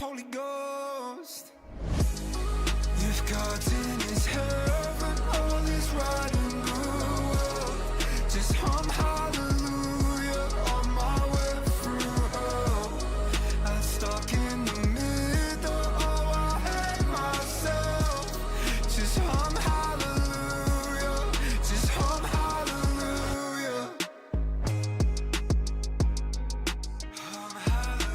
Holy Ghost. If God's in his heaven, all is right in the world. Just hum hallelujah on my way through hell. I'm stuck in the middle, oh I hate myself. Just hum hallelujah, just hum hallelujah. Hum hallelujah.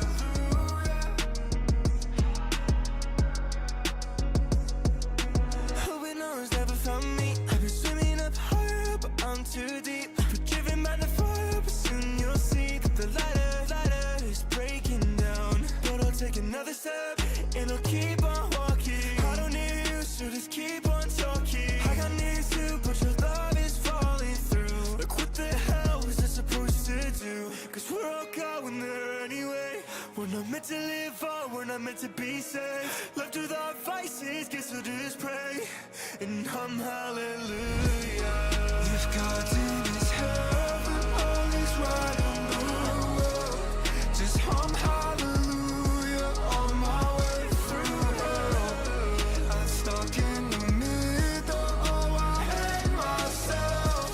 Hoping no one's never found me. I've been swimming up higher, but I'm too deep. We're driven by the fire, but soon you'll see that the lighter is breaking down. But I'll take another step, and I'll keep on walking. I don't need you, so just keep on talking. I got needs too, but your love is falling through. Like what the hell was I supposed to do? Cause we're all going there anyway. We're not meant to live on, we're not meant to be safe. Left with our vices, guess we'll just pray and hum hallelujah. If God's in his heaven, all is right in the world. Just hum hallelujah on my way through hell. I'm stuck in the middle, oh I hate myself.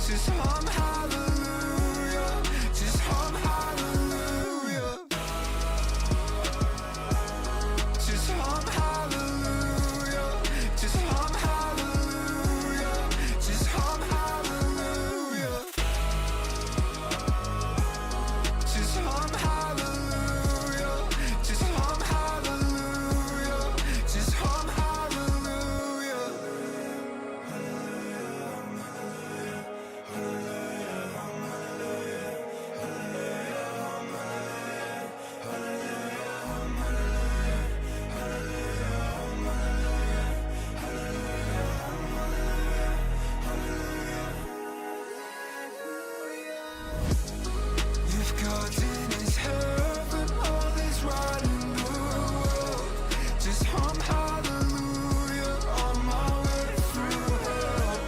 Just hum hallelujah, just hum hallelujah. Just hum hallelujah, just hum hallelujah, just hum hallelujah. Just hum hallelujah, just hum hallelujah, just hum hallelujah. If God's in his heaven, all is right in the world. Just hum hallelujah on my way through hell.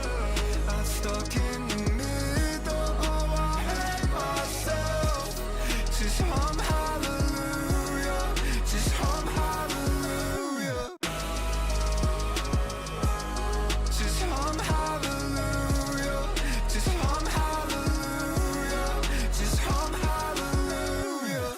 I'm stuck in the middle, oh I hate myself. Just hum hallelujah, just hum hallelujah. Just hum hallelujah, just hum hallelujah, just hum hallelujah.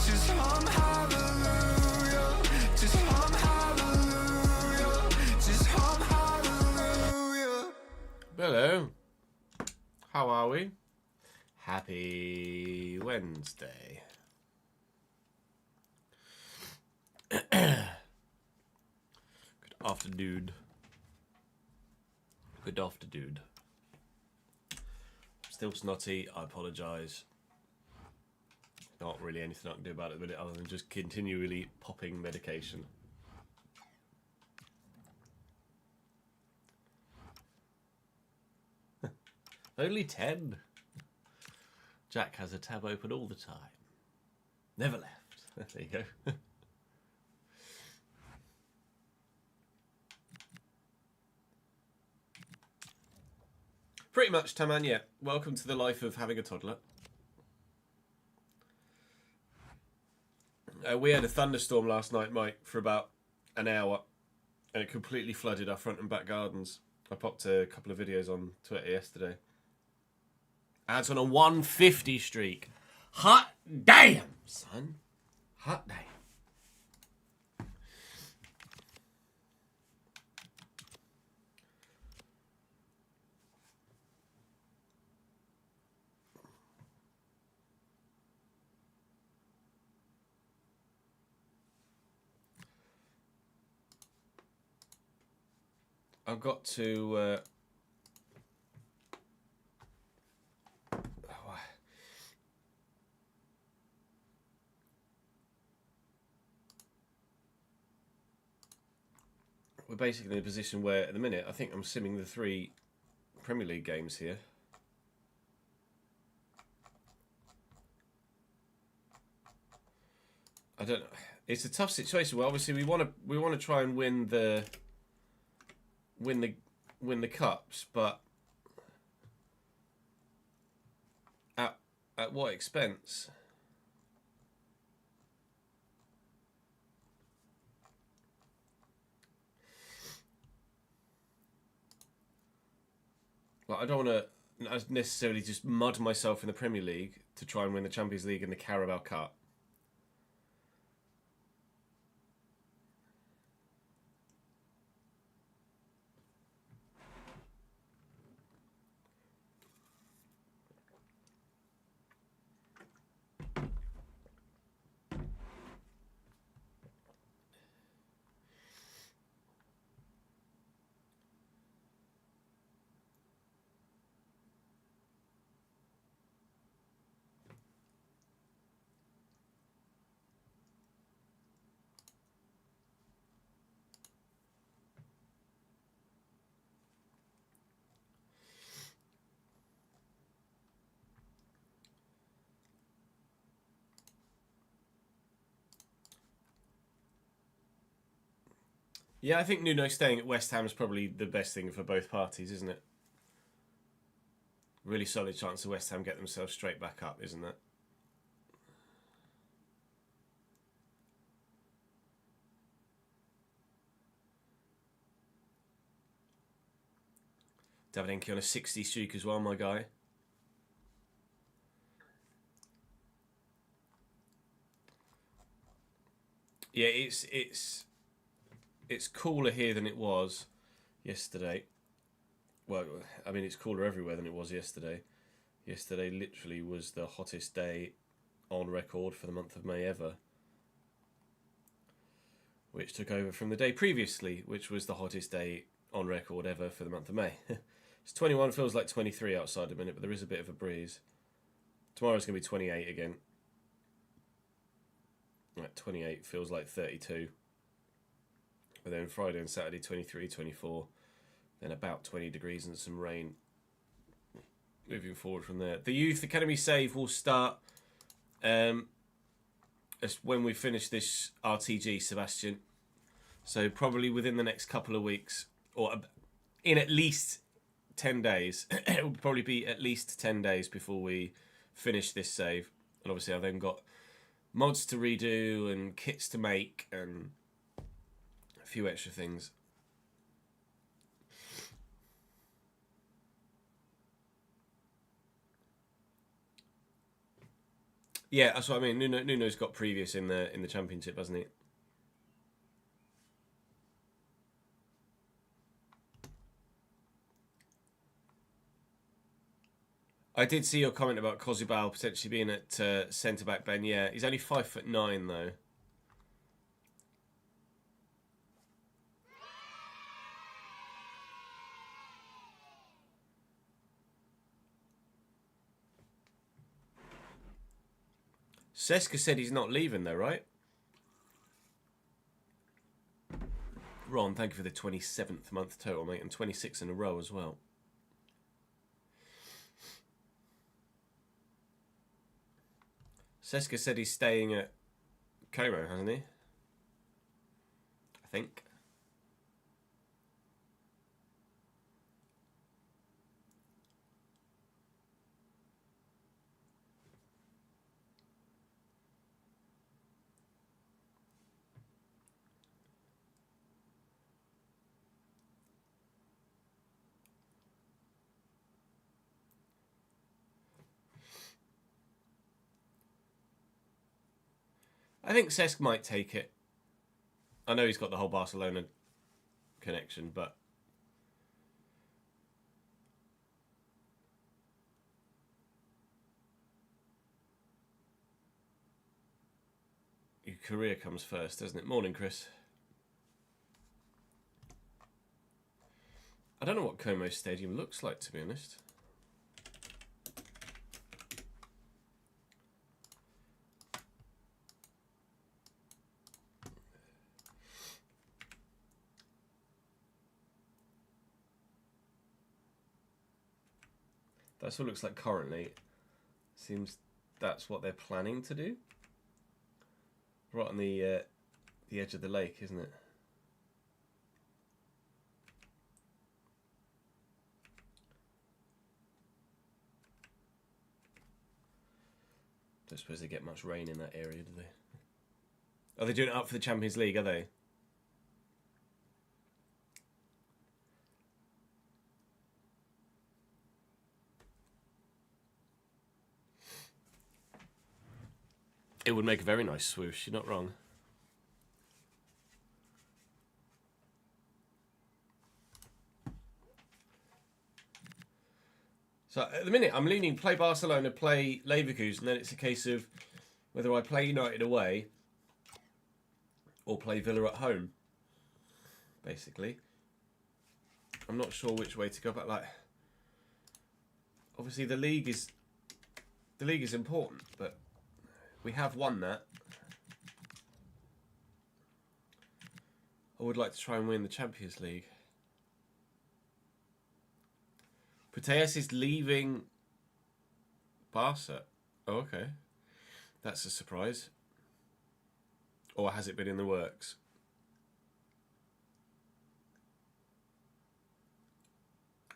Just hum hallelujah, just hum hallelujah, just hum hallelujah. Hello. How are we? Happy Wednesday. Good afternoon. Good afternoon. Still snotty, I apologise. Not really anything I can do about it at the minute other than just continually popping medication. Only 10. Jack has a tab open all the time. Never left. There you go. Pretty much, Taman, yeah. Welcome to the life of having a toddler. We had a thunderstorm last night, Mike, for about an hour. And it completely flooded our front and back gardens. I popped a couple of videos on Twitter yesterday. Adds on a 150 streak. Hot damn, son. Hot damn. I've got to... We're basically in a position where, at the minute, I think I'm simming the 3 Premier League games here. I don't know. It's a tough situation. Well, obviously we want to try and win the cups, but at what expense? Like, I don't want to necessarily just mud myself in the Premier League to try and win the Champions League and the Carabao Cup. Yeah, I think Nuno staying at West Ham is probably the best thing for both parties, isn't it? Really solid chance of West Ham get themselves straight back up, isn't it? Davidenko on a 60 streak as well, my guy. Yeah, it's cooler here than it was yesterday. Well, I mean, it's cooler everywhere than it was yesterday. Yesterday literally was the hottest day on record for the month of May ever, which took over from the day previously, which was the hottest day on record ever for the month of May. It's 21, feels like 23 outside a minute, but there is a bit of a breeze. Tomorrow's going to be 28 again. Right, 28 feels like 32. But then Friday and Saturday, 23, 24. Then about 20 degrees and some rain. Moving forward from there. The Youth Academy save will start as when we finish this RTG, Sebastian. So probably within the next couple of weeks, or in at least 10 days. It will probably be at least 10 days before we finish this save. And obviously I've then got mods to redo and kits to make and a few extra things. Yeah, that's what I mean. Nuno's got previous in the Championship, hasn't he? I did see your comment about Kozubal potentially being at centre back, Ben. Yeah, he's only 5'9" though. Seska said he's not leaving though, right? Ron, thank you for the 27th month total, mate, and 26 in a row as well. Seska said he's staying at Como, hasn't he? I think. I think Cesc might take it. I know he's got the whole Barcelona connection, but your career comes first, doesn't it? Morning, Chris. I don't know what Como Stadium looks like, to be honest. That's what it looks like currently. Seems that's what they're planning to do. Right on the edge of the lake, isn't it? Don't suppose they get much rain in that area, do they? Are they doing it up for the Champions League, are they? It would make a very nice swoosh, you're not wrong. So at the minute, I'm leaning play Barcelona, play Leverkusen, and then it's a case of whether I play United away or play Villa at home, basically. I'm not sure which way to go, but like, obviously the league is important, but we have won that. I would like to try and win the Champions League. Putellas is leaving Barca. Oh, okay. That's a surprise. Or has it been in the works?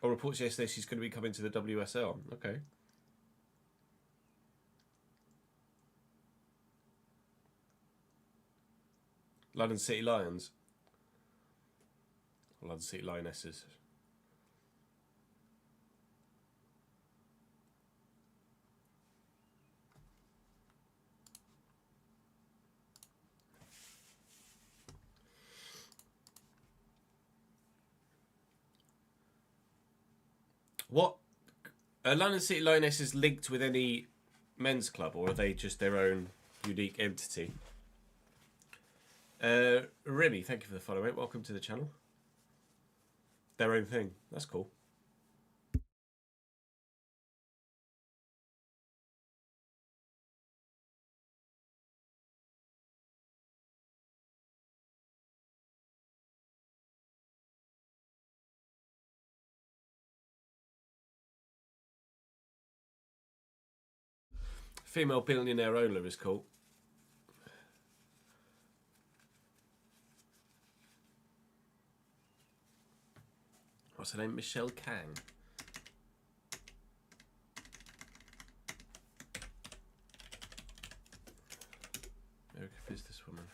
Oh, reports yesterday she's going to be coming to the WSL. Okay. London City Lions. London City Lionesses. What? Are London City Lionesses linked with any men's club, or are they just their own unique entity? Remy, thank you for the follow, mate. Welcome to the channel. Their own thing. That's cool. Female billionaire owner is cool. What's her name? Michelle Kang. American businesswoman.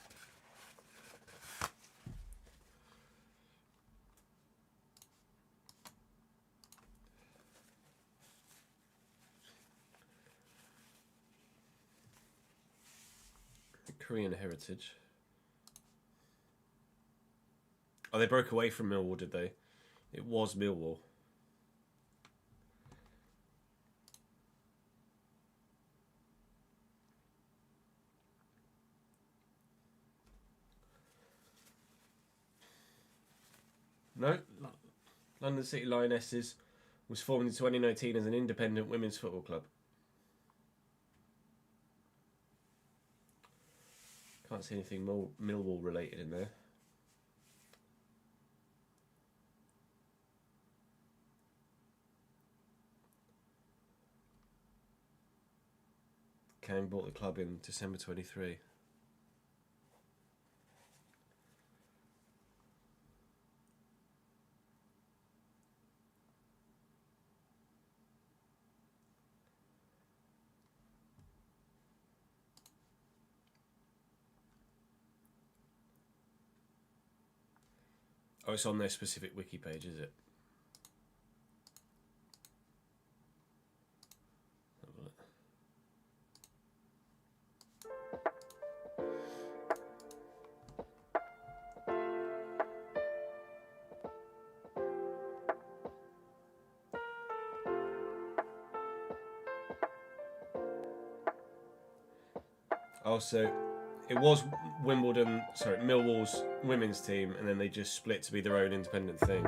Korean heritage. Oh, they broke away from Millwall, did they? It was Millwall. No, London City Lionesses was formed in 2019 as an independent women's football club. Can't see anything Millwall related in there. Kang bought the club in December 23. Oh, it's on their specific wiki page, is it? Oh, so it was Millwall's women's team, and then they just split to be their own independent thing.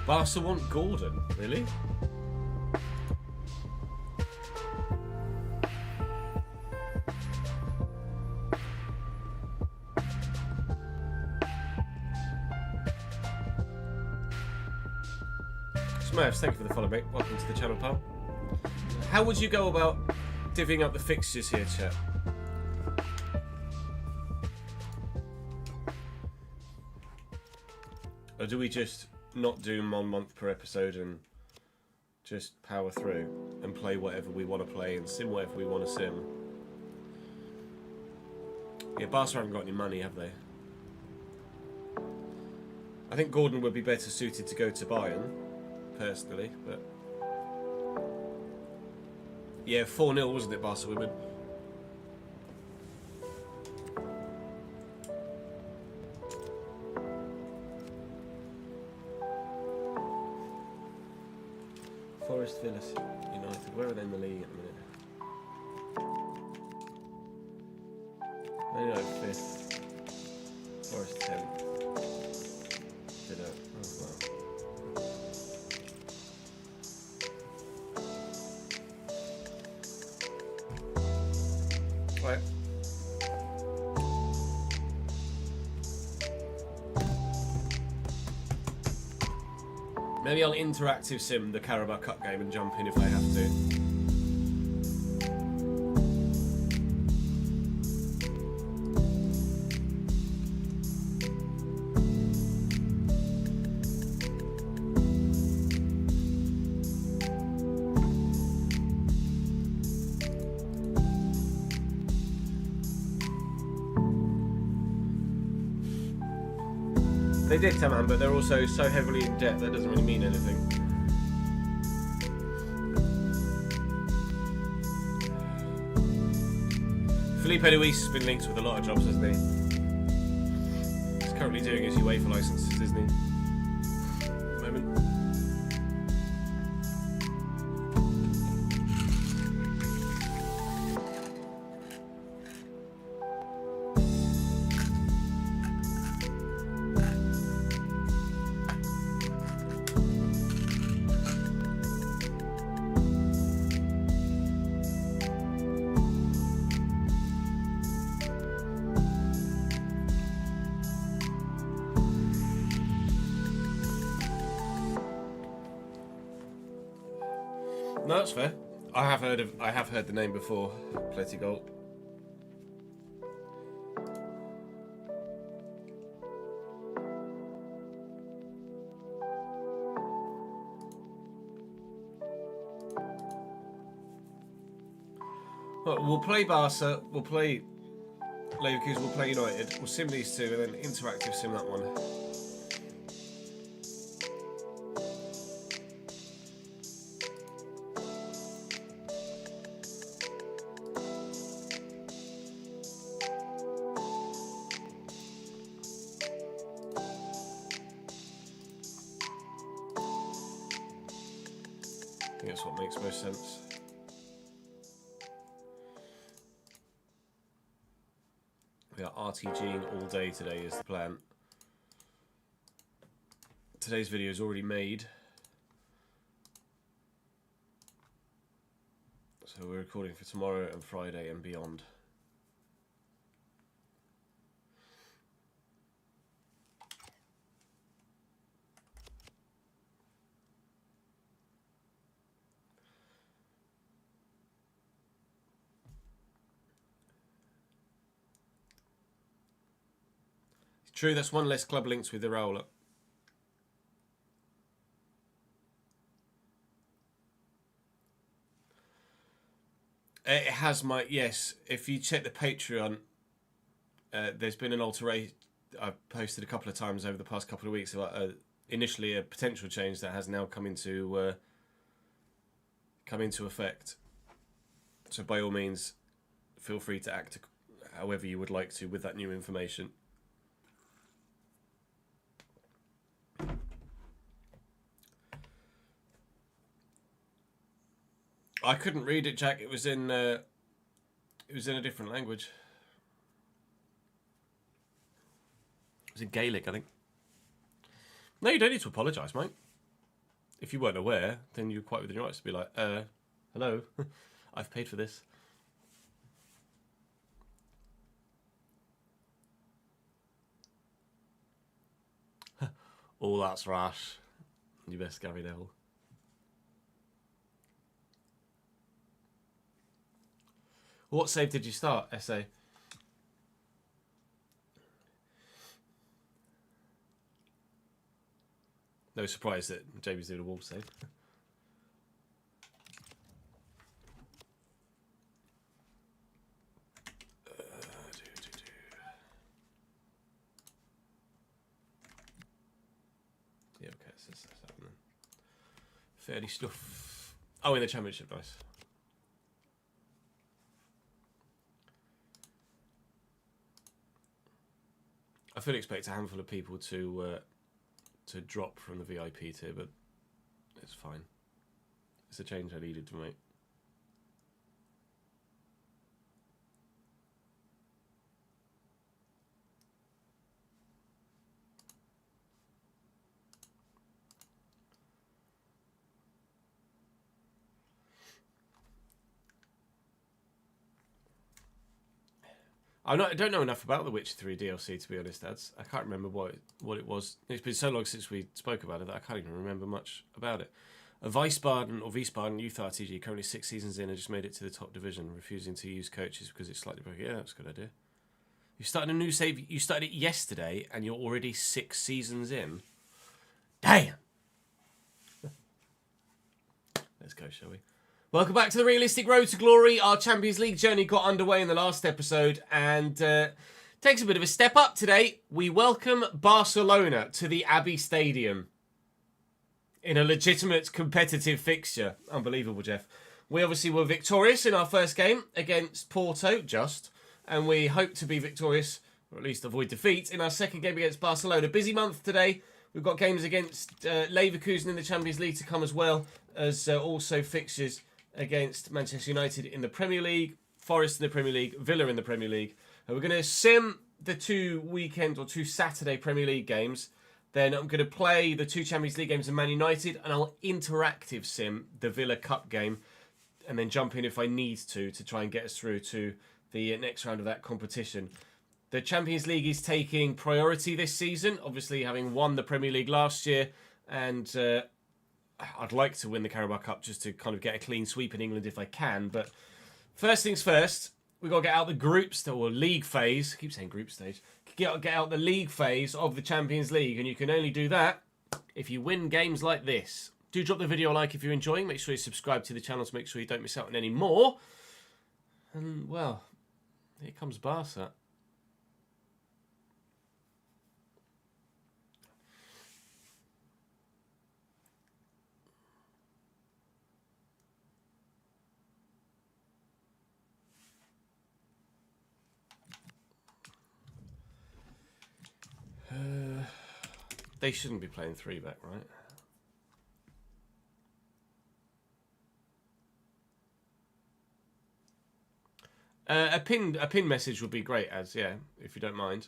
Barca want Gordon, really? Smurfs, thank you for the follow, mate. Welcome to the channel, pal. How would you go about divvying up the fixtures here, chat? Or do we just not do 1 month per episode and just power through and play whatever we want to play and sim whatever we want to sim? Yeah, Barca haven't got any money, have they? I think Gordon would be better suited to go to Bayern, personally, but... Yeah, 4-0, wasn't it, Barca women? Forest Villa United. Where are they in the league at the minute? They know 5th. Forest 10th. Villa. Oh, wow. Right. Maybe I'll interactive sim the Carabao Cup game and jump in if I have to. They did, man, but they're also so heavily in debt that doesn't really mean anything. Felipe Luis has been linked with a lot of jobs, hasn't he? He's currently doing his UEFA licenses, isn't he? At the moment. No, that's fair. I have heard the name before. Plenty Gold. Well, we'll play Barca, we'll play Leverkusen, we'll play United. We'll sim these two and then interactive sim that one. I think that's what makes most sense. We are RTGing all day today is the plan. Today's video is already made. So we're recording for tomorrow and Friday and beyond. True, that's one less club links with Iraola. It has my... Yes, if you check the Patreon, there's been an alteration. I've posted a couple of times over the past couple of weeks about initially a potential change that has now come into effect. So by all means, feel free to act however you would like to with that new information. I couldn't read it, Jack. It was in a different language. It was in Gaelic, I think. No, you don't need to apologise, mate. If you weren't aware, then you're quite within your rights to be like, hello, I've paid for this. Oh, that's rash. You best, Gary Neville. What save did you start, SA? No surprise that Jamie's doing a wall save. Yeah, okay, so that's happening. Fairly stuff. Oh, in the championship, nice. I fully expect a handful of people to drop from the VIP tier, but it's fine. It's a change I needed to make. I don't know enough about the Witcher 3 DLC, to be honest, Ads. I can't remember what it was. It's been so long since we spoke about it that I can't even remember much about it. A Wiesbaden youth RTG, currently 6 seasons in, and just made it to the top division, refusing to use coaches because it's slightly broken. Yeah, that's a good idea. You started a new save. You started it yesterday, and you're already 6 seasons in. Damn. Let's go, shall we? Welcome back to the Realistic Road to Glory. Our Champions League journey got underway in the last episode and takes a bit of a step up today. We welcome Barcelona to the Abbey Stadium in a legitimate competitive fixture. Unbelievable, Jeff. We obviously were victorious in our first game against Porto, and we hope to be victorious, or at least avoid defeat, in our second game against Barcelona. Busy month today. We've got games against Leverkusen in the Champions League to come, as well as also fixtures against Manchester United in the Premier League, Forest in the Premier League, Villa in the Premier League. And we're going to sim the 2 Saturday Premier League games. Then I'm going to play the 2 Champions League games in Man United, and I'll interactive sim the Villa Cup game, and then jump in if I need to try and get us through to the next round of that competition. The Champions League is taking priority this season, obviously having won the Premier League last year, and I'd like to win the Carabao Cup just to kind of get a clean sweep in England if I can. But first things first, we've got to get out the groups or league phase. I keep saying group stage. Get out the league phase of the Champions League. And you can only do that if you win games like this. Do drop the video a like if you're enjoying. Make sure you subscribe to the channel to make sure you don't miss out on any more. And, well, here comes Barca. They shouldn't be playing 3-back, right? A pin message would be great, as if you don't mind.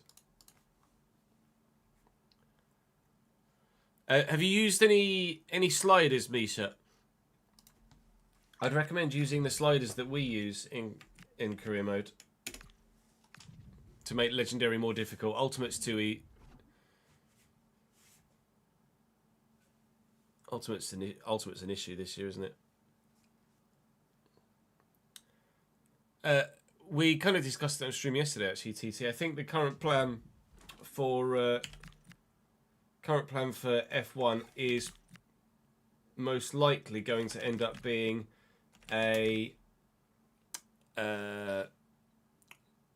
Have you used any sliders, Misha? I'd recommend using the sliders that we use in career mode to make legendary more difficult. Ultimate's too easy. Ultimate's an issue this year, isn't it? We kind of discussed it on stream yesterday, actually, TT. I think the current plan for F1 is most likely going to end up being a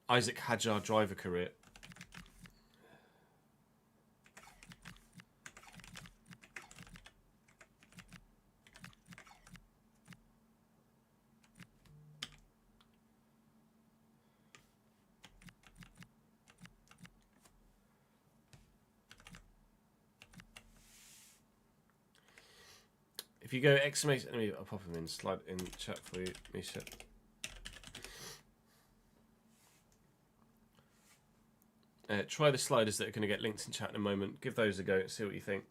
Isaac Hadjar driver career. If you go exclamation, I'll pop them in slide in chat for you, Misha. Try the sliders that are going to get linked in chat in a moment. Give those a go and see what you think.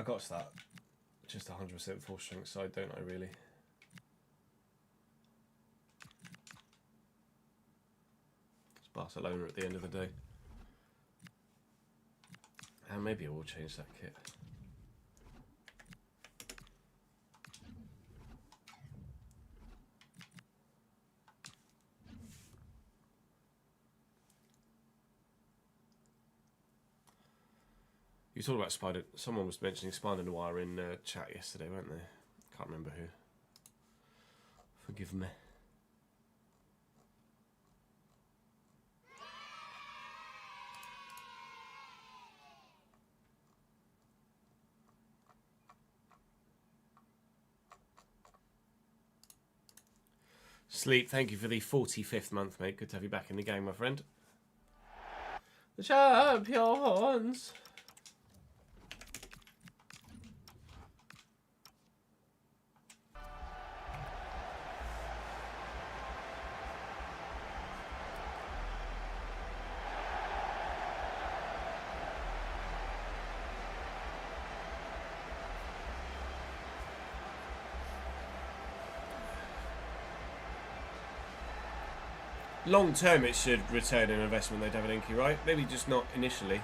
got to that just 100% full strength side, don't I, really? It's Barcelona at the end of the day. And maybe I will change that kit. You talked about Spider. Someone was mentioning Spider Noir in chat yesterday, weren't they? Can't remember who. Forgive me. Sleep, thank you for the 45th month, mate. Good to have you back in the game, my friend. The champions. Long term, it should return an investment, though, Davidinki, right? Maybe just not initially.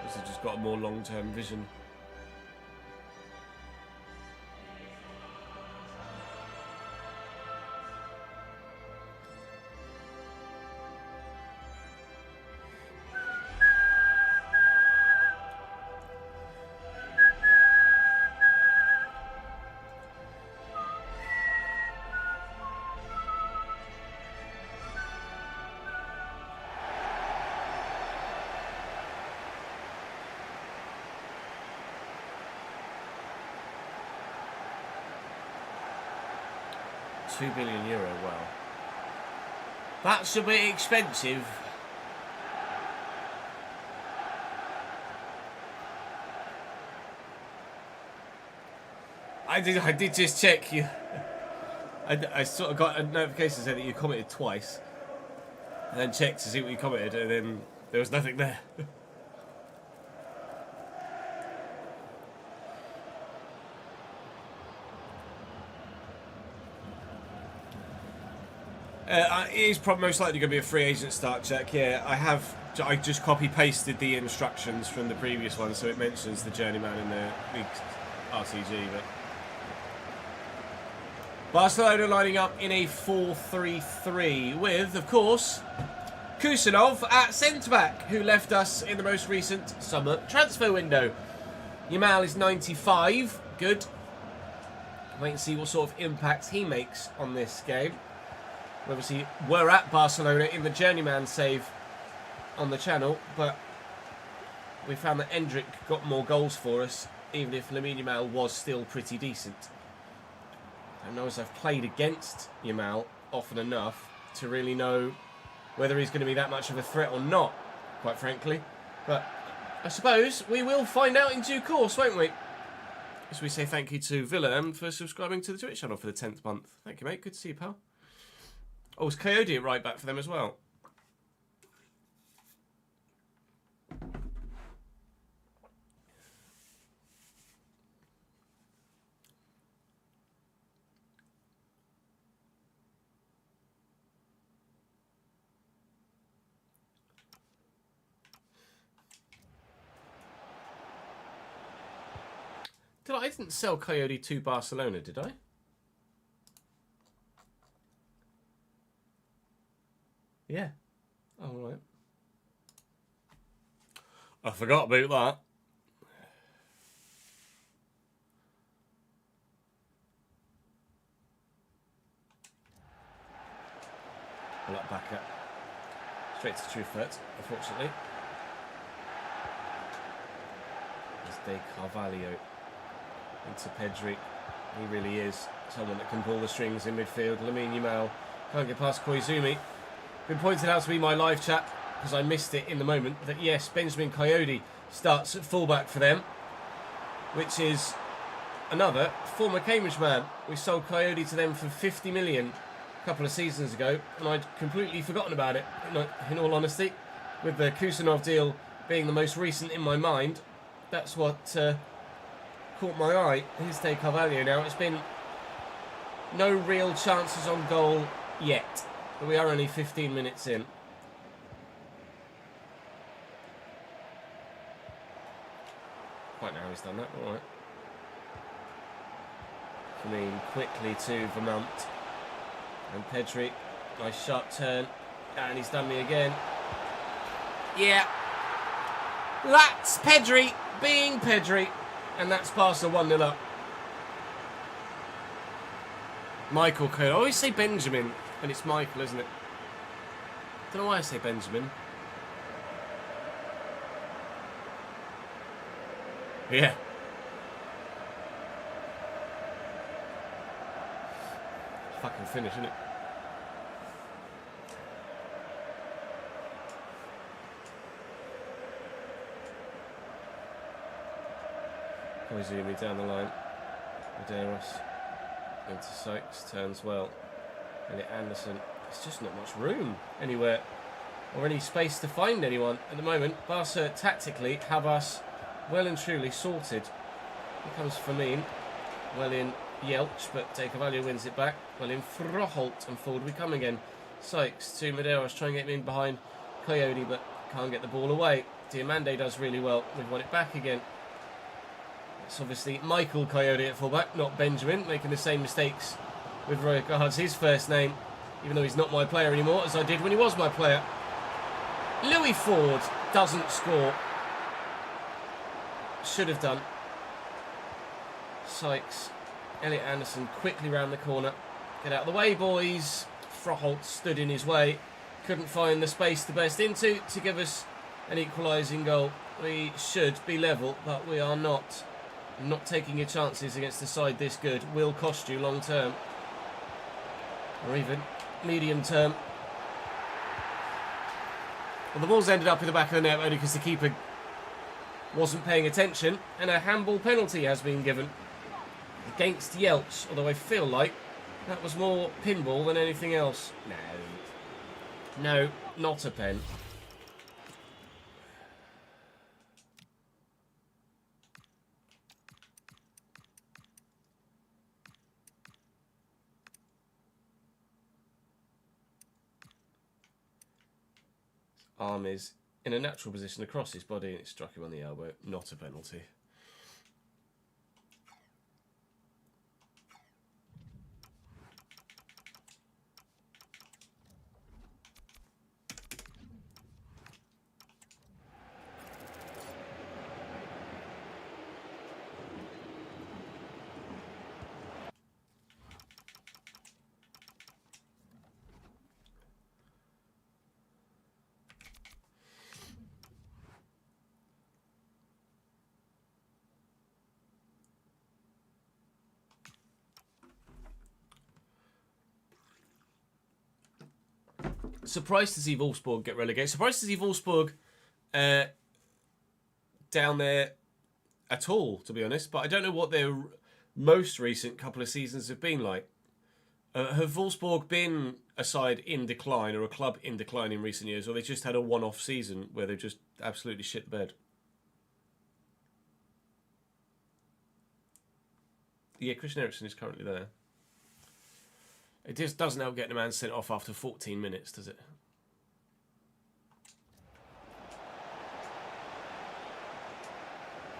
This has just got a more long-term vision. €2 billion, wow. That's a bit expensive. I did just check you. I sort of got a notification saying that you commented twice. And then checked to see what you commented, and then there was nothing there. It is probably most likely going to be a free agent start check. Yeah, I just copy pasted the instructions from the previous one, so it mentions the journeyman in the RTG. But Barcelona lining up in a 4-3-3 with, of course, Kusanov at centre back, who left us in the most recent summer transfer window. Yamal is 95, good. Wait and see what sort of impact he makes on this game. Obviously, we're at Barcelona in the journeyman save on the channel, but we found that Endrick got more goals for us, even if Lamine Yamal was still pretty decent. I know as I've played against Yamal often enough to really know whether he's going to be that much of a threat or not, quite frankly. But I suppose we will find out in due course, won't we? As we say thank you to Willem for subscribing to the Twitch channel for the 10th month. Thank you, mate. Good to see you, pal. Oh, is Coyote at right back for them as well? I didn't sell Coyote to Barcelona, did I? Yeah. Oh, right. I forgot about that. Pull that back up. Straight to true threat, unfortunately. There's De Carvalho into Pedri. He really is someone that can pull the strings in midfield. Lamine Yamal can't get past Koizumi. Been pointed out to me in my live chat, because I missed it in the moment, that yes, Benjamin Coyote starts at fullback for them. which is another former Cambridge man. We sold Coyote to them for 50 million a couple of seasons ago, and I'd completely forgotten about it, in all honesty. With the Kusanov deal being the most recent in my mind, that's what caught my eye. Here's De Carvalho now. It's been no real chances on goal yet, but we are only 15 minutes in. Quite now he's done that, alright. I mean, quickly to Vermont. And Pedri, nice sharp turn. And he's done me again. Yeah. That's Pedri being Pedri. And that's Barca 1-0 up. Michael Coyote. I always say Benjamin, and it's Michael, isn't it? Don't know why I say Benjamin. Yeah. Fucking finish, isn't it? Koizumi down the line. Medeiros into Sykes, turns well. Elliot Anderson. There's just not much room anywhere or any space to find anyone at the moment. Barca tactically have us well and truly sorted. Here comes Firmine. Well in Yelch, but De Carvalho wins it back. Well in Froholt, and forward we come again. Sykes to Medeiros, trying to get him in behind Coyote, but can't get the ball away. Diamande does really well. We've won it back again. It's obviously Michael Coyote at fullback, not Benjamin, making the same mistakes with regards his first name, even though he's not my player anymore, as I did when he was my player. Louis Ford doesn't score. Should have done. Sykes. Elliot Anderson quickly round the corner. Get out of the way, boys. Froholt stood in his way. Couldn't find the space to burst into to give us an equalising goal. We should be level, but we are not. Not taking your chances against a side this good will cost you long term. Or even medium term. Well, the ball's ended up in the back of the net only because the keeper wasn't paying attention, and a handball penalty has been given against Yelch, although I feel like that was more pinball than anything else. No, not a pen. Arm is in a natural position across his body, and it struck him on the elbow. Not a penalty. Surprised to see Wolfsburg get relegated. Surprised to see Wolfsburg down there at all, to be honest. But I don't know what their most recent couple of seasons have been like. Have Wolfsburg been a side in decline or a club in decline in recent years, or they just had a one-off season where they just absolutely shit the bed? Yeah, Christian Eriksen is currently there. It just doesn't help getting a man sent off after 14 minutes, does it?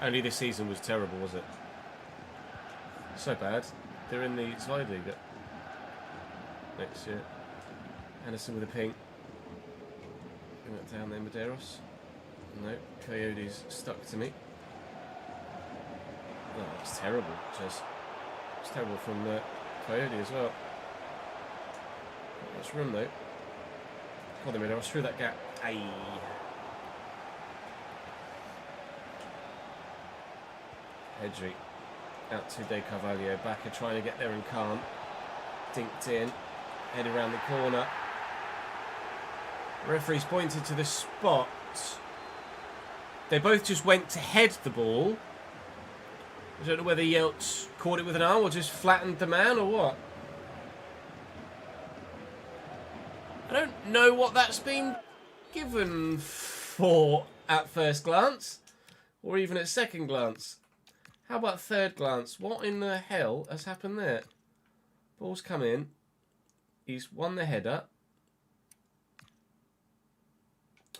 Only this season was terrible, was it? So bad. They're in the Slide League next year. Anderson with a ping. Bring that down there, Medeiros. No, Coyote's stuck to me. Oh, that's terrible, Jez. It's terrible from Coyote as well. Not much room though. God, I was through that gap. Aye. Pedri out to De Carvalho. Backer trying to get there and can't. Dinked in. Head around the corner. Referee's pointed to the spot. They both just went to head the ball. I don't know whether Yelch caught it with an arm or just flattened the man or what. I don't know what that's been given for at first glance. Or even at second glance. How about third glance? What in the hell has happened there? Ball's come in. He's won the header.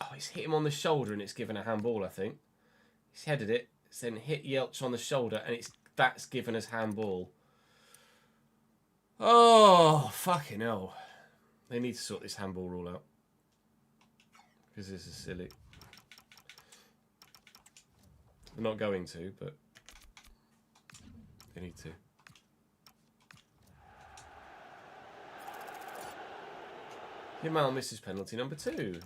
Oh, he's hit him on the shoulder and it's given a handball, I think. He's headed it. It's then hit Yelch on the shoulder and that's given us handball. Oh, fucking hell. They need to sort this handball rule out. Because this is silly. They're not going to, but they need to. Yamal misses penalty number 2.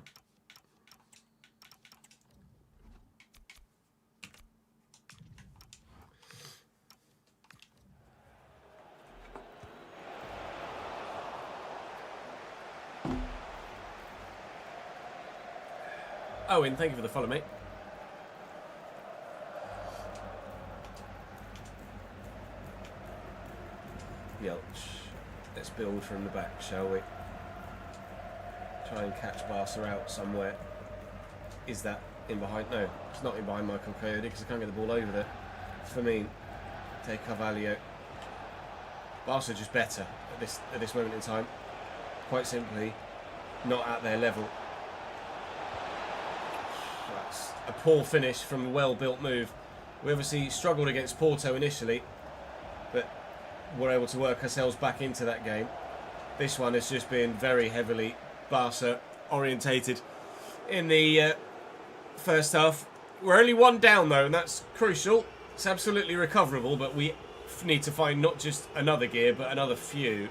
Owen, thank you for the follow, mate. Yelch. Let's build from the back, shall we? Try and catch Barca out somewhere. Is that in behind? No, it's not in behind Michael Coyote because I can't get the ball over there. For me, take Carvalho. Barca just better at this moment in time. Quite simply, not at their level. That's a poor finish from a well-built move. We obviously struggled against Porto initially, but we're able to work ourselves back into that game. This one has just been very heavily Barca orientated in the first half. We're only 1 down though, and that's crucial. It's absolutely recoverable, but we need to find not just another gear, but another few.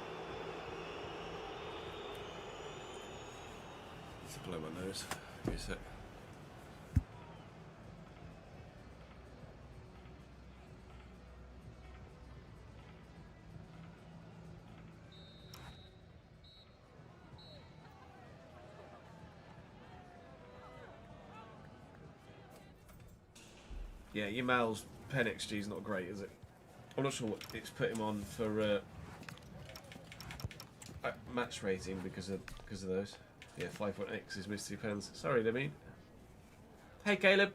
It's blow my nose. Give me a sec. Yeah, Yamal's pen XG is not great, is it? I'm not sure what it's put him on for match rating because of those. Yeah, 5.x is missed 2 pens. Sorry, Lemmy. Hey, Caleb.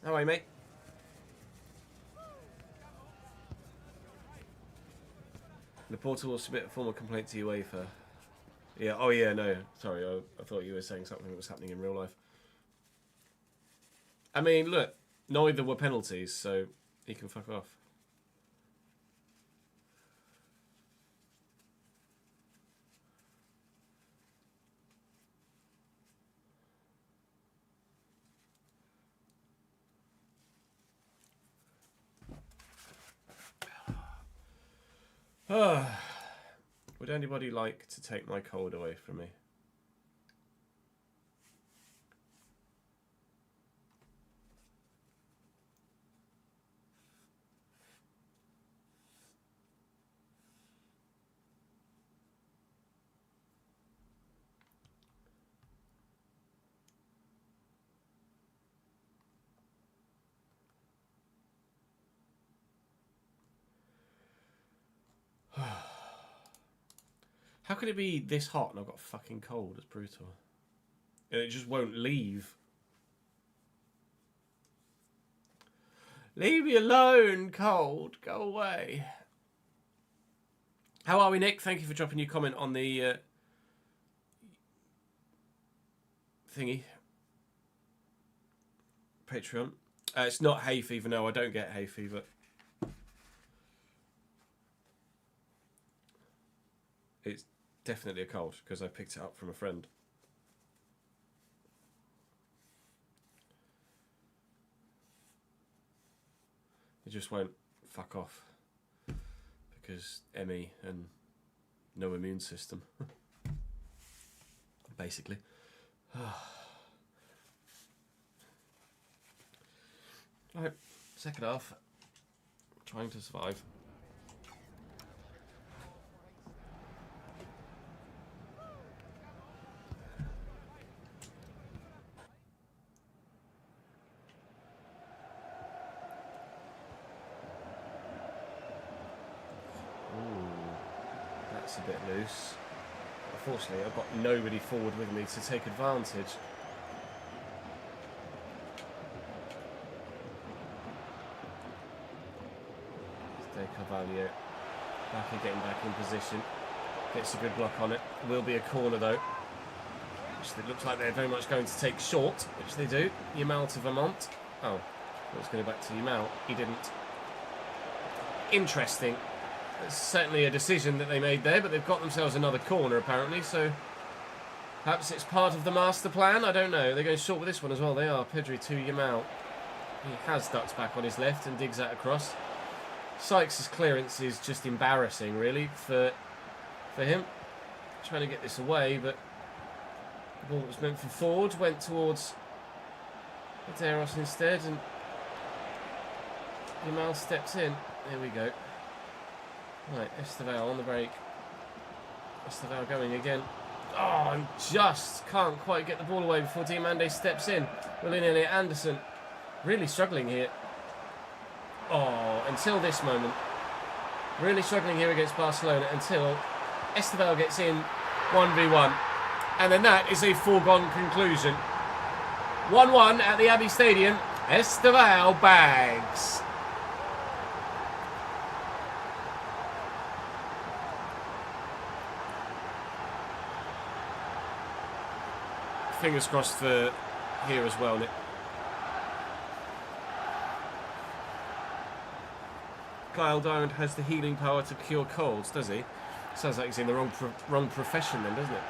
How are you, mate? Laporta will submit a formal complaint to UEFA. Yeah. Oh, yeah. No. Sorry. I thought you were saying something that was happening in real life. I mean, look. Neither were penalties, so he can fuck off. Would anybody like to take my cold away from me? How could it be this hot and I've got a fucking cold? It's brutal. And it just won't leave. Leave me alone, cold. Go away. How are we, Nick? Thank you for dropping your comment on the thingy. Patreon. It's not hay fever. No, I don't get hay fever. It's definitely a cold because I picked it up from a friend. It just won't fuck off because ME and no immune system. Basically. Right, second half. Trying to survive. That's a bit loose. Unfortunately, I've got nobody forward with me to take advantage. De Carvalho getting back in position. Gets a good block on it. Will be a corner though. Which it looks like they're very much going to take short, which they do. Yamal to Vermont. Oh, let's go back to Yamal. He didn't. Interesting. It's certainly a decision that they made there, but they've got themselves another corner apparently, so perhaps it's part of the master plan. I don't know. They're going short with this one as well. They are. Pedri to Yamal. He has ducked back on his left and digs that across. Sykes' clearance is just embarrassing, really, for him. Trying to get this away, but the ball that was meant for forward went towards Medeiros instead, and Yamal steps in. There we go. Right, Esteval on the break. Esteval going again. Oh, I just can't quite get the ball away before Diomande steps in. Willian Anderson really struggling here. Oh, until this moment. Really struggling here against Barcelona until Esteval gets in 1v1. And then that is a foregone conclusion. 1-1 at the Abbey Stadium. Esteval bags. Fingers crossed for here as well, Nick. Kyle Diamond has the healing power to cure colds, does he? Sounds like he's in the wrong profession then, doesn't it?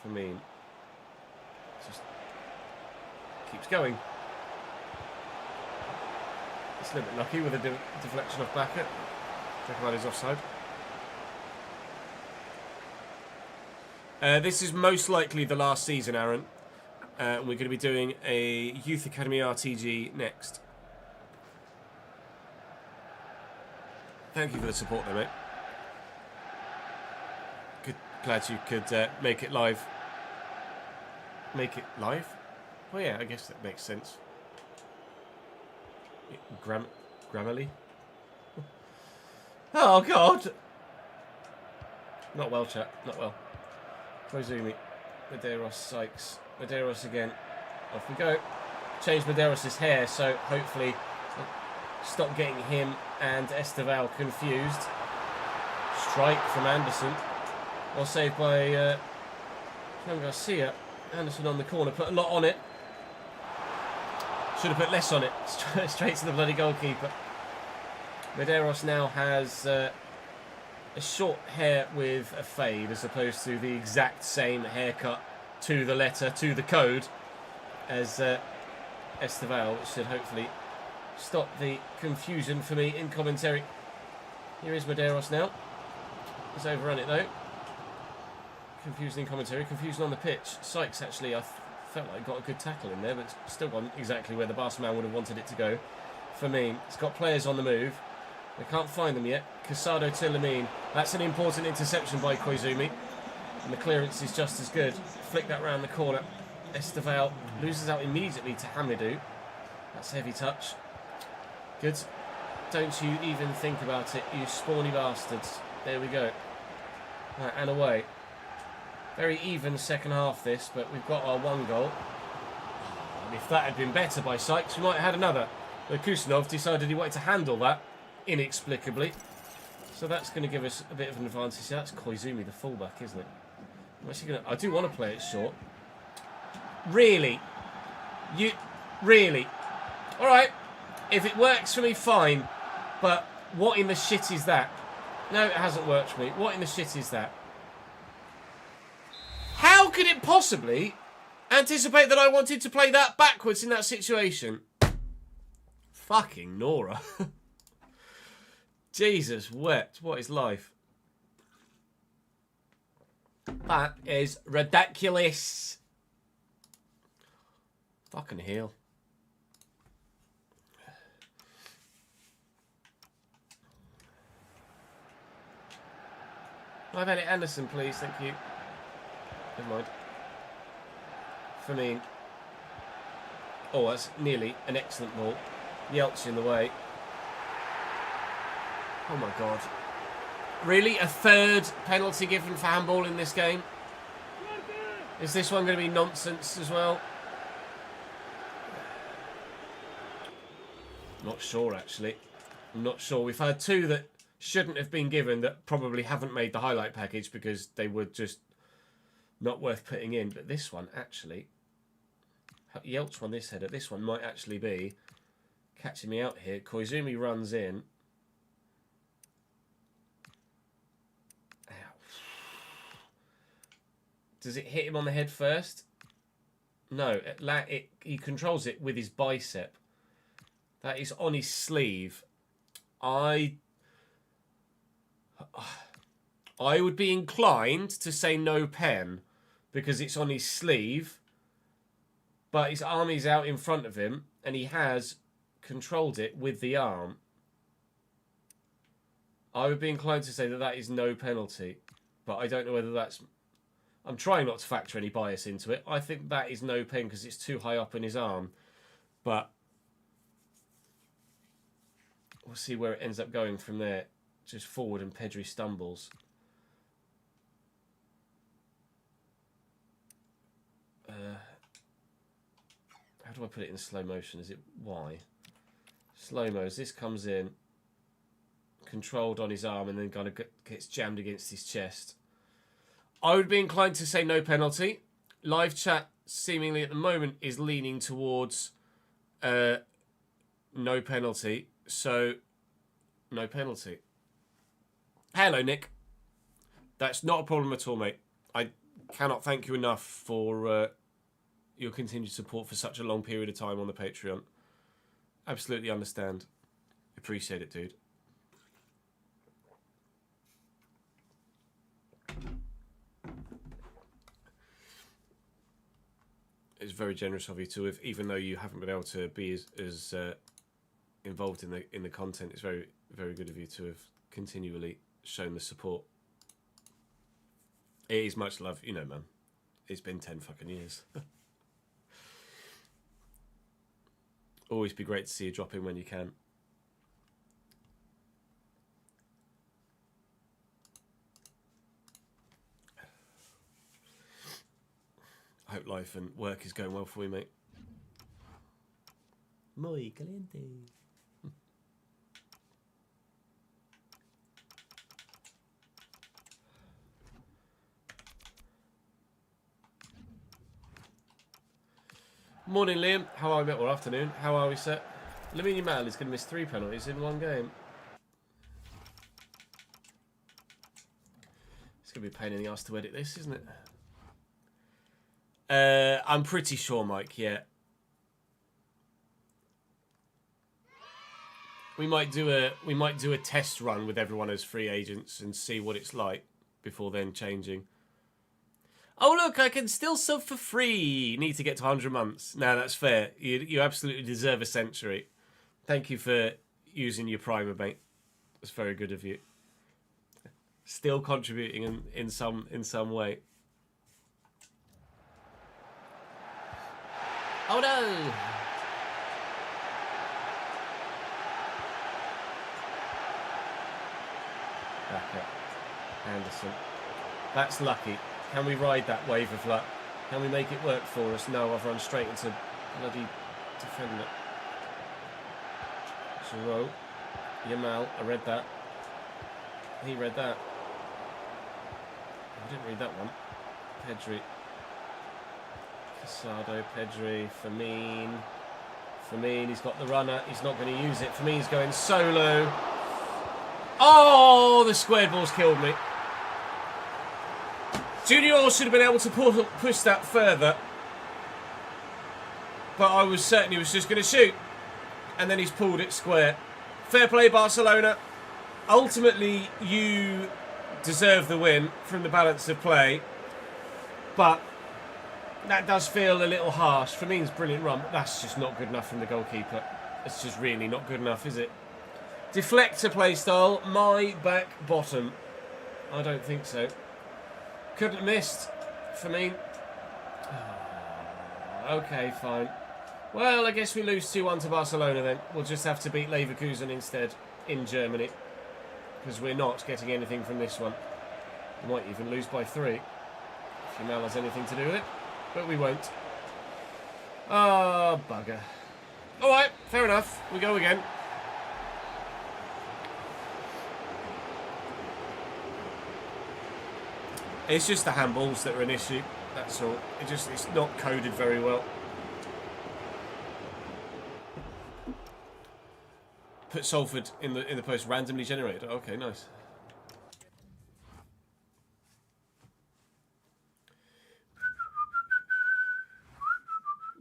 For me, just keeps going. It's a little bit lucky with a deflection off Blackett. Check out his offside. This is most likely the last season, Aaron. We're going to be doing a Youth Academy RTG next. Thank you for the support, though, mate. Glad you could make it live. Make it live? Well, yeah, I guess that makes sense. Grammarly? Oh, God! Not well, chat. Not well. Koizumi. Medeiros, Sykes. Medeiros again. Off we go. Change Medeiros' hair, so hopefully stop getting him and Esteval confused. Strike from Anderson. Well saved by Juan Garcia. Anderson on the corner. Put a lot on it. Should have put less on it. Straight to the bloody goalkeeper. Medeiros now has a short hair with a fade as opposed to the exact same haircut to the letter, to the code as Esteval, which should hopefully stop the confusion for me in commentary. Here is Medeiros now. He's overrun it though. Confusion in commentary, confusion on the pitch. Sykes actually, I felt like got a good tackle in there, but it's still gone exactly where the Barcelona would have wanted it to go. For me, it's got players on the move. They can't find them yet. Casado to Lamine. That's an important interception by Koizumi. And the clearance is just as good. Flick that round the corner. Esteval loses out immediately to Hamidou. That's a heavy touch. Good. Don't you even think about it, you spawny bastards. There we go. Right, and away. Very even second half this, but we've got our one goal. And if that had been better by Sykes, we might have had another. But Kusanov decided he wanted to handle that inexplicably. So that's going to give us a bit of an advantage. That's Koizumi, the fullback, isn't it? I'm actually gonna, I do want to play it short. Really? You... Really? Alright. If it works for me, fine. But what in the shit is that? No, it hasn't worked for me. What in the shit is that? How could it possibly anticipate that I wanted to play that backwards in that situation? Fucking Nora. Jesus wept. What is life? That is ridiculous. Fucking hell. I've had it Anderson, please. Thank you. Never mind. For me. Oh, that's nearly an excellent ball. Yelt's in the way. Oh my God. Really? A third penalty given for handball in this game? Is this one going to be nonsense as well? Not sure, actually. I'm not sure. We've had two that shouldn't have been given that probably haven't made the highlight package because they were just not worth putting in. But this one, actually... Yelt's won this header. This one might actually be catching me out here. Koizumi runs in. Ow. Does it hit him on the head first? No. He controls it with his bicep. That is on his sleeve. I would be inclined to say no pen because it's on his sleeve, but his arm is out in front of him and he has controlled it with the arm. I would be inclined to say that that is no penalty, but I don't know whether that's... I'm trying not to factor any bias into it. I think that is no pen because it's too high up in his arm, but we'll see where it ends up going from there. Just forward and Pedri stumbles. How do I put it in slow motion? Is it Y? Slow-mo, as this comes in, controlled on his arm and then kind of gets jammed against his chest. I would be inclined to say no penalty. Live chat seemingly at the moment is leaning towards no penalty. So, no penalty. Hello, Nick. That's not a problem at all, mate. I cannot thank you enough for your continued support for such a long period of time on the Patreon. Absolutely understand. Appreciate it, dude. It's very generous of you to have, even though you haven't been able to be as involved in the content. It's very, very good of you to have continually shown the support. It is much love, you know, man. It's been 10 fucking years. Always be great to see you drop in when you can. I hope life and work is going well for you, mate. Muy caliente. Morning, Liam. How are we, mate? Or afternoon. How are we, sir? Lamine Yamal is going to miss 3 penalties in one game. It's going to be a pain in the ass to edit this, isn't it? I'm pretty sure, Mike, yeah. We might do a test run with everyone as free agents and see what it's like before then changing. Oh, look, I can still sub for free. Need to get to 100 months. No, that's fair. You absolutely deserve a century. Thank you for using your primer, mate. That's very good of you. Still contributing in some way. Oh, no! Back up. Anderson. That's lucky. Can we ride that wave of luck? Can we make it work for us? No, I've run straight into bloody defender. Giroud. Yamal, I read that. He read that. I didn't read that one. Pedri. Casado, Pedri, Firmine, he's got the runner. He's not going to use it. Firmine's going solo. Oh, the squared ball's killed me. Junior should have been able to push that further. But I was certain he was just going to shoot. And then he's pulled it square. Fair play, Barcelona. Ultimately, you deserve the win from the balance of play. But that does feel a little harsh. Firmine's brilliant run, but that's just not good enough from the goalkeeper. It's just really not good enough, is it? Deflector play style, my back bottom. I don't think so. Couldn't have missed. Firmine. Okay, fine. Well, I guess we lose 2-1 to Barcelona then. We'll just have to beat Leverkusen instead in Germany. Because we're not getting anything from this one. We might even lose by 3. If Yamal has anything to do with it. But we won't. Ah, bugger. Alright, fair enough. We go again. It's just the handballs that are an issue. That's all. It's not coded very well. Put Salford in the post, randomly generated. Okay, nice.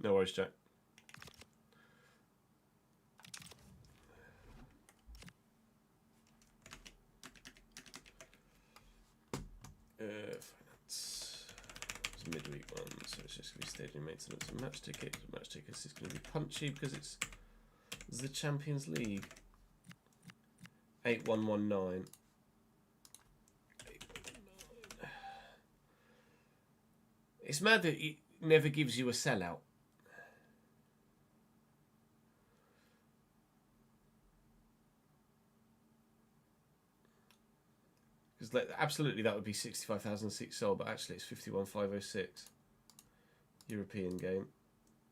No worries, Jack. Finance. It's midweek one, so it's just going to be stadium maintenance and match ticket. Match tickets is going to be punchy because it's the Champions League. 8119. 8119. It's mad that it never gives you a sellout. Because like, absolutely that would be 65,006 sold, but actually it's 51,506. European game.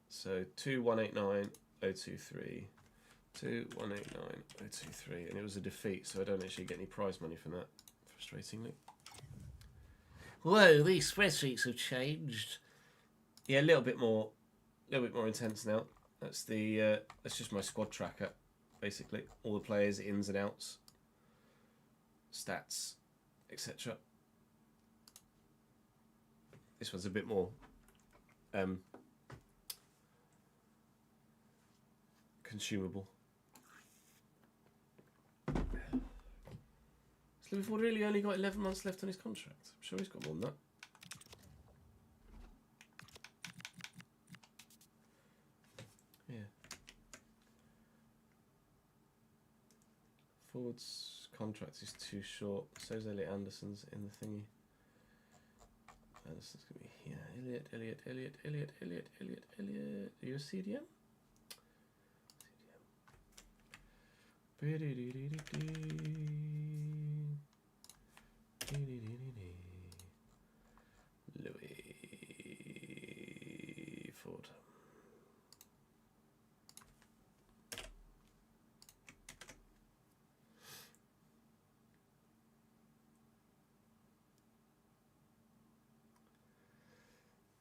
So 2189023. 2189023, and it was a defeat, so I don't actually get any prize money from that, frustratingly. Whoa, these spreadsheets have changed. Yeah, a little bit more intense now. That's the that's just my squad tracker, basically. All the players, ins and outs, stats, etc. This one's a bit more consumable. Louis Ford really only got 11 months left on his contract. I'm sure he's got more than that. Yeah. Ford's contract is too short. So's Elliot Anderson's in the thingy. Anderson's going to be here. Elliot. Are you a CDM? Louis Ford.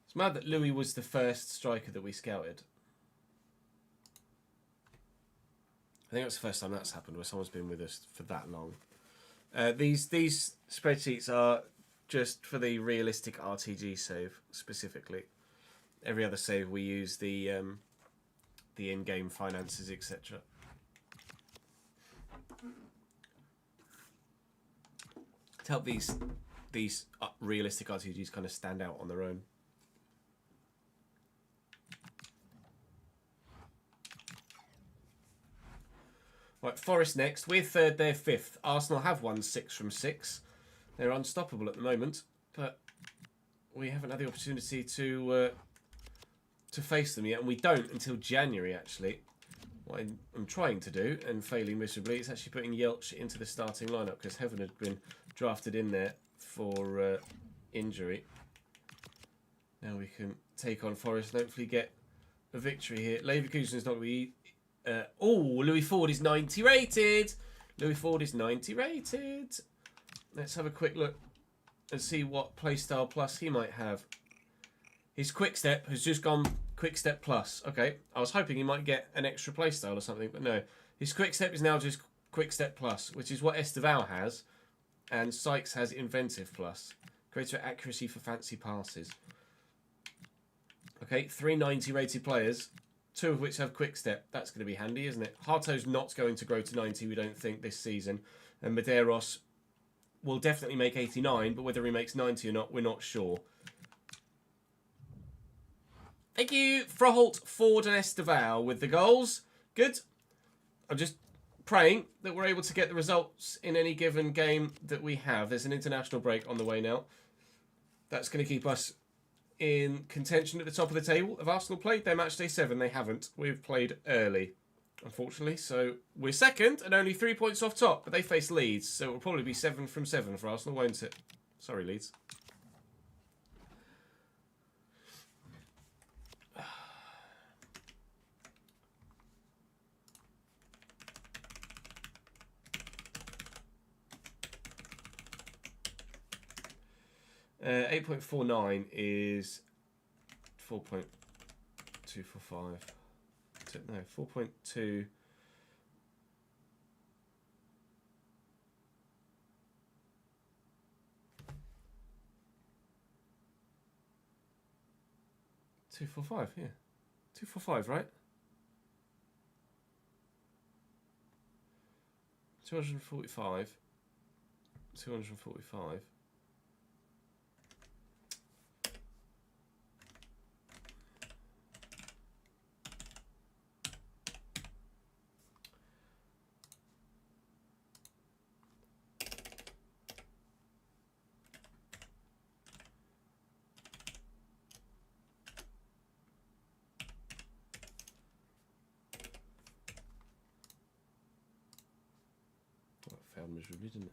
It's mad that Louis was the first striker that we scouted. I think it's the first time that's happened where someone's been with us for that long. These spreadsheets are just for the realistic RTG save specifically. Every other save we use the in-game finances, etc. To help these realistic RTGs kind of stand out on their own. Right, Forest next. We're third, they're fifth. Arsenal have won 6 from 6. They're unstoppable at the moment, but we haven't had the opportunity to face them yet, and we don't until January, actually. What I'm trying to do, and failing miserably, is actually putting Yelch into the starting lineup, because Heaven had been drafted in there for injury. Now we can take on Forest and hopefully get a victory here. Leverkusen is not going to be... Louis Ford is 90 rated. Louis Ford is 90 rated. Let's have a quick look and see what playstyle plus he might have. His quick step has just gone quick step plus. Okay, I was hoping he might get an extra playstyle or something, but no. His quick step is now just quick step plus, which is what Esteval has, and Sykes has inventive plus. Greater accuracy for fancy passes. Okay, 390 rated players. 2 of which have quick step. That's going to be handy, isn't it? Harto's not going to grow to 90, we don't think, this season. And Medeiros will definitely make 89, but whether he makes 90 or not, we're not sure. Thank you, Froholt, Ford and Esteval with the goals. Good. I'm just praying that we're able to get the results in any given game that we have. There's an international break on the way now. That's going to keep us in contention at the top of the table. Have Arsenal played their match day 7? They haven't. We've played early, unfortunately. So we're second and only 3 points off top. But they face Leeds, so it will probably be 7 from 7 for Arsenal, won't it? Sorry, Leeds. 8.49 is 4.245. No, 4.2. Two four five, yeah. 245, right? 245. 245. Failed miserably, didn't it?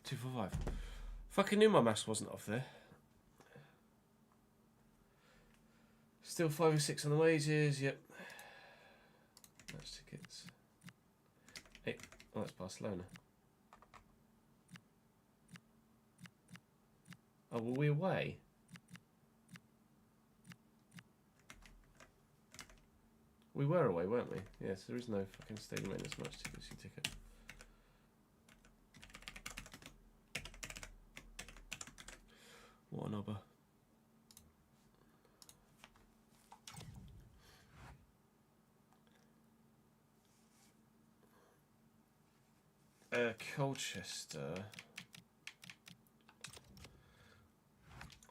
Two for five. Fucking knew my maths wasn't off there. Still 5 or 6 on the wages. Yep. Match tickets. 8. Oh, that's Barcelona. Oh, were we away? We were away, weren't we? Yes, there is no fucking stadium maintenance match tickets. You ticket. What an obber. Colchester.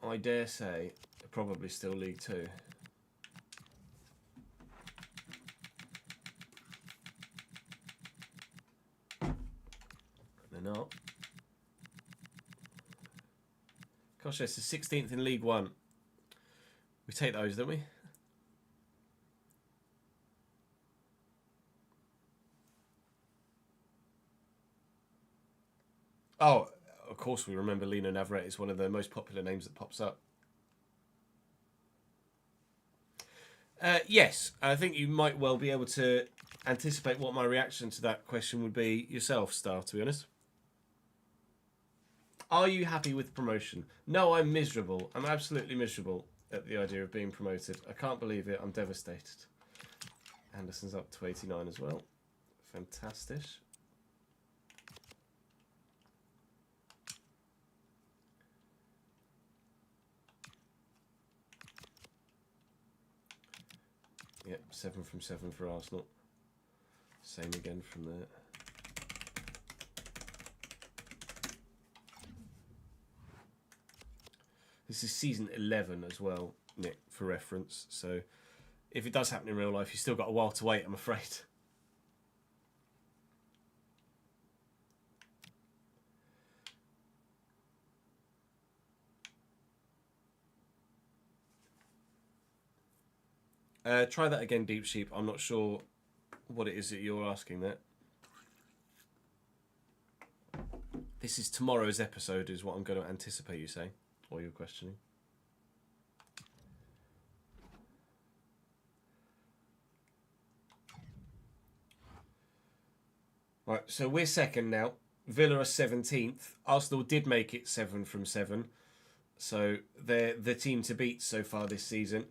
I dare say, probably still League Two. They're not. Colchester 16th in League One. We take those, don't we? Oh, of course we remember Lino Navarrete is one of the most popular names that pops up. Yes, I think you might well be able to anticipate what my reaction to that question would be yourself, Star, to be honest. Are you happy with promotion? No, I'm miserable. I'm absolutely miserable at the idea of being promoted. I can't believe it. I'm devastated. Anderson's up to 89 as well. Fantastic. Yep, 7 from 7 for Arsenal. Same again from there. This is season 11 as well, Nick, for reference. So if it does happen in real life, you've still got a while to wait, I'm afraid. Try that again, Deep Sheep. I'm not sure what it is that you're asking there. This is tomorrow's episode, is what I'm going to anticipate you saying, or you're questioning. Right, so we're second now. Villa are 17th. Arsenal did make it 7 from 7. So they're the team to beat so far this season.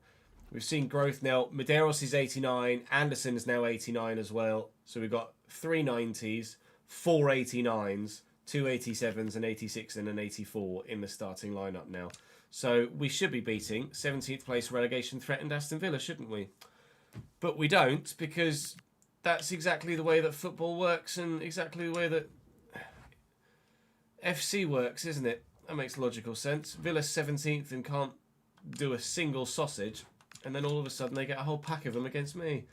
We've seen growth now. Medeiros is 89. Anderson is now 89 as well. So we've got 3 90s, 4 89s, 2 87s, an 86 and an 84 in the starting lineup now. So we should be beating 17th place relegation threatened Aston Villa, shouldn't we? But we don't, because that's exactly the way that football works and exactly the way that FC works, isn't it? That makes logical sense. Villa's 17th and can't do a single sausage. And then all of a sudden they get a whole pack of them against me.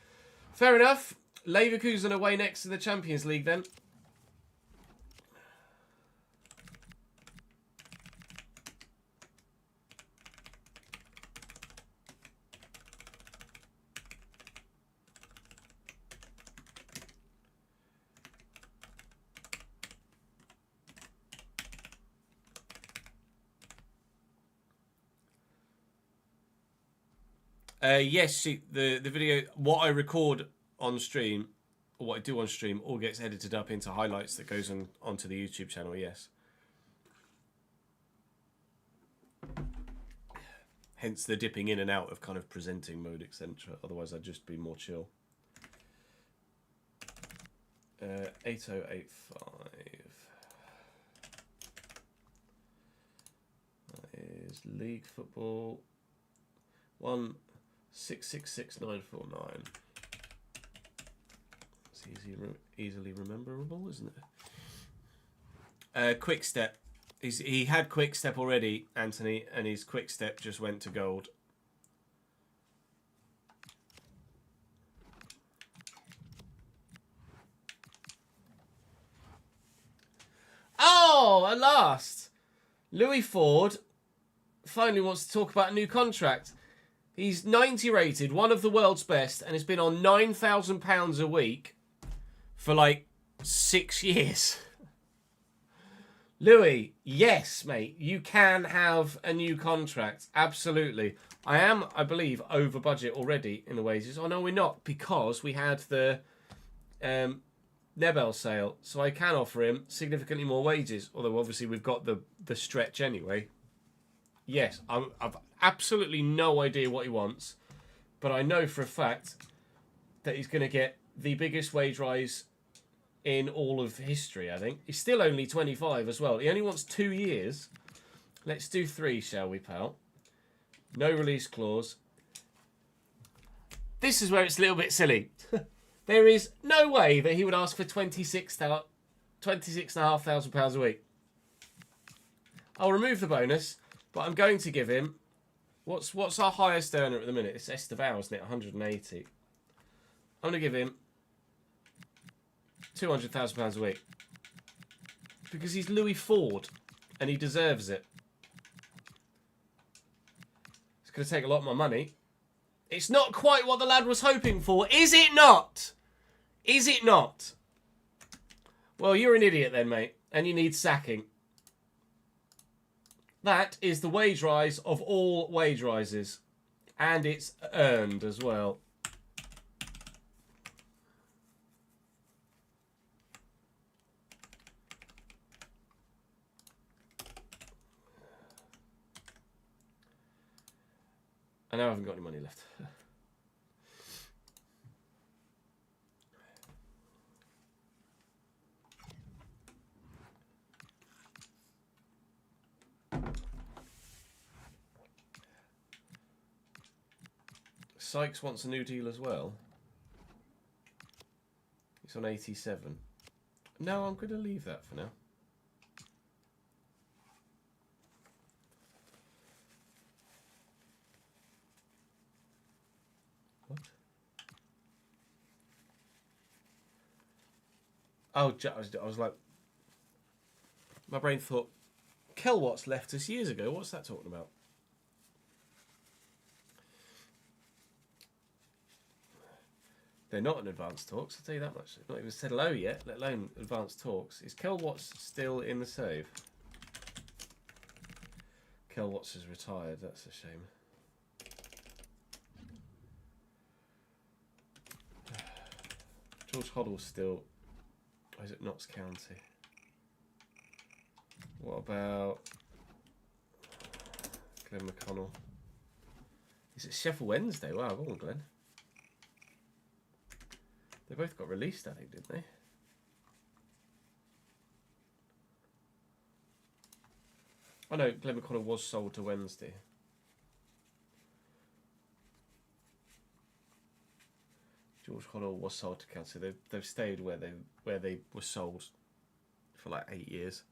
Fair enough. Leverkusen away next to the Champions League then. Yes, see, the video, what I record on stream, or what I do on stream, all gets edited up into highlights that goes onto the YouTube channel, yes. Hence the dipping in and out of kind of presenting mode, etc. Otherwise I'd just be more chill. 8085. That is League Football 1666949. It's easily rememberable, isn't it? Quick Step. He had Quick Step already, Anthony, and his Quick Step just went to gold. Oh, at last! Louis Ford finally wants to talk about a new contract. He's 90 rated, one of the world's best, and has been on £9,000 a week for like 6 years. Louis, yes, mate, you can have a new contract. Absolutely. I am, I believe, over budget already in the wages. Oh, no, we're not, because we had the Nebel sale. So I can offer him significantly more wages. Although, obviously, we've got the stretch anyway. Yes, I've absolutely no idea what he wants. But I know for a fact that he's going to get the biggest wage rise in all of history, I think. He's still only 25 as well. He only wants 2 years. Let's do 3, shall we, pal? No release clause. This is where it's a little bit silly. There is no way that he would ask for £26,500 a week. I'll remove the bonus, but I'm going to give him... What's our highest earner at the minute? It's Esteval, isn't it? 180. I'm going to give him £200,000 a week. Because he's Louis Ford. And he deserves it. It's going to take a lot more money. It's not quite what the lad was hoping for. Is it not? Is it not? Well, you're an idiot then, mate. And you need sacking. That is the wage rise of all wage rises. And it's earned as well. I know I haven't got any money left. Sykes wants a new deal as well. He's on 87. No, I'm going to leave that for now. What? Oh, I was like... My brain thought, Kel Watts left us years ago. What's that talking about? They're not in advanced talks, I'll tell you that much. They've not even said hello yet, let alone advanced talks. Is Kel Watts still in the save? Kel Watts is retired, that's a shame. George Hoddle's still... Or is it Notts County? What about Glenn McConnell? Is it Sheffield Wednesday? Wow, go on, Glenn. They both got released, I think, didn't they? Oh no, Glenn McConnell was sold to Wednesday. George Hoddle was sold to Chelsea. They've stayed where they were sold for like 8 years.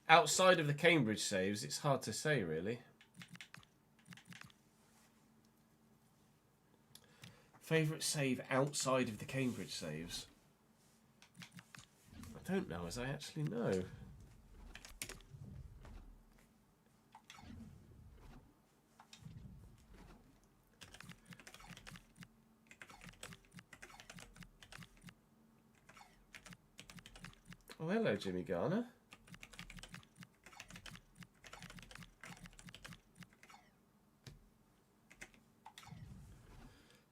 outside of the Cambridge saves, it's hard to say, really. Favourite save outside of the Cambridge saves? I don't know, as I actually know. Oh, hello, Jimmy Garner.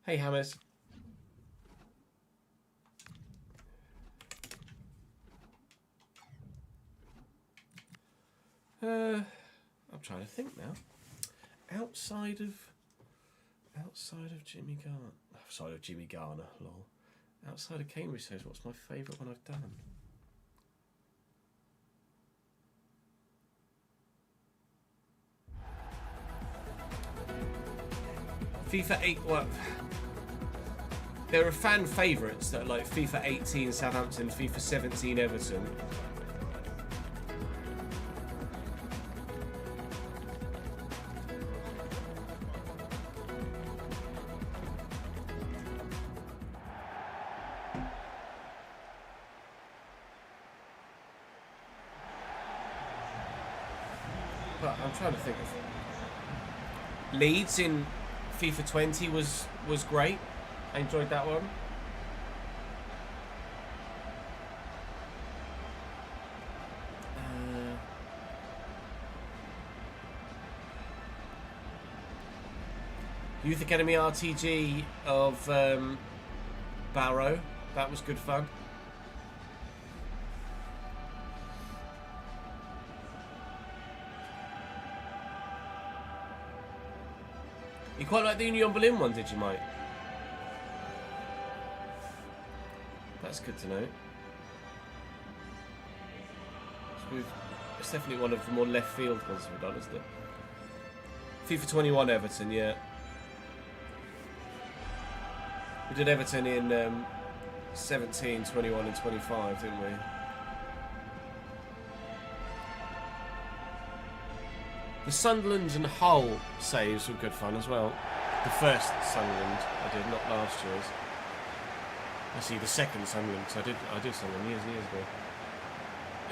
Hey, Hammers. I'm trying to think now. Outside of Jimmy Garner. Outside of Jimmy Garner, lol. Outside of Cambridge says, what's my favourite one I've done? FIFA 8, well, there are fan favourites that are like FIFA 18 Southampton, FIFA 17 Everton. But I'm trying to think of Leeds in FIFA 20 was great. I enjoyed that one. Youth Academy RTG of Barrow. That was good fun. You quite like the Union Berlin one, did you, Mike? That's good to know. It's definitely one of the more left field ones we've done, isn't it? FIFA 21 Everton, yeah. We did Everton in 17, 21 and 25, didn't we? The Sunderland and Hull saves were good fun as well. The first Sunderland I did, not last year's. Actually, the second Sunderland, because I did Sunderland years and years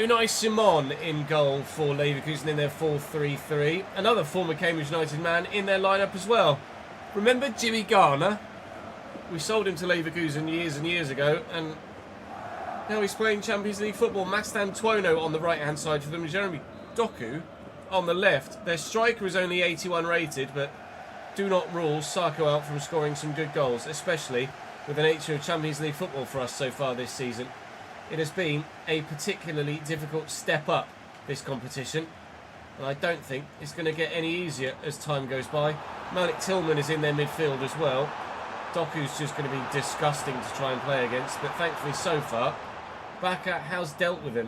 ago. Unai Simon in goal for Leverkusen in their 4-3-3. Another former Cambridge United man in their lineup as well. Remember Jimmy Garner? We sold him to Leverkusen years and years ago, and now he's playing Champions League football. Mastan Tuono on the right-hand side for them, Jeremy Doku on the left. Their striker is only 81 rated, but do not rule Sarko out from scoring some good goals, especially with the nature of Champions League football for us so far this season. It has been a particularly difficult step up, this competition, and I don't think it's going to get any easier as time goes by. Malik Tillman is in their midfield as well. Doku's just going to be disgusting to try and play against, but thankfully so far, Baka has dealt with him.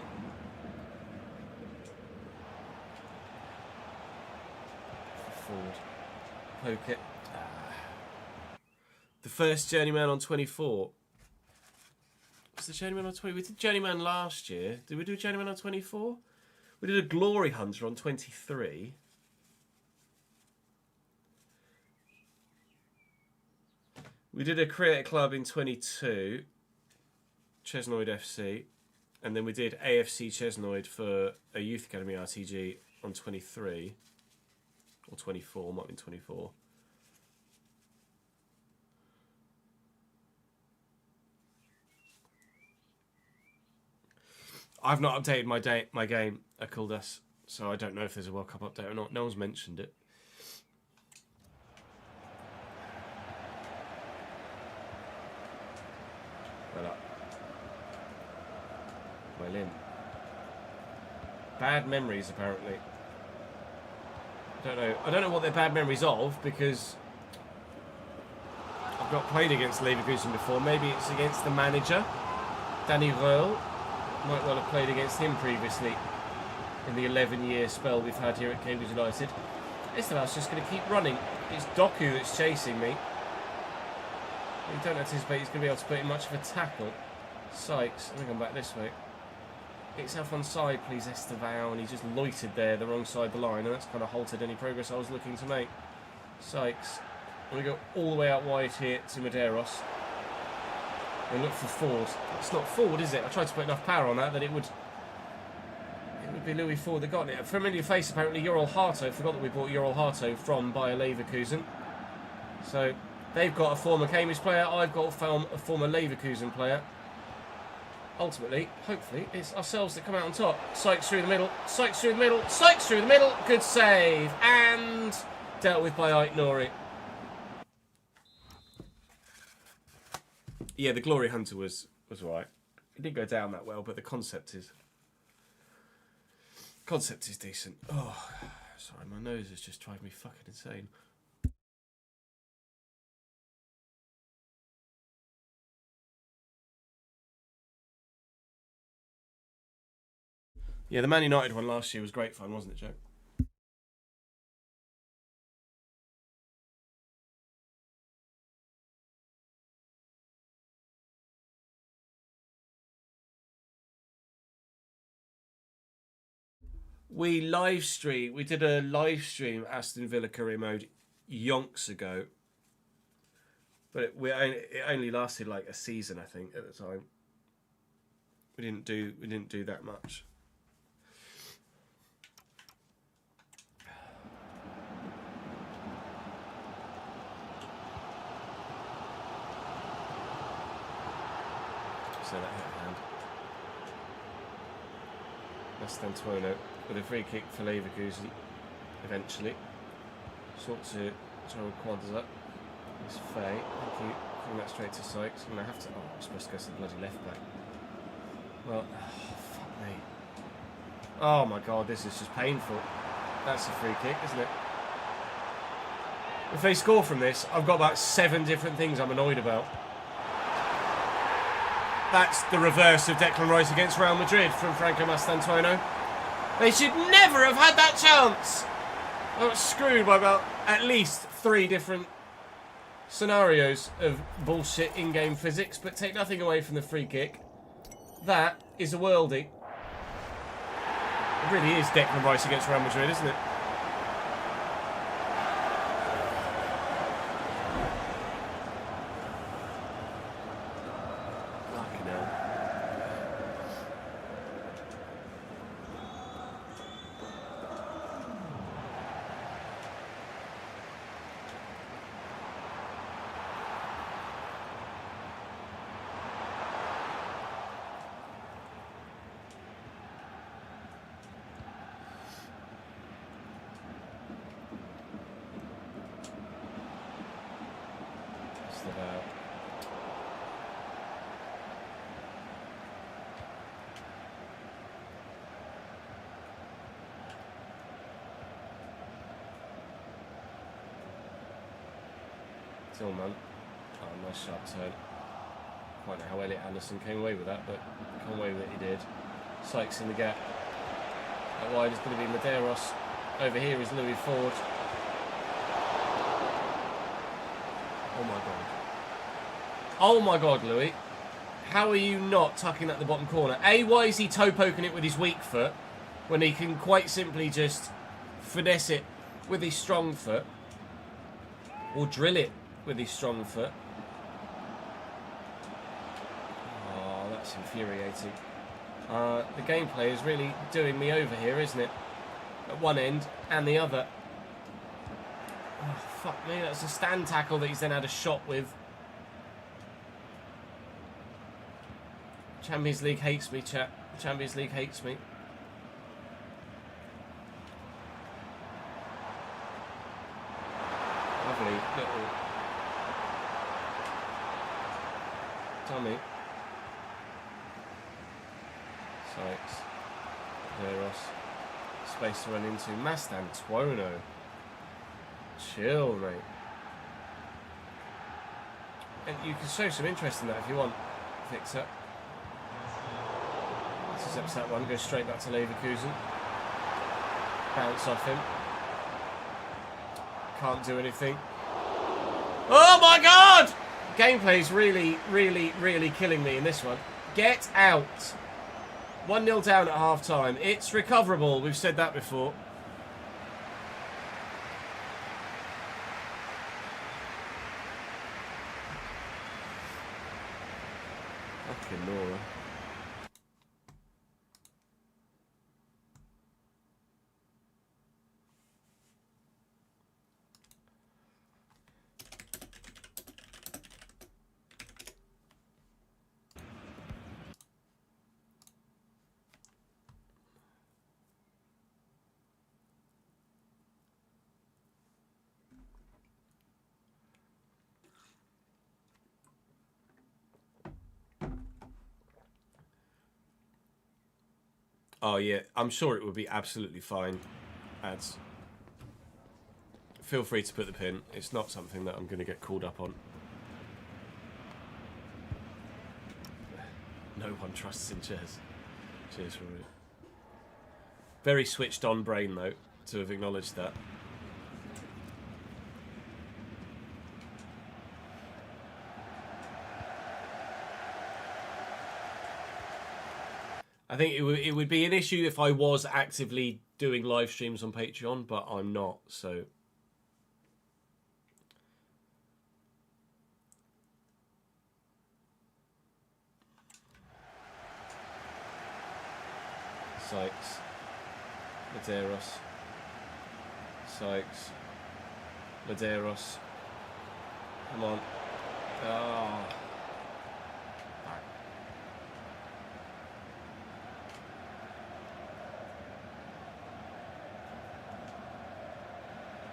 Forward. Poke it. The first journeyman on 24. What's the journeyman on 20? We did journeyman last year. Did we do journeyman on 24? We did a glory hunter on 23. We did a creator club in 22. Chesnoid FC. And then we did AFC Chesnoid for a youth academy RTG on 23. Or 24, might have been 24. I've not updated my game at Caldas, so I don't know if there's a World Cup update or not. No one's mentioned it. Well up. Well in. Bad memories, apparently. I don't know what they're bad memories of, because I've not played against Leverkusen before. Maybe it's against the manager, Danny Röhl. Might well have played against him previously in the 11-year spell we've had here at Cambridge United. Esteban's just going to keep running. It's Doku that's chasing me. I don't anticipate he's going to be able to put in much of a tackle. Sykes, I think I'm back this way. yourself on side, please, Estevao. And he just loitered there, the wrong side of the line. And that's kind of halted any progress I was looking to make. Sykes. And we go all the way out wide here to Medeiros. And look for Ford. It's not Ford, is it? I tried to put enough power on that it would be Louis Ford that got it. A familiar face, apparently, Ural Harto. Forgot that we bought Ural Harto from Bayer Leverkusen. So they've got a former Cambridge player. I've got a former Leverkusen player. Ultimately, hopefully, it's ourselves that come out on top. Sykes through the middle. Sykes through the middle. Sykes through the middle. Good save. And dealt with by Ait Nouri. Yeah, the Glory Hunter was right. It didn't go down that well, but the concept is decent. Oh, sorry, my nose is just driving me fucking insane. Yeah, the Man United one last year was great fun, wasn't it, Joe? We did a live stream Aston Villa Career Mode yonks ago. But it only lasted like a season, I think, at the time. We didn't do that much. So that hit a hand. That's D'Antuono with a free kick for Leverkusen eventually. Short to Joel Quadras up. It's Faye. Thank you. Bring that straight to Sykes. I'm going to have to. Oh, I'm supposed to go to the bloody left back. Well, fuck me. Oh my god, this is just painful. That's a free kick, isn't it? If they score from this, I've got about 7 different things I'm annoyed about. That's the reverse of Declan Rice against Real Madrid from Franco Mastantuono. They should never have had that chance. I got screwed by about at least 3 different scenarios of bullshit in-game physics, but take nothing away from the free kick. That is a worldie. It really is Declan Rice against Real Madrid, isn't it? Fucking hell. Tillman. Oh, nice sharp turn. Quite know how Elliot Anderson came away with that, but come away with it he did. Sykes in the gap. Out wide is going to be Medeiros. Over here is Louis Ford. Oh my god. Oh my god, Louis. How are you not tucking at the bottom corner? A, why is he toe poking it with his weak foot when he can quite simply just finesse it with his strong foot? Or drill it with his strong foot. Oh, that's infuriating. The gameplay is really doing me over here, isn't it? At one end and the other. Oh, fuck me, that's a stand tackle that he's then had a shot with. Champions League hates me, chat. Champions League hates me. Lovely little dummy. Sykes. Veros. Space to run into. Mastantuono. Chill, mate. And you can show some interest in that if you want, Victor. Intercepts that one, goes straight back to Leverkusen. Bounce off him. Can't do anything. Oh my god! Gameplay's really, really, really killing me in this one. Get out. 1-0 down at half-time. It's recoverable. We've said that before. Fucking Nora. Oh, yeah. I'm sure it would be absolutely fine. Ads. Feel free to put the pin. It's not something that I'm going to get called up on. No one trusts in chess. Cheers, Rory. Very switched on brain, though, to have acknowledged that. I think it would be an issue if I was actively doing live streams on Patreon, but I'm not, so... Sykes. Medeiros. Sykes. Medeiros. Come on. Oh.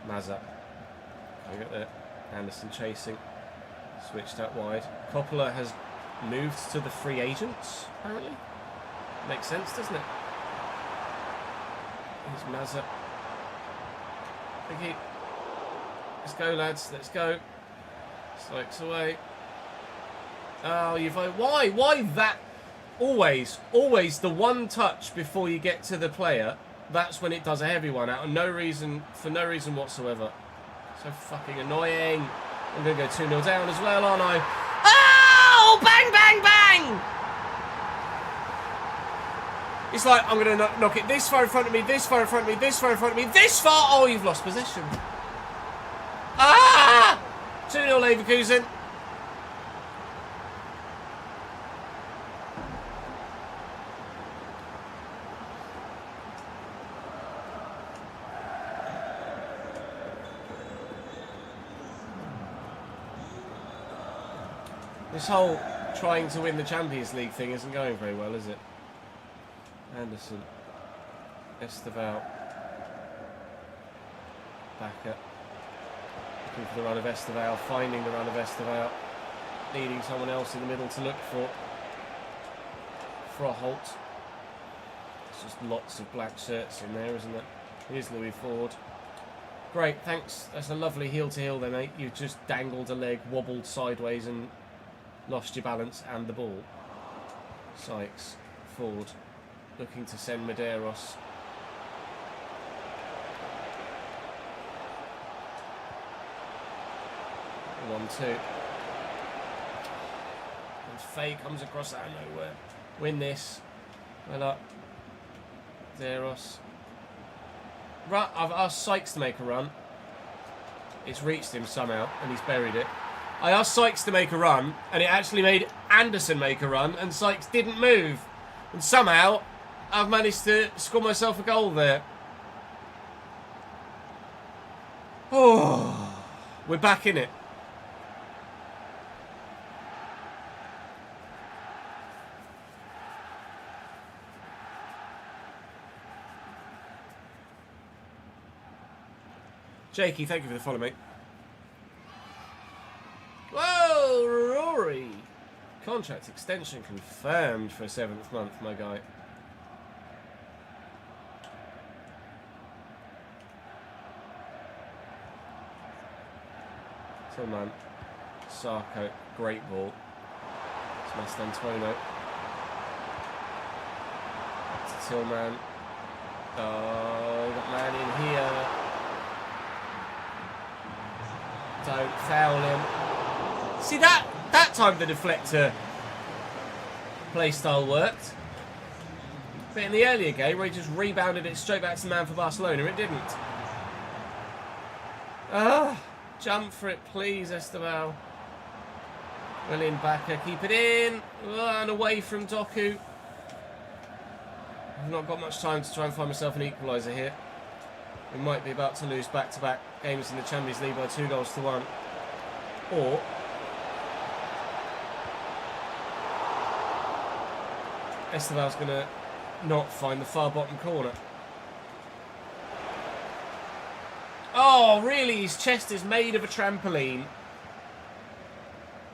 Mazza. Can we get there? Anderson chasing. Switched out wide. Coppola has moved to the free agents, apparently. Makes sense, doesn't it? Here's Mazza. Biggie. Let's go, lads. Let's go. Sykes away. Oh, you've... Why? Why that? Always the one touch before you get to the player... That's when it does a heavy one out of no reason, for no reason whatsoever. So fucking annoying. I'm going to go 2-0 down as well, aren't I? Oh! Bang, bang, bang! It's like, I'm going to knock it this far in front of me, this far in front of me, this far in front of me, this far! Oh, you've lost possession. Ah! 2-0 Leverkusen. This whole trying to win the Champions League thing isn't going very well, is it? Anderson. Esteval. Backer. Looking for the run of Esteval. Finding the run of Esteval. Needing someone else in the middle to look for a halt. There's just lots of black shirts in there, isn't it? Here's Louis Ford. Great, thanks. That's a lovely heel-to-heel there, mate. You've just dangled a leg, wobbled sideways and... lost your balance and the ball. Sykes. Ford. Looking to send Medeiros. One, two. And Faye comes across out of nowhere. Win this. Well up. Medeiros. I've asked Sykes to make a run. It's reached him somehow and he's buried it. I asked Sykes to make a run, and it actually made Anderson make a run, and Sykes didn't move. And somehow, I've managed to score myself a goal there. Oh, we're back in it. Jakey, thank you for the follow, mate. Whoa, Rory! Contract extension confirmed for a 7th month, my guy. Tillman. Sarko, great ball. It's Mastantuono. It's Tillman. Oh, that man in here. Don't foul him. See, that time the deflector playstyle worked. But in the earlier game, where he just rebounded it straight back to the man for Barcelona, it didn't. Jump for it, please, Esteval. Well in, Backer, keep it in. And away from Doku. I've not got much time to try and find myself an equaliser here. We might be about to lose back-to-back games in the Champions League by 2-1. Or Esteval's going to not find the far bottom corner. Oh, really? His chest is made of a trampoline.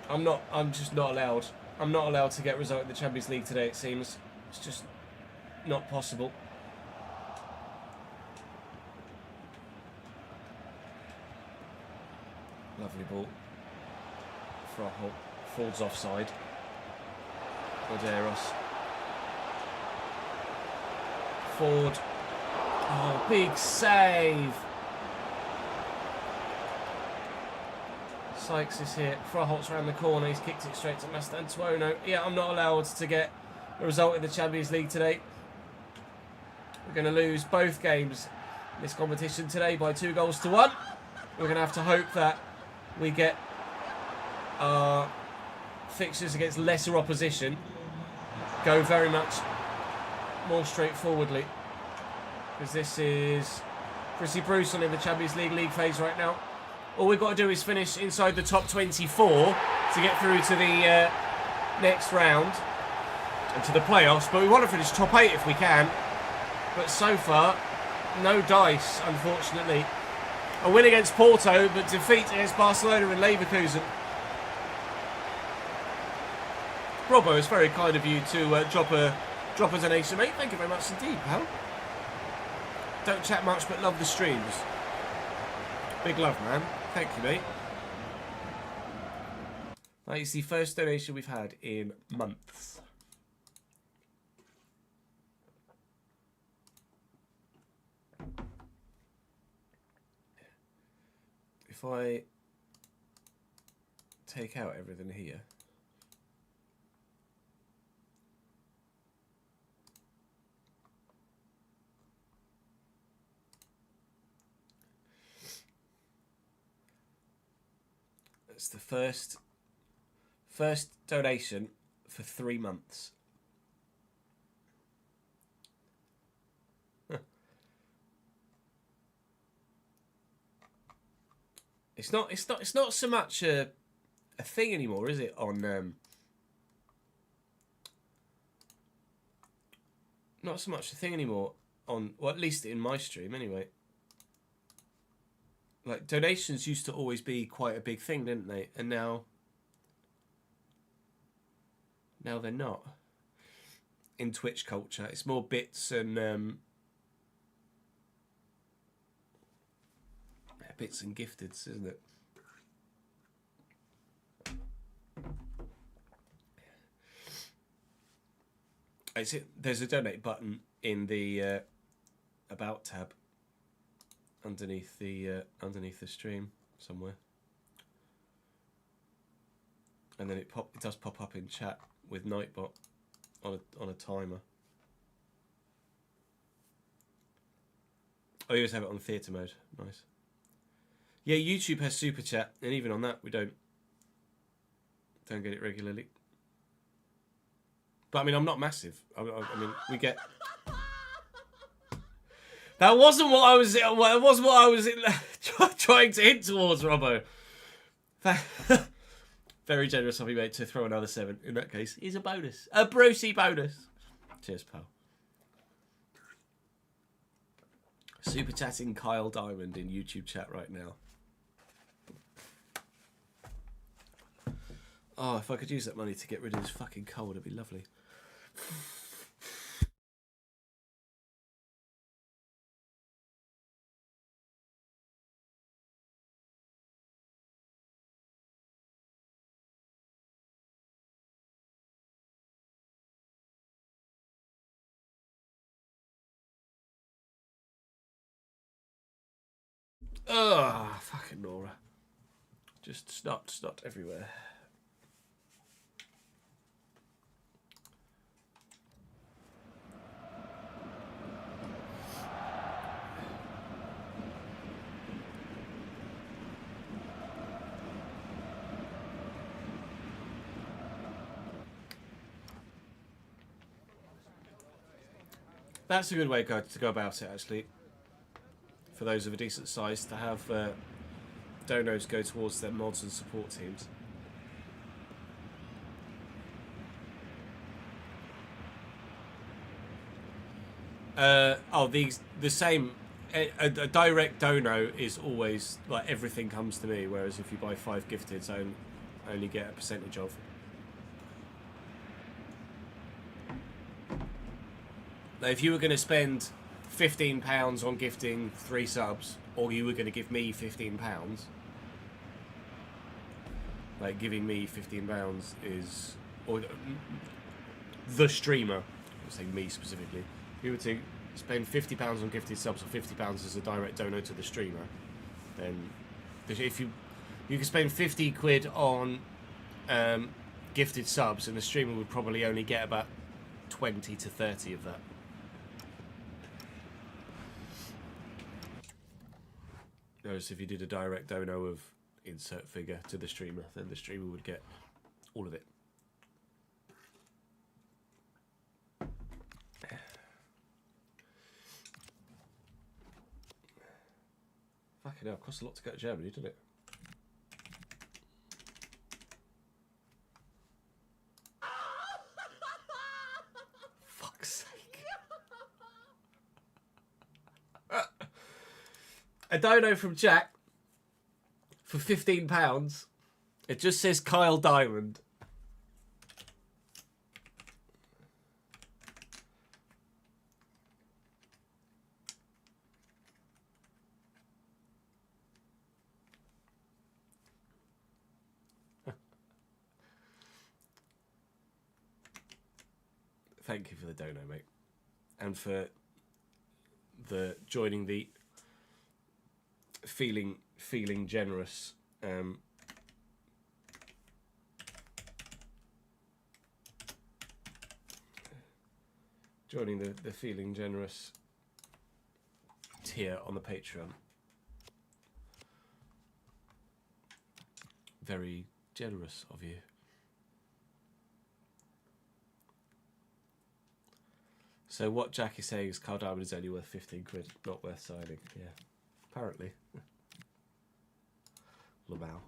I'm just not allowed. I'm not allowed to get a result in the Champions League today, it seems. It's just not possible. Lovely ball. Frahol falls offside. Medeiros. Ford. Oh, big save. Sykes is here. Fraholt's around the corner. He's kicked it straight to Mastantuono. Yeah, I'm not allowed to get a result in the Champions League today. We're going to lose both games in this competition today by 2-1. We're going to have to hope that we get our fixtures against lesser opposition go very much more straightforwardly. Because this is pretty brutal in the Champions League phase right now. All we've got to do is finish inside the top 24 to get through to the next round and to the playoffs. But we want to finish top 8 if we can. But so far, no dice, unfortunately. A win against Porto, but defeat against Barcelona and Leverkusen. Robbo, it's very kind of you to drop a donation, mate. Thank you very much indeed, pal. Don't chat much, but love the streams. Big love, man. Thank you, mate. That is the first donation we've had in months. If I take out everything here, it's the first donation for 3 months. It's not so much a thing anymore, is it? On not so much a thing anymore on, well, at least in my stream anyway. Like, donations used to always be quite a big thing, didn't they? And now they're not. In Twitch culture, it's more bits and bits and gifteds, isn't it? There's a donate button in the about tab underneath the stream somewhere, and then it does pop up in chat with Nightbot on a timer. Oh, you just have it on theatre mode. Nice. Yeah, YouTube has super chat, and even on that we don't get it regularly. But I mean, I'm not massive. I mean, we get. That wasn't what I was. It wasn't what I was trying to hint towards, Robbo. Very generous of you, mate, to throw another 7. In that case, is a bonus, a Brucey bonus. Cheers, pal. Super chatting Kyle Diamond in YouTube chat right now. Oh, if I could use that money to get rid of this fucking cold, it'd be lovely. Ugh, fucking Nora. Just snot everywhere. That's a good way to go about it, actually. For those of a decent size, to have donos go towards their mods and support teams. The same. A direct dono is always like everything comes to me, whereas if you buy 5 gifteds, I only get a percentage of. Now, if you were going to spend £15 on gifting 3 subs, or you were going to give me £15, like giving me £15 is, or the streamer, I'll say me specifically, if you were to spend £50 on gifted subs or £50 as a direct donor to the streamer, then if you can spend 50 quid on gifted subs, and the streamer would probably only get about 20 to 30 of that. Whereas if you did a direct dono of insert figure to the streamer, then the streamer would get all of it. Fucking hell, it costs a lot to go to Germany, doesn't it? Fuck's sake. A dono from Jack for £15. It just says Kyle Diamond. Thank you for the dono, mate. And for the joining the feeling generous joining the feeling generous tier on the Patreon. Very generous of you. So what Jack is saying is Carl Diamond is only worth 15 quid, not worth signing. Yeah, apparently. Lamau.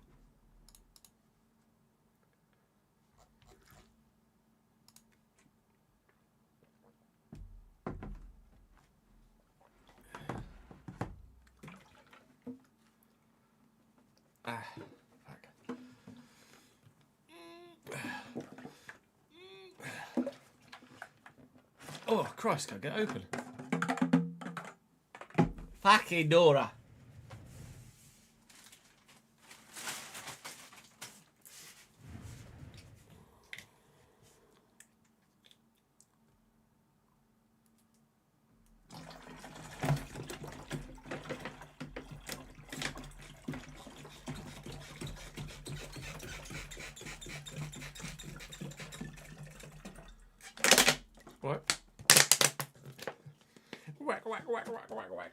Ah, fuck. Oh, Christ, can't get it open. Fucking Nora. What? Whack, whack, whack, whack, whack, whack.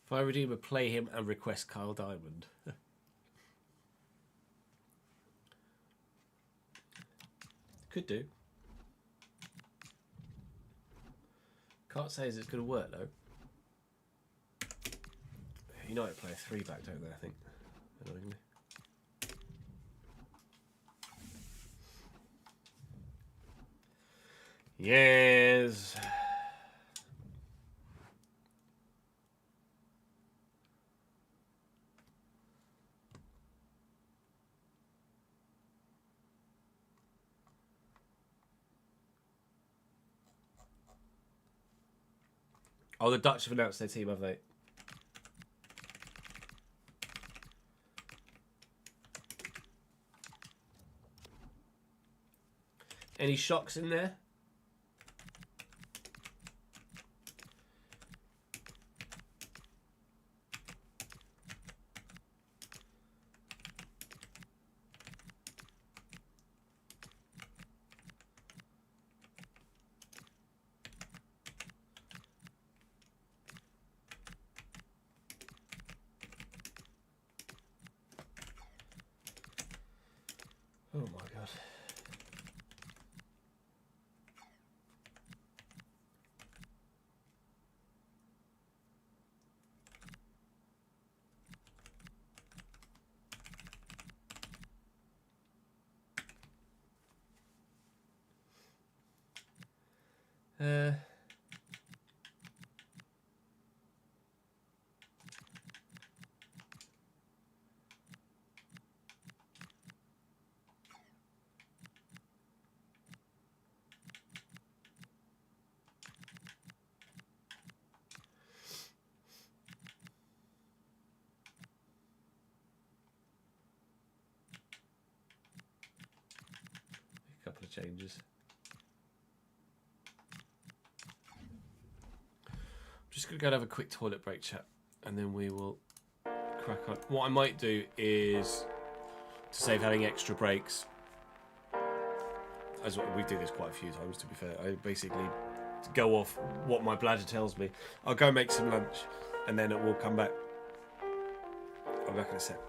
If I redeem a play him and request Kyle Diamond. Could do. Can't say as it's going to work though. United play a 3-back, don't they? I think. Annoyingly. Yes. Oh, the Dutch have announced their team, have they? Any shocks in there? Oh my god. Couple of changes. I'm just going to go and have a quick toilet break, chat, and then we will crack on. What I might do is, to save having extra breaks, as we do this quite a few times to be fair, I basically go off what my bladder tells me. I'll go make some lunch and then it will come back. I'm back in a sec.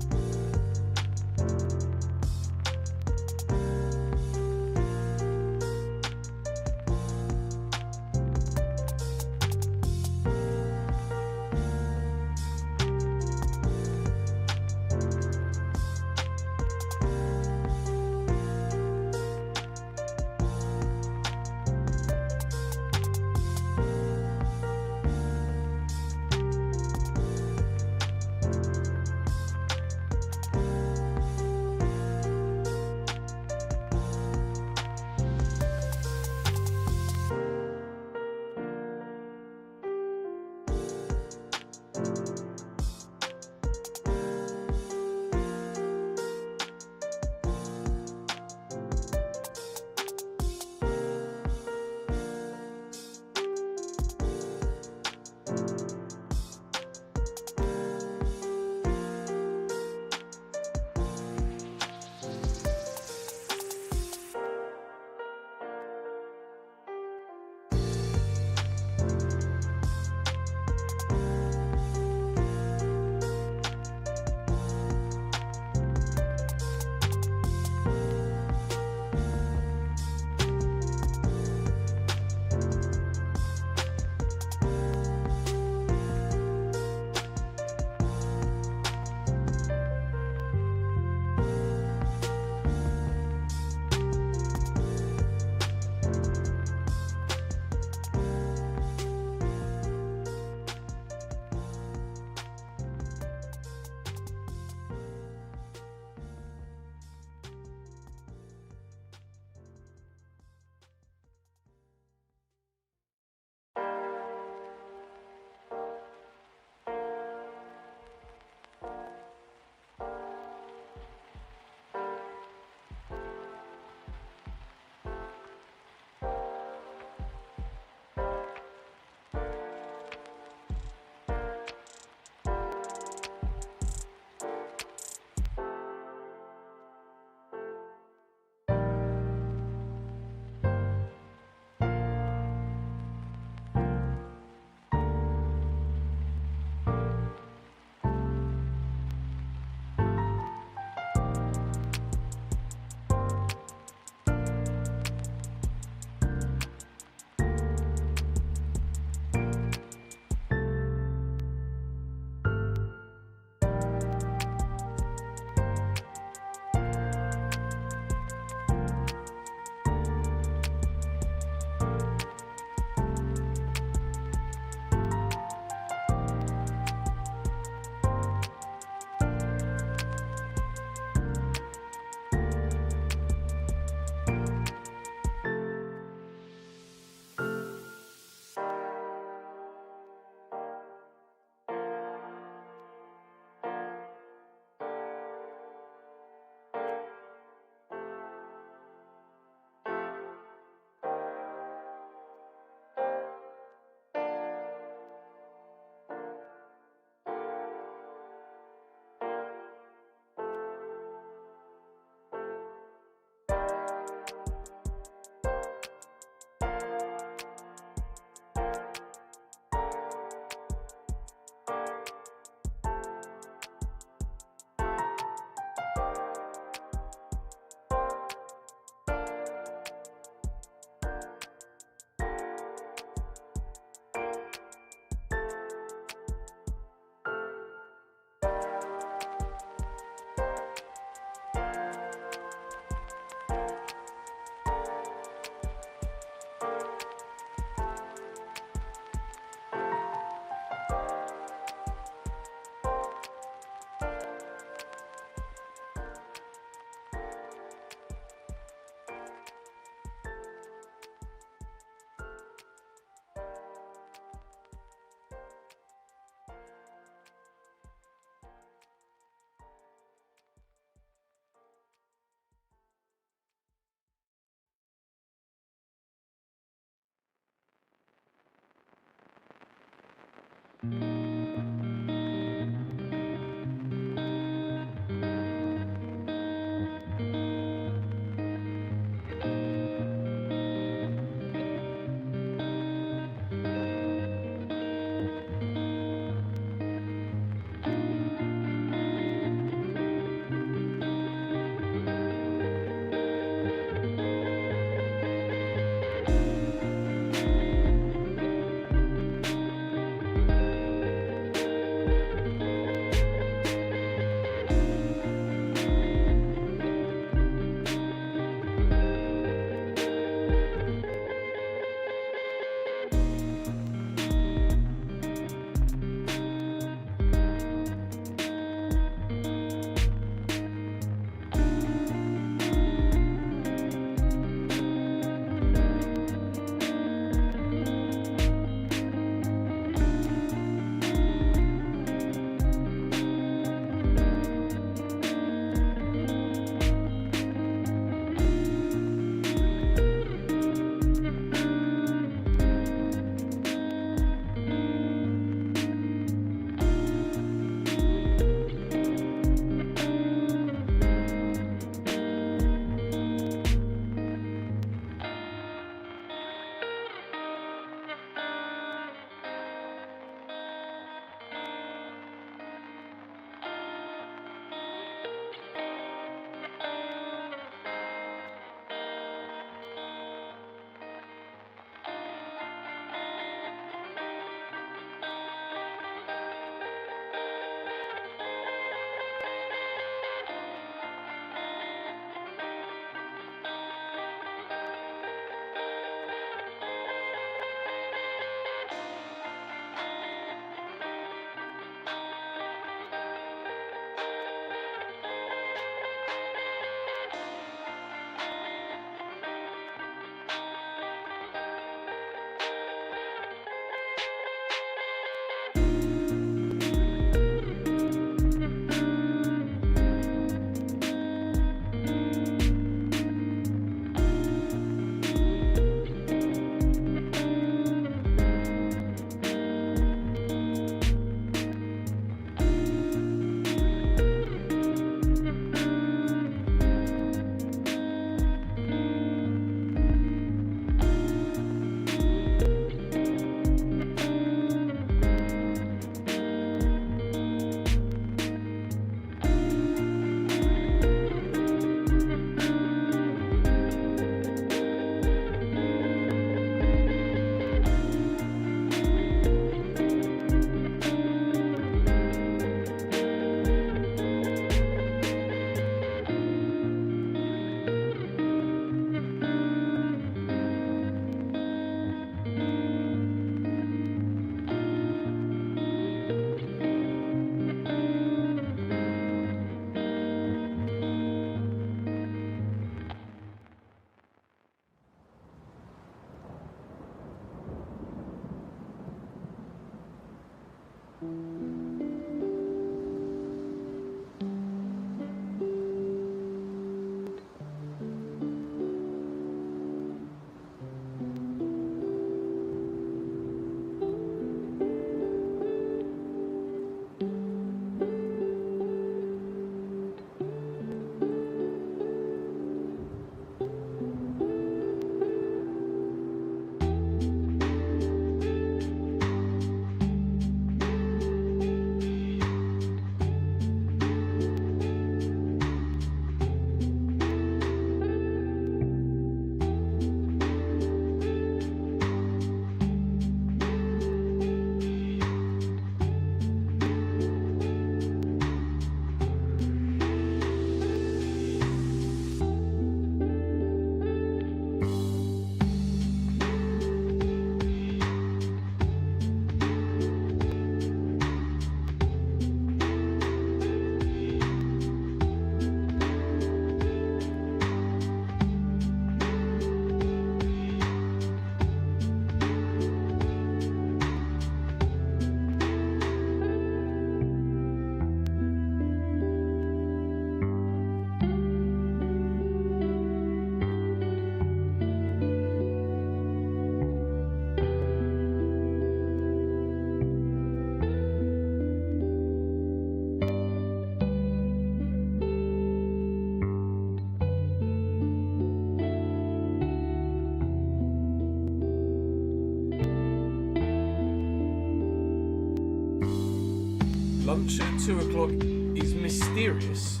Lunch at 2 o'clock is mysterious.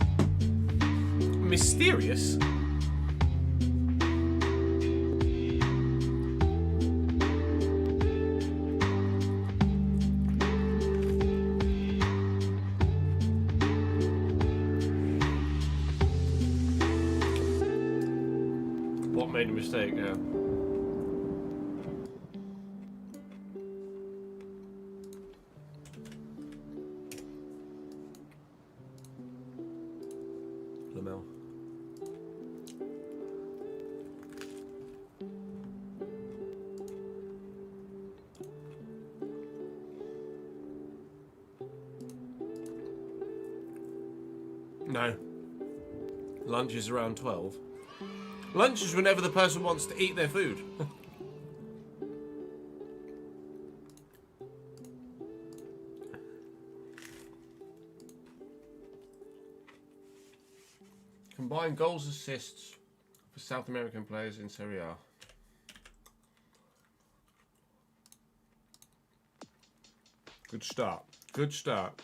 Mysterious? What made a mistake now? Lamel. No. Lunch is around 12. Lunch is whenever the person wants to eat their food. Combined goals, assists for South American players in Serie A. Good start. Good start.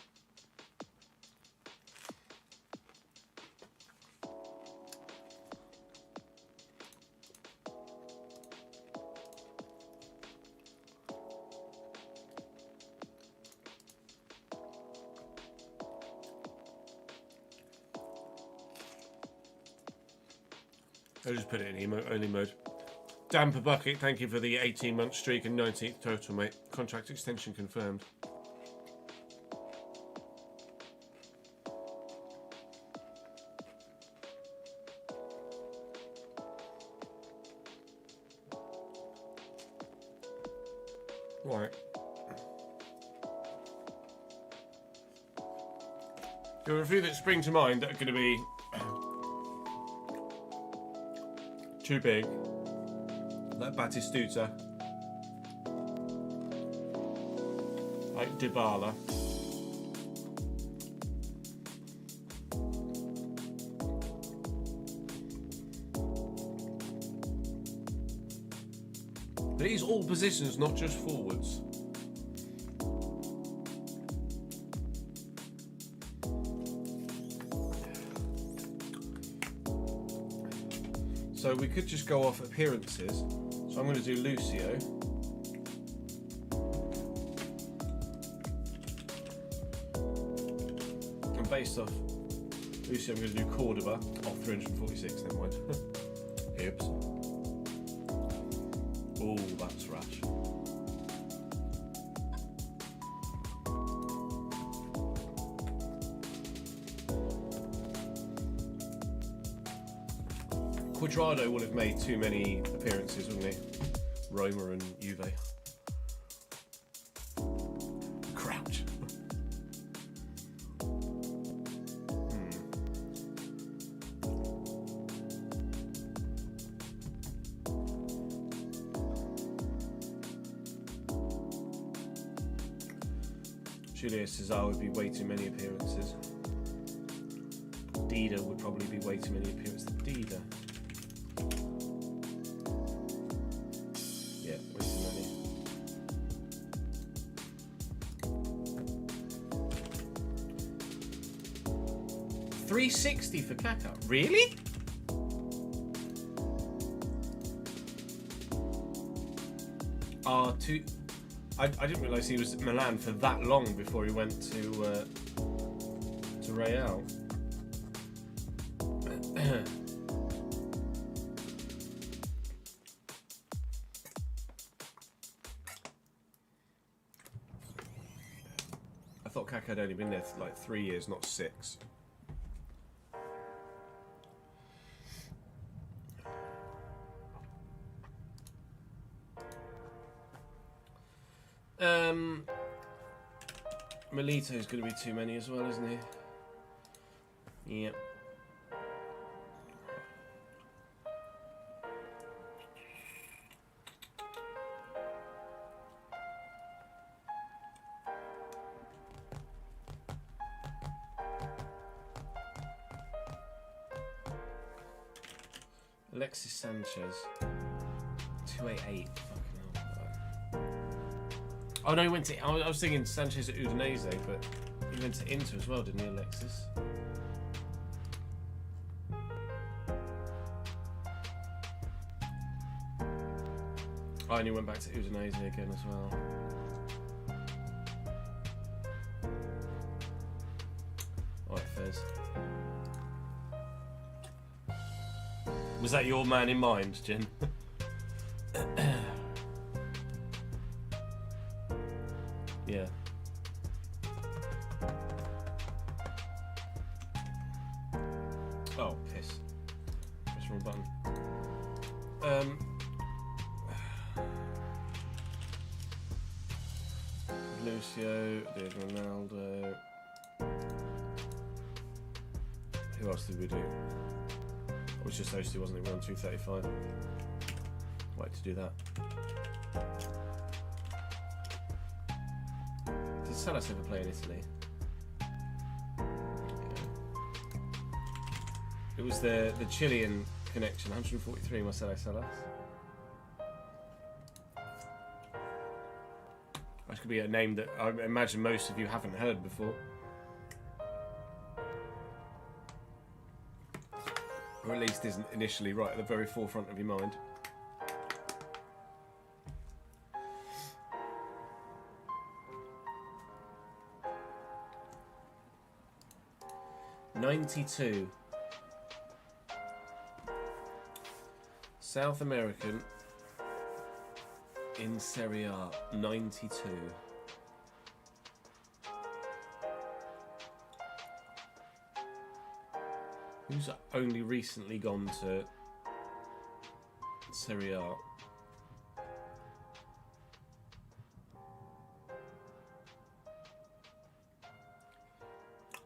I'll just put it in only mode. Damper Bucket, thank you for the 18-month streak and 19th total, mate. Contract extension confirmed. Right. There are a few that spring to mind that are going to be too big, like Batistuta, like Dybala. These all positions, not just forwards. So we could just go off appearances. So I'm going to do Lucio. And based off Lucio, I'm going to do Cordoba off 346, never mind. Hibbs. Oh, that's rash. Quadrado would have made too many appearances, wouldn't he? Roma and Juve. Crouch. Julio Cesar would be way too many appearances. Dida would probably be way too many appearances. Dida. Yeah, way too many. $360 for Kaká. Really? I didn't realise he was at Milan for that long before he went to Real. I thought Kaká had only been there for like 3 years, not 6. Milito's going to be too many as well, isn't he? Yep. Alexis Sanchez, 288. Oh no, he went to. I was thinking Sanchez at Udinese, but he went to Inter as well, didn't he, Alexis? Oh, and he went back to Udinese again as well. Alright, Fez. Was that your man in mind, Jen? Yeah. Oh, piss. Press the wrong button. Lucio, did Ronaldo. Who else did we do? It was just those two, wasn't it? We're on 235. Like to do that. Did Salas ever play in Italy? Okay. It was the Chilean connection, 143 Marcelo Salas. That could be a name that I imagine most of you haven't heard before. Or at least isn't initially right at the very forefront of your mind. '92. South American in Serie A, 92. Who's only recently gone to Serie A?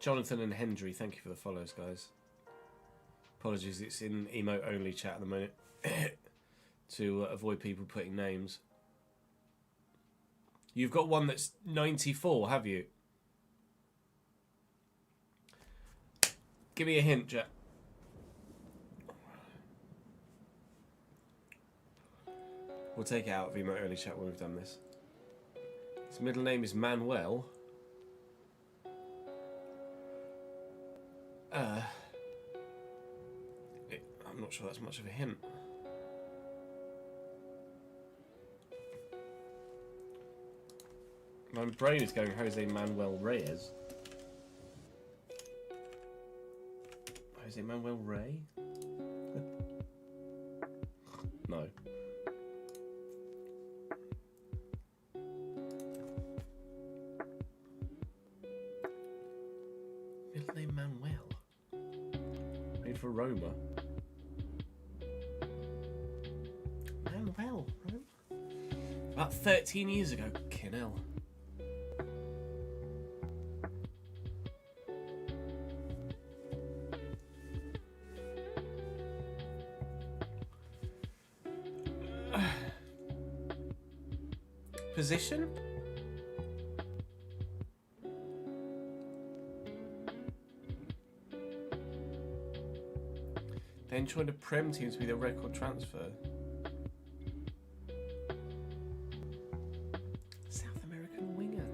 Jonathan and Hendry, thank you for the follows, guys. Apologies, it's in emote only chat at the moment to avoid people putting names. You've got one that's 94, have you? Give me a hint, Jack. We'll take it out of emote only chat when we've done this. His middle name is Manuel. I'm not sure that's much of a hint. My brain is going Jose Manuel Reyes. Jose Manuel Rey? No. Middle name Manuel. Made for Roma. Manuel, Roma. About 13 years ago. Kinel. Then joined a Prem team to be the record transfer. South American winger.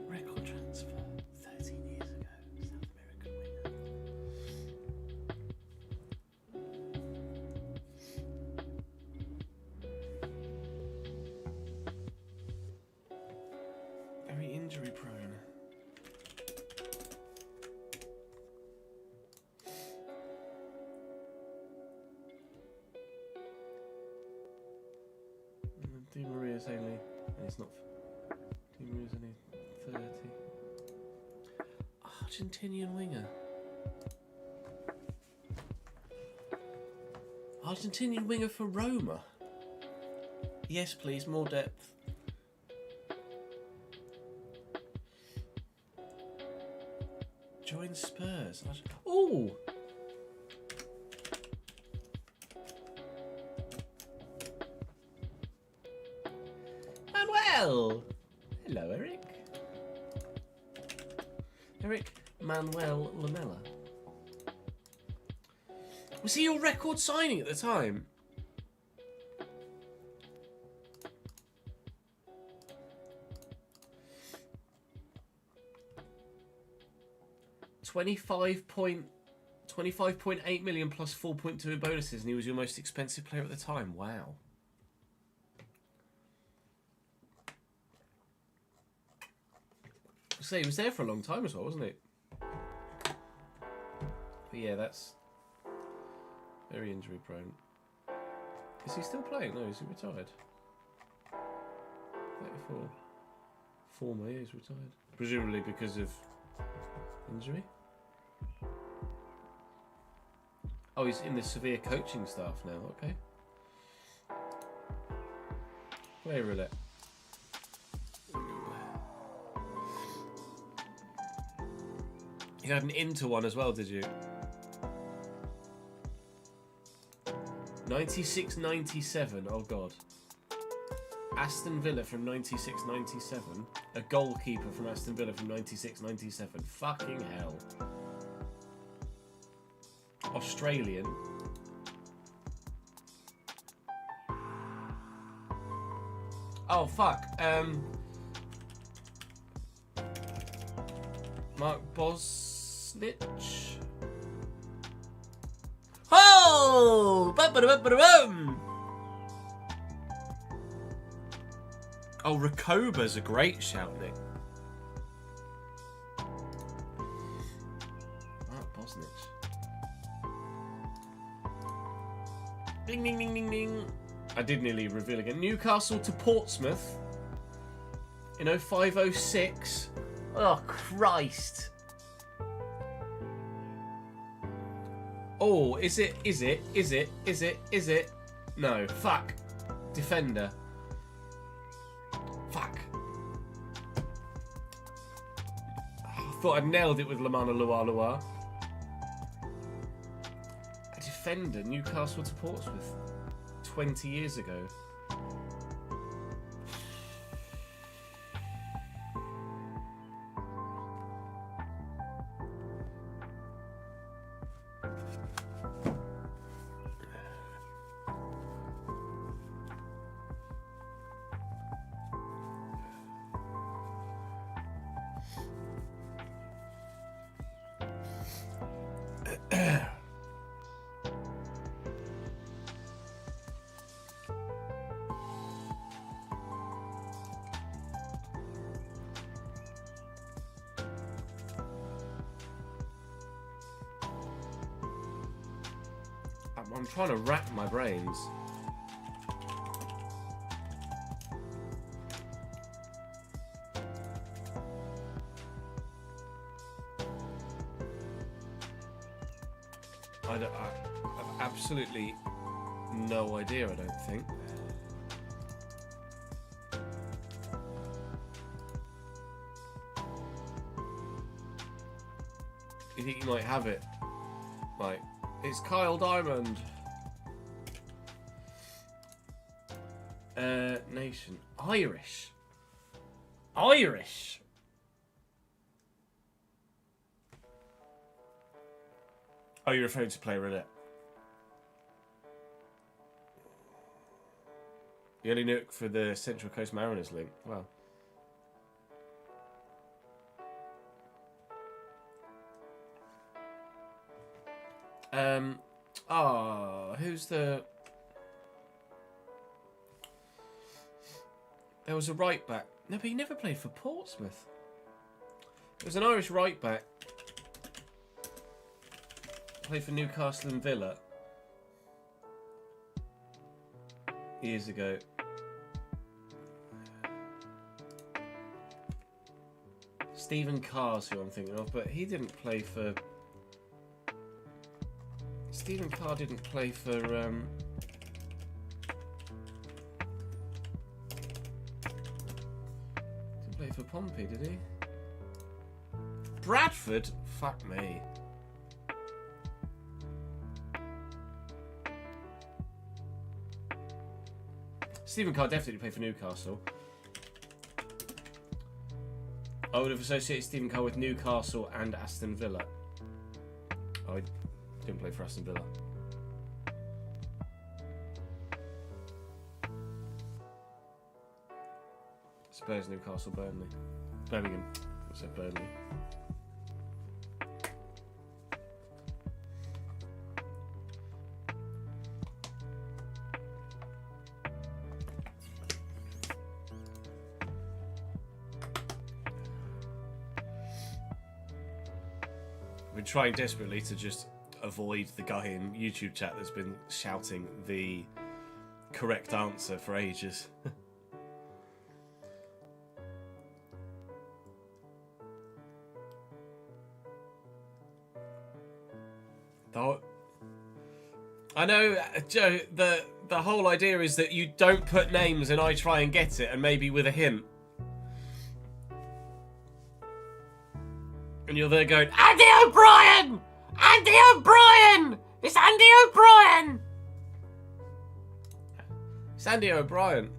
Record transfer 13 years ago. South American winger. Very injury prone. Di Maria's only, and it's not. Di Maria's only 30. Argentinian winger. Argentinian winger for Roma. Yes, please, more depth. Join Spurs. Oh! Manuel! Hello, Eric. Eric Manuel Lamella. Was he your record signing at the time? $25.8 million plus 4.2 in bonuses, and he was your most expensive player at the time. Wow. So he was there for a long time as well, wasn't he? But yeah, that's very injury prone. Is he still playing? No, is he retired? 34. Former, yeah, he's retired. Presumably because of injury? Oh, he's in the severe coaching staff now, okay. Play roulette. You had an Inter one as well, did you? 96-97, oh god. Aston Villa from 96-97. A goalkeeper from Aston Villa from 96-97. Fucking hell. Australian. Oh fuck. Mark Bosnich. Oh! Ba-ba-da-ba-ba-da-bum! Oh, Rakoba's a great shout, Nick. Mark Bosnich. Ding, ding, ding, ding, ding. I did nearly reveal again. Newcastle to Portsmouth in 05-06. Oh, Christ. Oh, is it? No, fuck. Defender. Fuck. I thought I'd nailed it with Lamana Lualua. A defender, Newcastle to Portsmouth. 20 years ago. I'm trying to rack my brains. I have absolutely no idea, I don't think. You think you might have it? Like, it's Kyle Diamond. Nation. Irish. Irish. Oh, you're referring to player roulette. You only knew it for the Central Coast Mariners link. Wow. Who's the... There was a right back. No, but he never played for Portsmouth. There was an Irish right back. Played for Newcastle and Villa. Years ago. Stephen Carr's who I'm thinking of, but he didn't play for... Stephen Carr didn't play for... Didn't play for Pompey, did he? Bradford? Fuck me. Stephen Carr definitely played for Newcastle. I would have associated Stephen Carr with Newcastle and Aston Villa. Oh, he didn't play for Aston Villa. Spurs, Newcastle, Burnley. Birmingham. I said Burnley. We're trying desperately to just avoid the guy in YouTube chat that's been shouting the correct answer for ages. I know, Joe, the whole idea is that you don't put names and I try and get it, and maybe with a hint. And you're there going, Andy O'Brien! Andy O'Brien! It's Andy O'Brien! It's Andy O'Brien.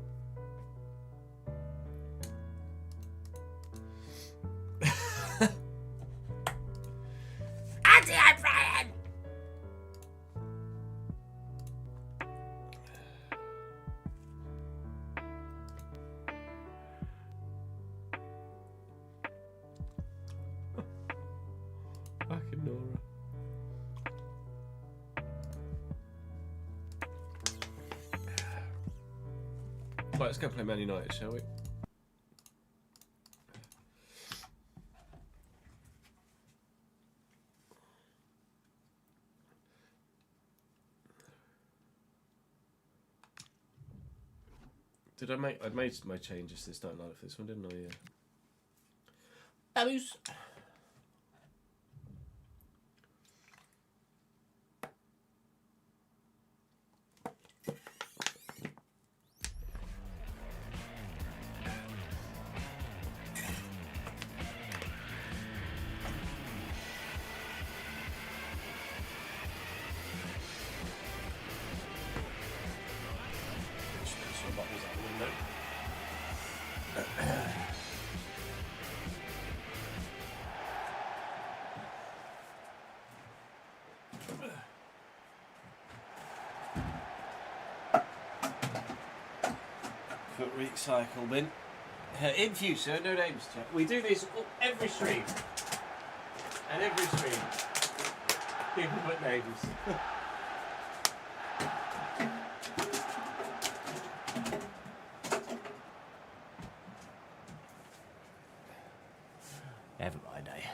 Andy O'Brien! Fucking Nora. Right, let's go play Man United, shall we? I made my changes this night for this one, didn't I? Yeah. Babboos. Foot recycle bin. In future, no names chat. We do this every stream. And every stream, people put names. Never mind, eh?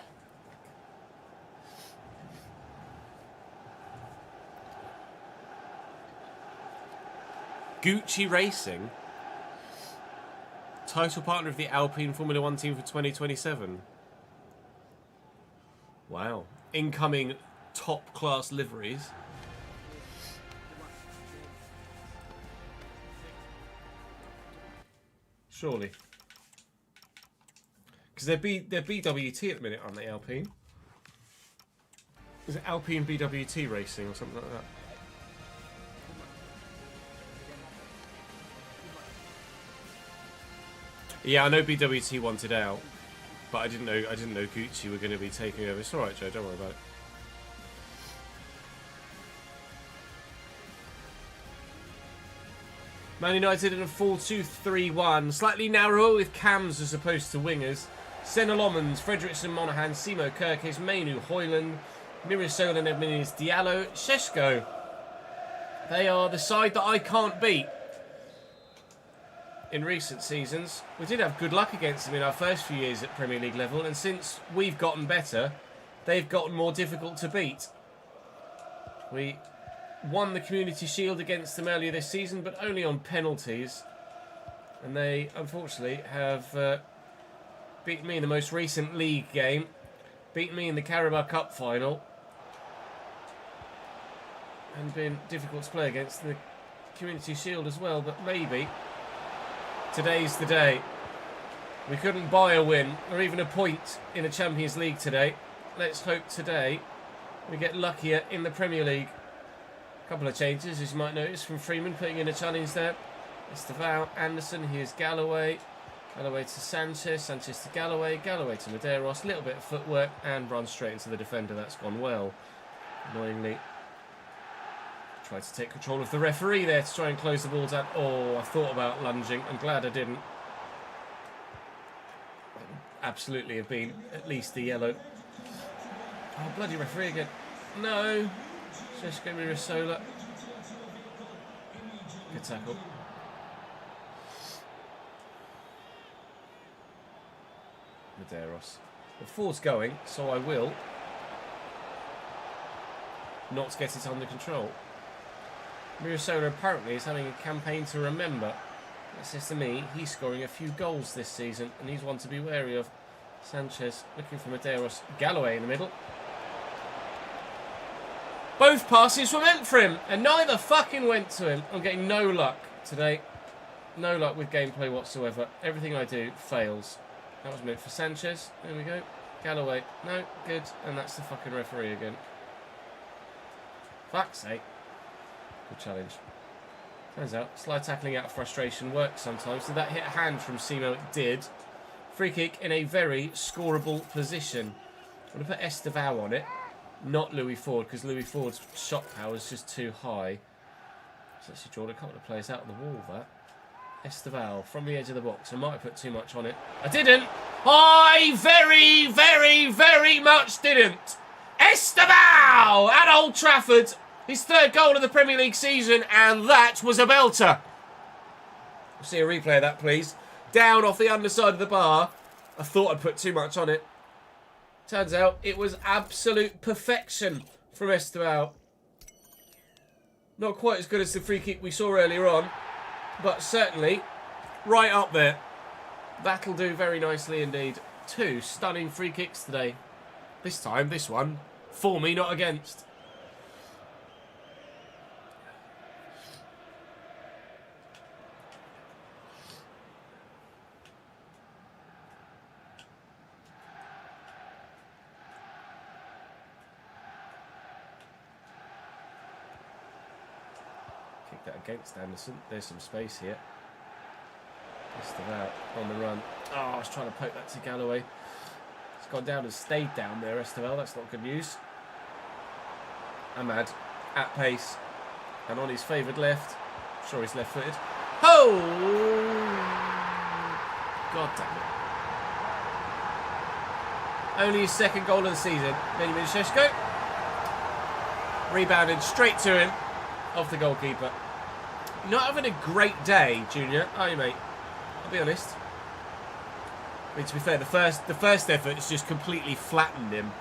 Gucci Racing, title partner of the Alpine Formula 1 team for 2027. Wow. Incoming top class liveries. Surely. Because they're BWT at the minute, aren't they, Alpine? Is it Alpine BWT Racing or something like that? Yeah, I know BWT wanted out, but I didn't know Gucci were going to be taking over. It's all right, Joe. Don't worry about it. Man United in a 4-2-3-1, slightly narrower with cams as opposed to wingers. Senelomans, Fredrickson, Monaghan, Simo, Kirkes, Mainu, Hoyland, Mirasola, Nedminis, Diallo, Sheshko. They are the side that I can't beat. In recent seasons, we did have good luck against them in our first few years at Premier League level, and since we've gotten better, they've gotten more difficult to beat. We won the Community Shield against them earlier this season, but only on penalties. And they, unfortunately, have beaten me in the most recent league game, beaten me in the Carabao Cup final, and been difficult to play against in the Community Shield as well. But maybe today's the day. We couldn't buy a win or even a point in the Champions League today. Let's hope today we get luckier in the Premier League. Couple of changes, as you might notice, from Freeman, putting in a challenge there. Estevao, Anderson, here's Galloway. Galloway to Sanchez, Sanchez to Galloway, Galloway to Medeiros. A little bit of footwork and run straight into the defender. That's gone well. Annoyingly, tried to take control of the referee there to try and close the ball down. Oh, I thought about lunging. I'm glad I didn't. That would absolutely have been at least a yellow. Oh, bloody referee again. No. Sheshko Mirasola. Good tackle. Medeiros. The four's going, so I will not get it under control. Mirasola apparently is having a campaign to remember. That says to me he's scoring a few goals this season, and he's one to be wary of. Sanchez looking for Medeiros. Galloway in the middle. Both passes were meant for him, and neither fucking went to him. I'm getting no luck today. No luck with gameplay whatsoever. Everything I do fails. That was meant for Sanchez. There we go. Galloway. No, good. And that's the fucking referee again. Fuck's sake. Good challenge. Turns out, slide tackling out of frustration works sometimes. Did that hit a hand from Simo? It did. Free kick in a very scoreable position. I'm going to put Estevao on it. Not Louis Ford, because Louis Ford's shot power is just too high. It's actually drawn a couple of players out of the wall, that. Estevao from the edge of the box. I might have put too much on it. I didn't. I very, very, very much didn't. Estevao at Old Trafford. His third goal of the Premier League season, and that was a belter. We'll see a replay of that, please. Down off the underside of the bar. I thought I'd put too much on it. Turns out it was absolute perfection from Estevao. Not quite as good as the free kick we saw earlier on, but certainly right up there. That'll do very nicely indeed. 2 stunning free kicks today. This time, this one, for me, not against. That against Anderson. There's some space here. Estevao on the run. Oh, I was trying to poke that to Galloway. It's gone down and stayed down there, Estevao. That's not good news. Ahmad at pace and on his favoured left. I'm sure he's left-footed. Oh! God damn it. Only his second goal of the season. Benjamin Sheshko. Rebounded straight to him off the goalkeeper. You're not having a great day, Junior, are you, mate? I'll be honest. I mean, to be fair, the first effort has just completely flattened him.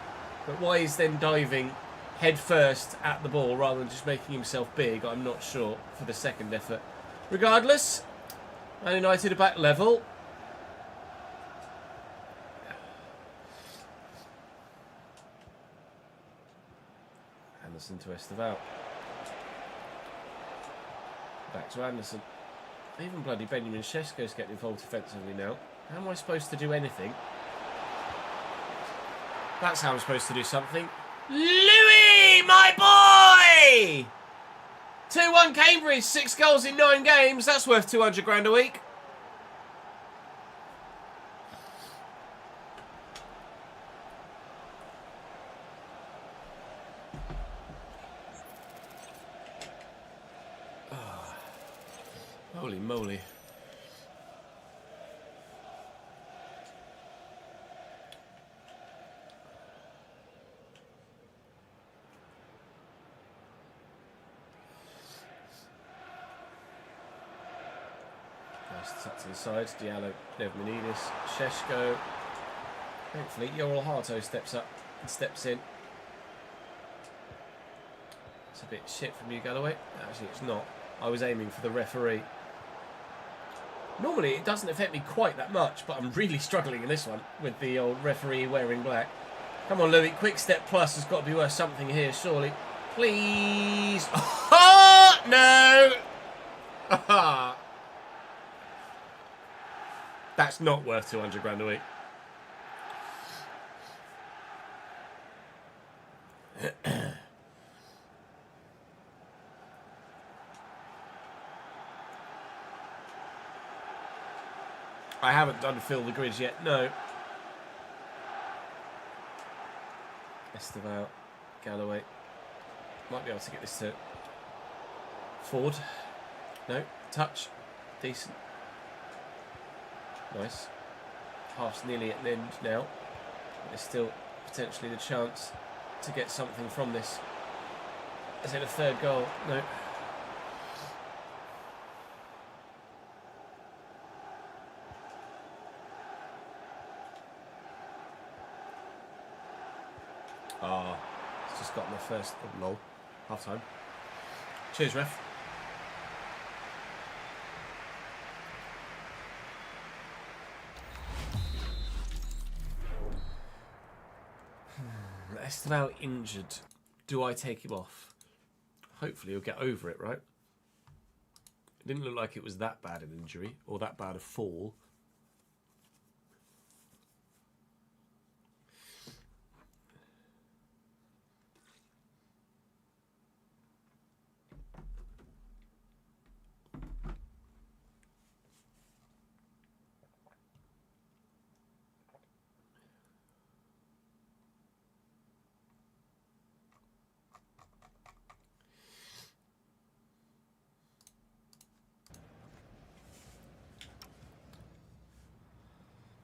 But why he's then diving head first at the ball rather than just making himself big, I'm not sure for the second effort. Regardless, Man United are back level. Anderson to Estevao. Back to Anderson. Even bloody Benjamin Sheshko's getting involved defensively now. How am I supposed to do anything? That's how I'm supposed to do something. Louis, my boy! 2-1 Cambridge, 6 goals in 9 games. That's worth 200 grand a week. Oh, holy moly. Nice tuck to the sides. Diallo, Nevmanidis, Sheshko. Hopefully, Yoral Harto steps up and steps in. It's a bit shit from you, Galloway. Actually, it's not. I was aiming for the referee. Normally, it doesn't affect me quite that much, but I'm really struggling in this one with the old referee wearing black. Come on, Louis. Quick step plus has got to be worth something here, surely. Please. Oh, no. That's not worth 200 grand a week. I haven't done fill the grids yet, no. Esteval, Galloway. Might be able to get this to Ford. No, touch. Decent. Nice. Half's nearly at an end now. There's still potentially the chance to get something from this. Is it a third goal? No. Oh, it's just got my first lol. Half time. Cheers, ref. Esteval injured. Do I take him off? Hopefully he'll get over it, right? It didn't look like it was that bad an injury or that bad a fall.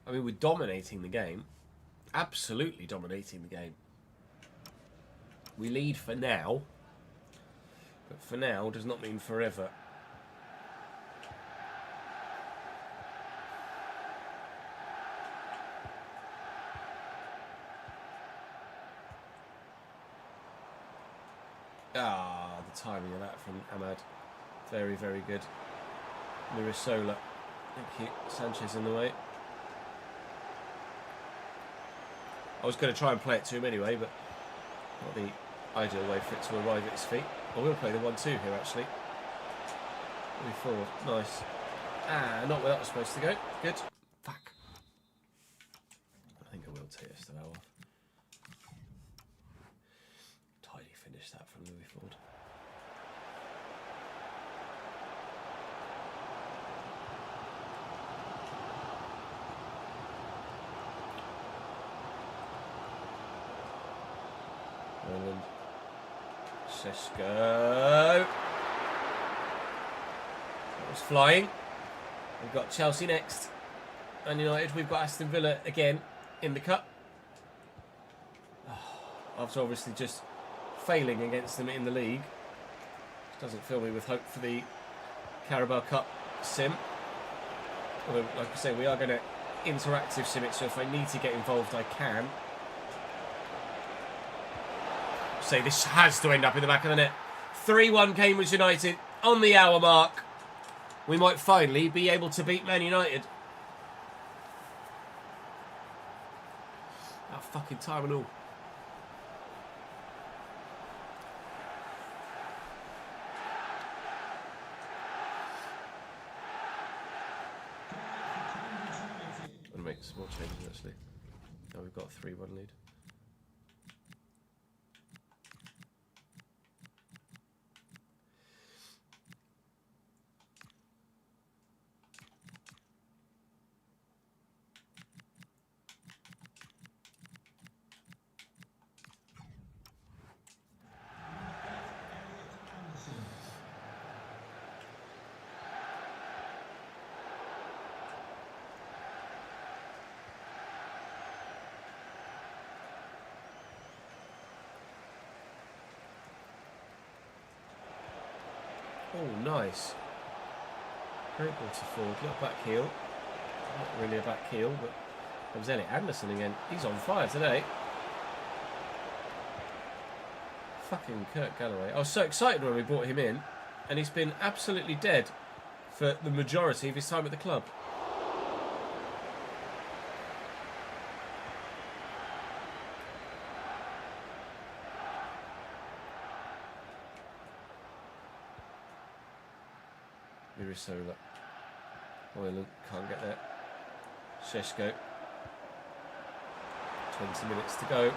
I mean, we're dominating the game. Absolutely dominating the game. We lead for now. But for now does not mean forever. Ah, the timing of that from Ahmad. Very, very good. Mirasola. Thank you. Sanchez in the way. I was going to try and play it to him anyway, but not the ideal way for it to arrive at his feet. I will play the 1-2 here, actually. Moving forward. Nice. Ah, not where that was supposed to go. Good. Fuck. I think I will take this though off. Tidy finish that from Louis Ford. Ireland. Sesko. That was flying. We've got Chelsea next. And United, we've got Aston Villa again in the cup. After obviously just failing against them in the league. Doesn't fill me with hope for the Carabao Cup sim. Although, like I say, we are going to interactive sim it, so if I need to get involved, I can. Say this has to end up in the back of the net. 3-1 Cambridge United on the hour mark. We might finally be able to beat Man United. That fucking time and all. I'm going to make some more changes actually. Now we've got a 3-1 lead. Oh, nice. Great ball to forward. Little back heel. Not really a back heel, but comes Elliot Anderson again. He's on fire today. Fucking Kurt Galloway. I was so excited when we brought him in, and he's been absolutely dead for the majority of his time at the club. Mirisola. Moylan can't get there. Sheshko. 20 minutes to go.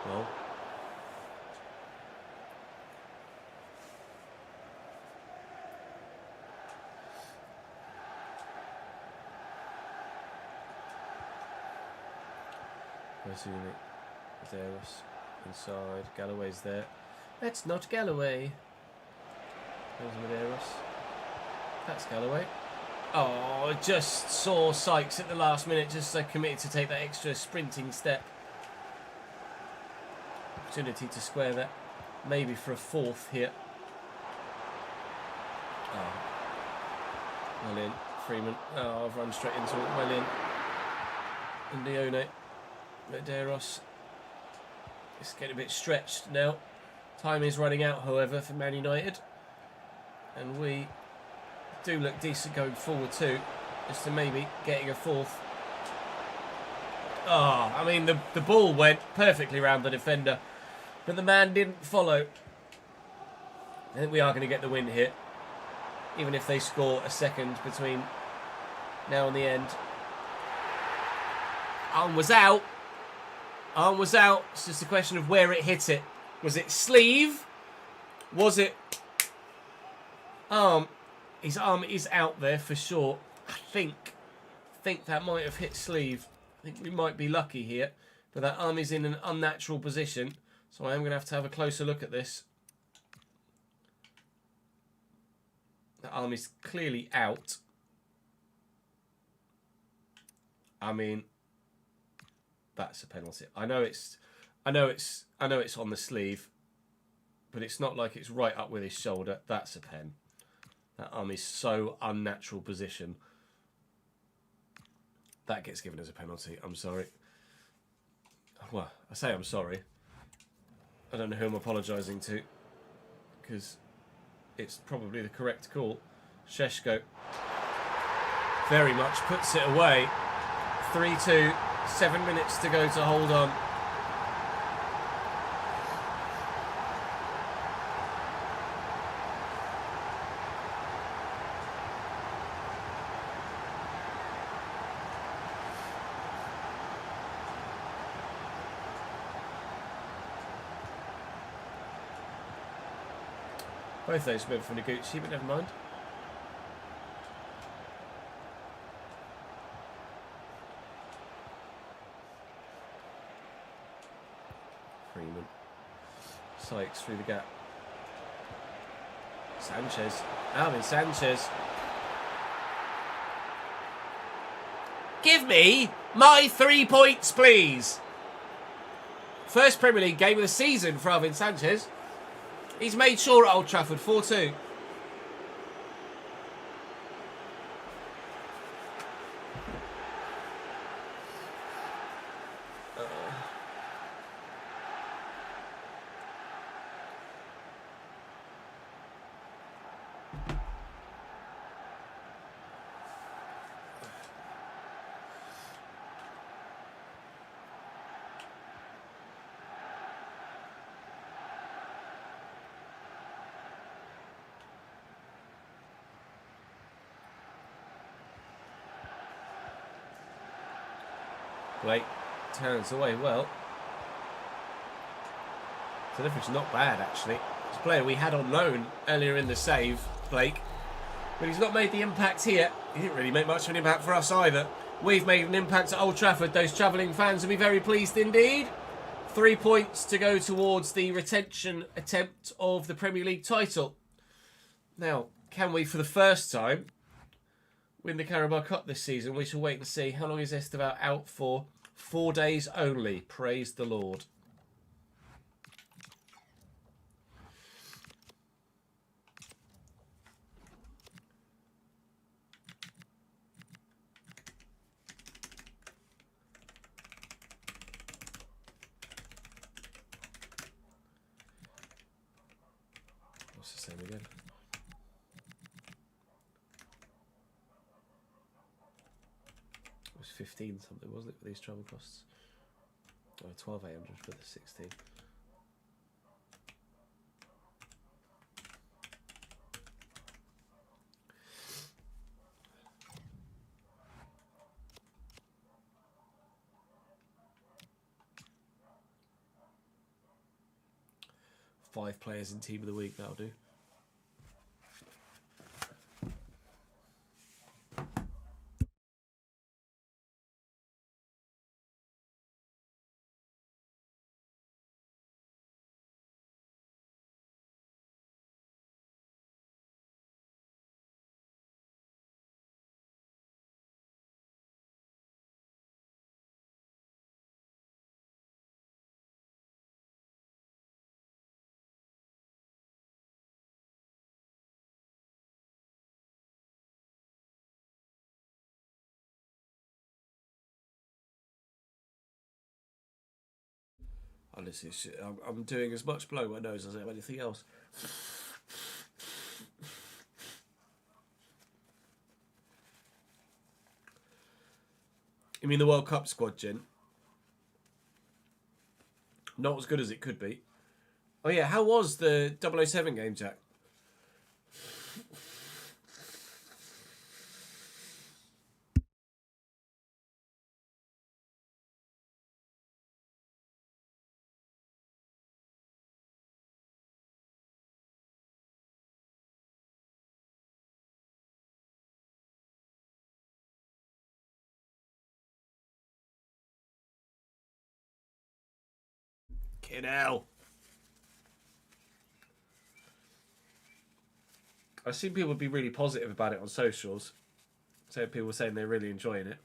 Well. Medeiros inside. Galloway's there. That's not Galloway. There's Medeiros. That's Galloway. Oh, just saw Sykes at the last minute, just committed to take that extra sprinting step. Opportunity to square that. Maybe for a fourth here. Oh. Well in. Freeman. Oh, I've run straight into it. Well in. And Leone. Medeiros. It's getting a bit stretched now. Time is running out, however, for Man United. And we do look decent going forward too. Just to maybe getting a fourth. Oh, I mean, the ball went perfectly around the defender. But the man didn't follow. I think we are going to get the win here. Even if they score a second between now and the end. Arm was out. Arm was out. It's just a question of where it hit it. Was it sleeve? Was it arm? His arm is out there for sure. I think that might have hit sleeve. I think we might be lucky here. But that arm is in an unnatural position. So I am going to have a closer look at this. The arm is clearly out. I mean, that's a penalty. I know it's on the sleeve, but it's not like it's right up with his shoulder. That's a pen. That arm is so unnatural position. That gets given as a penalty. I'm sorry. Well, I say I'm sorry. I don't know who I'm apologising to, because it's probably the correct call. Sheshko very much puts it away. 3-2, 7 minutes to go to hold on. Both those went for Noguchi, but never mind. Freeman. Sykes through the gap. Sanchez. Alvin Sanchez. Give me my 3 points, please. First Premier League game of the season for Alvin Sanchez. He's made sure at Old Trafford, 4-2. Blake turns away well. Delivery's not bad, actually. It's a player we had on loan earlier in the save, Blake. But he's not made the impact here. He didn't really make much of an impact for us either. We've made an impact at Old Trafford. Those travelling fans will be very pleased indeed. 3 points to go towards the retention attempt of the Premier League title. Now, can we, for the first time, win the Carabao Cup this season? We shall wait and see. How long is Esteval out for? 4 days only. Praise the Lord. It's the same again. It was 15 something, wasn't it, for these travel costs? Oh, 12,800 for the 16. Five players in team of the week, that'll do. Honestly, I'm doing as much blowing my nose as I am anything else. You mean the World Cup squad, Jin? Not as good as it could be. Oh yeah, how was the 007 game, Jack? Fucking hell. I've seen people be really positive about it on socials. So people saying they're really enjoying it.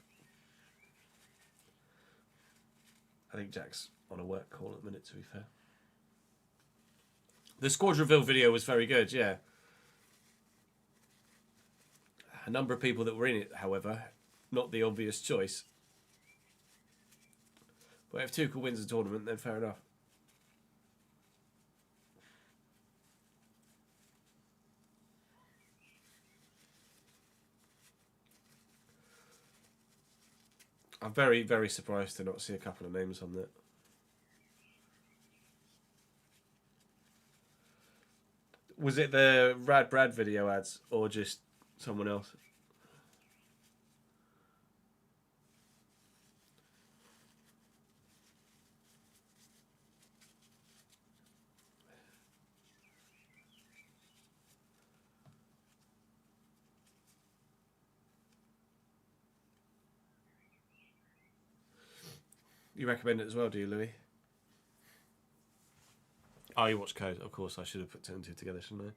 I think Jack's on a work call at the minute, to be fair. The squad reveal video was very good, yeah. A number of people that were in it, however, not the obvious choice. But if Tuchel wins the tournament, then fair enough. I'm very, very surprised to not see a couple of names on that. Was it the Rad Brad video ads or just someone else? You recommend it as well, do you, Louis? Oh, you watch Code. Of course, I should have put 2 and 2 together, shouldn't I?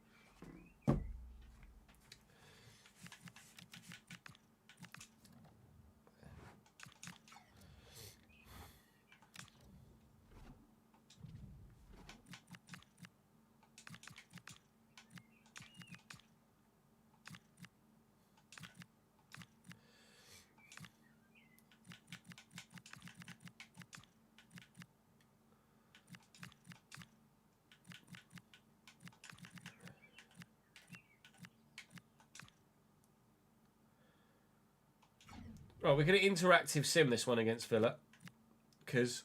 Right, we're going to interactive sim this one against Villa. Because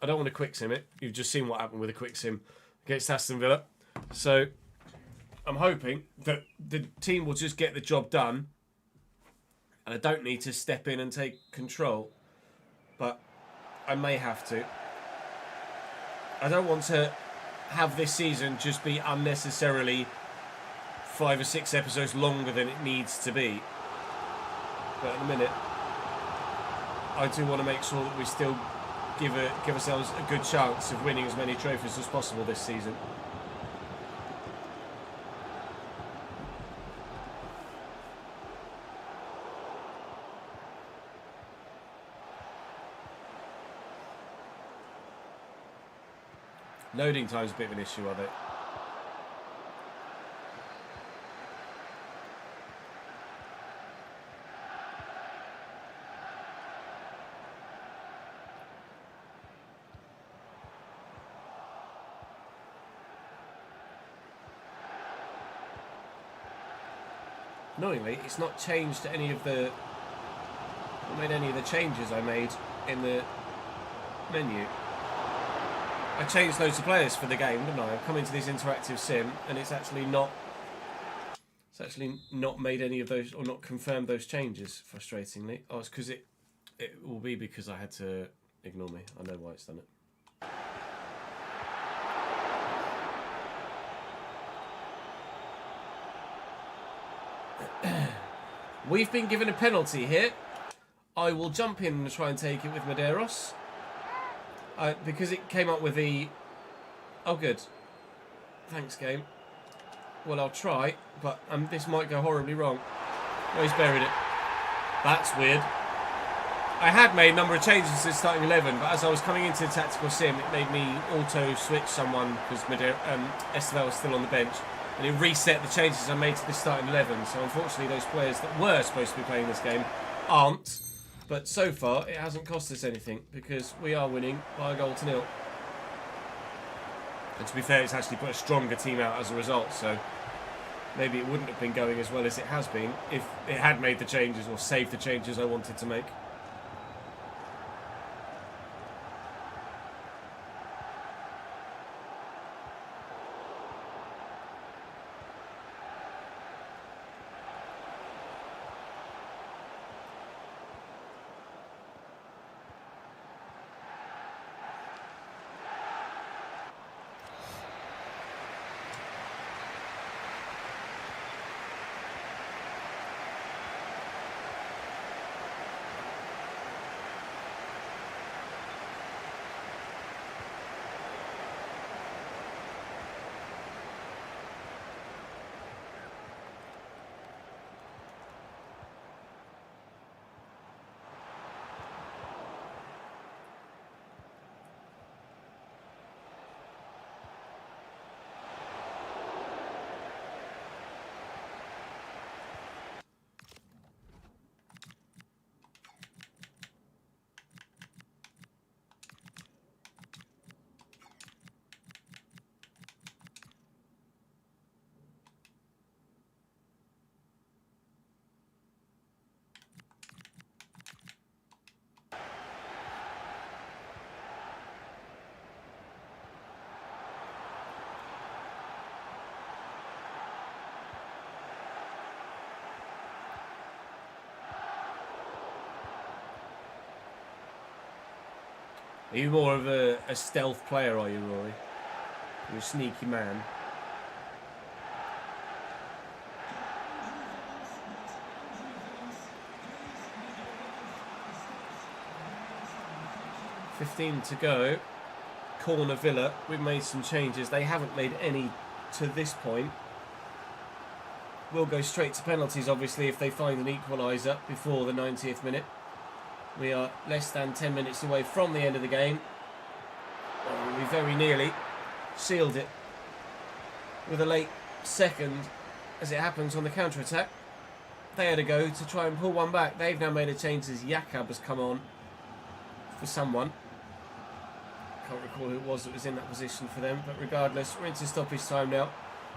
I don't want to quick sim it. You've just seen what happened with a quick sim against Aston Villa. So I'm hoping that the team will just get the job done. And I don't need to step in and take control. But I may have to. I don't want to have this season just be unnecessarily 5 or 6 episodes longer than it needs to be. But at the minute, I do want to make sure that we still give ourselves a good chance of winning as many trophies as possible this season. Loading time's a bit of an issue, are they? annoyingly, it's not changed any of the... not made any of the changes I made in the menu. I changed loads of players for the game, didn't I? I've come into this interactive sim, and it's actually not made any of those, or not confirmed those changes, frustratingly. Oh, it's because it will be because I had to ignore me. I know why it's done it. We've been given a penalty here. I will jump in and try and take it with Medeiros. Because it came up with the... Oh, good. Thanks, game. Well, I'll try, but this might go horribly wrong. No, he's buried it. That's weird. I had made a number of changes to starting 11, but as I was coming into the tactical sim, it made me auto-switch someone because Esteval was still on the bench. And it reset the changes I made to the starting 11. So unfortunately, those players that were supposed to be playing this game aren't. But so far, it hasn't cost us anything because we are winning by 1-0. And to be fair, it's actually put a stronger team out as a result. So maybe it wouldn't have been going as well as it has been if it had made the changes or saved the changes I wanted to make. Are you more of a stealth player, are you, Rory? You're a sneaky man. $15 to go. Corner Villa. We've made some changes. They haven't made any to this point. We'll go straight to penalties, obviously, if they find an equaliser before the 90th minute. We are less than 10 minutes away from the end of the game. We very nearly sealed it with a late second, as it happens, on the counter-attack. They had a go to try and pull one back. They've now made a change as Jakab has come on for someone. Can't recall who it was that was in that position for them, but regardless, we're into stoppage time now.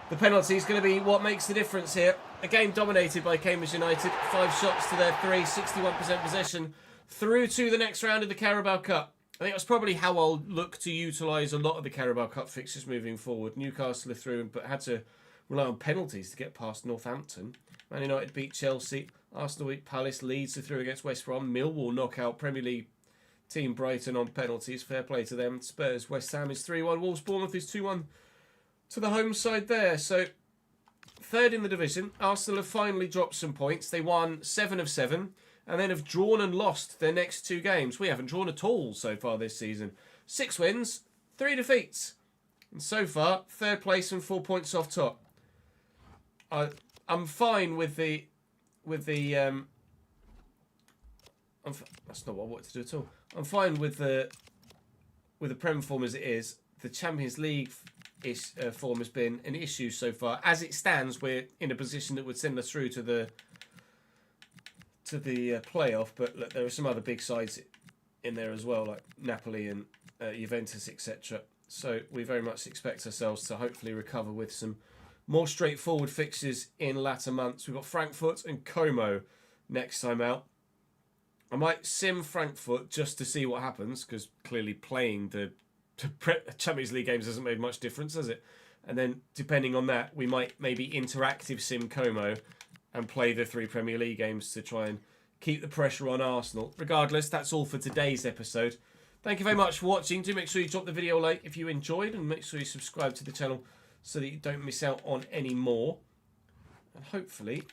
The penalty is going to be what makes the difference here. A game dominated by Cambridge United. 5 shots to their 3, 61% possession. Through to the next round of the Carabao Cup. I think that's probably how I'll look to utilise a lot of the Carabao Cup fixtures moving forward. Newcastle are through, but had to rely on penalties to get past Northampton. Man United beat Chelsea. Arsenal beat Palace. Leeds are through against West Brom. Millwall knock out Premier League team Brighton on penalties. Fair play to them. Spurs, West Ham is 3-1. Wolves, Bournemouth is 2-1 to the home side there. So, third in the division. Arsenal have finally dropped some points. They won 7 of 7. And then have drawn and lost their next 2 games. We haven't drawn at all so far this season. 6 wins, 3 defeats. And so far, 3rd place and 4 points off top. I'm fine with the that's not what I wanted to do at all. I'm fine with the Prem form as it is. The Champions League form has been an issue so far. As it stands, we're in a position that would send us through to the playoff, but look, there are some other big sides in there as well, like Napoli and Juventus, etc. So we very much expect ourselves to hopefully recover with some more straightforward fixtures in latter months. We've got Frankfurt and Como next time out. I might sim Frankfurt just to see what happens, because clearly playing the Champions League games hasn't made much difference, has it? And then, depending on that, we might maybe interactive sim Como and play the 3 Premier League games to try and keep the pressure on Arsenal. Regardless, that's all for today's episode. Thank you very much for watching. Do make sure you drop the video a like if you enjoyed, and make sure you subscribe to the channel so that you don't miss out on any more. And hopefully,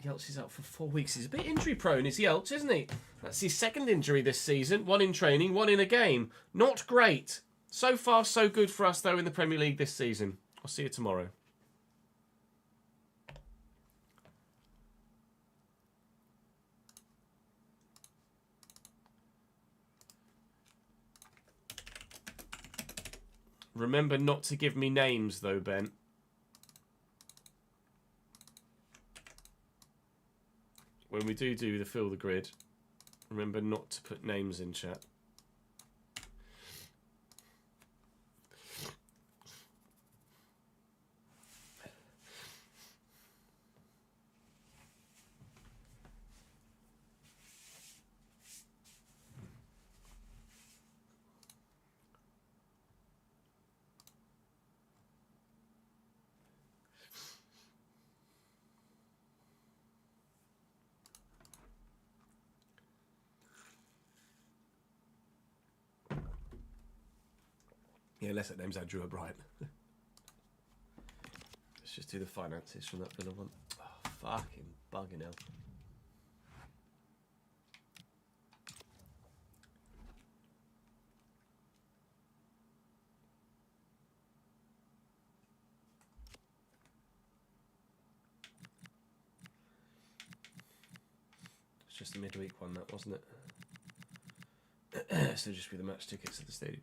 Yelch is out for 4 weeks. He's a bit injury prone, is Yelch, isn't he? That's his second injury this season. 1 in training, 1 in a game. Not great. So far, so good for us, though, in the Premier League this season. I'll see you tomorrow. Remember not to give me names, though, Ben. When we do the fill the grid, remember not to put names in chat. Yeah, unless that name's Andrew O'Brien. Let's just do the finances from that Villa one. Oh, fucking bugging hell. It's just a midweek one, that wasn't it? So just be the match tickets at the stadium.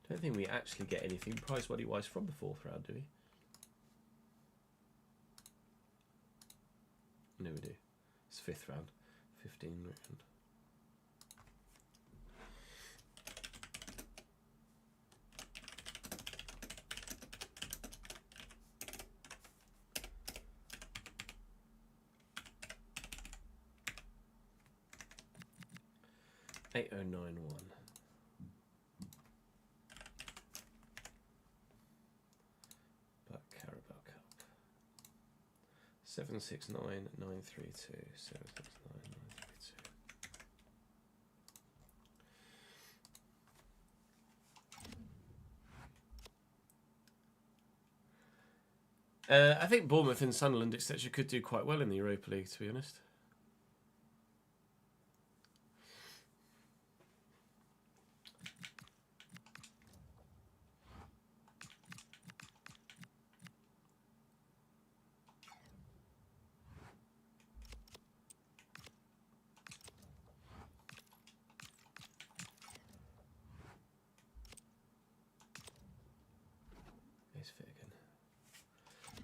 I don't think we actually get anything prize money wise from the 4th round, do we? No, we do. It's 5th round. 15 round. $8091. But Carabao Cup. 769932. 769932. I think Bournemouth and Sunderland, etc., could do quite well in the Europa League, to be honest.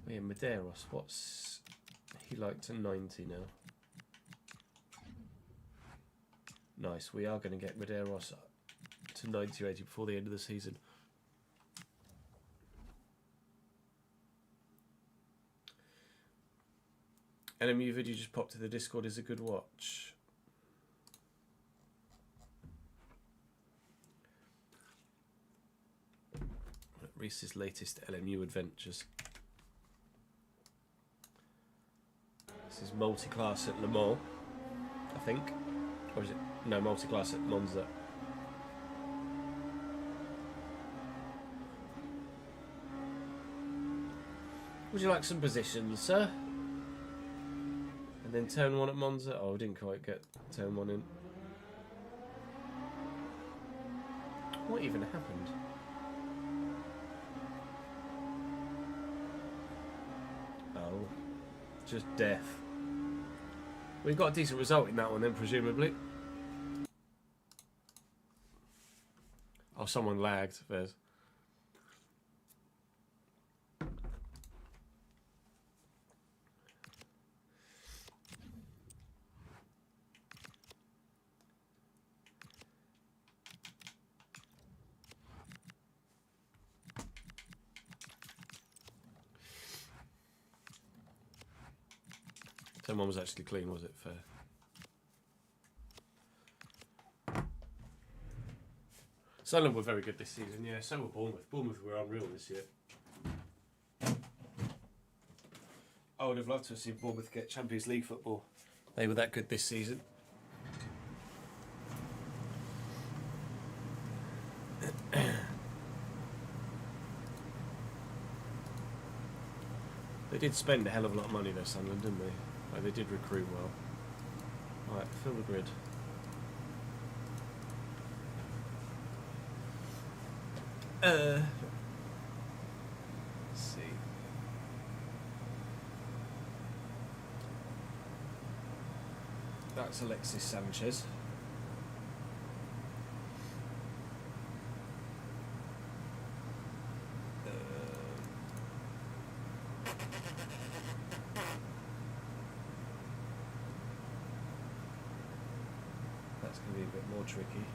Yeah, Medeiros, what's he like to 90 now? Nice, we are going to get Medeiros to 90 or 80 before the end of the season. LMU video just popped to the Discord is a good watch. Reese's latest LMU adventures. This is multi-class at Le Mans, I think. Or is it? No, multi-class at Monza. Would you like some positions, sir? And then turn 1 at Monza. Oh, I didn't quite get turn 1 in. What even happened? Oh, just death. We've got a decent result in that one then, presumably. Oh, someone lagged. There's. Someone was actually clean, was it? Fair. Sunderland were very good this season, yeah. So were Bournemouth. Bournemouth were unreal this year. I would have loved to have seen Bournemouth get Champions League football. They were that good this season. They did spend a hell of a lot of money though, Sunderland, didn't they? Like, they did recruit well. Right, fill the grid. Let's see. That's Alexis Sanchez. That's going to be a bit more tricky.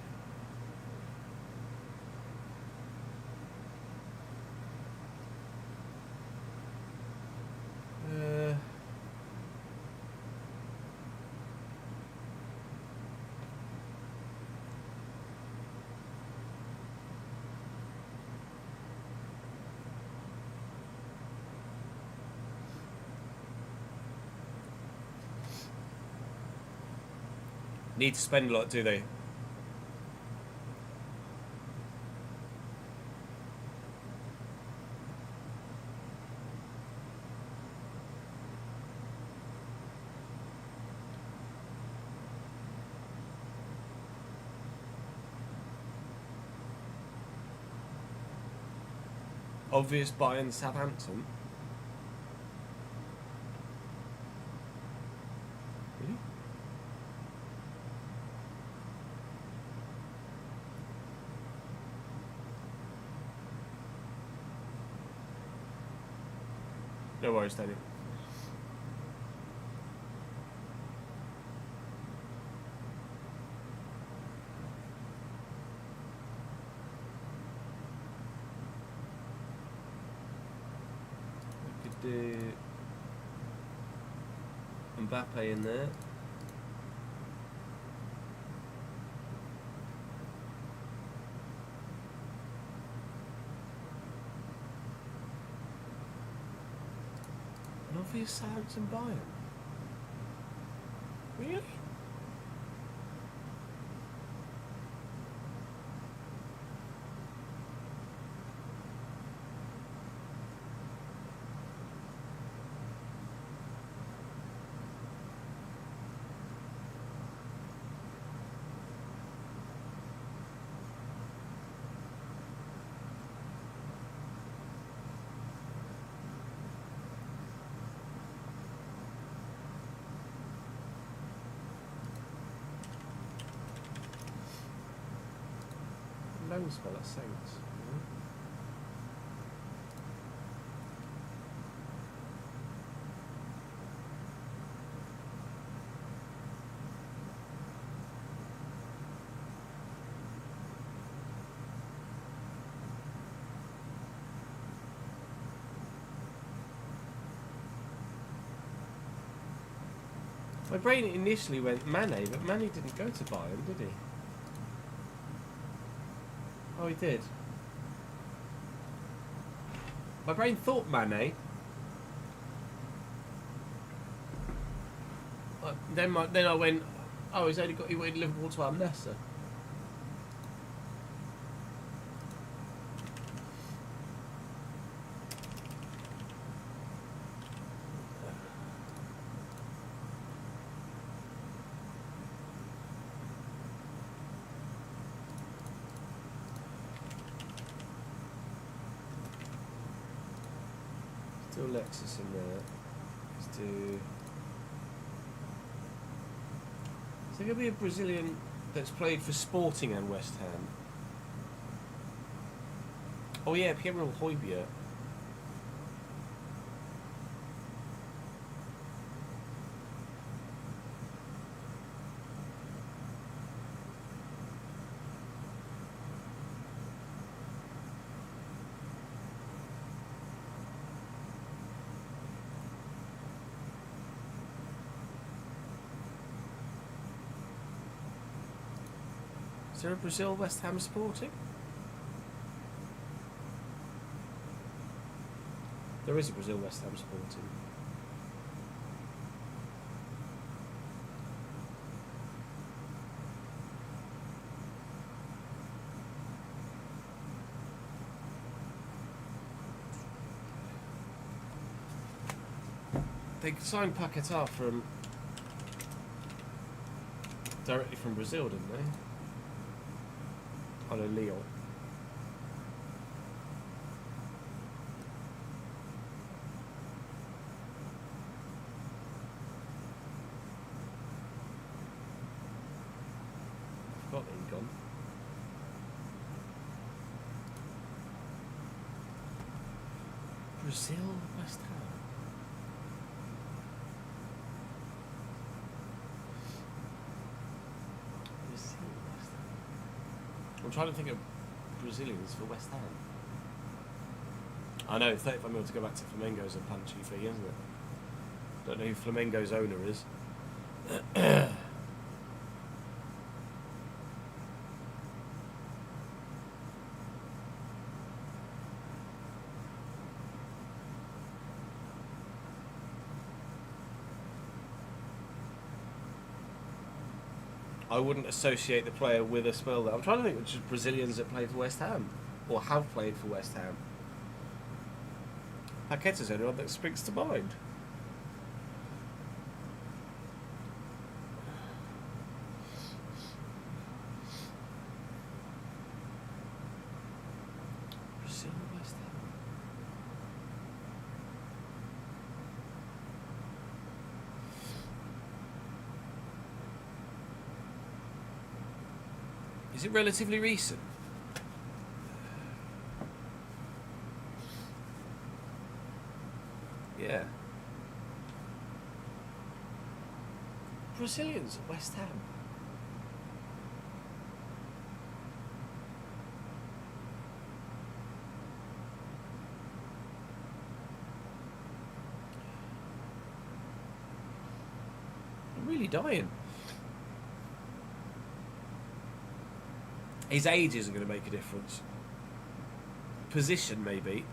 Need to spend a lot, do they? Obvious Bayern Southampton. Really? No worries, Danny. We could do Mbappe in there. An obvious Southampton Bayern. Really? Loan spell at Saints. My brain initially went Mane, but Mane didn't go to Bayern, did he? Oh, he did. My brain thought Mane. Then I went, oh, he went Liverpool to Al Nassr. Still Lexus in there. Let's do. Is there going to be a Brazilian that's played for Sporting and West Ham? Oh yeah, Pierre Højbjerg. Is there a Brazil West Ham supporting? There is a Brazil West Ham supporting. They signed Paquetá from directly from Brazil, didn't they? On a Lyon. Forgot that he'd gone. Brazil, West Ham. I'm trying to think of Brazilians for West Ham. I know, 35 mil to go back to Flamengo's a punchy fee, isn't it? Don't know who Flamengo's owner is. I wouldn't associate the player with a spell there. I'm trying to think which Brazilians that played for West Ham or have played for West Ham. Paqueta's the only one that springs to mind. Brazil, West Ham. Is it relatively recent? Yeah. Brazilians at West Ham. I'm really dying. His age isn't going to make a difference. Position, maybe.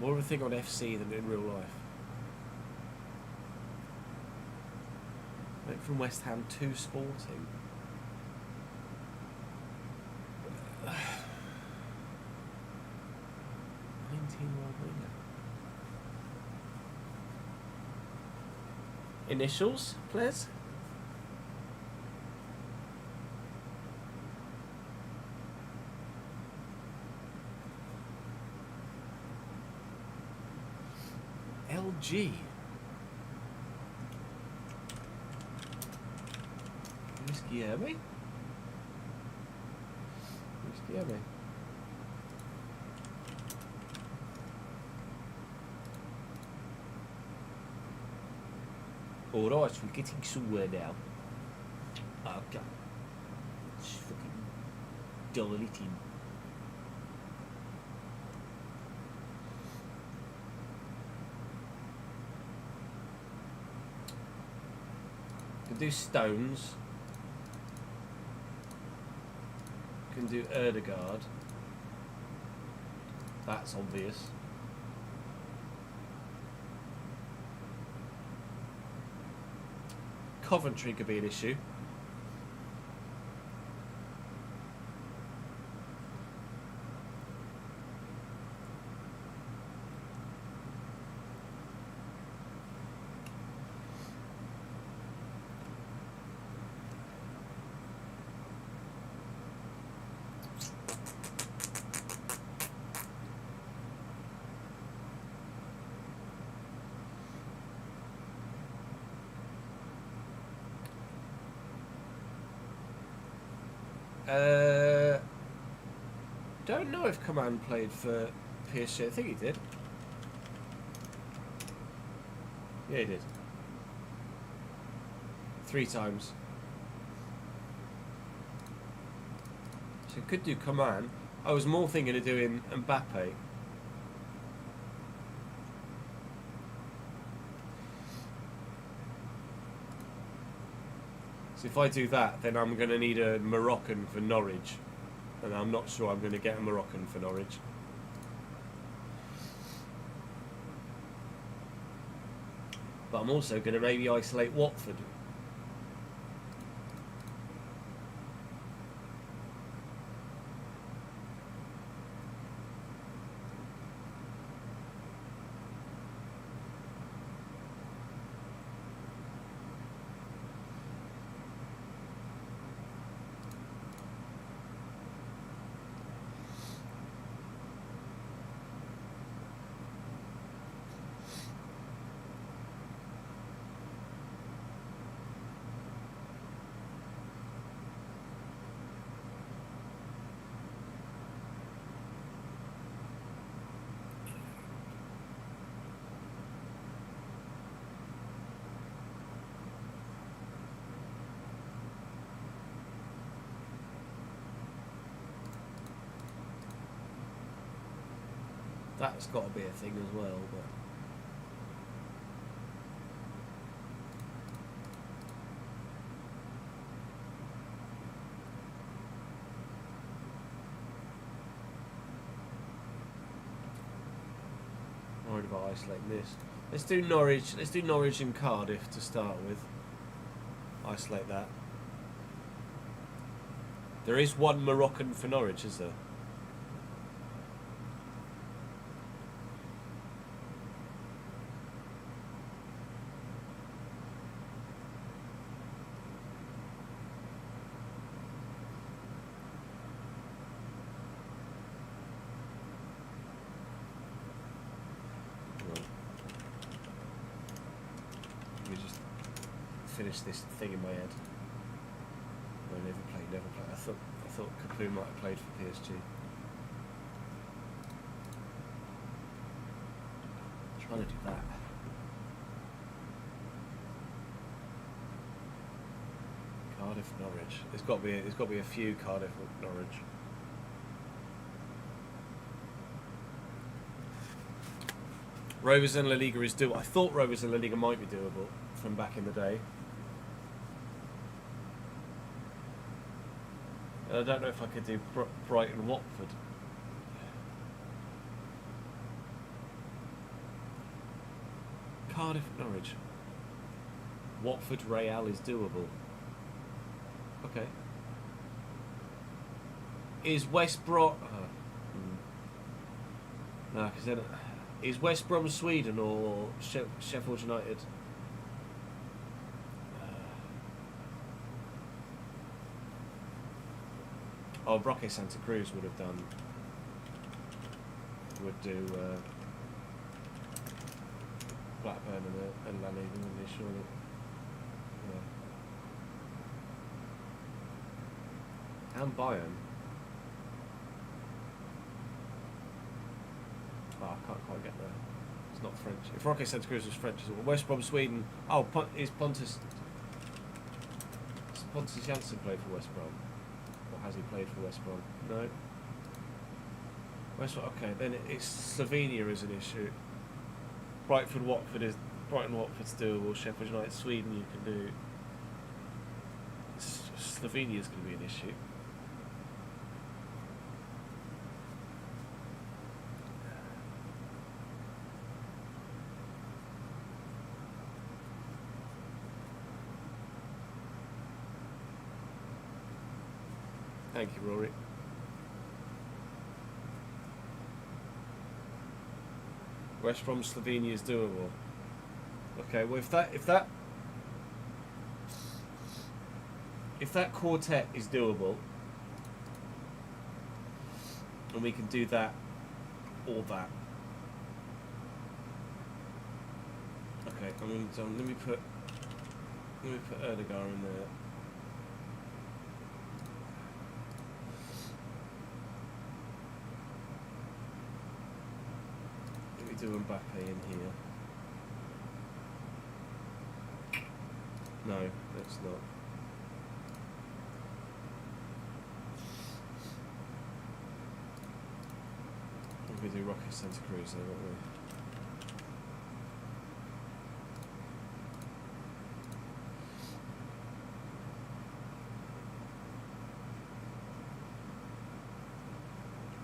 More of a thing on FC than in real life. Went from West Ham to Sporting. 19-year-old winger. Initials, please. LG. Rischiami? Rischiami. Alright, we're getting somewhere now. Okay. It's fucking dilating. Can do Stones. Can do Erdegaard. That's obvious. Coventry could be an issue. Don't know if Command played for PSG. I think he did. Yeah, he did. 3 times. So I could do Coman. I was more thinking of doing Mbappe. So if I do that, then I'm going to need a Moroccan for Norwich. And I'm not sure I'm going to get a Moroccan for Norwich. But I'm also going to maybe isolate Watford. That's got to be a thing as well, but worried about isolating this. Let's do Norwich. Let's do Norwich and Cardiff to start with. Isolate that. There is one Moroccan for Norwich, is there? Finish this thing in my head. No, never played. I thought Capoue might have played for PSG. Trying to do that. Cardiff, Norwich. There's got to be a few Cardiff, Norwich. Rovers in La Liga is doable. I thought Rovers in La Liga might be doable from back in the day. I don't know if I could do Brighton, Watford. Cardiff, Norwich. Watford, Real is doable. Okay. Is West Brom... No, because then... Is West Brom Sweden or Sheffield United? Oh, Roque Santa Cruz would have done. Would do Blackburn and La Liga, wouldn't they, surely? Yeah. And Bayern. Oh, I can't quite get there. It's not French. If Roque Santa Cruz was French, as well. West Brom, Sweden. Oh, is Pontus Jansson played for West Brom? Or has he played for West Brom? No. West Brom. Okay, then it's Slovenia is an issue. Brighton, Watford's doable. Sheffield United, Sweden, you can do. Slovenia is going to be an issue. Thank you, Rory. West Brom, Slovenia is doable. Okay, well if that quartet is doable, and we can do that or that. Okay, let me put Erdegar in there. Do Mbappe in here. No, let's not. going to do Rocky Santa Cruz though, won't we?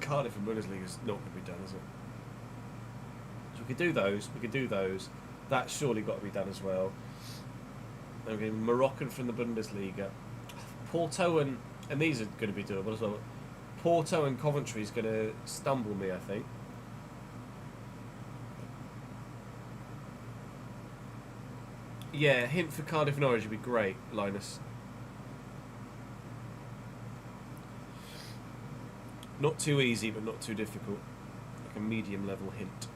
Cardiff and Bundesliga is not going to be done, is it? So we could do those. We could do those. That's surely got to be done as well. Okay, Moroccan from the Bundesliga. Porto and these are going to be doable as well. Porto and Coventry is going to stumble me, I think. Yeah, hint for Cardiff Norwich would be great, Linus. Not too easy, but not too difficult. Like a medium level hint.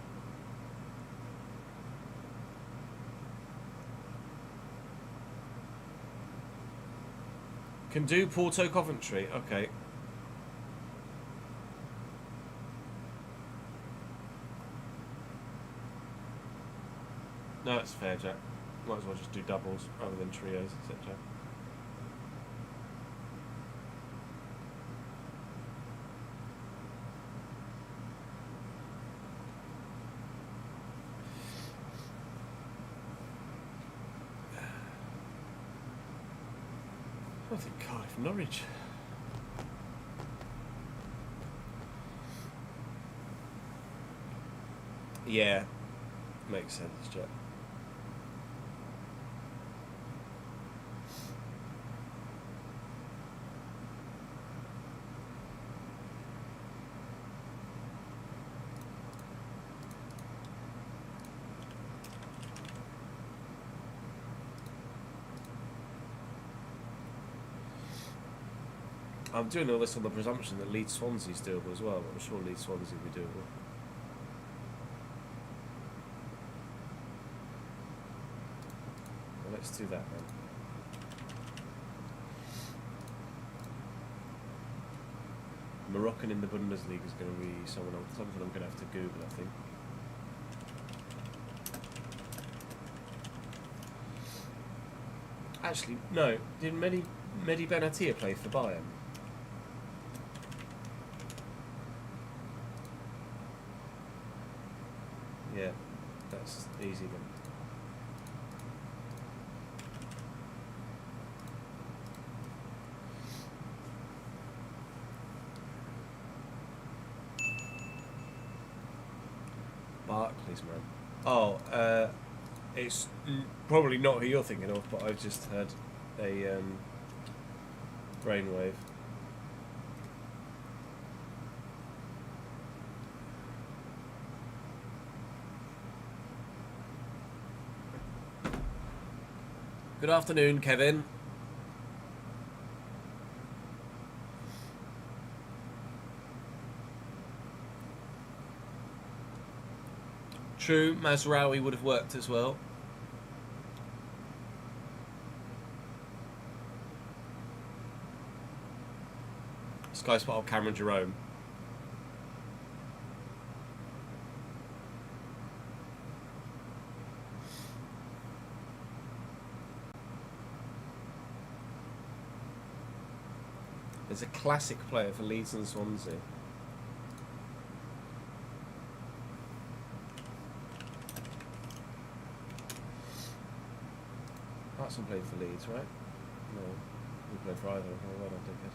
Can do Porto Coventry. Okay. No, that's fair, Jack. Might as well just do doubles rather than trios, etc. I think Cardiff Norwich. Yeah, makes sense, Jack. I'm doing all this on the presumption that Leeds Swansea is doable as well. I'm sure Leeds Swansea will be doable. Well, let's do that then. Moroccan in the Bundesliga is going to be something I'm going to have to Google, I think. Actually, no. Did Mehdi Benatia play for Bayern? Yeah, that's easy then. Barclays, man. Oh, it's probably not who you're thinking of, but I've just had a brainwave. Good afternoon, Kevin. True, Mazraoui would have worked as well. Sky spot of Cameron Jerome. There's a classic player for Leeds and Swansea. Hudson played for Leeds, right? No, we played for either. Oh, well done, dickhead.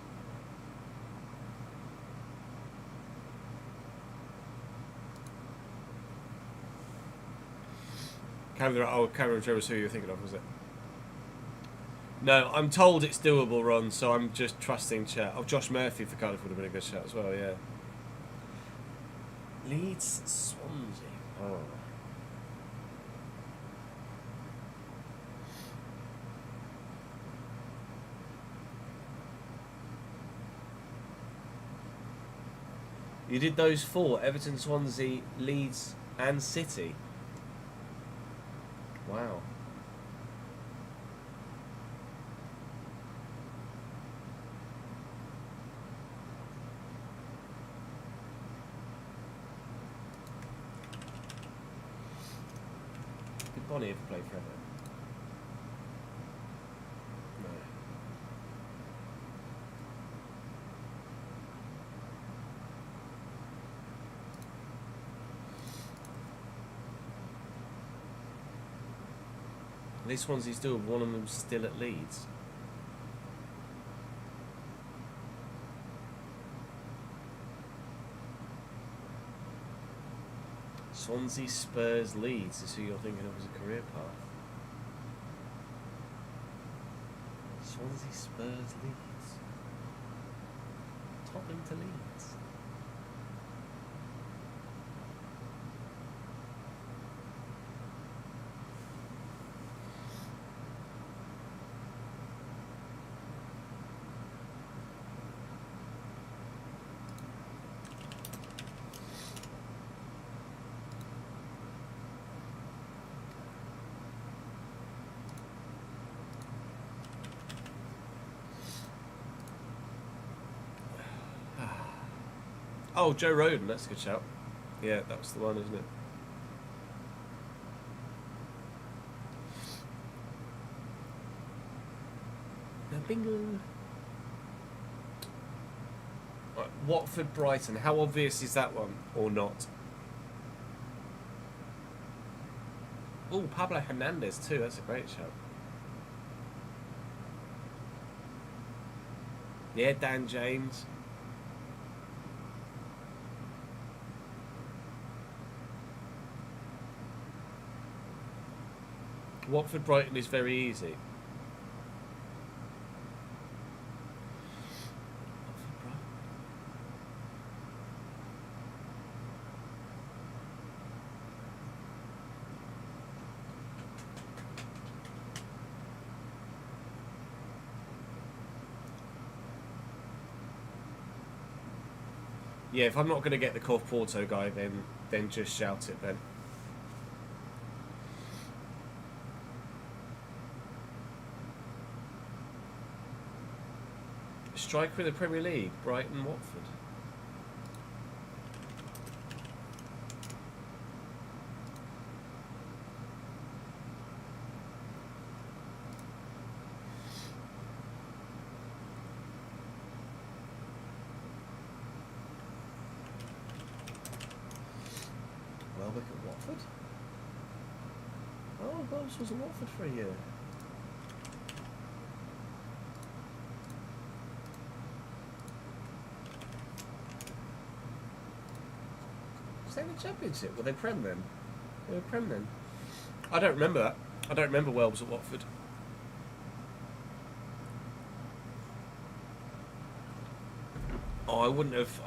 Cameron Jerome was who you were thinking of, was it? No, I'm told it's doable, Ron, so I'm just trusting chat. Oh, Josh Murphy for Cardiff would have been a good shot as well, yeah. Leeds, Swansea. Oh. You did those four: Everton, Swansea, Leeds, and City. Wow. Did Bonnie ever play for Everton? No. This Swansea's still one of them still at Leeds. Swansea, Spurs, Leeds is who you're thinking of as a career path. Swansea, Spurs, Leeds. Tottenham to Leeds. Oh, Joe Roden, that's a good shout. Yeah, that was the one, isn't it? Bingo. Right, Watford, Brighton. How obvious is that one, or not? Oh, Pablo Hernandez too. That's a great shout. Yeah, Dan James. Watford, Brighton is very easy. Yeah, if I'm not going to get the Corf Porto guy, then just shout it then. Striker in the Premier League, Brighton, Watford. Welbeck at Watford? Oh, Wells was at Watford for a year. Was they in the Championship? Were they Prem then? They were Prem then. I don't remember that. I don't remember Wells at Watford. Oh, I wouldn't have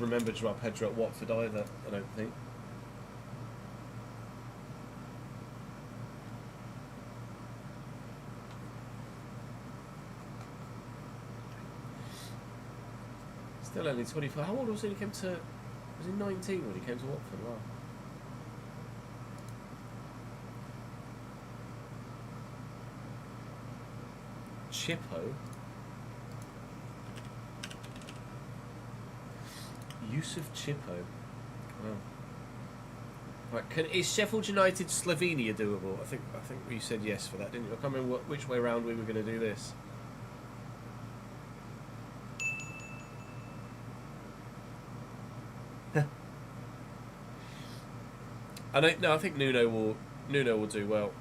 remembered Joao Pedro at Watford either, I don't think. Still only 24. How old was he when he came to... Was he 19 when he came to Watford? Wow. Chippo. Yusuf Chippo. Wow. Right, is Sheffield United Slovenia doable? I think you said yes for that, didn't you? I can't remember which way round we were going to do this. I think Nuno will do well.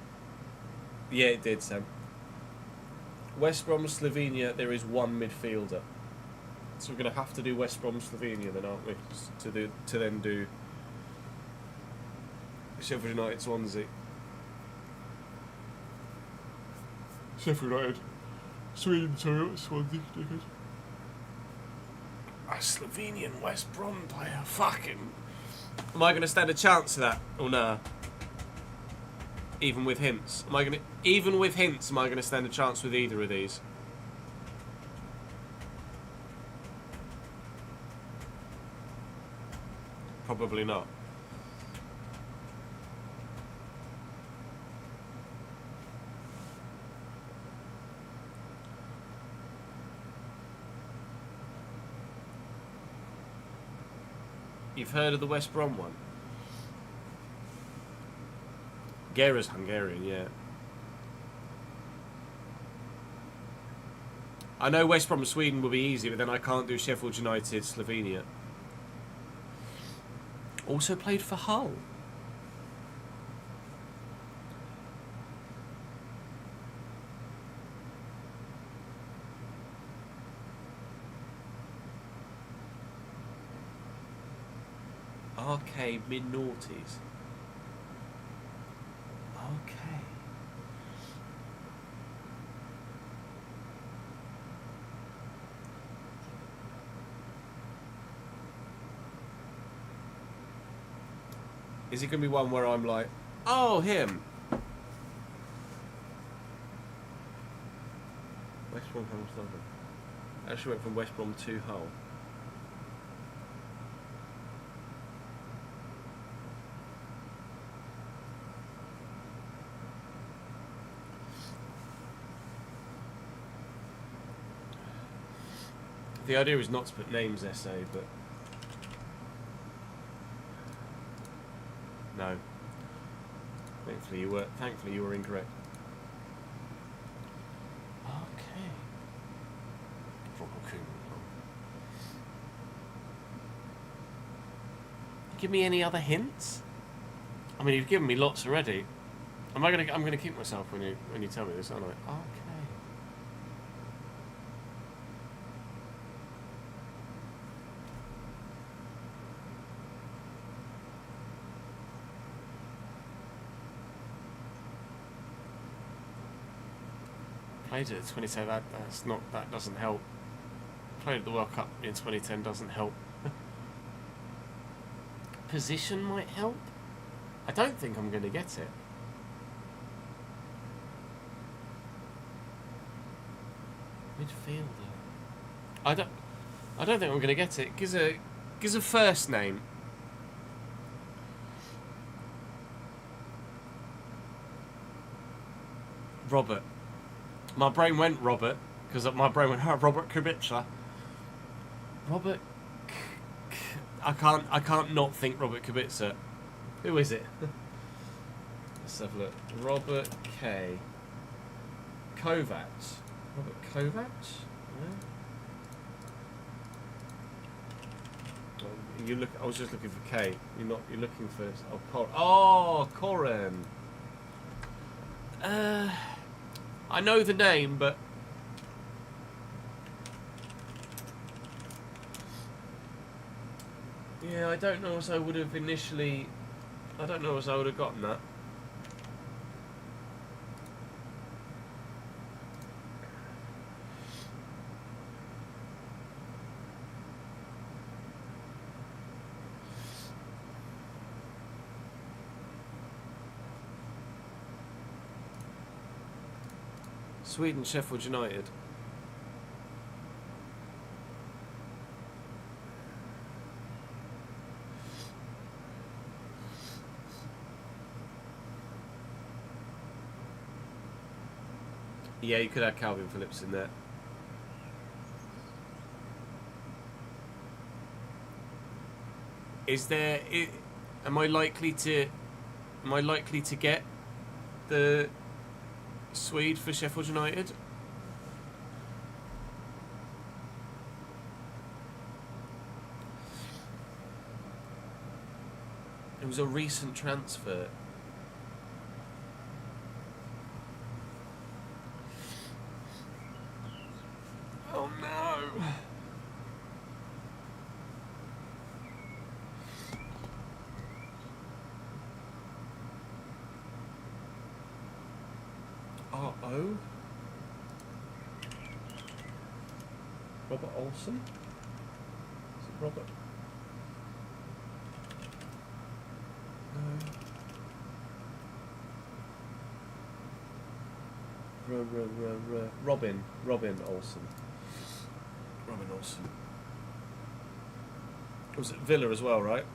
Yeah, it did, Sam. West Brom, Slovenia. There is one midfielder, so we're going to have to do West Brom, Slovenia, then, aren't we? To then do Sheffield United, Swansea. Sheffield United, Sweden, sorry, Swansea. A Slovenian West Brom player, fucking. Am I going to stand a chance of that, or nah? Even with hints, am I going to stand a chance with either of these? Probably not. You've heard of the West Brom one? Guerra's Hungarian, yeah. I know West Brom Sweden will be easy, but then I can't do Sheffield United Slovenia. Also played for Hull. Arcade mid-noughties. Okay. Is it going to be one where I'm like, oh, him? West Brom, Hull, London. Actually went from West Brom to Hull. The idea is not to put names essay, but no. Thankfully you were incorrect. Okay. Give me any other hints? I mean, you've given me lots already. I'm gonna keep myself when you tell me this, aren't I? Okay. Played it at 2010. That doesn't help. Played at the World Cup in 2010 doesn't help. Position might help. I don't think I'm going to get it. Midfielder. I don't think I'm going to get it. Gives a first name. Robert. My brain went Robert because my brain went Robert Kubica. Robert. I can't not think Robert Kubica. Who is it? Let's have a look. Robert K. Kovac. Robert Kovac? Yeah. You look. I was just looking for K. You're looking for. Corin. I know the name, but yeah, I don't know as I would have initially. I don't know as I would have gotten that. Sweden, Sheffield United. Yeah, you could have Calvin Phillips in there. Is there? Am I likely to get the Swede for Sheffield United? It was a recent transfer. Oh no! R.O. Robert Olsen? Is it Robert? No. Robin Olsen. Robin Olsen. Was it Villa as well, right?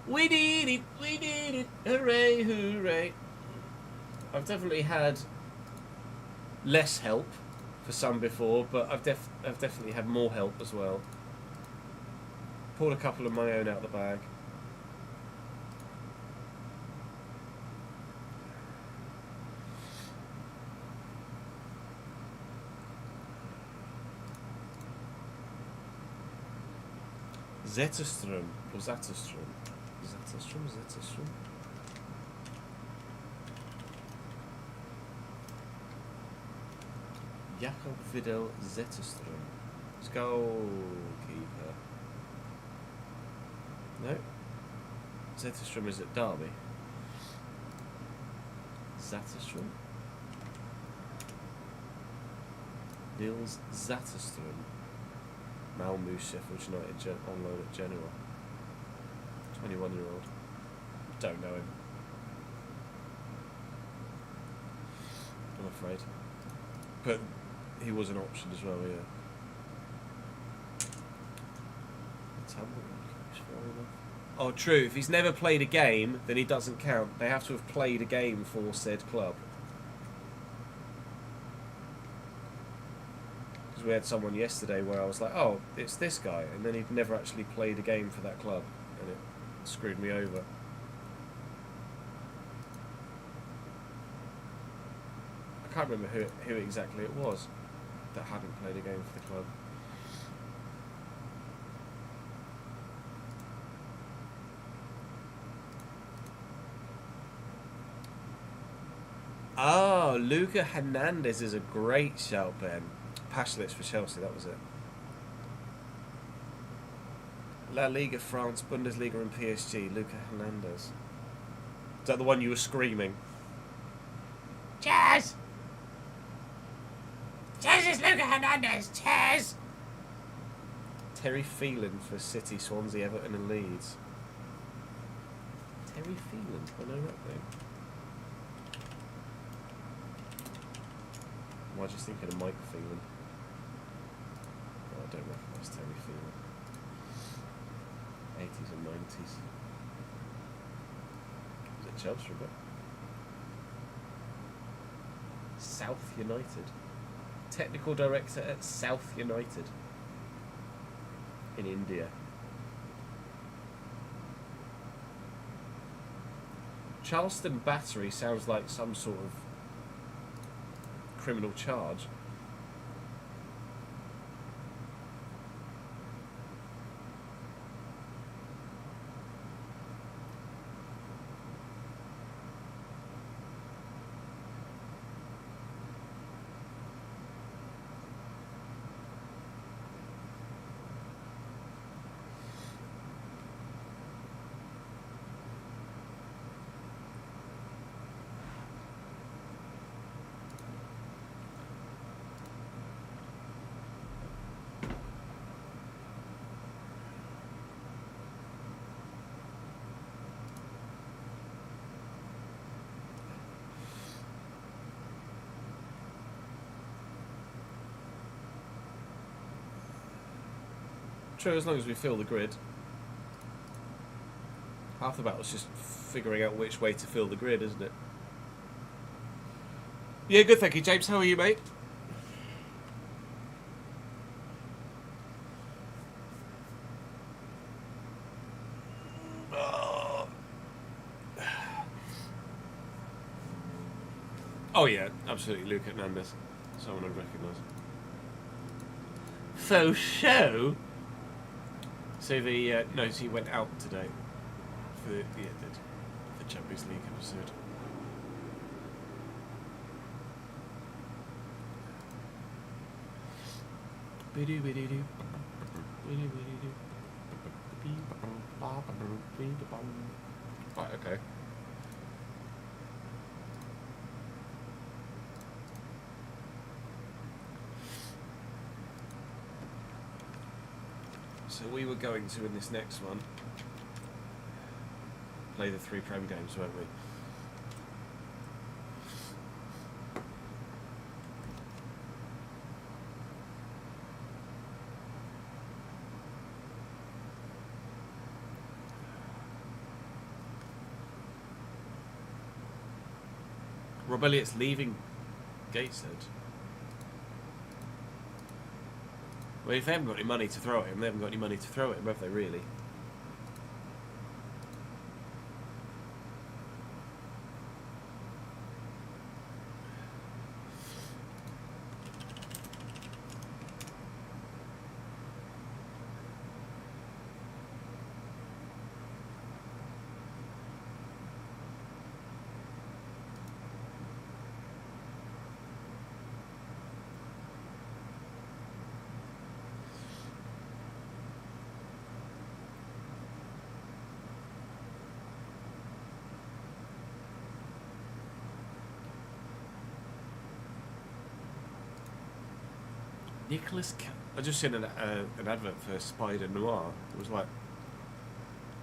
We did it, hooray, hooray. I've definitely had less help for some before, but I've definitely had more help as well. Pulled a couple of my own out of the bag. Zetterström or Zetterström. Zetterström. Jakob Vidal Zetterström. Let's goalkeeper. No. Zetterstrom is at Derby. Zetterstrom. Niels Zetterstrom. Malmö, Sheffield United on loan at Genoa. 21-year-old. Don't know him. I'm afraid. But he was an option as well, yeah. Oh, true. If he's never played a game, then he doesn't count. They have to have played a game for said club. Because we had someone yesterday where I was like, oh, it's this guy. And then he'd never actually played a game for that club. And it screwed me over. I can't remember who exactly it was that hadn't played a game for the club. Oh, Luca Hernandez is a great shout, Ben. Pashlitz for Chelsea, that was it. La Liga France, Bundesliga and PSG, Luca Hernandez. Is that the one you were screaming? Cheers! Cheers is Luca Hernandez! Cheers! Terry Phelan for City, Swansea, Everton and Leeds. Terry Phelan, I know that name. Why just thinking of Mike Phelan? Oh, I don't recognise Terry Phelan. 80s and 90s. Was it Chelsea a bit? South United. Technical director at South United. In India. Charleston Battery sounds like some sort of criminal charge. True, as long as we fill the grid. Half the battle's just figuring out which way to fill the grid, isn't it? Yeah, good, thank you, James. How are you, mate? Oh yeah, absolutely, Luke Hernandez. Someone I'd recognise. For show. So the no, he went out today for the Champions League episode. Right, okay. So we were going to, in this next one, play the 3 Prem games, weren't we? Rob Elliott's leaving Gateshead. Well, if they haven't got any money to throw at him, they haven't got any money to throw at him, have they, really? I just seen an advert for Spider Noir. It was like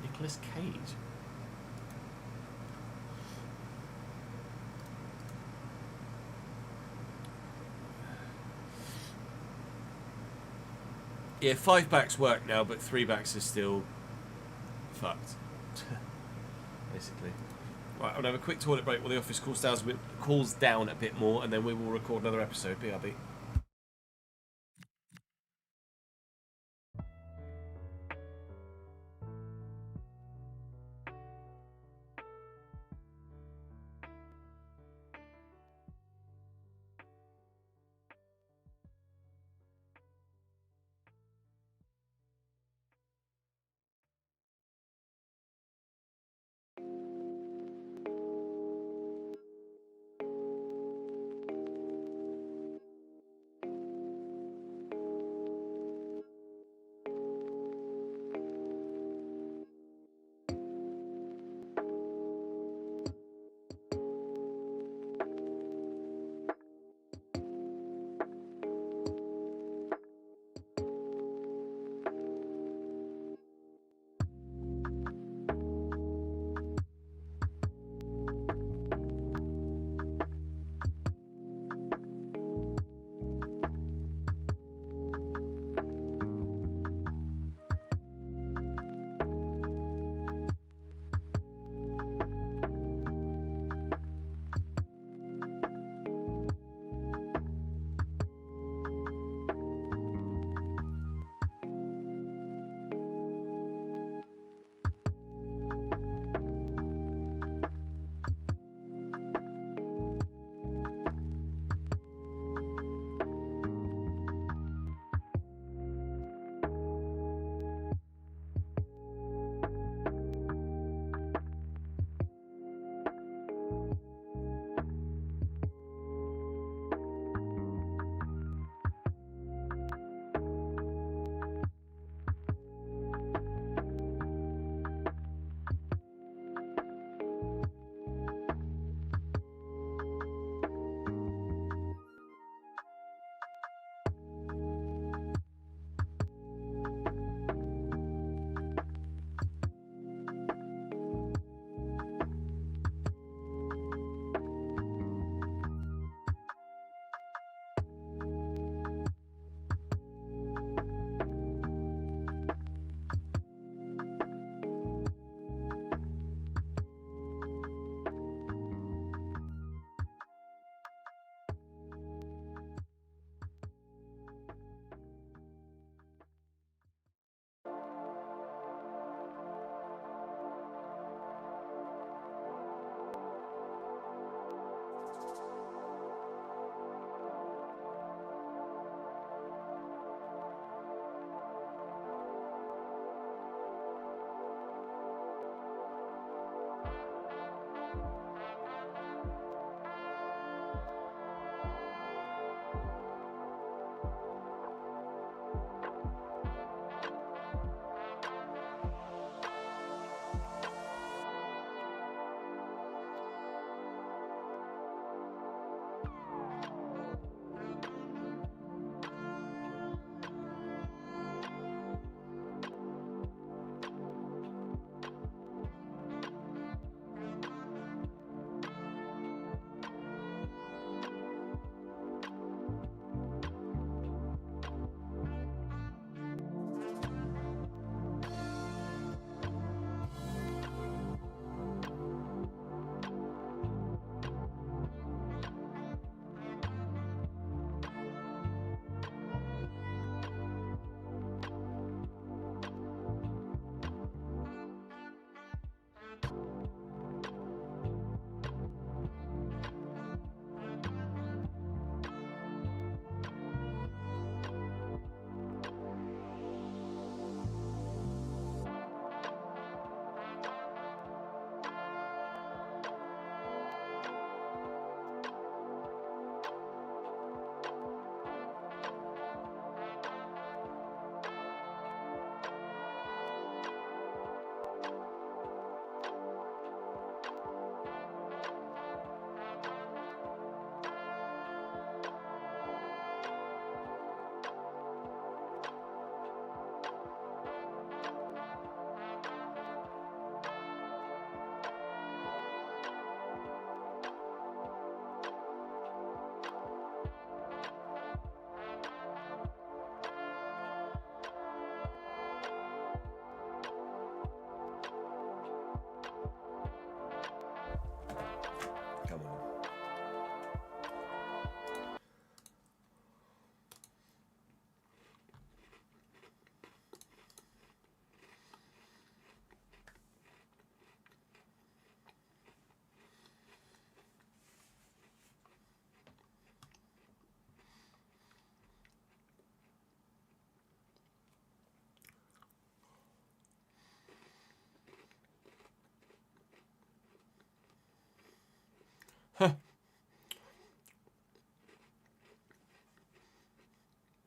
Nicolas Cage. Yeah, 5 backs work now, but 3 backs is still fucked. Basically. Right, I'm gonna have a quick toilet break while the office cools down a bit more, and then we will record another episode. BRB.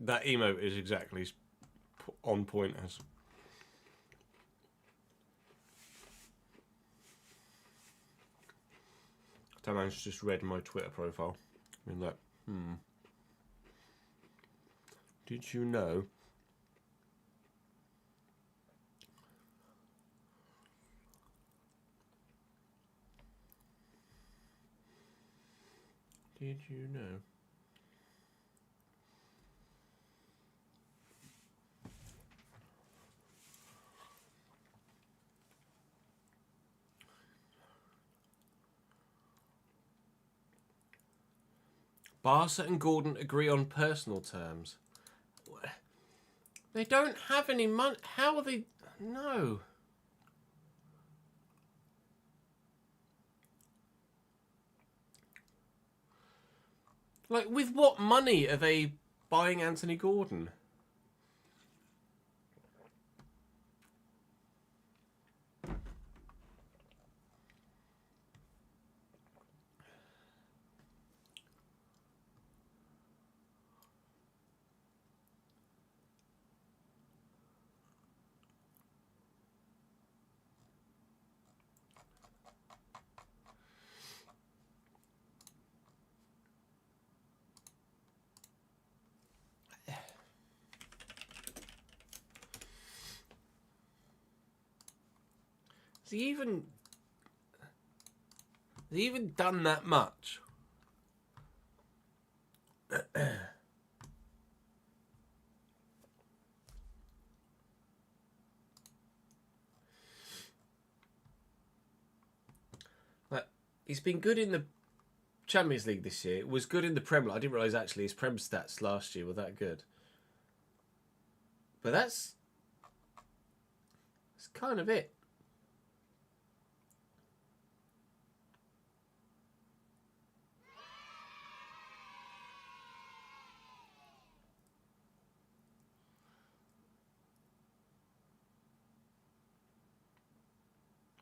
That emote is exactly on point as. That man's just read my Twitter profile. I mean, like, did you know? Did you know? Barca and Gordon agree on personal terms. They don't have any money. How are they? No. Like, with what money are they buying Anthony Gordon? Has he even done that much? Like, he's been good in the Champions League this year. It was good in the Premier League. I didn't realise actually his Prem stats last year were that good. But that's kind of it.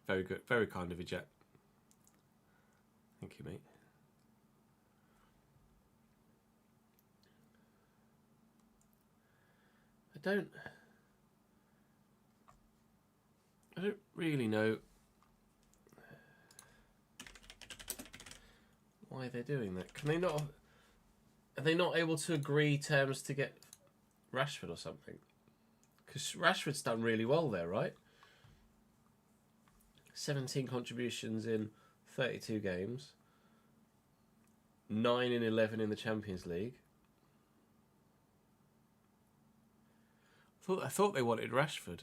Very good. Very kind of you, Jack. Thank you, mate. I don't really know why they're doing that. Can they not? Are they not able to agree terms to get Rashford or something? Because Rashford's done really well there, right? 17 contributions in 32 games. 9 in 11 in the Champions League. I thought they wanted Rashford.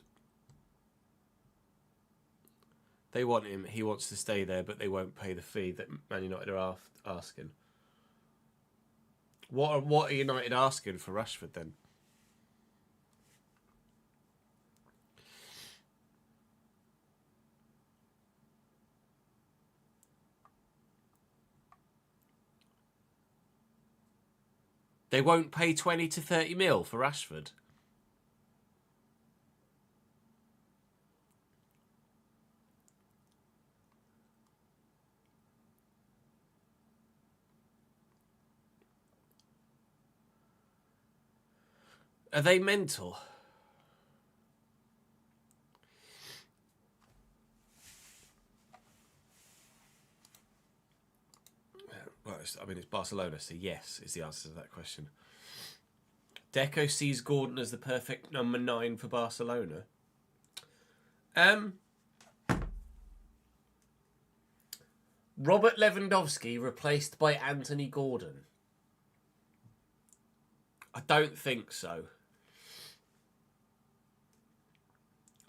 They want him. He wants to stay there, but they won't pay the fee that Man United are asking. What are United asking for Rashford then? They won't pay 20 to 30 mil for Rashford. Are they mental? Well, I mean, it's Barcelona, so yes is the answer to that question. Deco sees Gordon as the perfect number 9 for Barcelona. Robert Lewandowski replaced by Anthony Gordon. I don't think so.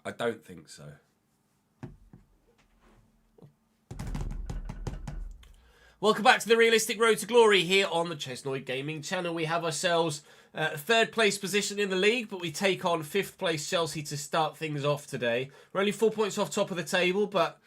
I don't think so. Welcome back to the Realistic Road to Glory here on the Chesnoid Gaming channel. We have ourselves third place position in the league, but we take on 5th place Chelsea to start things off today. We're only 4 points off top of the table, but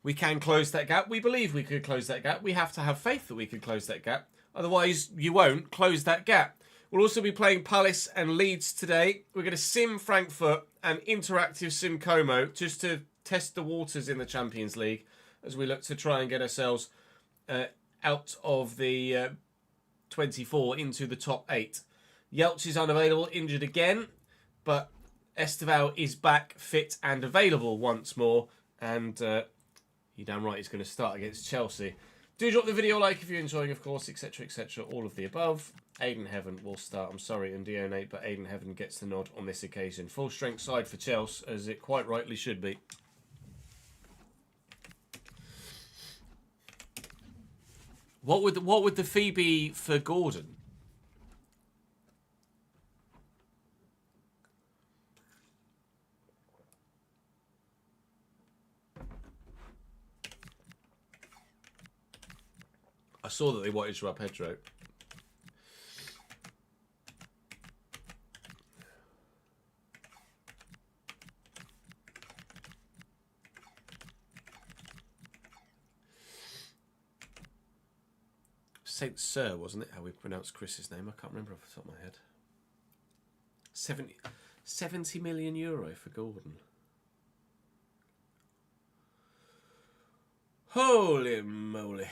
we can close that gap. We believe we could close that gap. We have to have faith that we can close that gap. Otherwise, you won't close that gap. We'll also be playing Palace and Leeds today. We're going to sim Frankfurt and interactive sim Como just to test the waters in the Champions League as we look to try and get ourselves out of the 24 into the top 8. Yelch is unavailable, injured again, but Esteval is back, fit and available once more, and you're damn right he's going to start against Chelsea. Do drop the video a like if you're enjoying, of course, etc, etc, all of the above. Aiden Heaven will start. I'm sorry, Nate, but Aiden Heaven gets the nod on this occasion. Full strength side for Chelsea, as it quite rightly should be. What would the fee be for Gordon? I saw that they wanted to up Pedro. Saint Sir, wasn't it? How we pronounced Chris's name? I can't remember off the top of my head. 70 million euro for Gordon. Holy moly.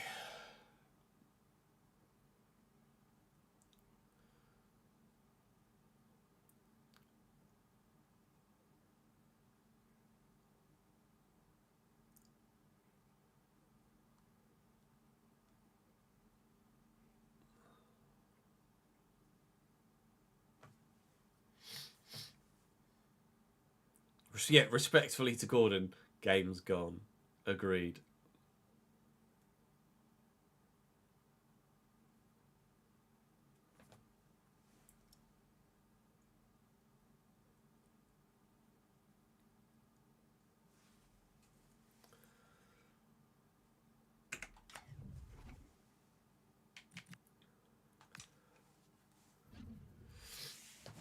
Yeah, respectfully to Gordon, game's gone. Agreed.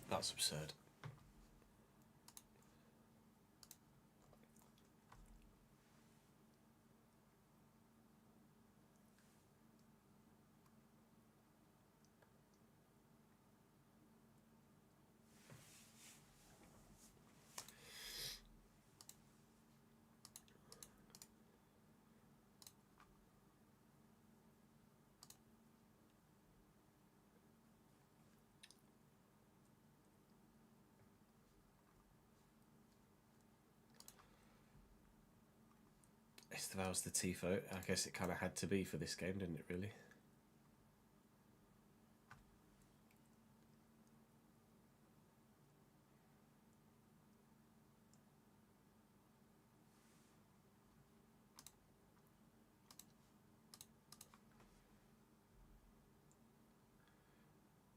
That's absurd. Esteval's the Tifo. I guess it kind of had to be for this game, didn't it, really?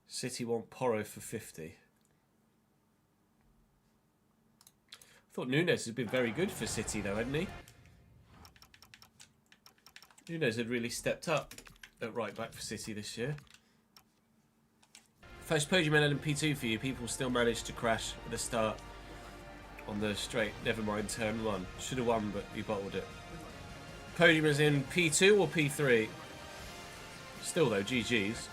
City want Porro for 50. I thought Nunes had been very good for City, though, hadn't he? Nunes had really stepped up at right back for City this year. First podium in P2 for you. People still managed to crash at the start on the straight. Never mind turn 1. Should have won, but you bottled it. Podium is in P2 or P3? Still, though, GG's.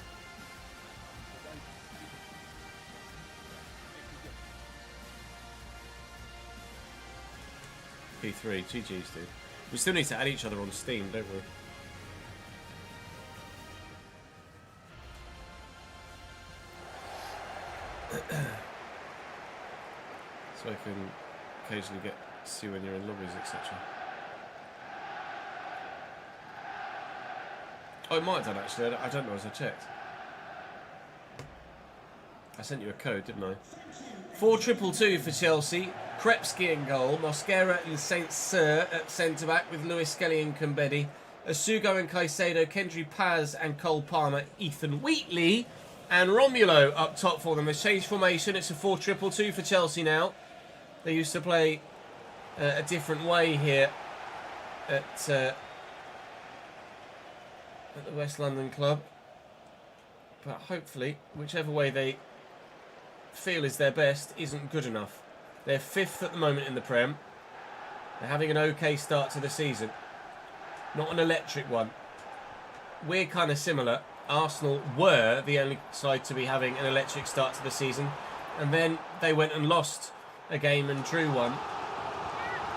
P3, GG's, dude. We still need to add each other on Steam, don't we? So I can occasionally see when you're in lobbies, etc. Oh, it might have done actually. I don't know as I checked. I sent you a code, didn't I? 4-2-2 for Chelsea. Krepsky in goal. Mosquera and Saint Cyr at centre back with Lewis Skelly and Combedi. Asugo and Caicedo, Kendry Paz and Cole Palmer, Ethan Wheatley and Romulo up top for them. They've changed formation. It's a 4-2-2 for Chelsea now. They used to play a different way here at the West London club. But hopefully, whichever way they feel is their best isn't good enough. They're 5th at the moment in the Prem. They're having an okay start to the season. Not an electric one. We're kind of similar. Arsenal were the only side to be having an electric start to the season. And then they went and lost a game and drew one.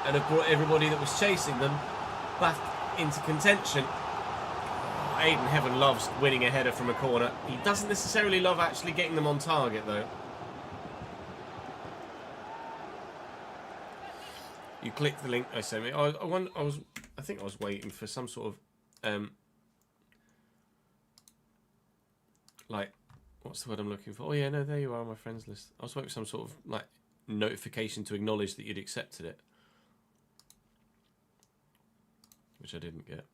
And have brought everybody that was chasing them back into contention. Aiden Heaven loves winning a header from a corner. He doesn't necessarily love actually getting them on target, though. You click the link I sent me. I think I was waiting for some sort of like, what's the word I'm looking for? Oh yeah, no, there you are on my friends list. I was waiting for some sort of like notification to acknowledge that you'd accepted it, which I didn't get.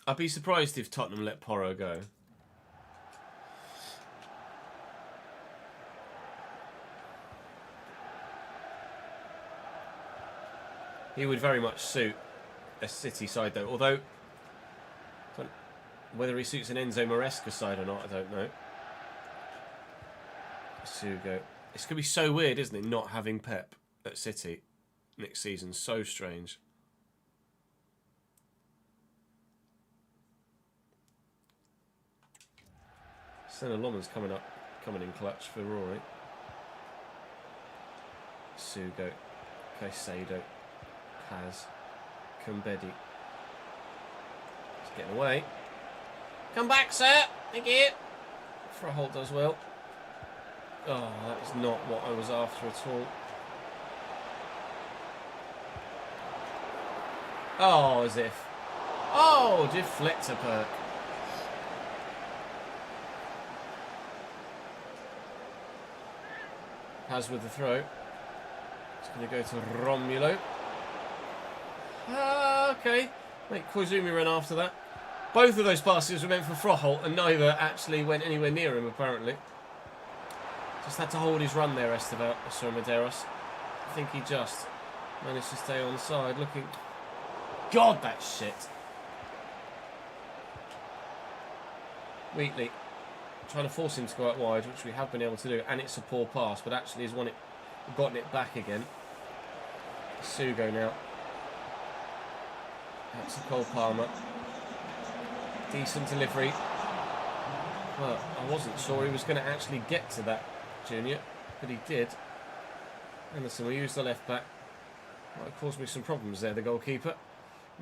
I'd be surprised if Tottenham let Porro go. He would very much suit a City side, though. Although, whether he suits an Enzo Maresca side or not, I don't know. Sugo. It's going to be so weird, isn't it, not having Pep at City next season? So strange. Senna Loman's coming in clutch for Rory. Sugo, Caicedo, Paz, Kumbedi. He's getting away. Come back, sir. Thank you. Froholt does well. Oh, that is not what I was after at all. Oh, as if. Oh, deflector perk. Has with the throw. It's going to go to Romulo. Okay. Make Koizumi run after that. Both of those passes were meant for Froholt, and neither actually went anywhere near him, apparently. Just had to hold his run there, Medeiros. I think he just managed to stay on the side, looking... God, that's shit. Wheatley. Trying to force him to go out wide, which we have been able to do, and it's a poor pass, but actually he's gotten it back again. Sugo now. That's a Cole Palmer. Decent delivery. Well, I wasn't sure he was going to actually get to that, Junior, but he did. Anderson will use the left back. Might have caused me some problems there, the goalkeeper.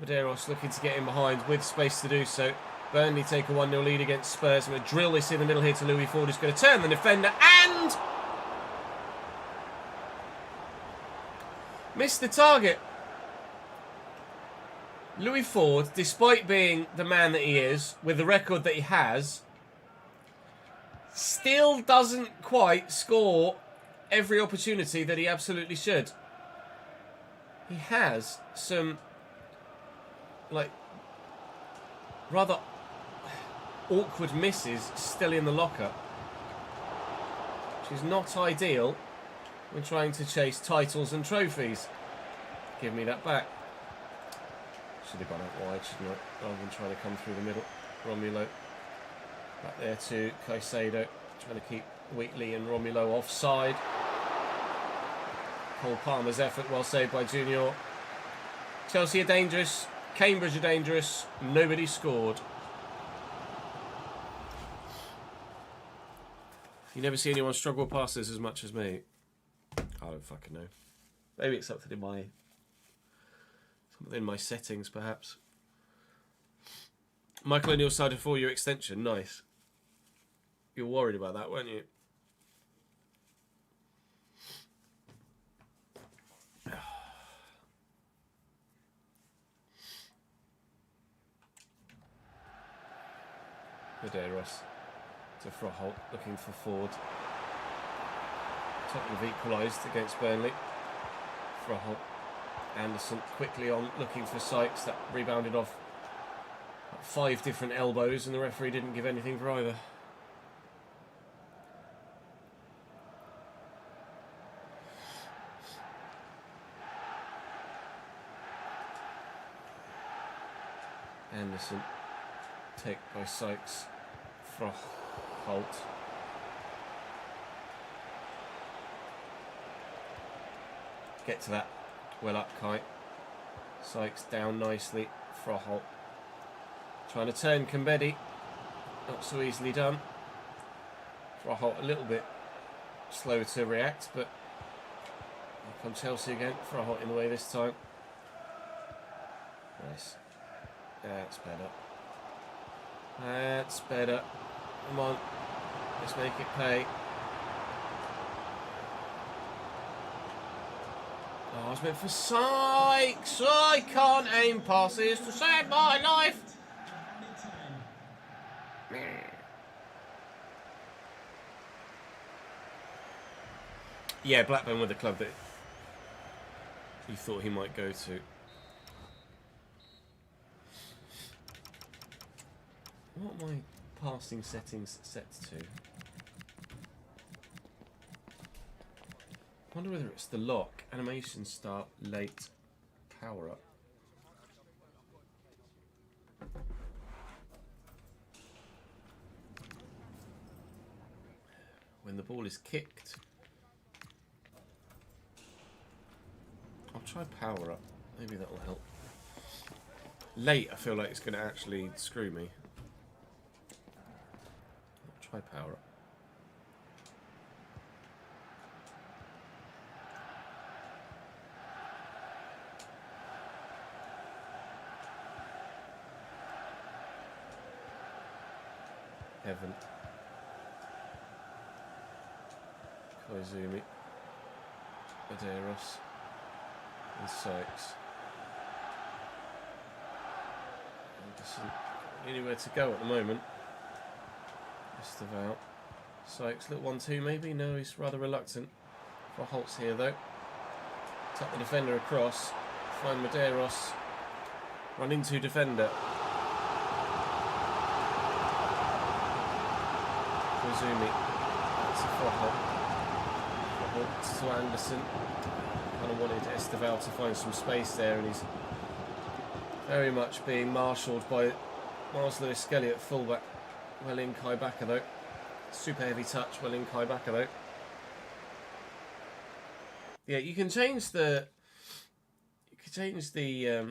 Medeiros looking to get in behind with space to do so. Burnley take a 1-0 lead against Spurs. I'm going to drill this in the middle here to Louis Ford, who's going to turn the defender and... missed the target. Louis Ford, despite being the man that he is, with the record that he has, still doesn't quite score every opportunity that he absolutely should. He has some, like, rather awkward misses still in the locker, which is not ideal when trying to chase titles and trophies. Give me that back. Should have gone out wide, shouldn't I? Rather than trying to come through the middle. Romulo back there to Caicedo, trying to keep Wheatley and Romulo offside. Cole Palmer's effort well saved by Junior. Chelsea are dangerous, Cambridge are dangerous, nobody scored. You never see anyone struggle past this as much as me. I don't fucking know. Maybe it's something in my settings, perhaps. Michael O'Neill signed a 4-year extension. Nice. You were worried about that, weren't you? Medeiros to Froholt, looking for Ford. Tottenham have equalised against Burnley. Froholt. Anderson quickly on, looking for Sykes. That rebounded off 5 different elbows, and the referee didn't give anything for either. Anderson, take by Sykes. Froholt. Get to that. Well up, Kai. Sykes down nicely. Froholt trying to turn Kumbedi. Not so easily done. Froholt a little bit slow to react, but here comes Chelsea again. Froholt in the way this time. Nice. That's better. That's better. Come on. Let's make it pay. Oh, I was meant for Sykes. I can't aim passes to save my life. Yeah, Blackburn were the club that you thought he might go to. What are my passing settings set to? I wonder whether it's the lock, animation start, late, power up. When the ball is kicked. I'll try power up. Maybe that will help. Late, I feel like it's going to actually screw me. I'll try power up. Heaven. Koizumi. Medeiros. And Sykes. Anderson. Anywhere to go at the moment. Just about. Sykes, little 1-2 maybe? No, he's rather reluctant. For Holtz here though. Tuck the defender across. Find Medeiros. Run into defender. Koizumi. That's a Froholt. Froholt to Anderson. Kind of wanted Esteval to find some space there, and he's very much being marshalled by Miles Lewis-Skelly at fullback. Well in Kaibaka though. Super heavy touch, well in Kaibaka though. Yeah, you can change the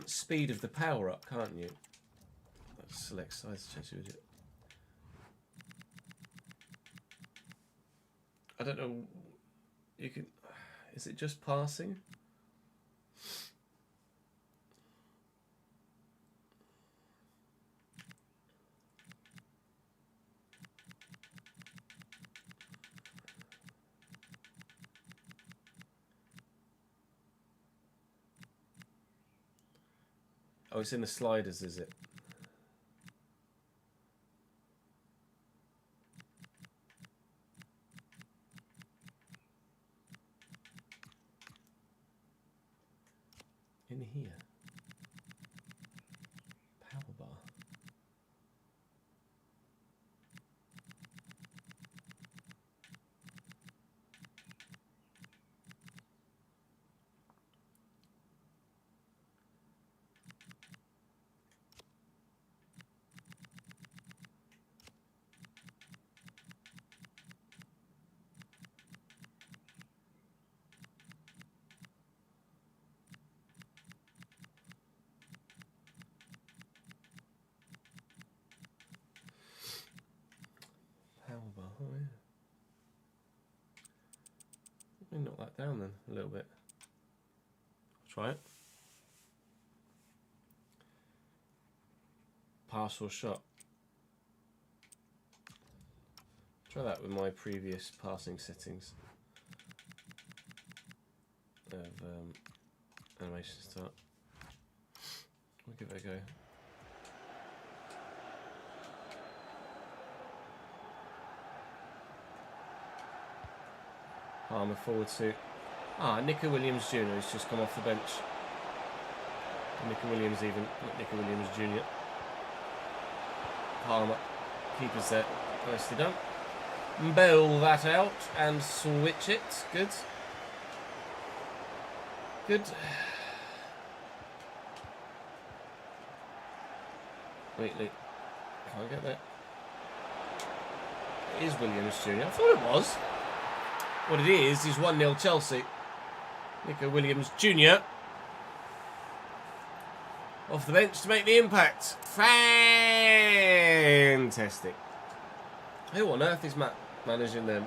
speed of the power up, can't you? Let's select size change it. I don't know. You can. Is it just passing? Oh, it's in the sliders, is it? In here. Power bar. Oh, yeah. Let me knock that down then a little bit. I'll try it. Pass or shot. Try that with my previous passing settings of animation start. We'll give it a go. Palmer forward to Nico Williams Jr. has just come off the bench. Nico Williams even, not Nico Williams Jr. Palmer, keeper's there, nicely done. Bowl that out and switch it. Good. Good. Wheatley, can't get there. It is Williams Jr. I thought it was. What it is 1-0 Chelsea. Nico Williams Jr. off the bench to make the impact. Fantastic. Who on earth is Matt managing them?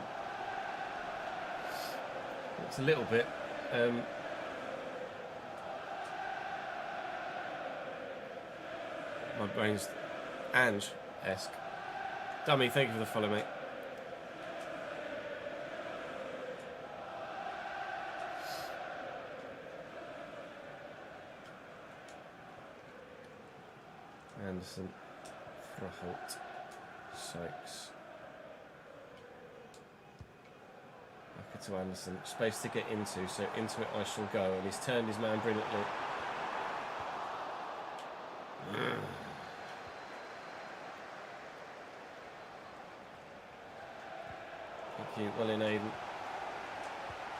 It's a little bit. My brain's Ange-esque. Dummy, thank you for the follow, mate. Anderson, Throholt, Sykes. Back to Anderson. Space to get into, so into it I shall go. And he's turned his man brilliantly. Thank you, well in Aiden.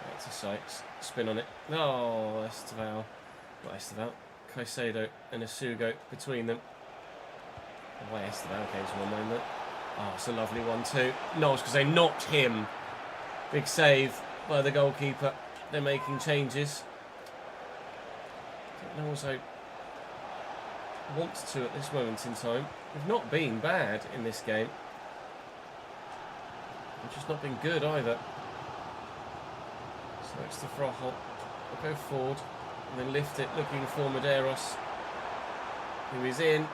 Back to Sykes. Spin on it. Oh, Esteval. Not Esteval. Caicedo and Asugo between them. Why Esteval came to my moment. Oh, it's a lovely one too. No, it's because they knocked him. Big save by the goalkeeper. They're making changes. I don't know what I want to at this moment in time. We've not been bad in this game. We've just not been good either. So it's to Froholt. We'll go forward and then lift it, looking for Medeiros, who is in.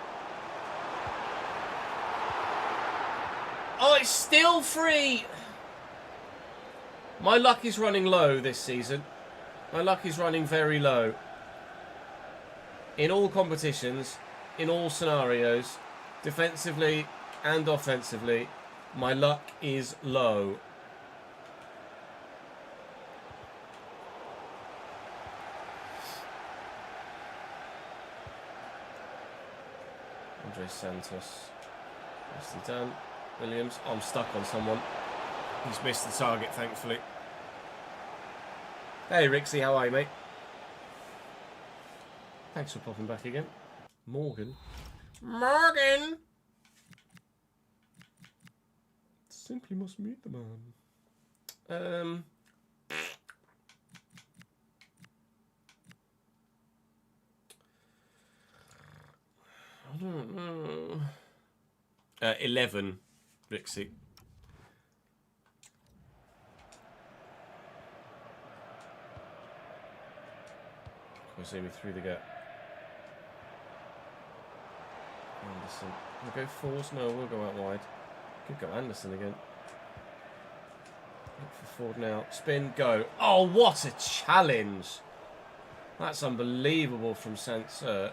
Oh, it's still free! My luck is running low this season. My luck is running very low. In all competitions, in all scenarios, defensively and offensively, my luck is low. Andre Santos. Nicely done. Williams. Oh, I'm stuck on someone. He's missed the target, thankfully. Hey, Rixie, how are you, mate? Thanks for popping back again. Morgan. Morgan! Simply must meet the man. I don't know. 11, Rixie. See me through the gap. Anderson. We'll go forwards. No, we'll go out wide. Could go Anderson again. Look for Ford now. Spin, go. Oh, what a challenge! That's unbelievable from Sansert.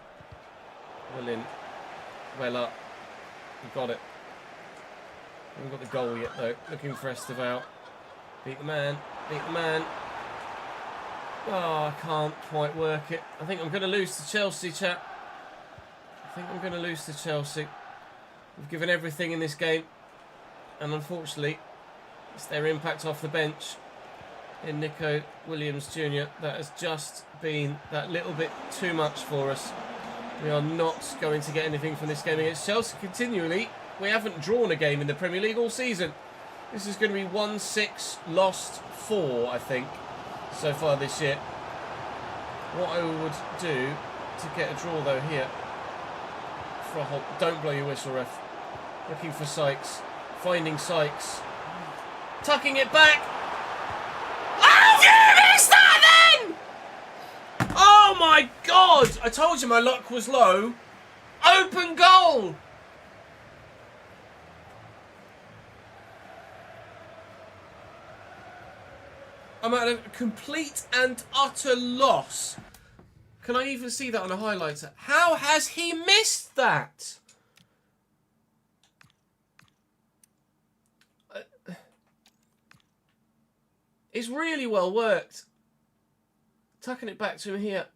Well in. Well up. We got it. We haven't got the goal yet though. Looking for Esteval. Beat the man. Beat the man. Oh, I can't quite work it. I think I'm going to lose to Chelsea, chat. I think I'm going to lose to Chelsea. We've given everything in this game. And unfortunately, it's their impact off the bench in Nico Williams Jr. that has just been that little bit too much for us. We are not going to get anything from this game against Chelsea continually. We haven't drawn a game in the Premier League all season. This is going to be 1-6, lost 4, I think, so far this year. What I would do to get a draw though here, don't blow your whistle, ref. Looking for Sykes, finding Sykes, tucking it back. Oh, you missed that then! Oh my God! I told you my luck was low. Open goal! I'm at a complete and utter loss. Can I even see that on a highlighter? How has he missed that? It's really well worked. Tucking it back to him here.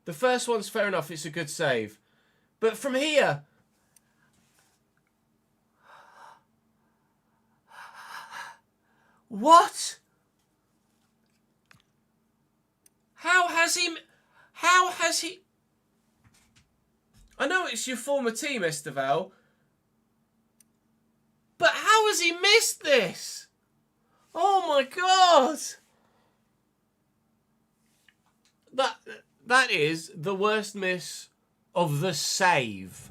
The first one's fair enough, it's a good save. But from here... What? How has he... I know it's your former team, Esteval. But how has he missed this? Oh my God! That is the worst miss of the save.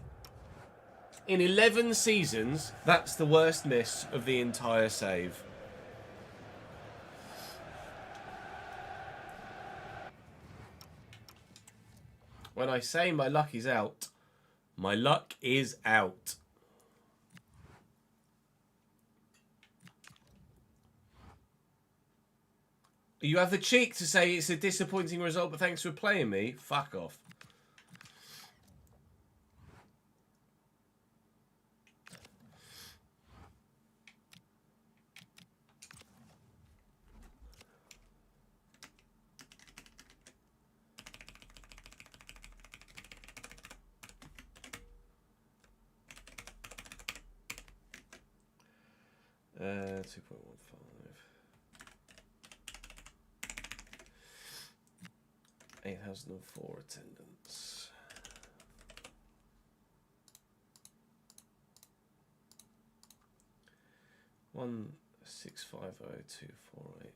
In 11 seasons, that's the worst miss of the entire save. When I say my luck is out, my luck is out. You have the cheek to say it's a disappointing result, but thanks for playing me. Fuck off. Uh, 2.15. 8,004 attendance. One 650,248.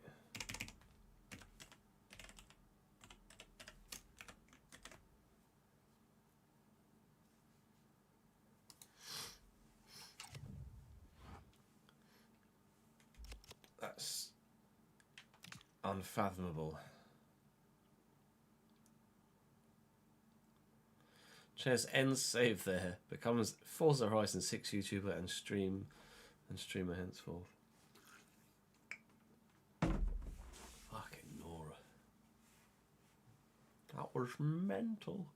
That's unfathomable. Shares end save there. Becomes Forza Horizon 6 YouTuber and streamer henceforth. Fucking Nora. That was mental.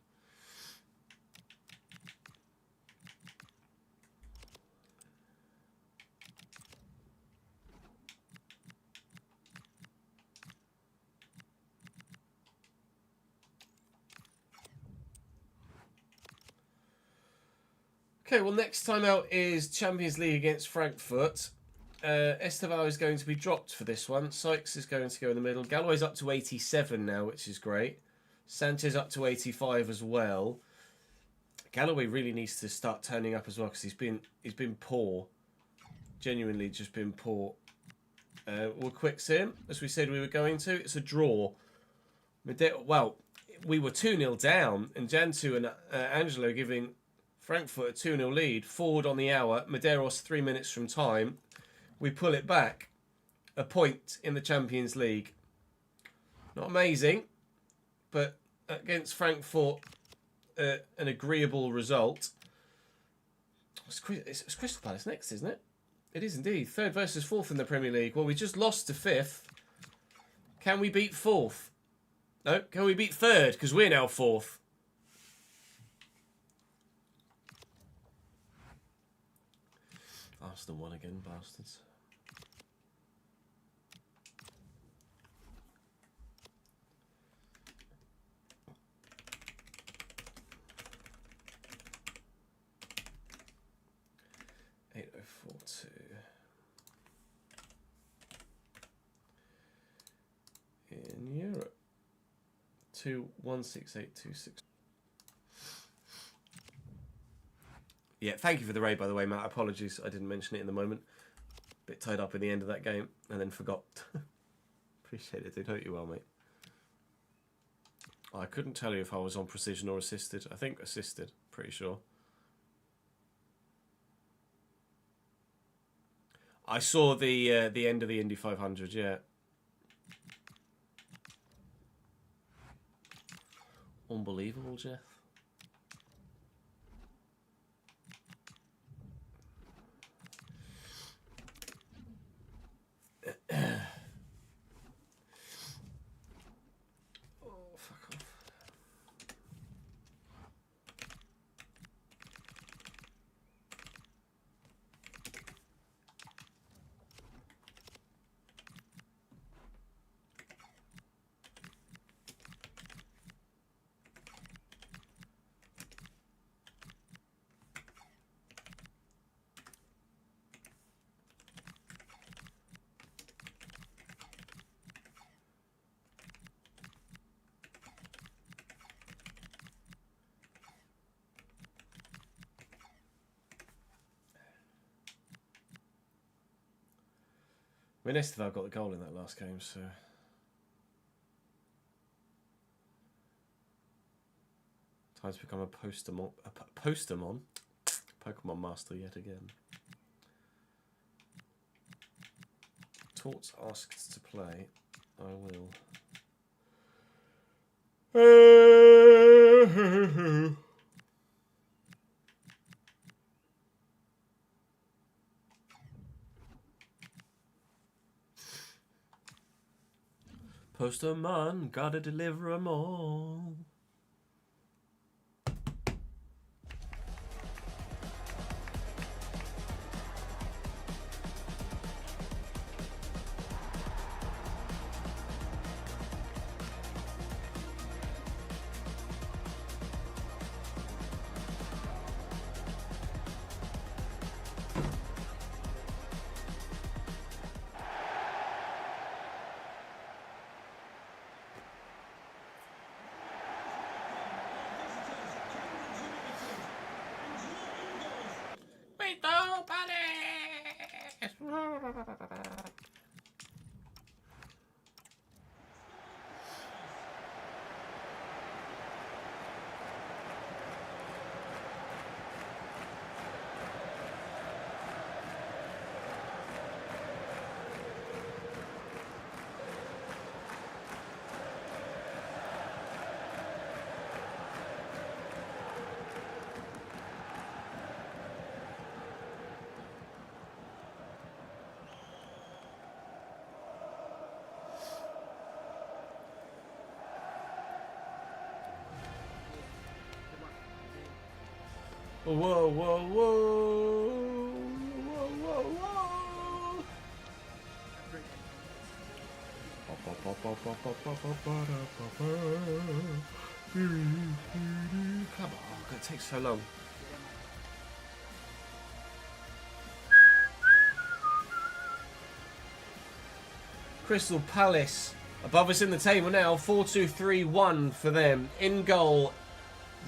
Okay, well, next time out is Champions League against Frankfurt. Esteval is going to be dropped for this one. Sykes is going to go in the middle. Galloway's up to 87 now, which is great. Sanchez up to 85 as well. Galloway really needs to start turning up as well because he's been poor. Genuinely just been poor. We'll quick sim, as we said we were going to. It's a draw. Well, we were 2-0 down, and Jantu and Angelo giving Frankfurt a 2-0 lead. Forward on the hour. Medeiros 3 minutes from time. We pull it back. A point in the Champions League. Not amazing, but against Frankfurt, an agreeable result. It's Crystal Palace next, isn't it? It is indeed. Third versus fourth in the Premier League. Well, we just lost to fifth. Can we beat fourth? No, can we beat third? Because we're now fourth. Arsenal won again, bastards. In Europe. 216826. Yeah, thank you for the raid, by the way, Matt. Apologies, I didn't mention it in the moment. Bit tied up in the end of that game and then forgot. Appreciate it, dude. Hope you well, mate. I couldn't tell you if I was on precision or assisted. I think assisted, pretty sure. I saw the end of the Indy 500, yeah. Unbelievable, Jeff. Oh, fuck off. I mean, Esteval got the goal in that last game, so... Time to become a postermon. Pokemon Master yet again. Torts asked to play. I will. Postman, gotta deliver 'em all. Whoa, whoa, whoa. Whoa, whoa, whoa. Come on, it takes so long. Crystal Palace above us in the table now. 4-2-3-1 for them. In goal,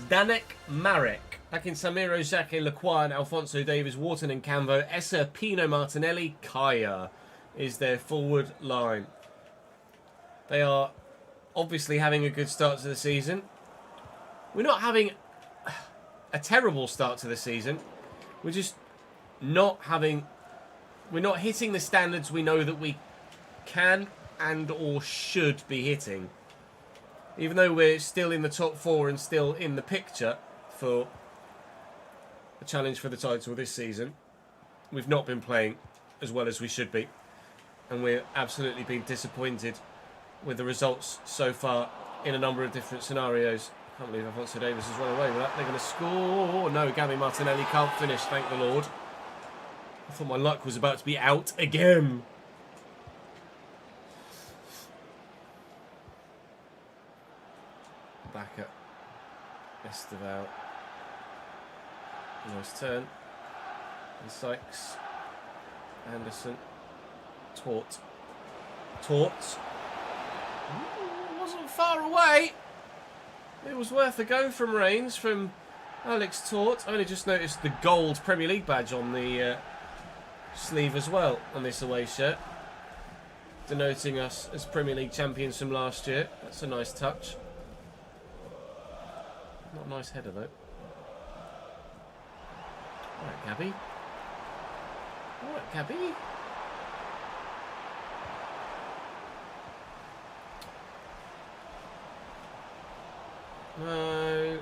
Zdenek Marek. Back in Samiro, Zake, Lequan, Alfonso Davies, Wharton and Camvo. Essa, Pino, Martinelli, Kaya is their forward line. They are obviously having a good start to the season. We're not having a terrible start to the season. We're just not having... We're not hitting the standards we know that we can and or should be hitting. Even though we're still in the top 4 and still in the picture for a challenge for the title this season, we've not been playing as well as we should be. And we're absolutely been disappointed with the results so far in a number of different scenarios. Can't believe Alfonso Davies has run away with that. They're going to score. No, Gabby Martinelli can't finish, thank the Lord. I thought my luck was about to be out again. Back at Esteval. Nice turn. And Sykes. Anderson. Tort. Ooh, wasn't far away. It was worth a go from Reigns, from Alex Tort. I only just noticed the gold Premier League badge on the sleeve as well on this away shirt, denoting us as Premier League champions from last year. That's a nice touch. Not a nice header though. Alright, Gabby. Alright, Gabby. No.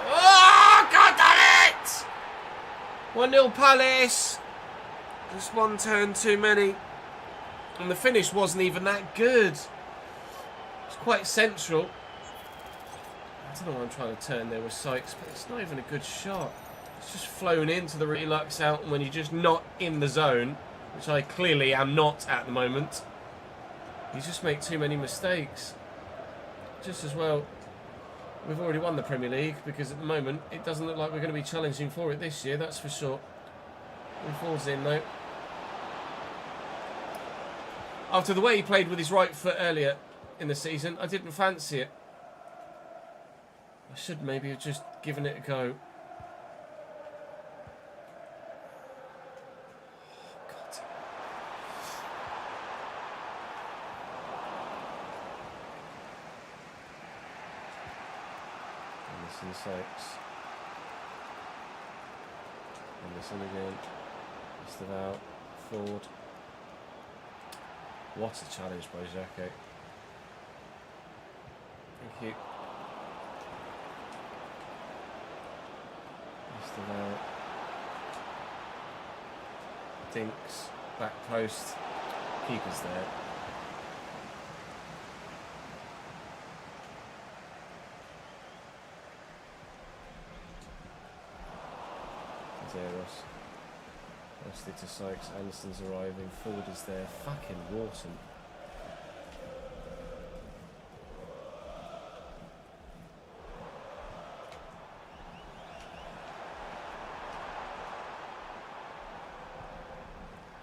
Oh, God damn it! 1-0 Palace. Just one turn too many. And the finish wasn't even that good. It's quite central. I don't know what I'm trying to turn there with Sykes, but it's not even a good shot. It's just flown into the Relux out, and when you're just not in the zone, which I clearly am not at the moment, you just make too many mistakes. Just as well, we've already won the Premier League, because at the moment, it doesn't look like we're going to be challenging for it this year, that's for sure. He falls in, though. After the way he played with his right foot earlier in the season, I didn't fancy it. I should maybe have just given it a go. Oh, God. Anderson Sykes. This one again. Just about. Forward. What a challenge by Xhaka. Thank you. Just about. Dinks. Back post. Keeper's there. Zeros. Mostly to Sykes. Anderson's arriving. Ford is there. Fucking Wharton.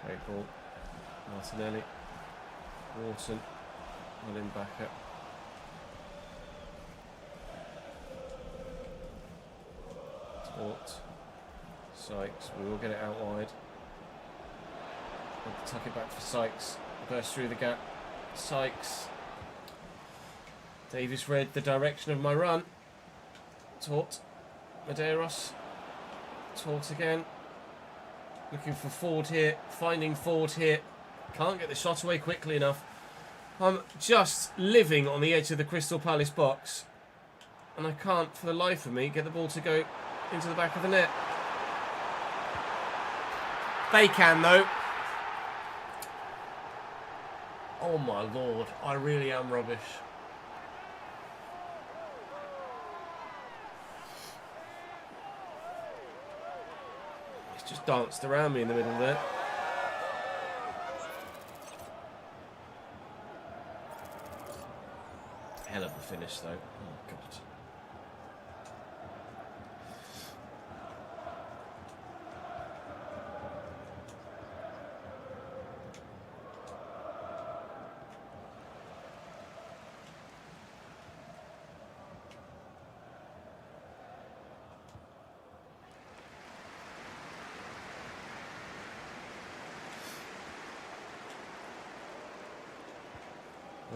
Great ball. Martinelli. Wharton. Not in back up. Taught. Sykes, we will get it out wide. We'll tuck it back for Sykes. Burst through the gap. Sykes. Davis read the direction of my run. Taught. Medeiros. Taught again. Looking for Ford here. Finding Ford here. Can't get the shot away quickly enough. I'm just living on the edge of the Crystal Palace box. And I can't, for the life of me, get the ball to go into the back of the net. They can, though. Oh my lord, I really am rubbish. It's just danced around me in the middle there. Hell of a finish, though. Oh god.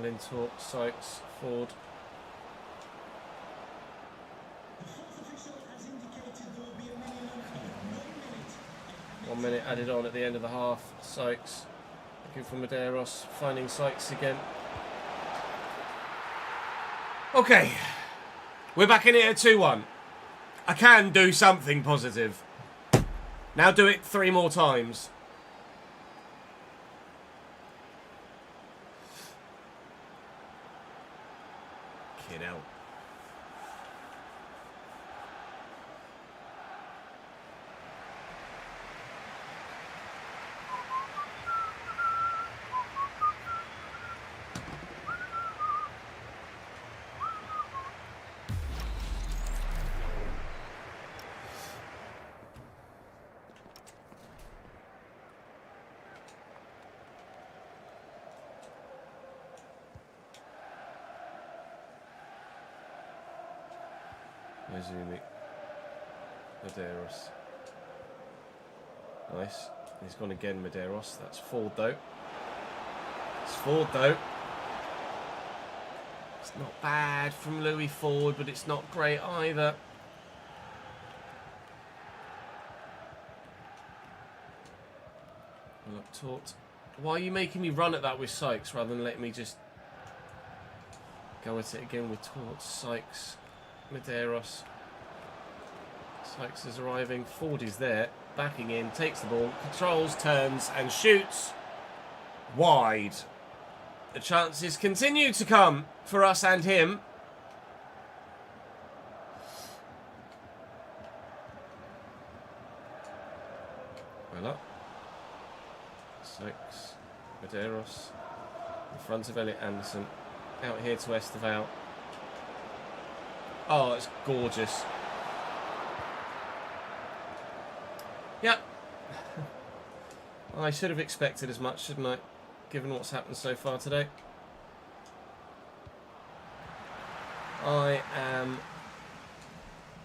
Lintor, Sykes, Ford. One minute added on at the end of the half. Sykes looking for Medeiros, finding Sykes again. Okay, we're back in it at 2-1. I can do something positive. Now do it 3 more times. Out. Izumi. Medeiros. Nice. He's gone again, Medeiros. That's Ford, though. It's Ford, though. It's not bad from Louis Ford, but it's not great either. Well up taught. Why are you making me run at that with Sykes rather than letting me just go at it again with Taught? Sykes. Medeiros. Sykes is arriving. Ford is there. Backing in. Takes the ball. Controls. Turns. And shoots. Wide. The chances continue to come for us and him. Well up. Sykes. Medeiros. In front of Elliot Anderson. Out here to Estevao. Oh, it's gorgeous. Yep. I should have expected as much, shouldn't I? Given what's happened so far today. I am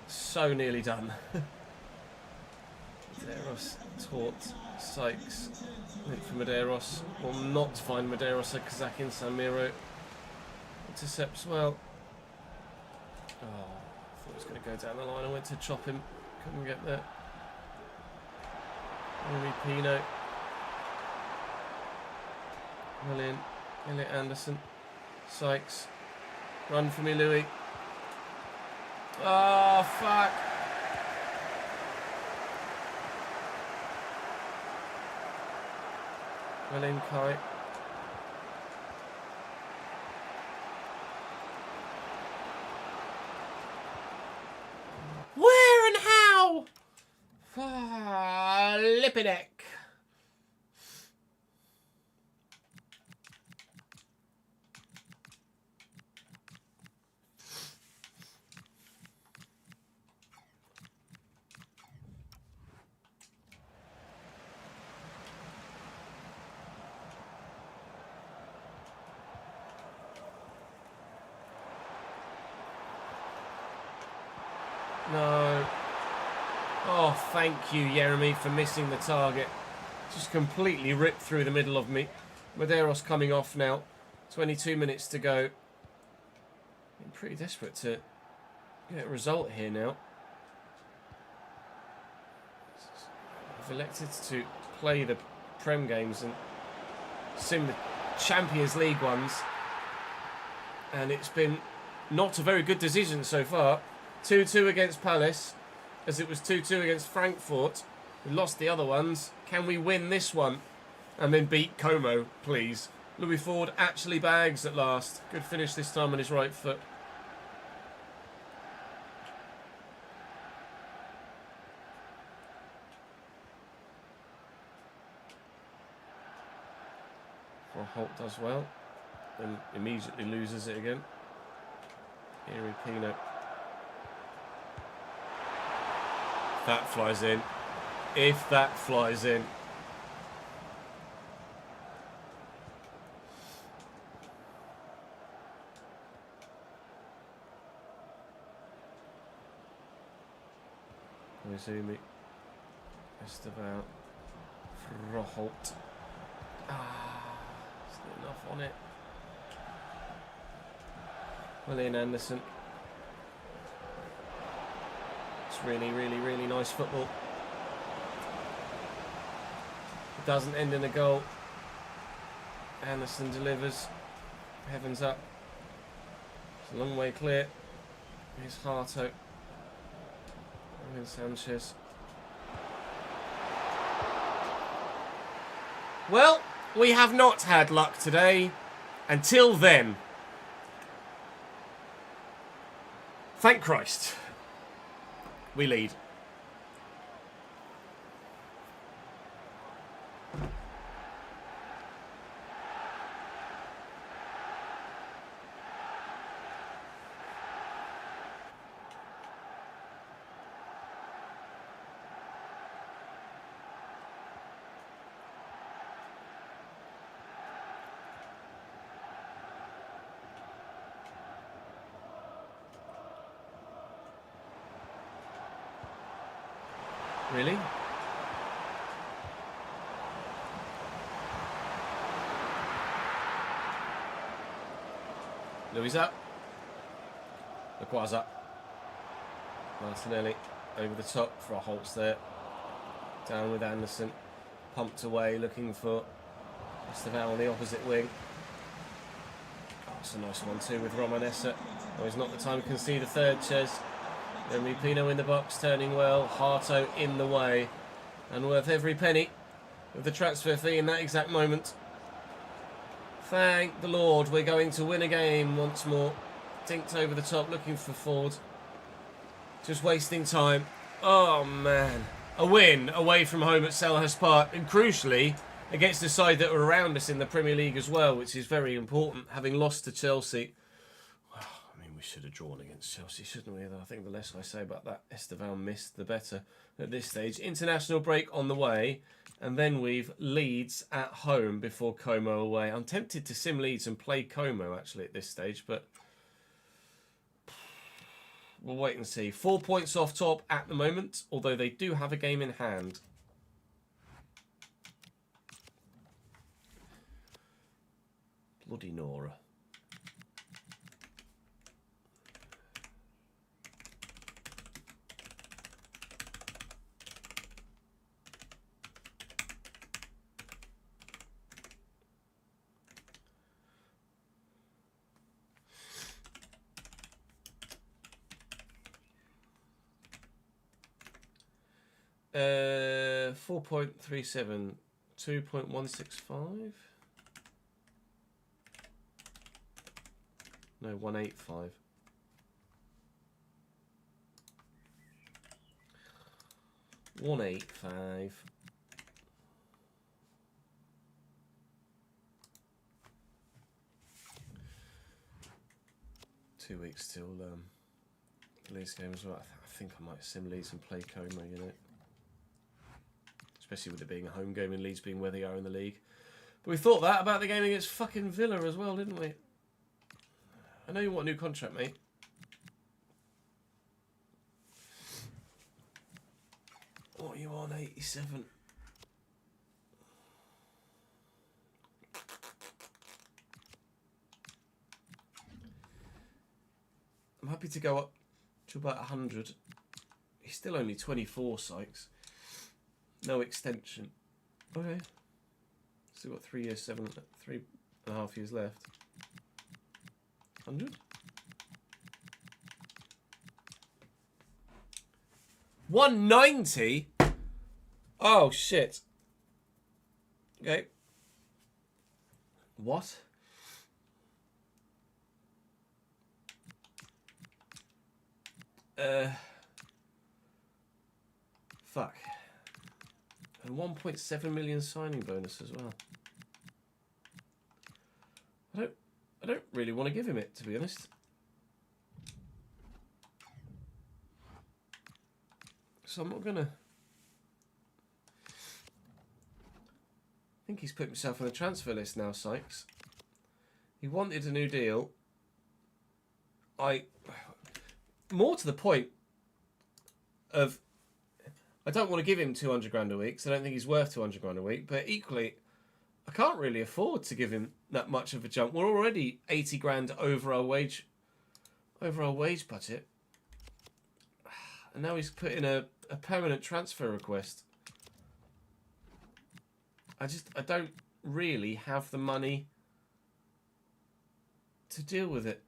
so nearly done. Medeiros, Taught, Sykes. Went for Medeiros. Will not find Medeiros at Kazakin Samiro. Intercepts well. Oh, I thought it was going to go down the line. I went to chop him. Couldn't get there. Louis Pino. Well in. Elliot Anderson. Sykes. Run for me, Louis. Oh, fuck. Well in, Kai. Where and how? Lipinek. No. Oh, thank you, Jeremy, for missing the target. Just completely ripped through the middle of me. Medeiros coming off now. 22 minutes to go. I'm pretty desperate to get a result here now. I've elected to play the Prem games and sim the Champions League ones. And it's been not a very good decision so far. 2-2 against Palace, as it was 2-2 against Frankfurt. We lost the other ones. Can we win this one? And then beat Como, please. Louis Ford actually bags at last. Good finish this time on his right foot. Holt does well. And immediately loses it again. Here Pino. That flies in. If that flies in. Izumi. Esteval. Froholt. Isn't enough on it. William Anderson. It's really, really, really nice football. It doesn't end in a goal. Anderson delivers. Heavens up. It's a long way clear. Here's Harto. And Sanchez. Well, we have not had luck today. Until then. Thank Christ. We lead. Really? Louis up. Lacroix up. Martinelli over the top for a Holtz there. Down with Anderson. Pumped away, looking for Esteval on the opposite wing. Oh, it's a nice one too with Romanessa. Oh, he's not the time to concede the third, Ches. Then Pino in the box, turning well. Harto in the way. And worth every penny of the transfer fee in that exact moment. Thank the Lord, we're going to win a game once more. Dinked over the top, looking for Ford. Just wasting time. Oh, man. A win away from home at Selhurst Park. And crucially, against a side that were around us in the Premier League as well, which is very important, having lost to Chelsea. We should have drawn against Chelsea, shouldn't we? I think the less I say about that Esteval missed, the better at this stage. International break on the way, and then we've Leeds at home before Como away. I'm tempted to sim Leeds and play Como, actually, at this stage, but we'll wait and see. 4 points off top at the moment, although they do have a game in hand. Bloody Nora. 4.37, 2.165. No, 185. $185. Two weeks till Leeds game as well. I think I might sim Leeds and play Como, you know. Especially with it being a home game and Leeds being where they are in the league. But we thought that about the game against fucking Villa as well, didn't we? I know you want a new contract, mate. What are you on, 87? I'm happy to go up to about 100. He's still only 24, Sykes. No extension. Okay. Still got 3 years, 3.5 years left. 100? 190? Oh, shit. Okay. What? Fuck. And 1.7 million signing bonus as well. I don't really want to give him it, to be honest. So I'm not gonna. I think he's put himself on the transfer list now, Sykes. He wanted a new deal. More to the point of, I don't want to give him 200 grand a week, so I don't think he's worth 200 grand a week, but equally, I can't really afford to give him that much of a jump. We're already 80 grand over our wage budget. And now he's put in a permanent transfer request. I don't really have the money to deal with it.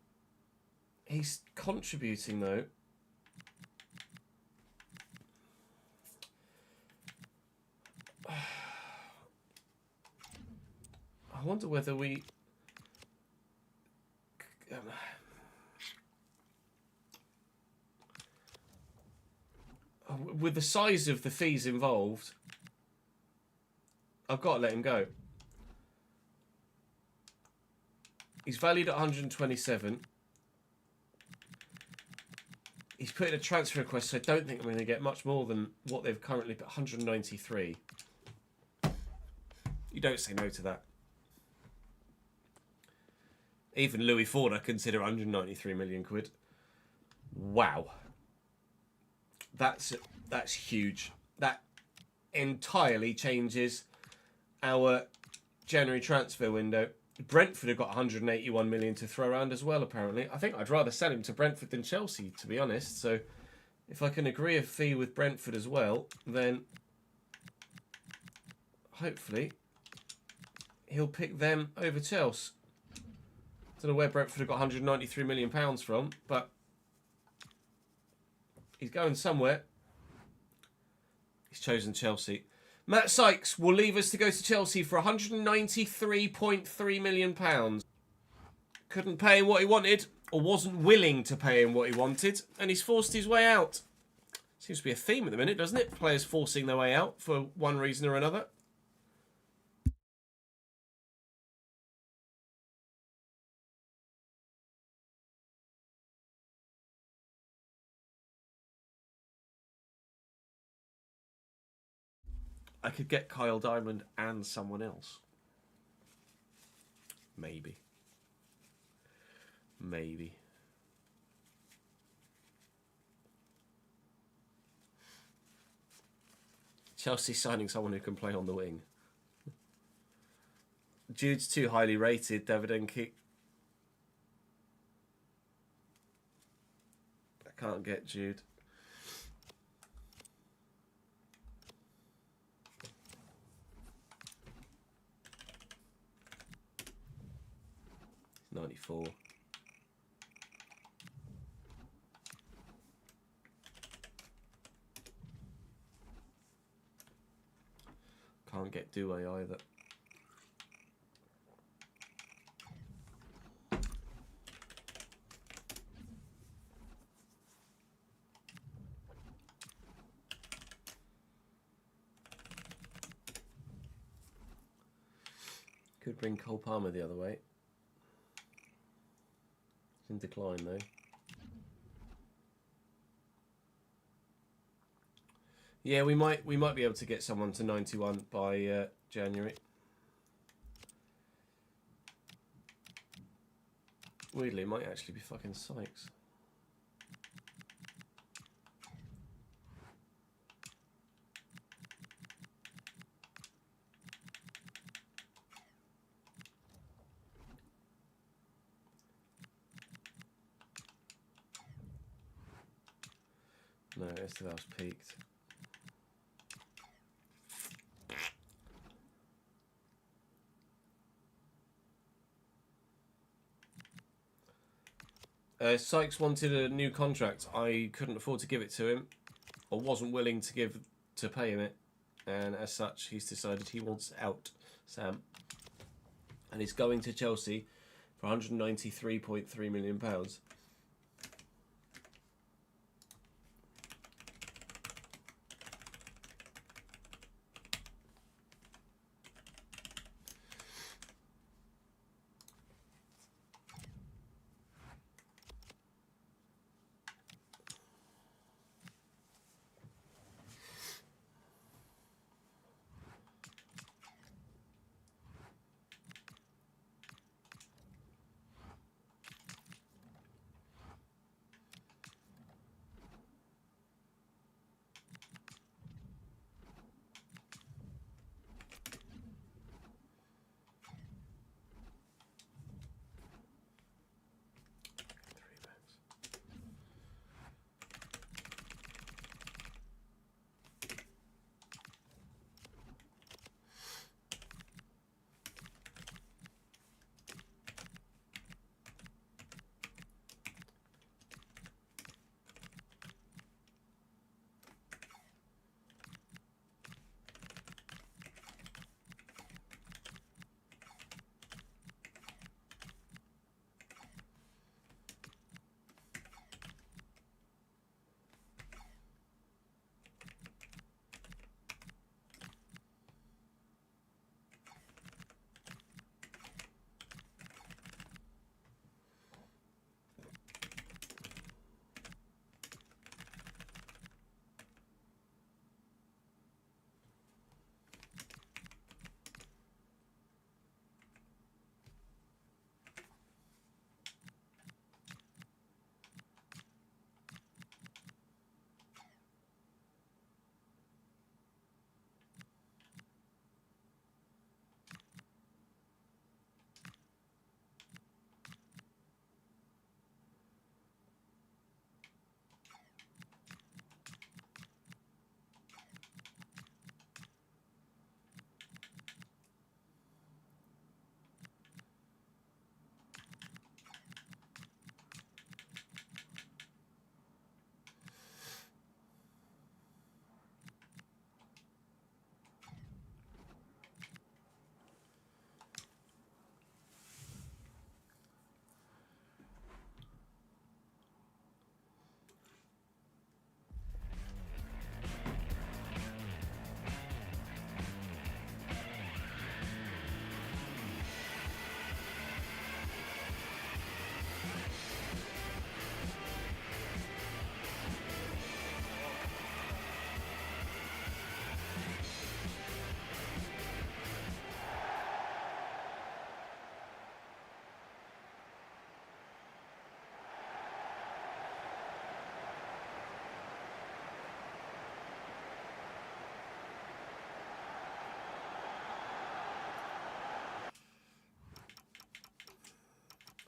He's contributing though. I wonder whether we with the size of the fees involved, I've got to let him go. He's valued at 127. He's put in a transfer request, so I don't think I'm going to get much more than what they've currently put, 193. You don't say no to that. Even Louis Ford, I consider 193 million quid. Wow. That's huge. That entirely changes our January transfer window. Brentford have got 181 million to throw around as well, apparently. I think I'd rather sell him to Brentford than Chelsea, to be honest. So if I can agree a fee with Brentford as well, then hopefully he'll pick them over Chelsea. I don't know where Brentford have got 193 million pounds from, but he's going somewhere. He's chosen Chelsea. Matt Sykes will leave us to go to Chelsea for £193.3 million. Couldn't pay him what he wanted, or wasn't willing to pay him what he wanted, and he's forced his way out. Seems to be a theme at the minute, doesn't it? Players forcing their way out for one reason or another. I could get Kyle Diamond and someone else. Maybe. Maybe. Chelsea signing someone who can play on the wing. Jude's too highly rated, Davidenki. I can't get Jude. 94. Can't get Douay either. Could bring Cole Palmer the other way. It's in decline though. Yeah, we might be able to get someone to 91 by January. Weirdly, it might actually be fucking Sykes. No, Esteval's peaked. Sykes wanted a new contract. I couldn't afford to give it to him, or wasn't willing to pay him it, and as such, he's decided he wants out, Sam, and he's going to Chelsea for £193.3 million.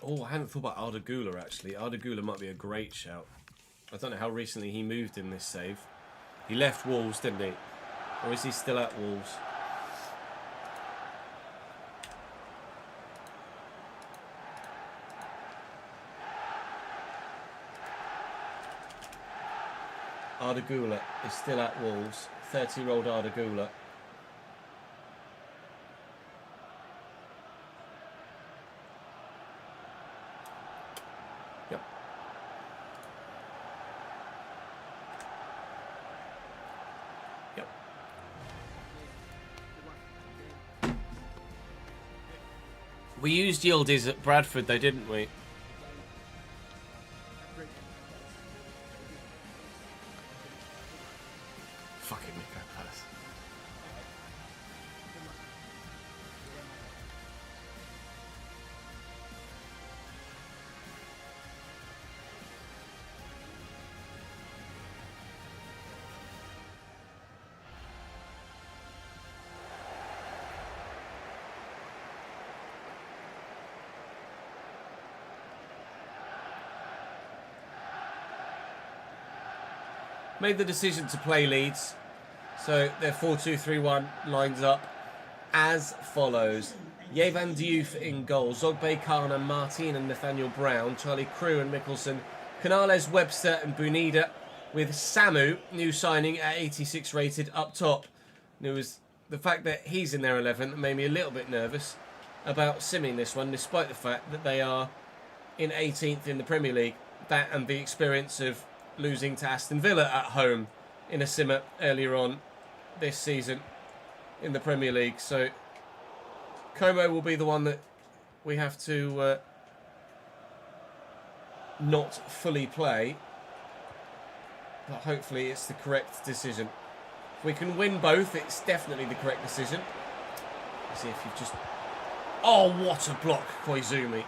Oh, I hadn't thought about Arda Güler actually. Arda Güler might be a great shout. I don't know how recently he moved in this save. He left Wolves, didn't he? Or is he still at Wolves? Arda Güler is still at Wolves. 30-year-old Arda Güler. We used Yildiz at Bradford though, didn't we? Fucking Nico Palace. Made the decision to play Leeds. So their 4-2-3-1 lines up as follows. Yevan Diouf in goal. Zogbe, Kana, Martin and Nathaniel Brown. Charlie Crew and Mickelson. Canales, Webster and Bunida. With Samu, new signing at 86 rated, up top. And it was the fact that he's in their 11 that made me a little bit nervous about simming this one, despite the fact that they are in 18th in the Premier League. That and the experience of losing to Aston Villa at home in a simmer earlier on this season in the Premier League. So Como will be the one that we have to not fully play, but hopefully it's the correct decision. If we can win both, it's definitely the correct decision. Let's see if you've just... Oh, what a block, Koizumi.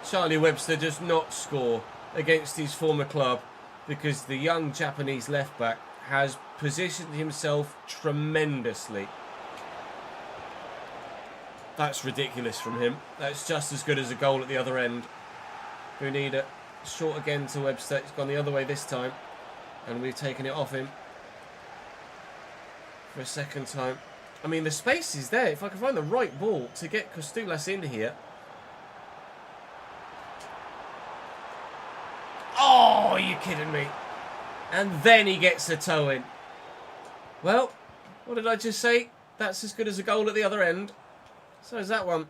Charlie Webster does not score against his former club because the young Japanese left-back has positioned himself tremendously. That's ridiculous from him. That's just as good as a goal at the other end. Bunida short again to Webster. It's gone the other way this time. And we've taken it off him for a second time. I mean, the space is there. If I can find the right ball to get Kostulas in here. Oh, are you kidding me? And then he gets a toe in. Well, what did I just say? That's as good as a goal at the other end. So is that one.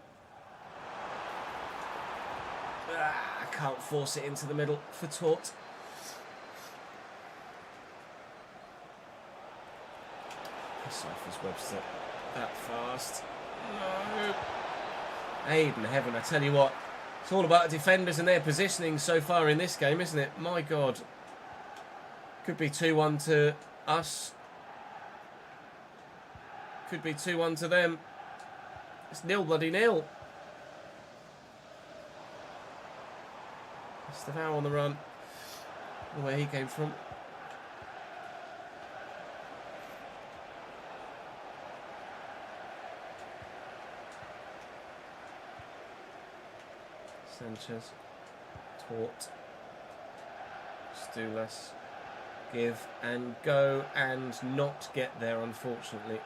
I can't force it into the middle for Tort. Piss off as Webster. That fast. No. Aiden Heaven, I tell you what. It's all about the defenders and their positioning so far in this game, isn't it? My God. Could be 2-1 to us. Could be 2-1 to them. It's 0-0. Stefan on the run. Where he came from. Sanchez. Tort. Stulas. Give and go and not get there, unfortunately.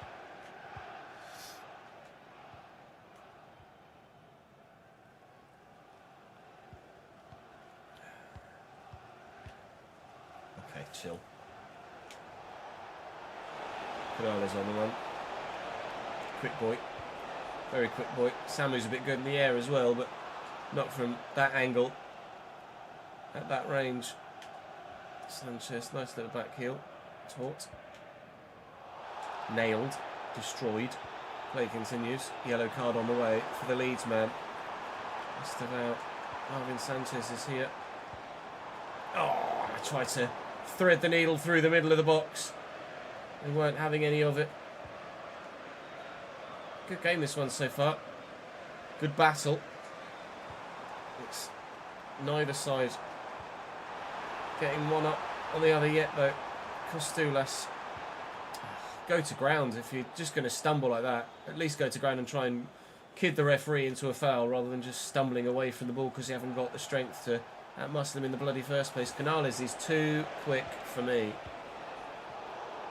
Okay, chill. Canales on the run. Quick boy. Very quick boy. Samu's a bit good in the air as well, but not from that angle. At that range. Sanchez, nice little back heel. Tort. Nailed. Destroyed. Play continues. Yellow card on the way for the Leeds man. Just about. Marvin Sanchez is here. Oh, I tried to thread the needle through the middle of the box. We weren't having any of it. Good game this one so far. Good battle. It's neither side getting one up on the other yet though. Kostulas. Go to ground if you're just going to stumble like that. At least go to ground and try and kid the referee into a foul rather than just stumbling away from the ball because you haven't got the strength to outmuscle him in the bloody first place. Canales is too quick for me.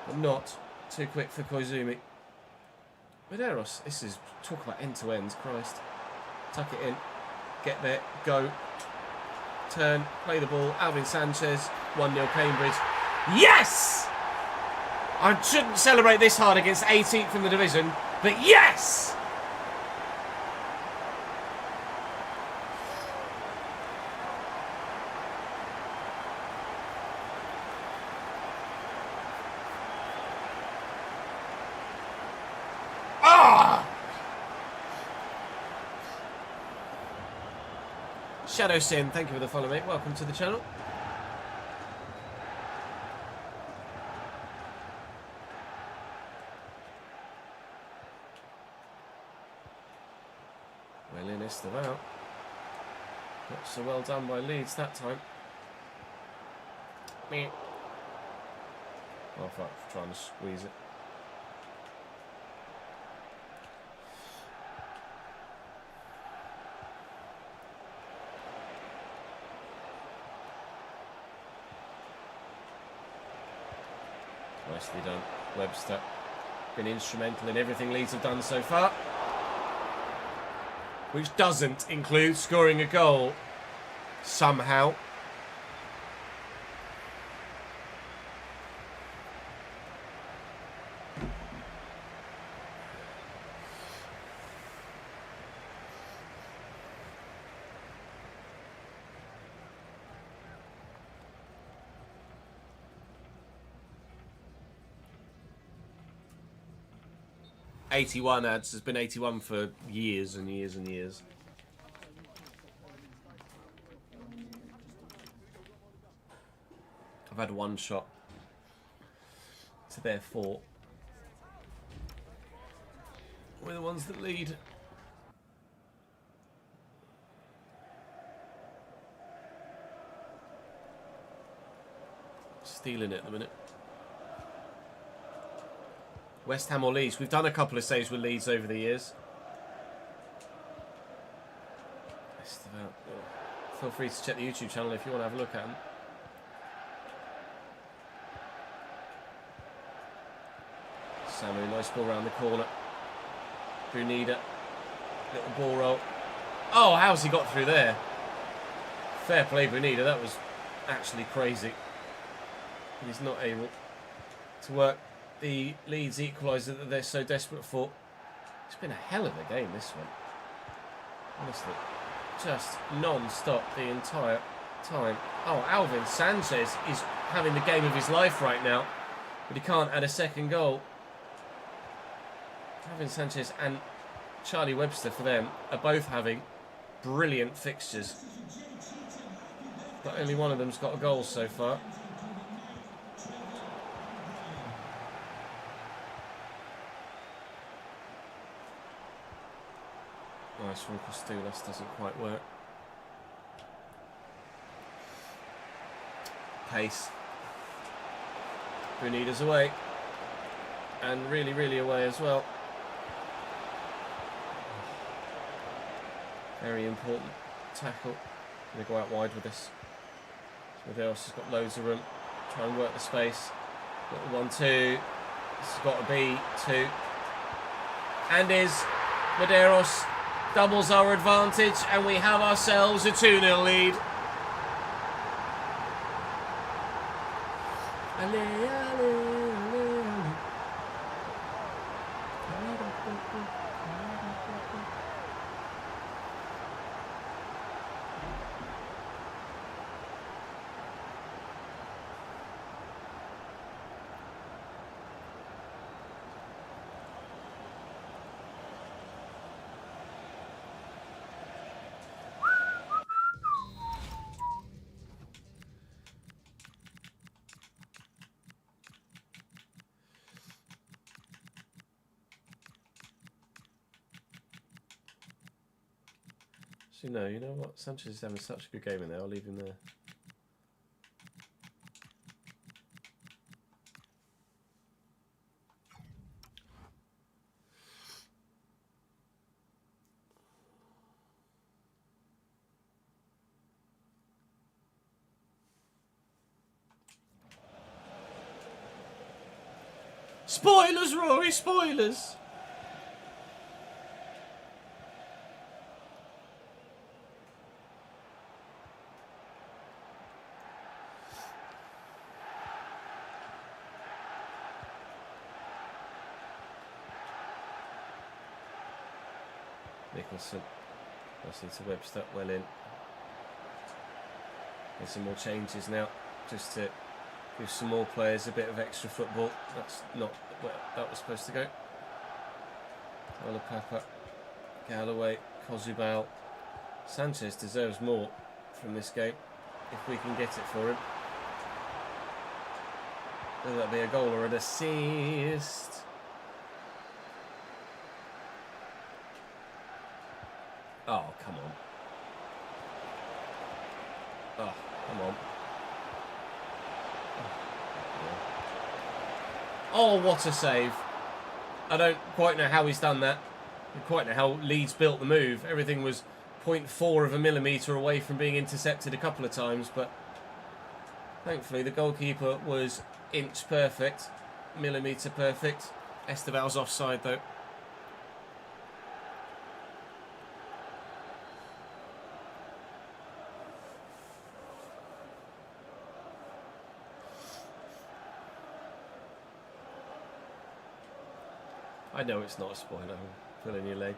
But not too quick for Koizumi. Medeiros, this is, talk about end-to-end, Christ. Tuck it in. Get there, go. Turn, play the ball. Alvin Sanchez, 1-0 Cambridge. Yes! I shouldn't celebrate this hard against 18th in the division, but yes! Shadow Sin, thank you for the follow, mate. Welcome to the channel. Well in, Estevao. Not so well done by Leeds that time. Meh. Oh, fuck, trying to squeeze it. Nicely done. Webster been instrumental in everything Leeds have done so far, which doesn't include scoring a goal somehow. '81 ads has been 81 for years and years and years. I've had one shot to their 4. We're the ones that lead. Stealing it at the minute. West Ham or Leeds. We've done a couple of saves with Leeds over the years. Feel free to check the YouTube channel if you want to have a look at them. Samu, nice ball around the corner. Brunida, little ball roll. Oh, how's he got through there? Fair play, Brunida. That was actually crazy. He's not able to work the Leeds equaliser that they're so desperate for. It's been a hell of a game, this one. Honestly. Just non-stop the entire time. Oh, Alvin Sanchez is having the game of his life right now. But he can't add a second goal. Alvin Sanchez and Charlie Webster, for them, are both having brilliant fixtures. But only one of them's got a goal so far. Nice from Costulas, doesn't quite work. Pace. Brunida's away. And really, really away as well. Very important tackle. Going to go out wide with this. Medeiros has got loads of room. Try and work the space. Little 1-2. This has got to be 2. And is Medeiros doubles our advantage, and we have ourselves a 2-0 lead. Ale, ale, ale, ale. So no, you know what? Sanchez is having such a good game in there. I'll leave him there. Spoilers, Rory, spoilers! Nicholson. Nicely to Webster, well in. There's some more changes now, just to give some more players a bit of extra football. That's not where that was supposed to go. Olapapa, Galloway, Kozubal, Sanchez deserves more from this game if we can get it for him. Whether that be a goal or an assist. Oh, come on. Oh, come on. Oh, what a save. I don't quite know how he's done that. I don't quite know how Leeds built the move. Everything was 0.4 of a millimetre away from being intercepted a couple of times, but thankfully the goalkeeper was inch perfect, millimetre perfect. Esteval's offside though. I know it's not a spoiler, I'm pulling your leg.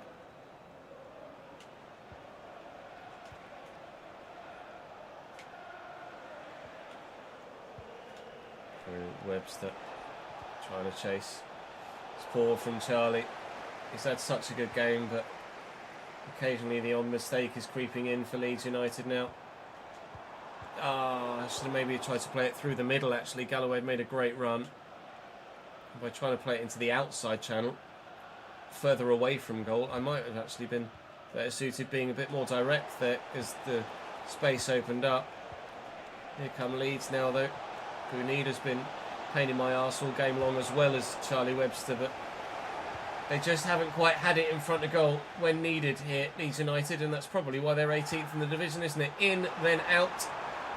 For Webster, trying to chase. It's poor from Charlie. He's had such a good game, but occasionally the odd mistake is creeping in for Leeds United now. I should have maybe tried to play it through the middle actually. Galloway made a great run. By trying to play it into the outside channel, further away from goal, I might have actually been better suited being a bit more direct there as the space opened up. Here come Leeds now though. Gunida's been pain in my arse all game long as well as Charlie Webster, but they just haven't quite had it in front of goal when needed here, Leeds United, and that's probably why they're 18th in the division, isn't it? In, then out,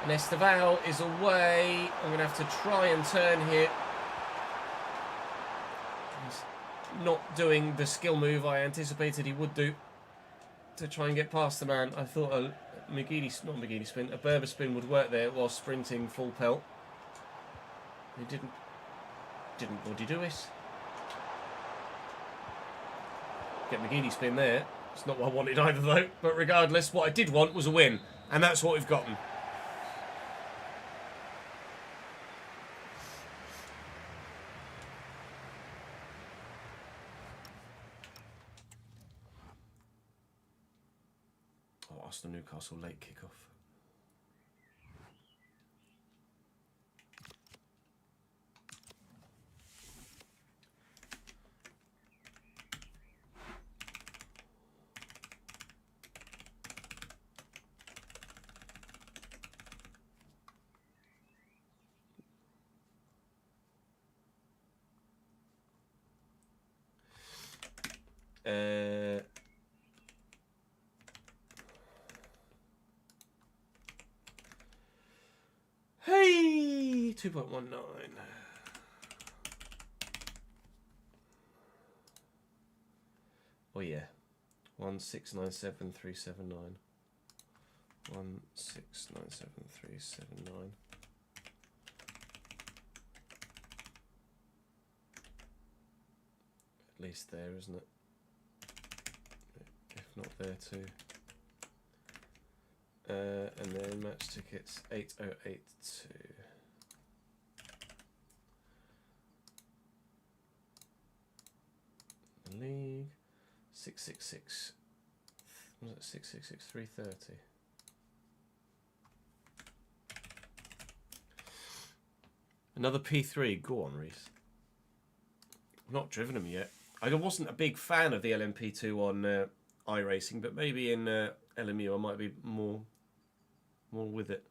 and Esteval is away. I'm going to have to try and turn here. Not doing the skill move I anticipated he would do to try and get past the man. I thought a Berber spin would work there while sprinting full pelt. He didn't bloody do it. Get McGeady spin there. It's not what I wanted either though, but regardless, what I did want was a win, and that's what we've gotten. The Newcastle late kickoff. Hey, 2.19. Oh yeah, 1697379. 1697379. At least there, isn't it? If not there too. And then match tickets 8082. League 666. Was it 666 330? Another P3. Go on, Reese. I've not driven them yet. I wasn't a big fan of the LMP2 on iRacing, but maybe in LMU I might be more with it.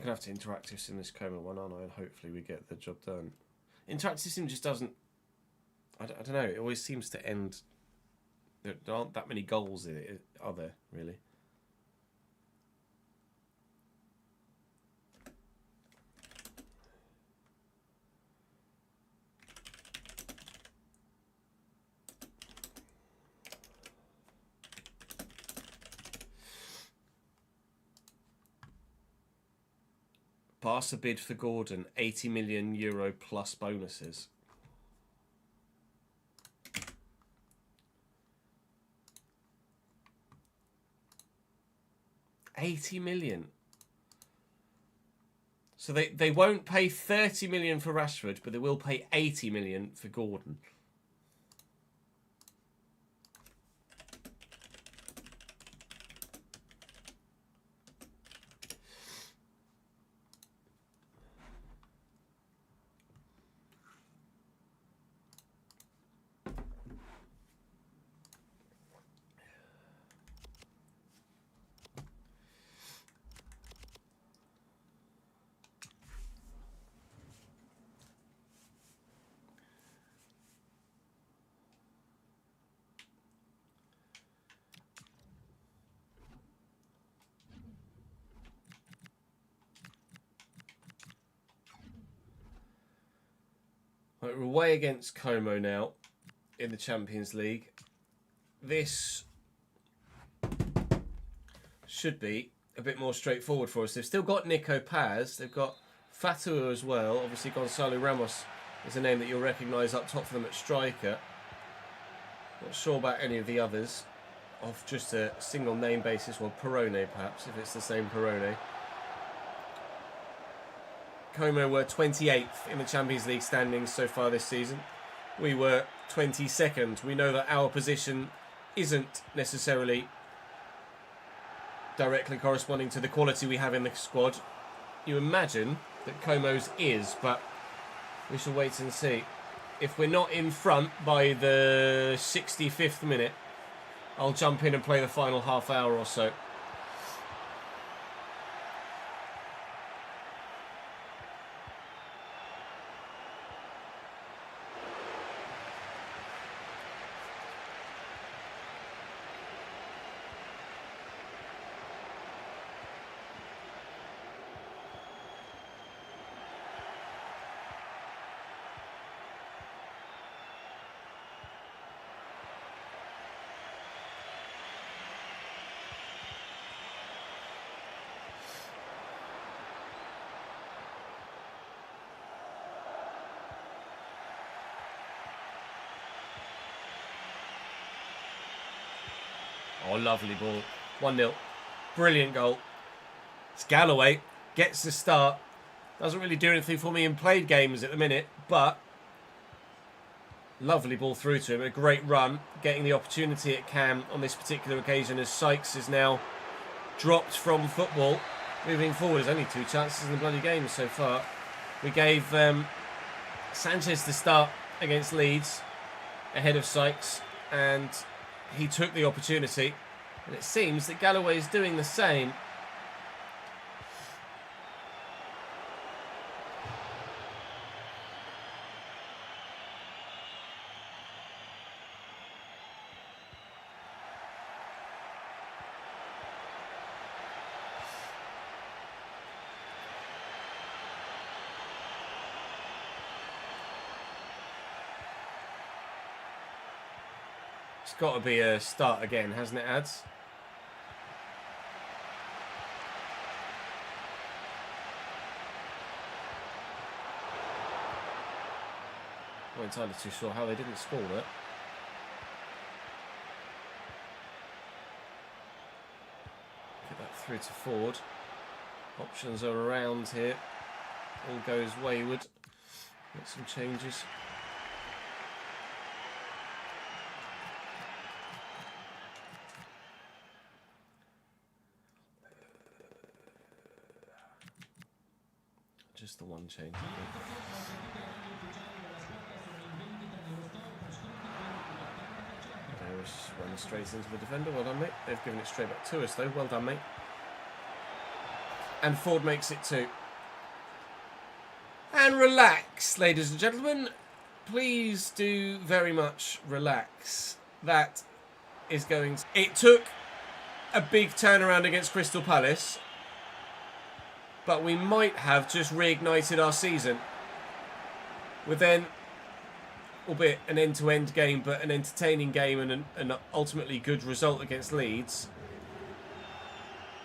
going to have to interactive sim this Como one, aren't I? And hopefully we get the job done. Interactive sim just doesn't... I don't know. It always seems to end... There aren't that many goals in it, are there, really? Barca bid for Gordon, €80 million plus bonuses. $80 million. So they won't pay 30 million for Rashford, but they will pay 80 million for Gordon. Right, we're away against Como now in the Champions League. This should be a bit more straightforward for us. They've still got Nico Paz. They've got Fatou as well. Obviously, Gonzalo Ramos is a name that you'll recognise up top for them at striker. Not sure about any of the others off just a single name basis. Well, Perone perhaps, if it's the same Perone. Como were 28th in the Champions League standings so far this season. We were 22nd. We know that our position isn't necessarily directly corresponding to the quality we have in the squad. You imagine that Como's is, but we shall wait and see. If we're not in front by the 65th minute, I'll jump in and play the final half hour or so. Oh, lovely ball. 1-0. Brilliant goal. It's Galloway. Gets the start. Doesn't really do anything for me in played games at the minute, but lovely ball through to him. A great run. Getting the opportunity at Cam on this particular occasion as Sykes is now dropped from football. Moving forward, there's only 2 chances in the bloody game so far. We gave Sanchez the start against Leeds ahead of Sykes, and he took the opportunity, and it seems that Galloway is doing the same. It's got to be a start again, hasn't it, Ads? Not entirely too sure how they didn't score that. Get that through to Ford. Options are around here. All goes wayward. Get some changes. Just the one change, I think. Just run straight into the defender. Well done, mate. They've given it straight back to us, though. Well done, mate. And Ford makes it 2. And relax, ladies and gentlemen. Please do very much relax. That is going to... It took a big turnaround against Crystal Palace, but we might have just reignited our season with then, albeit an end-to-end game, but an entertaining game and an ultimately good result against Leeds.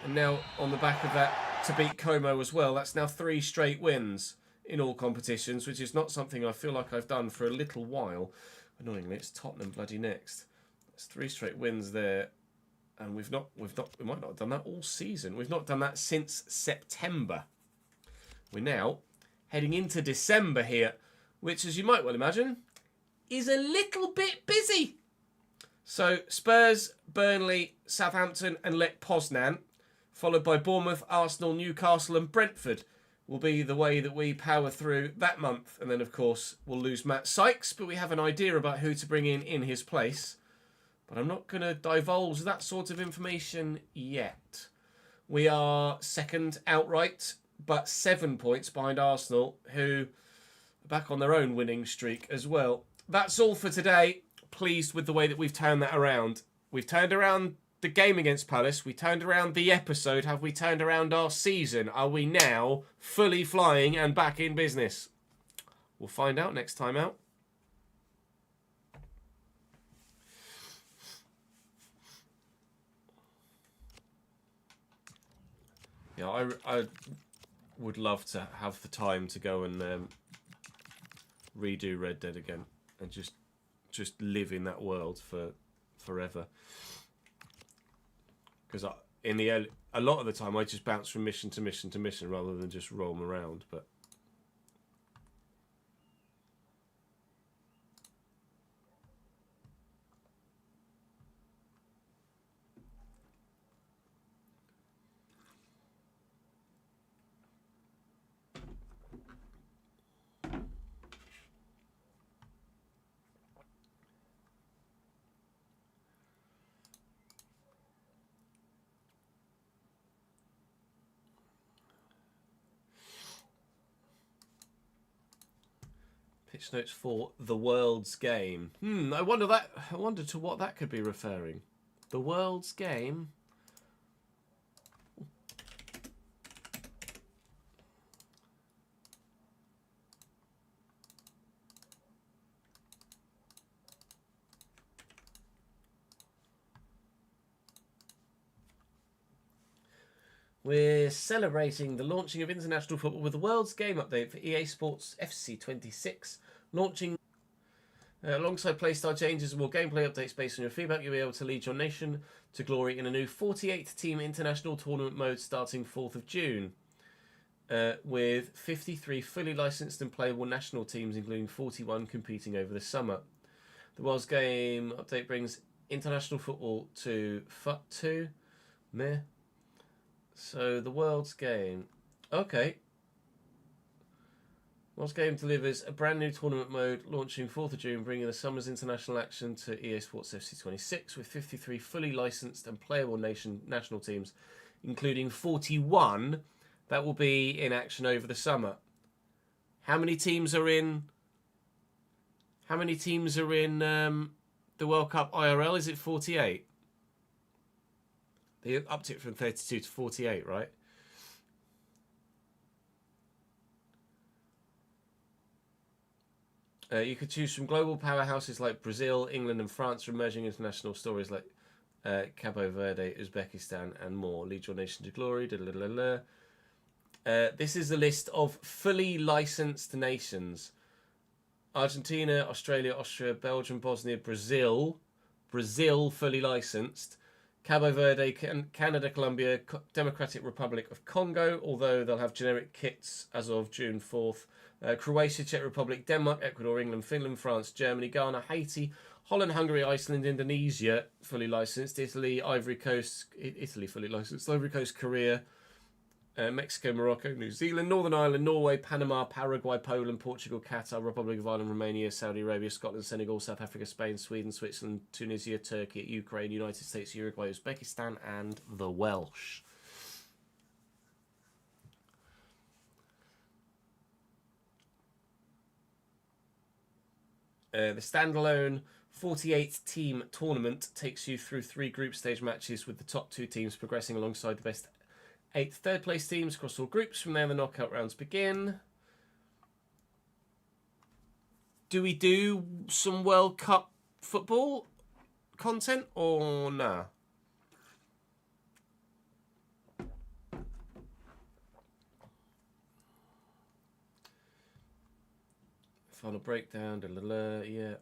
And now on the back of that, to beat Como as well. That's now 3 straight wins in all competitions, which is not something I feel like I've done for a little while. Annoyingly, it's Tottenham bloody next. It's 3 straight wins there. And we might not have done that all season. We've not done that since September. We're now heading into December here, which, as you might well imagine, is a little bit busy. So Spurs, Burnley, Southampton and Lech Poznan, followed by Bournemouth, Arsenal, Newcastle and Brentford, will be the way that we power through that month. And then, of course, we'll lose Matt Sykes, but we have an idea about who to bring in his place. But I'm not going to divulge that sort of information yet. We are second outright, but 7 points behind Arsenal, who are back on their own winning streak as well. That's all for today. Pleased with the way that we've turned that around. We've turned around the game against Palace. We turned around the episode. Have we turned around our season? Are we now fully flying and back in business? We'll find out next time out. Yeah, I would love to have the time to go and redo Red Dead again and just live in that world for forever. Because a lot of the time I just bounce from mission to mission to mission rather than just roam around. But pitch notes for the world's game. I wonder to what that could be referring. The world's game. We're celebrating the launching of international football with the world's game update for EA Sports FC26. Launching alongside playstyle changes and more gameplay updates based on your feedback, you'll be able to lead your nation to glory in a new 48-team international tournament mode starting 4th of June. With 53 fully licensed and playable national teams, including 41 competing over the summer. The world's game update brings international football to FUT2. Meh. So the world's game. Okay. World's game delivers a brand new tournament mode launching 4th of June, bringing the summer's international action to EA Sports FC26 with 53 fully licensed and playable national teams, including 41 that will be in action over the summer. How many teams are in the World Cup IRL? Is it 48? They upped it from 32 to 48, right? You could choose from global powerhouses like Brazil, England and France, from emerging international stories like Cabo Verde, Uzbekistan and more. Lead your nation to glory. This is a list of fully licensed nations. Argentina, Australia, Austria, Belgium, Bosnia, Brazil. Brazil fully licensed. Cabo Verde, Canada, Colombia, Democratic Republic of Congo, although they'll have generic kits as of June 4th. Croatia, Czech Republic, Denmark, Ecuador, England, Finland, France, Germany, Ghana, Haiti, Holland, Hungary, Iceland, Indonesia, fully licensed. Italy, Ivory Coast, Italy fully licensed. Ivory Coast, Korea, Mexico, Morocco, New Zealand, Northern Ireland, Norway, Panama, Paraguay, Poland, Portugal, Qatar, Republic of Ireland, Romania, Saudi Arabia, Scotland, Senegal, South Africa, Spain, Sweden, Switzerland, Tunisia, Turkey, Ukraine, United States, Uruguay, Uzbekistan, and the Welsh. The standalone 48-team tournament takes you through 3 group stage matches with the top 2 teams progressing alongside the best 8 third-place teams across all groups. From there, the knockout rounds begin. Do we do some World Cup football content or nah? Final breakdown, yeah.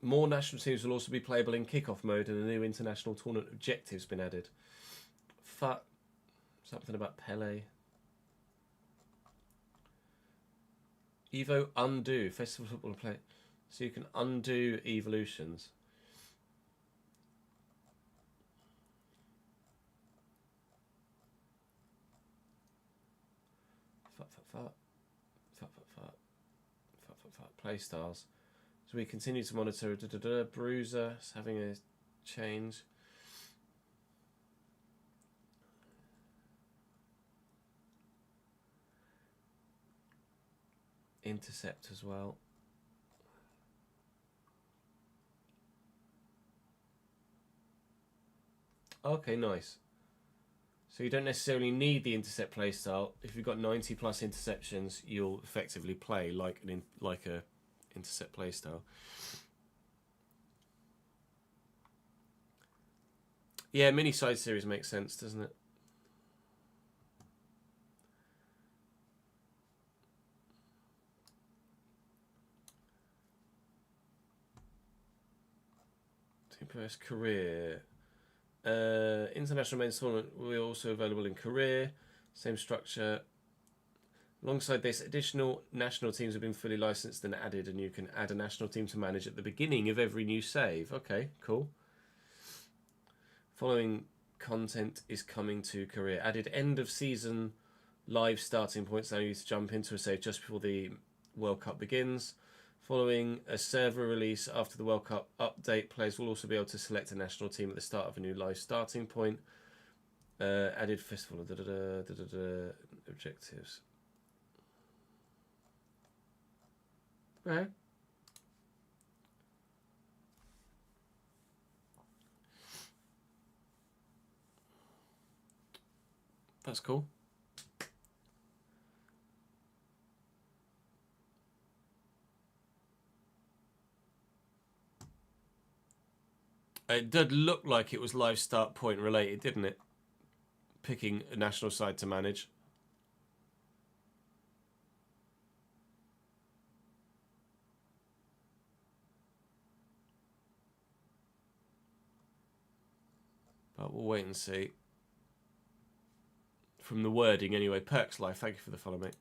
More national teams will also be playable in kickoff mode, and a new international tournament objective's been added. Something about Pele. Evo undo festival football play, so you can undo evolutions. Play styles. So we continue to monitor. Bruiser is having a change. Intercept as well. Okay, nice. So you don't necessarily need the intercept playstyle. If you've got 90 plus interceptions, you'll effectively play like a intercept playstyle. Yeah, mini side series makes sense, doesn't it? Team Press Career. International men's tournament will be also available in Career. Same structure. Alongside this, additional national teams have been fully licensed and added, and you can add a national team to manage at the beginning of every new save. Okay, cool. Following content is coming to Career. Added end of season live starting points allow you to jump into a save just before the World Cup begins. Following a server release after the World Cup update, players will also be able to select a national team at the start of a new live starting point. Added festival objectives. Okay. That's cool. It did look like it was live start point related, didn't it? Picking a national side to manage. But we'll wait and see. From the wording anyway. Perks Life, thank you for the follow, mate.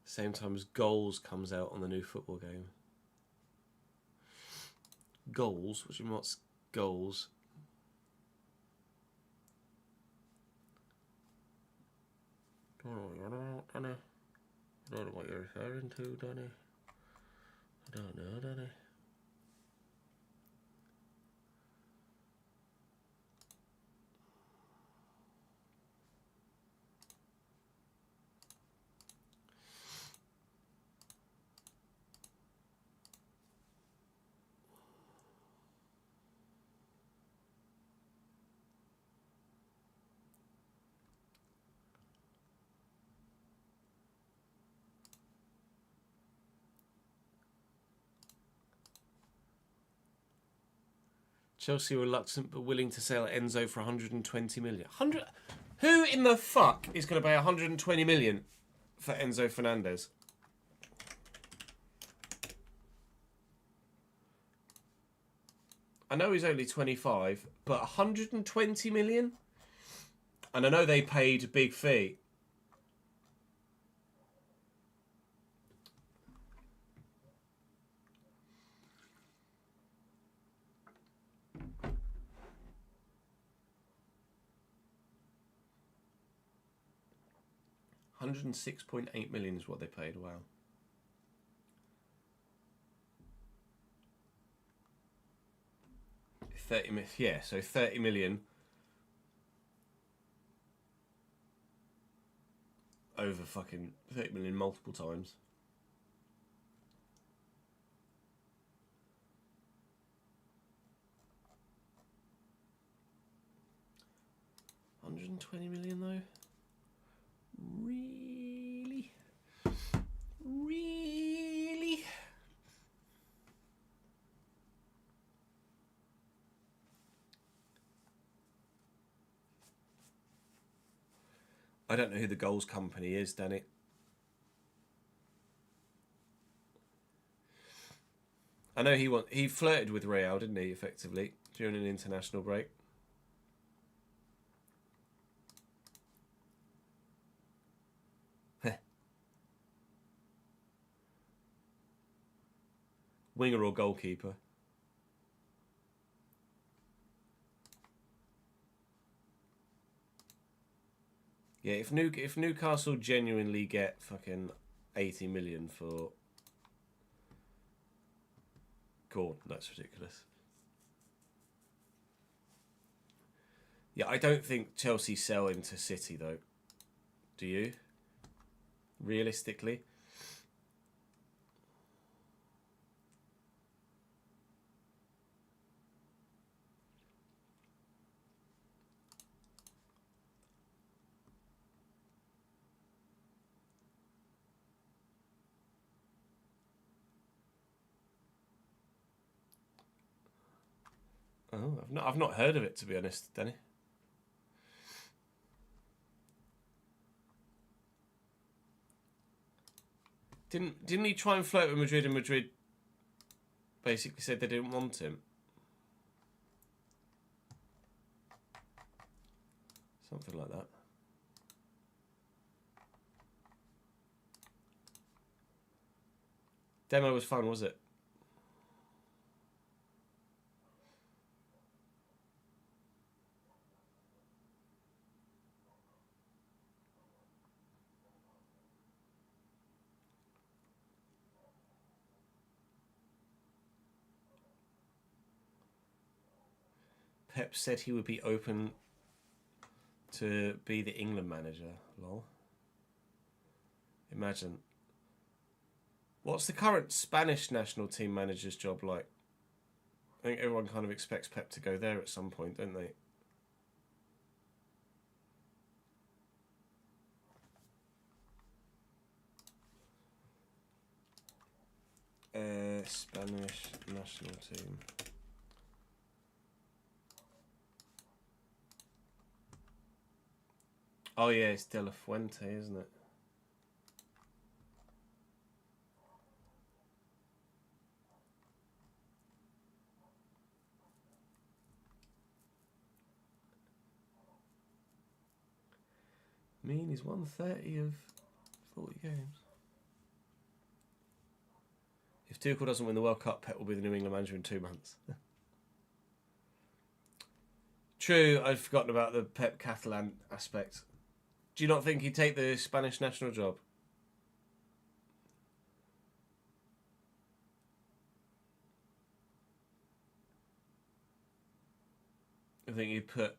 Same time as Goals comes out on the new football game. Goals? What do you mean, what's Goals? I don't know what you're referring to, Danny. I don't know, Danny. Chelsea reluctant but willing to sell Enzo for 120 million. Who in the fuck is going to pay 120 million for Enzo Fernandez? I know he's only 25, but 120 million? And I know they paid a big fee. £106.8 million is what they paid. Wow. So 30 million over fucking 30 million multiple times. £120 million though? Really? Really? I don't know who the goals company is, Danny. I know he flirted with Real, didn't he, effectively, during an international break. Winger or goalkeeper? Yeah, if Newcastle genuinely get fucking 80 million for Gordon, that's ridiculous. Yeah, I don't think Chelsea sell him to City though. Do you? Realistically? Oh, I've not heard of it, to be honest, Danny. Didn't he try and flirt with Madrid, and Madrid basically said they didn't want him? Something like that. Demo was fun, was it? Pep said he would be open to be the England manager. Lol. Imagine. What's the current Spanish national team manager's job like? I think everyone kind of expects Pep to go there at some point, don't they? Spanish national team. Oh yeah, it's De La Fuente, isn't it? He's 130 of 40 games. If Tuchel doesn't win the World Cup, Pep will be the New England manager in 2 months. True, I've forgotten about the Pep Catalan aspect. Do you not think he'd take the Spanish national job? I think he'd put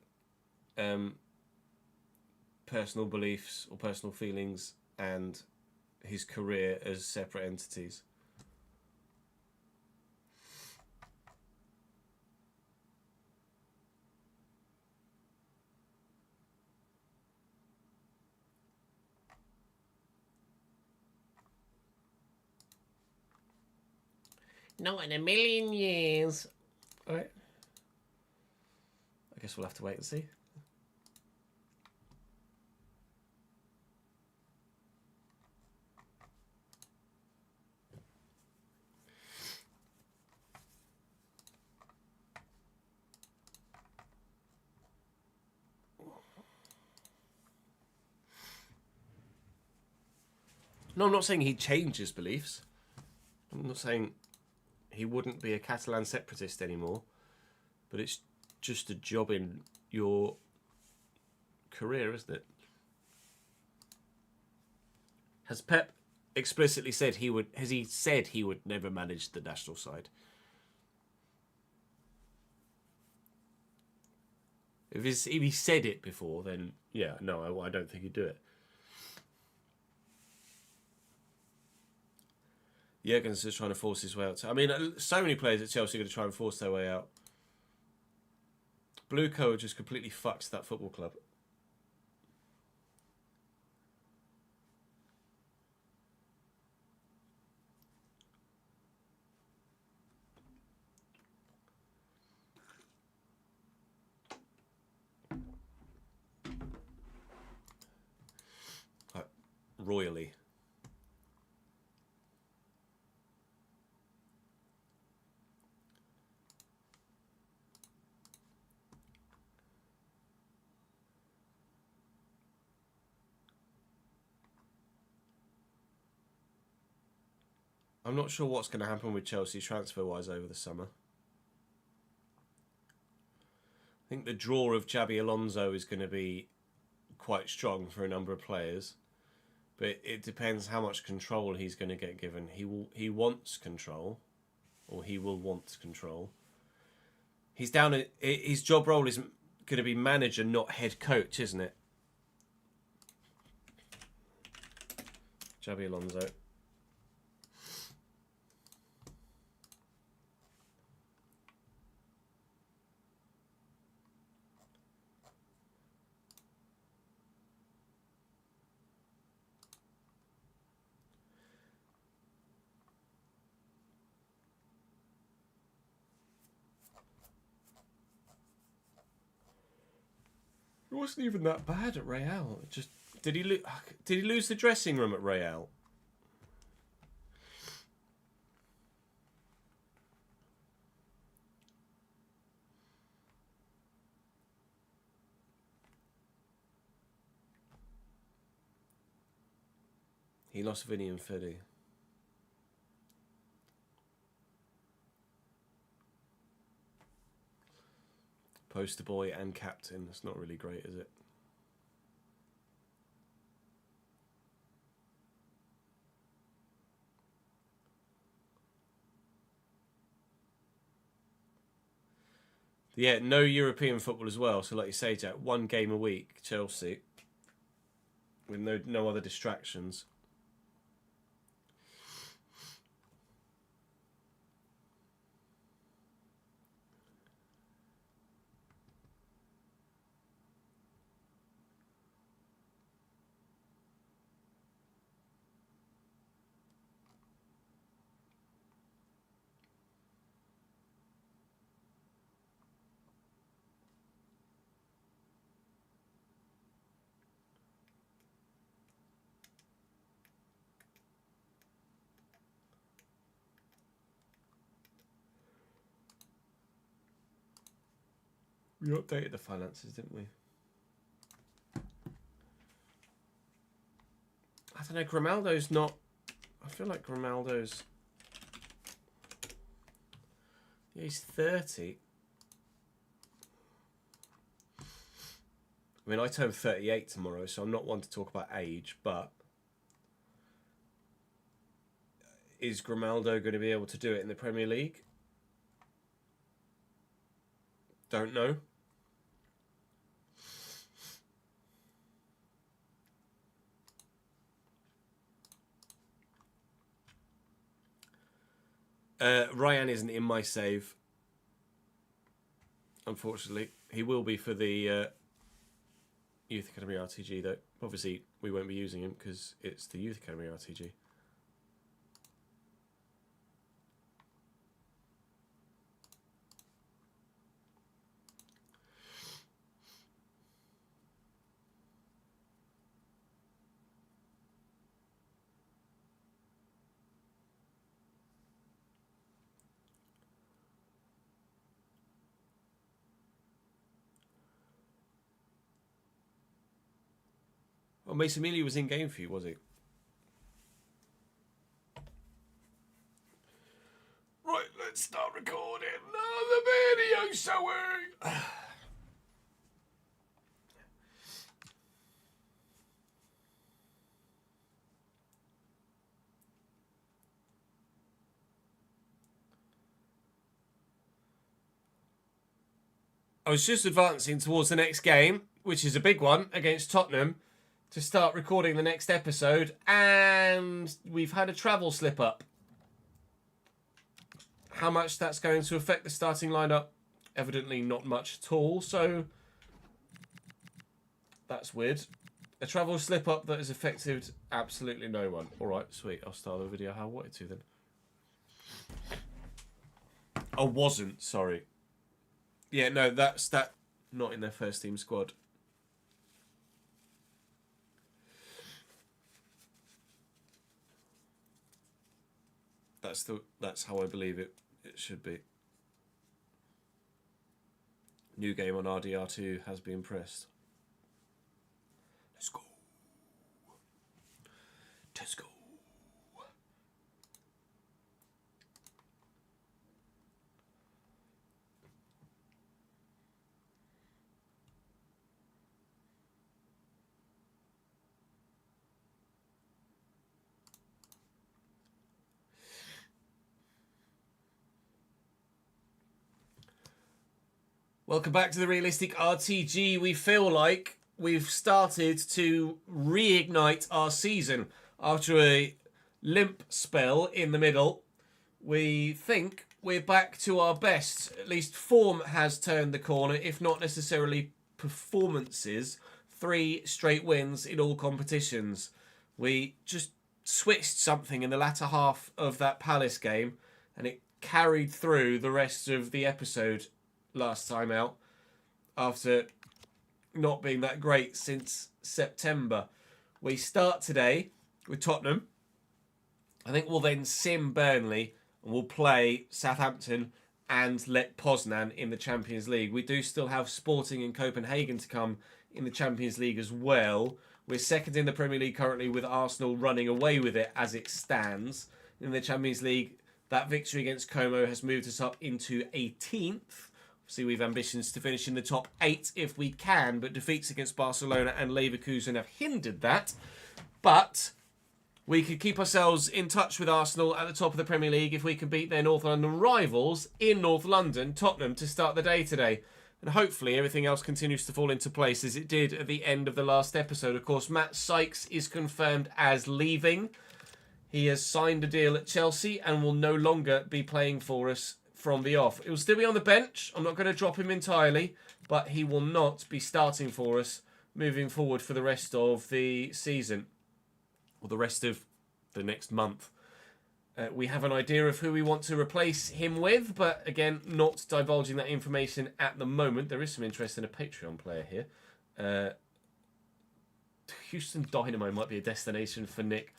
personal beliefs or personal feelings and his career as separate entities. Not in a million years. Alright. I guess we'll have to wait and see. No, I'm not saying he'd change his beliefs. I'm not saying he wouldn't be a Catalan separatist anymore. But it's just a job in your career, isn't it? Has Pep explicitly said he would? Has he said he would never manage the national side? If he said it before, then yeah, no, I don't think he'd do it. Jurgen's just trying to force his way out. I mean, so many players at Chelsea are going to try and force their way out. Blue Co just completely fucks that football club. Like, royally. I'm not sure what's going to happen with Chelsea transfer-wise over the summer. I think the draw of Xabi Alonso is going to be quite strong for a number of players, but it depends how much control he's going to get given. He wants control, or he will want control. He's down at, his job role is going to be manager, not head coach, isn't it? Xabi Alonso. It wasn't even that bad at Real. Just did he lose the dressing room at Real? He lost Vinny and Fede. Poster boy and captain. That's not really great, is it? Yeah, no European football as well. So like you say, Jack, one game a week, Chelsea, with no other distractions. We updated the finances, didn't we? I don't know, Grimaldo's not... I feel like Grimaldo's... Yeah, he's 30. I mean, I turn 38 tomorrow, so I'm not one to talk about age, but... Is Grimaldo going to be able to do it in the Premier League? Don't know. Ryan isn't in my save, unfortunately. He will be for the Youth Academy RTG, though. Obviously, we won't be using him because it's the Youth Academy RTG. Oh, Mason Mealy was in game for you, was he? I'm sorry. I was just advancing towards the next game, which is a big one against Tottenham, to start recording the next episode, and we've had a travel slip up. How much that's going to affect the starting lineup? Evidently not much at all, so that's weird. A travel slip up that has affected absolutely no one. Alright, sweet. I'll start the video how I wanted to then. I wasn't, sorry. Yeah, no, that's that. Not in their first team squad. That's how I believe it should be. New game on RDR2 has been pressed. Let's go. Let's go. Welcome back to the Realistic RTG. We feel like we've started to reignite our season after a limp spell in the middle. We think we're back to our best. At least form has turned the corner, if not necessarily performances. 3 straight wins in all competitions. We just switched something in the latter half of that Palace game, and it carried through the rest of the episode last time out after not being that great since September. We start today with Tottenham. I think we'll then sim Burnley and we'll play Southampton and let Poznan in the Champions League. We do still have Sporting and Copenhagen to come in the Champions League as well. We're second in the Premier League currently, with Arsenal running away with it as it stands. In the Champions League, that victory against Como has moved us up into 18th. See, we've ambitions to finish in the top 8 if we can, but defeats against Barcelona and Leverkusen have hindered that. But we could keep ourselves in touch with Arsenal at the top of the Premier League if we can beat their North London rivals in North London, Tottenham, to start the day today. And hopefully everything else continues to fall into place as it did at the end of the last episode. Of course, Matt Sykes is confirmed as leaving. He has signed a deal at Chelsea and will no longer be playing for us from the off. It will still be on the bench. I'm not going to drop him entirely, but he will not be starting for us moving forward for the rest of the season, or the rest of the next month. We have an idea of who we want to replace him with, but again, not divulging that information at the moment. There is some interest in a Patreon player here. Houston Dynamo might be a destination for Nick.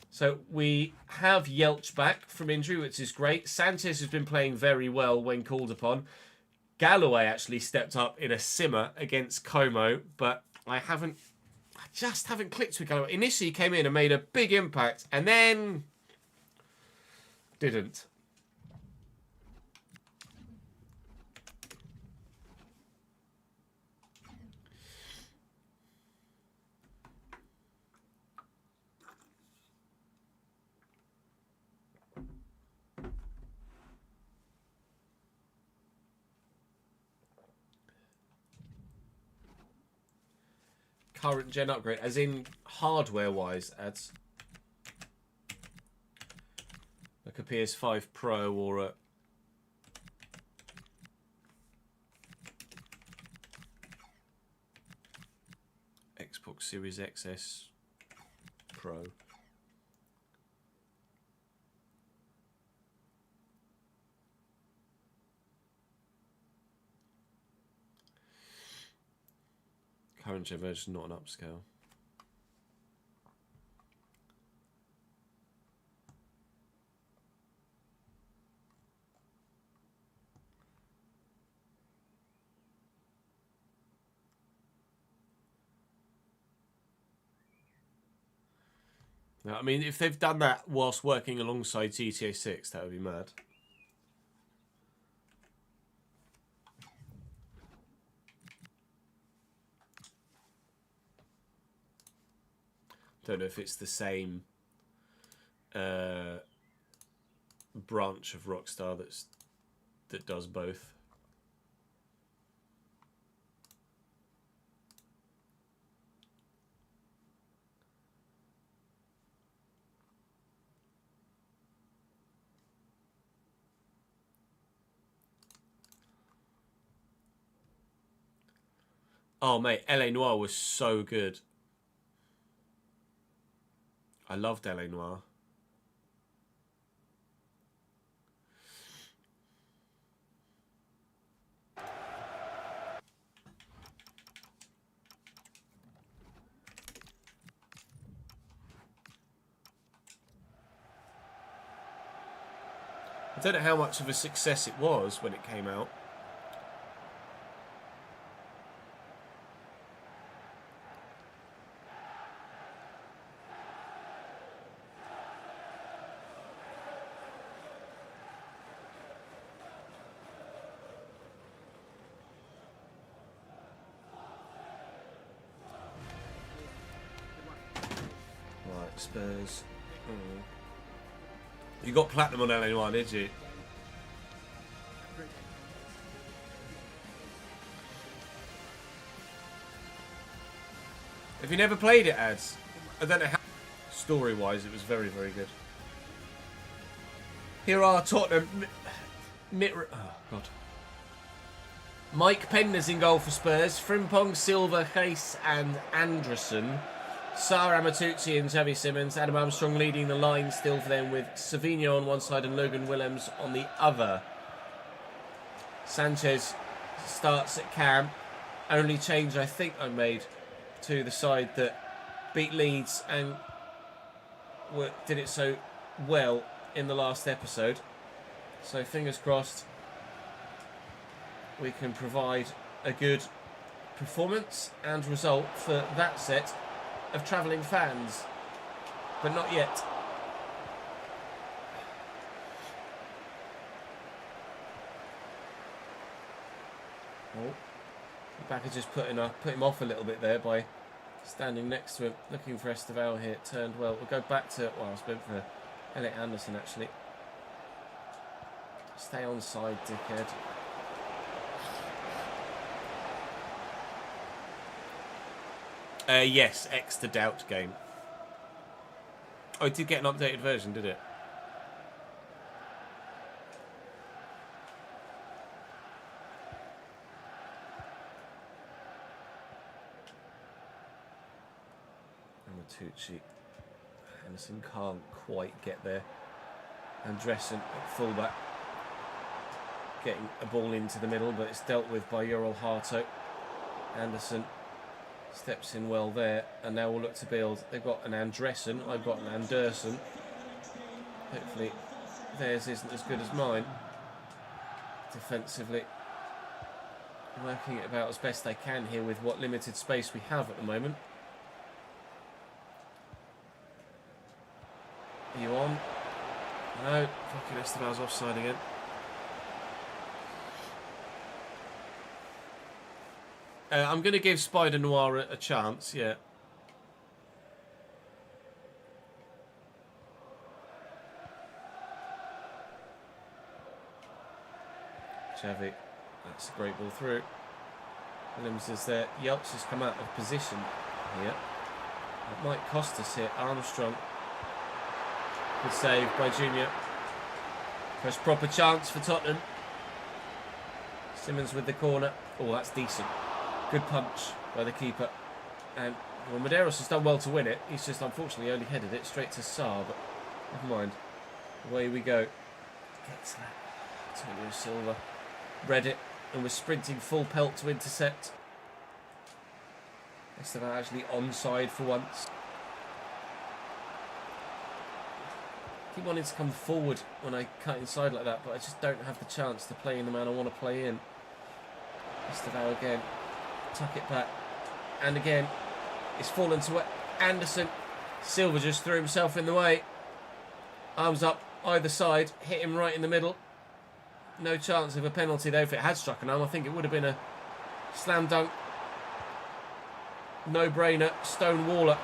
So we have Yelch back from injury, which is great. Sanchez has been playing very well when called upon. Galloway actually stepped up in a simmer against Como, but I just haven't clicked with Galloway. Initially he came in and made a big impact, and then didn't. Current gen upgrade, as in hardware-wise, ads. Like a PS5 Pro or a Xbox Series XS Pro. Current gen version, not an upscale. Now, I mean, if they've done that whilst working alongside GTA 6, that would be mad. Don't know if it's the same branch of Rockstar that does both. Oh, mate, LA Noire was so good. I loved LA Noire. I don't know how much of a success it was when it came out. Right, Spurs. Oh. You got platinum on LA Noire, did you? Have you never played it, Ads? I don't know how. Story-wise, it was very, very good. Here are Tottenham. Oh, God. Mike Pender's in goal for Spurs. Frimpong, Silva, Hayes and Anderson. Sarr, Amatucci and Xavi Simons. Adam Armstrong leading the line still for them with Savinho on one side and Logan Willems on the other. Sanchez starts at cam. Only change I think I made to the side that beat Leeds and did it so well in the last episode. So fingers crossed we can provide a good performance and result for that set of travelling fans, but not yet. Oh, Backer just put him off a little bit there by standing next to him, looking for Esteval here. Turned well. We'll go back to, well, I was meant for Elliot Anderson actually. Stay on side, dickhead. Yes, X to Doubt game. Oh, it did get an updated version, did it? Amatucci. Anderson can't quite get there. Andresen at fullback. Getting a ball into the middle, but it's dealt with by Ural Harto. Anderson steps in well there, and now we'll look to build. They've got an Andresen, I've got an Anderson. Hopefully theirs isn't as good as mine. Defensively, working it about as best they can here with what limited space we have at the moment. Are you on? No, fucking Esteval's offside again. I'm going to give Spider Noir a chance, yeah. Xavi, that's a great ball through. Williams is there. Yelps has come out of position here. It might cost us here. Armstrong. Good save by Junior. First proper chance for Tottenham. Simmons with the corner. Oh, that's decent. Good punch by the keeper. And well, Medeiros has done well to win it. He's just unfortunately only headed it straight to Sarr, but never mind. Away we go. Gets that. Antonio Silva read it and was sprinting full pelt to intercept. Esteval actually onside for once. I keep wanting to come forward when I cut inside like that, but I just don't have the chance to play in the man I want to play in. Esteval again. Tuck it back. And again, it's fallen to Anderson. Silva just threw himself in the way. Arms up either side. Hit him right in the middle. No chance of a penalty though. If it had struck an arm, I think it would have been a slam dunk. No-brainer. Stone Waller.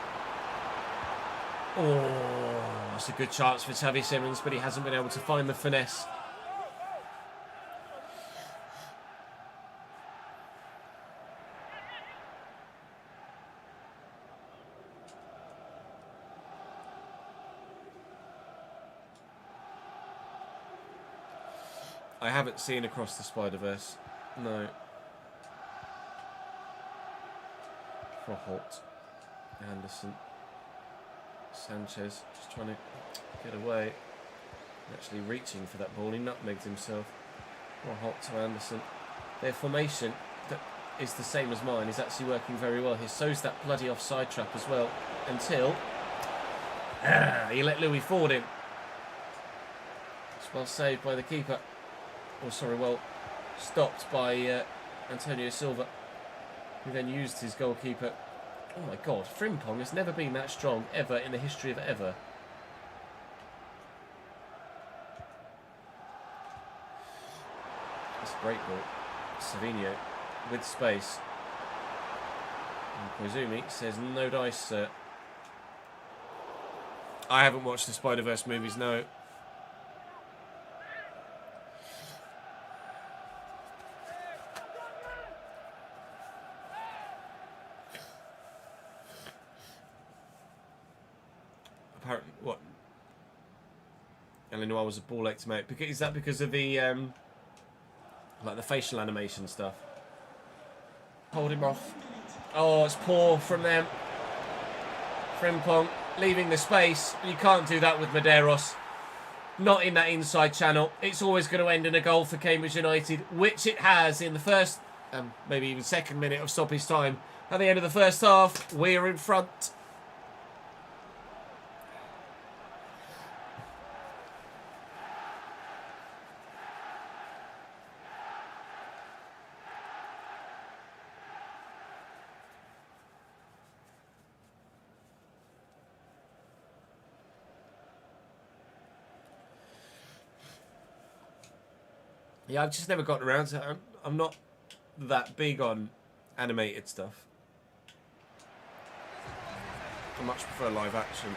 Oh, that's a good chance for Xavi Simons, but he hasn't been able to find the finesse. I haven't seen Across the Spider-Verse. No. For Holt. Anderson. Sanchez just trying to get away. Actually reaching for that ball. He nutmegged himself. For Holt to Anderson. Their formation that is the same as mine is actually working very well here. So's that bloody offside trap as well. Until he let Louis Ford in. It's well saved by the keeper. Oh, sorry, well stopped by Antonio Silva, who then used his goalkeeper. Oh my God, Frimpong has never been that strong ever in the history of ever. It's a great ball. Savinho with space. And Koizumi says, no dice, sir. I haven't watched the Spider-Verse movies, no. Apparently, what? Eleanor was a ball ache to make. Is that because of the like the facial animation stuff? Hold him off. Oh, it's poor from them. Frimpong leaving the space. You can't do that with Medeiros. Not in that inside channel. It's always going to end in a goal for Cambridge United, which it has in the first, maybe even second minute of stoppage time. At the end of the first half, we're in front. Yeah, I've just never gotten around to it. I'm not that big on animated stuff. I much prefer live action.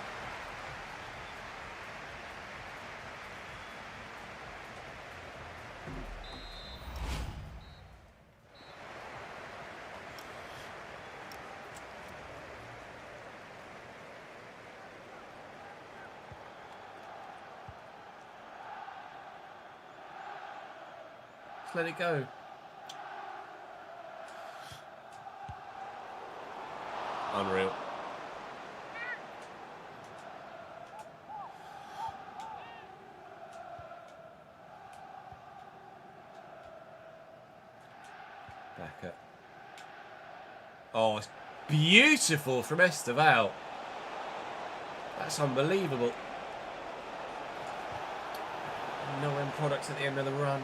Let it go. Unreal. Back up. Oh, it's beautiful from Esteval. That's unbelievable. No end products at the end of the run.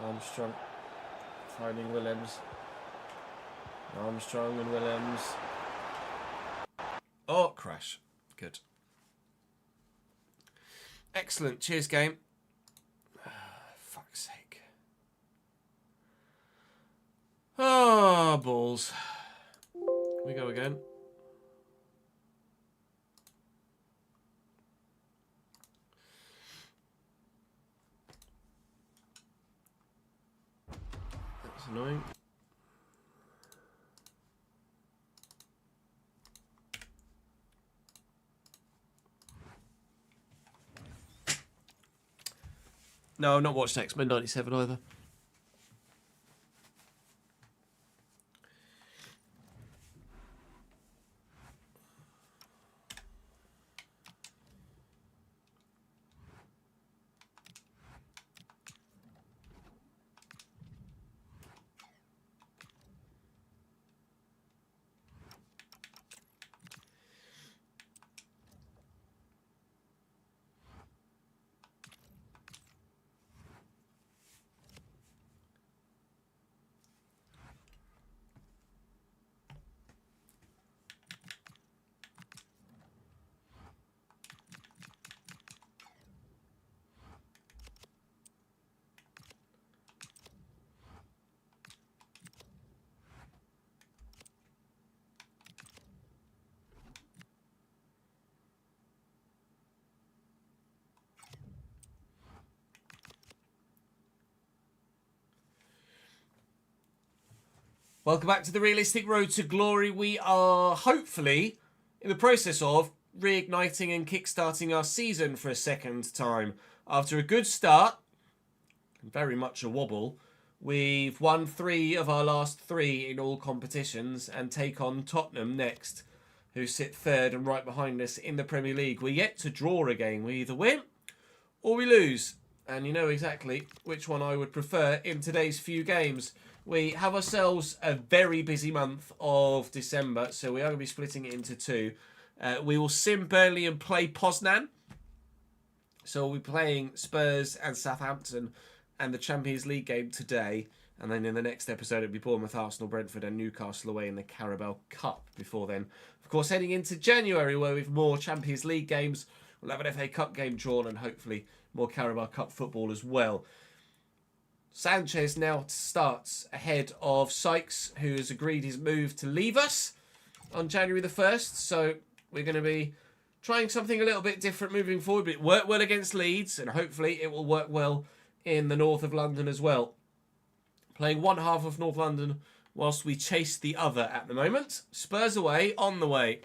Armstrong finding Williams. Armstrong and Williams. Oh, crash. Good. Excellent. Cheers, game. Fuck's sake. Oh, balls. We go again. That's annoying. No, I've not watched X-Men 97 either. Welcome back to the Realistic Road to Glory. We are hopefully in the process of reigniting and kickstarting our season for a second time. After a good start, very much a wobble, we've won 3 of our last 3 in all competitions and take on Tottenham next, who sit third and right behind us in the Premier League. We're yet to draw a game. We either win or we lose. And you know exactly which one I would prefer in today's few games. We have ourselves a very busy month of December, so we are going to be splitting it into 2. We will sim Burnley and play Poznan. So we'll be playing Spurs and Southampton and the Champions League game today. And then in the next episode, it'll be Bournemouth, Arsenal, Brentford and Newcastle away in the Carabao Cup before then. Of course, heading into January, where we have more Champions League games, we'll have an FA Cup game drawn and hopefully more Carabao Cup football as well. Sanchez now starts ahead of Sykes, who has agreed his move to leave us on January the 1st. So we're going to be trying something a little bit different moving forward. But it worked well against Leeds, and hopefully it will work well in the north of London as well. Playing one half of North London whilst we chase the other at the moment. Spurs away, on the way.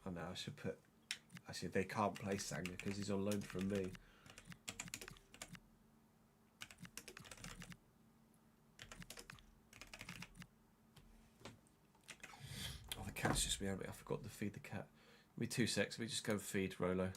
Oh no, I should put... Actually, they can't play Sanger because he's on loan from me. Oh, the cat's just behind me. I forgot to feed the cat. Give me 2 secs. Let me just go feed Rolo.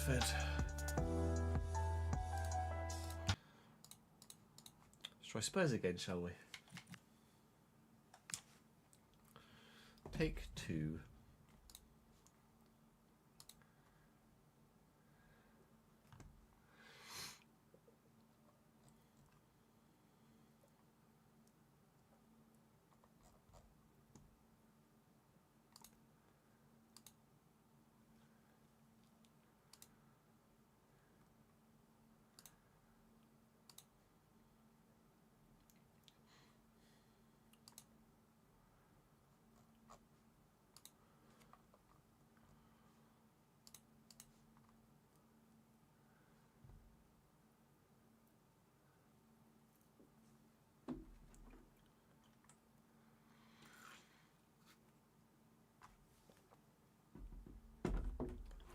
Watford. Let's try Spurs again, shall we? Take 2.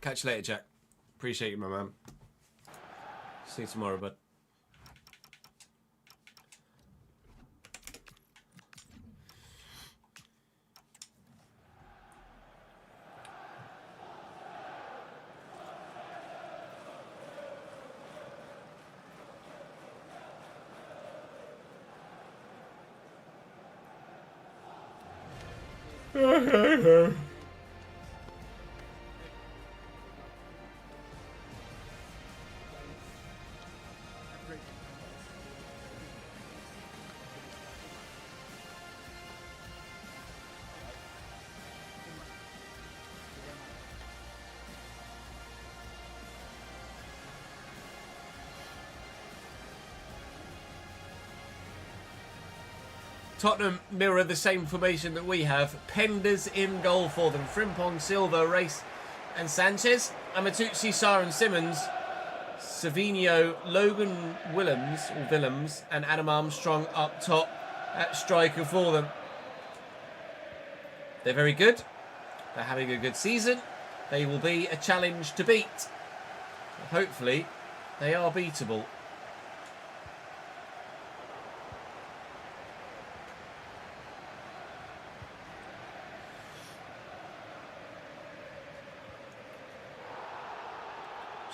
Catch you later, Jack. Appreciate you, my man. See you tomorrow, bud. Tottenham mirror the same formation that we have. Penders in goal for them. Frimpong, Silva, Race and Sanchez. Amatuzzi, Sarr and Simmons. Savinho, Logan Willems and Adam Armstrong up top at striker for them. They're very good. They're having a good season. They will be a challenge to beat. Hopefully, they are beatable.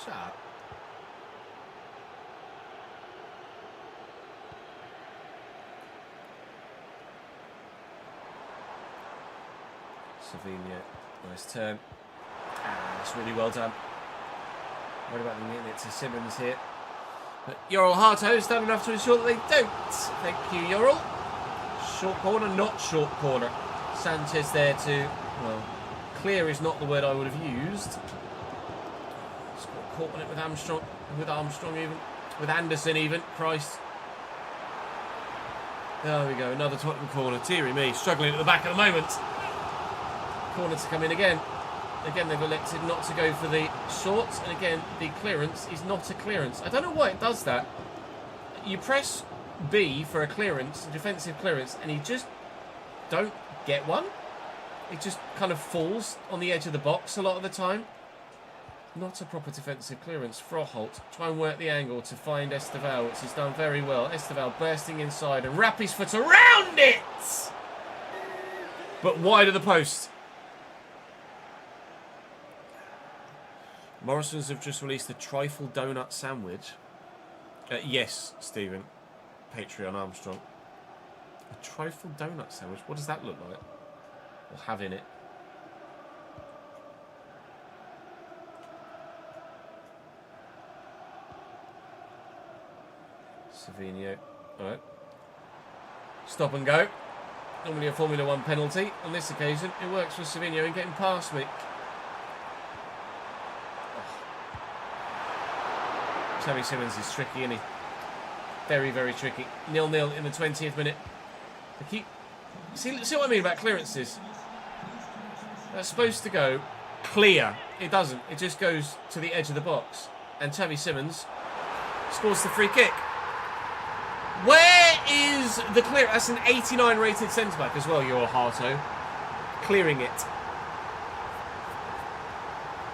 Shut up. Savinho, nice turn. That's really well done. What about them getting it to Simmons here? But Yoral Harto's done enough to ensure that they don't. Thank you, Yoral. Short corner, not short corner. Sanchez there too. Well, clear is not the word I would have used. Caught on it with Armstrong even, with Anderson even. Christ. There we go, another Tottenham corner. Deary me, struggling at the back at the moment. Corner to come in again. Again, they've elected not to go for the shorts, and again, the clearance is not a clearance. I don't know why it does that. You press B for a clearance, a defensive clearance, and you just don't get one. It just kind of falls on the edge of the box a lot of the time. Not a proper defensive clearance. Froholt try and work the angle to find Esteval, which he's done very well. Esteval bursting inside and wrap his foot around it! But wide of the post. Morrison's have just released a trifle donut sandwich. Yes, Stephen. Patreon Armstrong. A trifle donut sandwich? What does that look like? We'll have in it. Savinho. Alright. Stop and go. Normally a Formula 1 penalty. On this occasion, it works for Savinho in getting past me. Xavi Simmons is tricky, isn't he? Very, very tricky. 0-0 in the 20th minute. They keep... See what I mean about clearances? That's supposed to go clear. It doesn't. It just goes to the edge of the box. And Xavi Simmons scores the free kick. Where is the clear? That's an 89 rated centre-back as well, your Harto. Clearing it.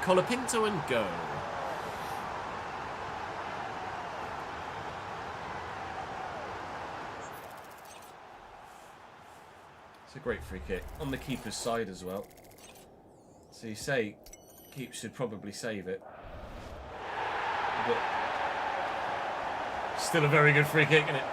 Colapinto and go. It's a great free kick. On the keeper's side as well. So you say keeper should probably save it. but still a very good free kick, isn't it?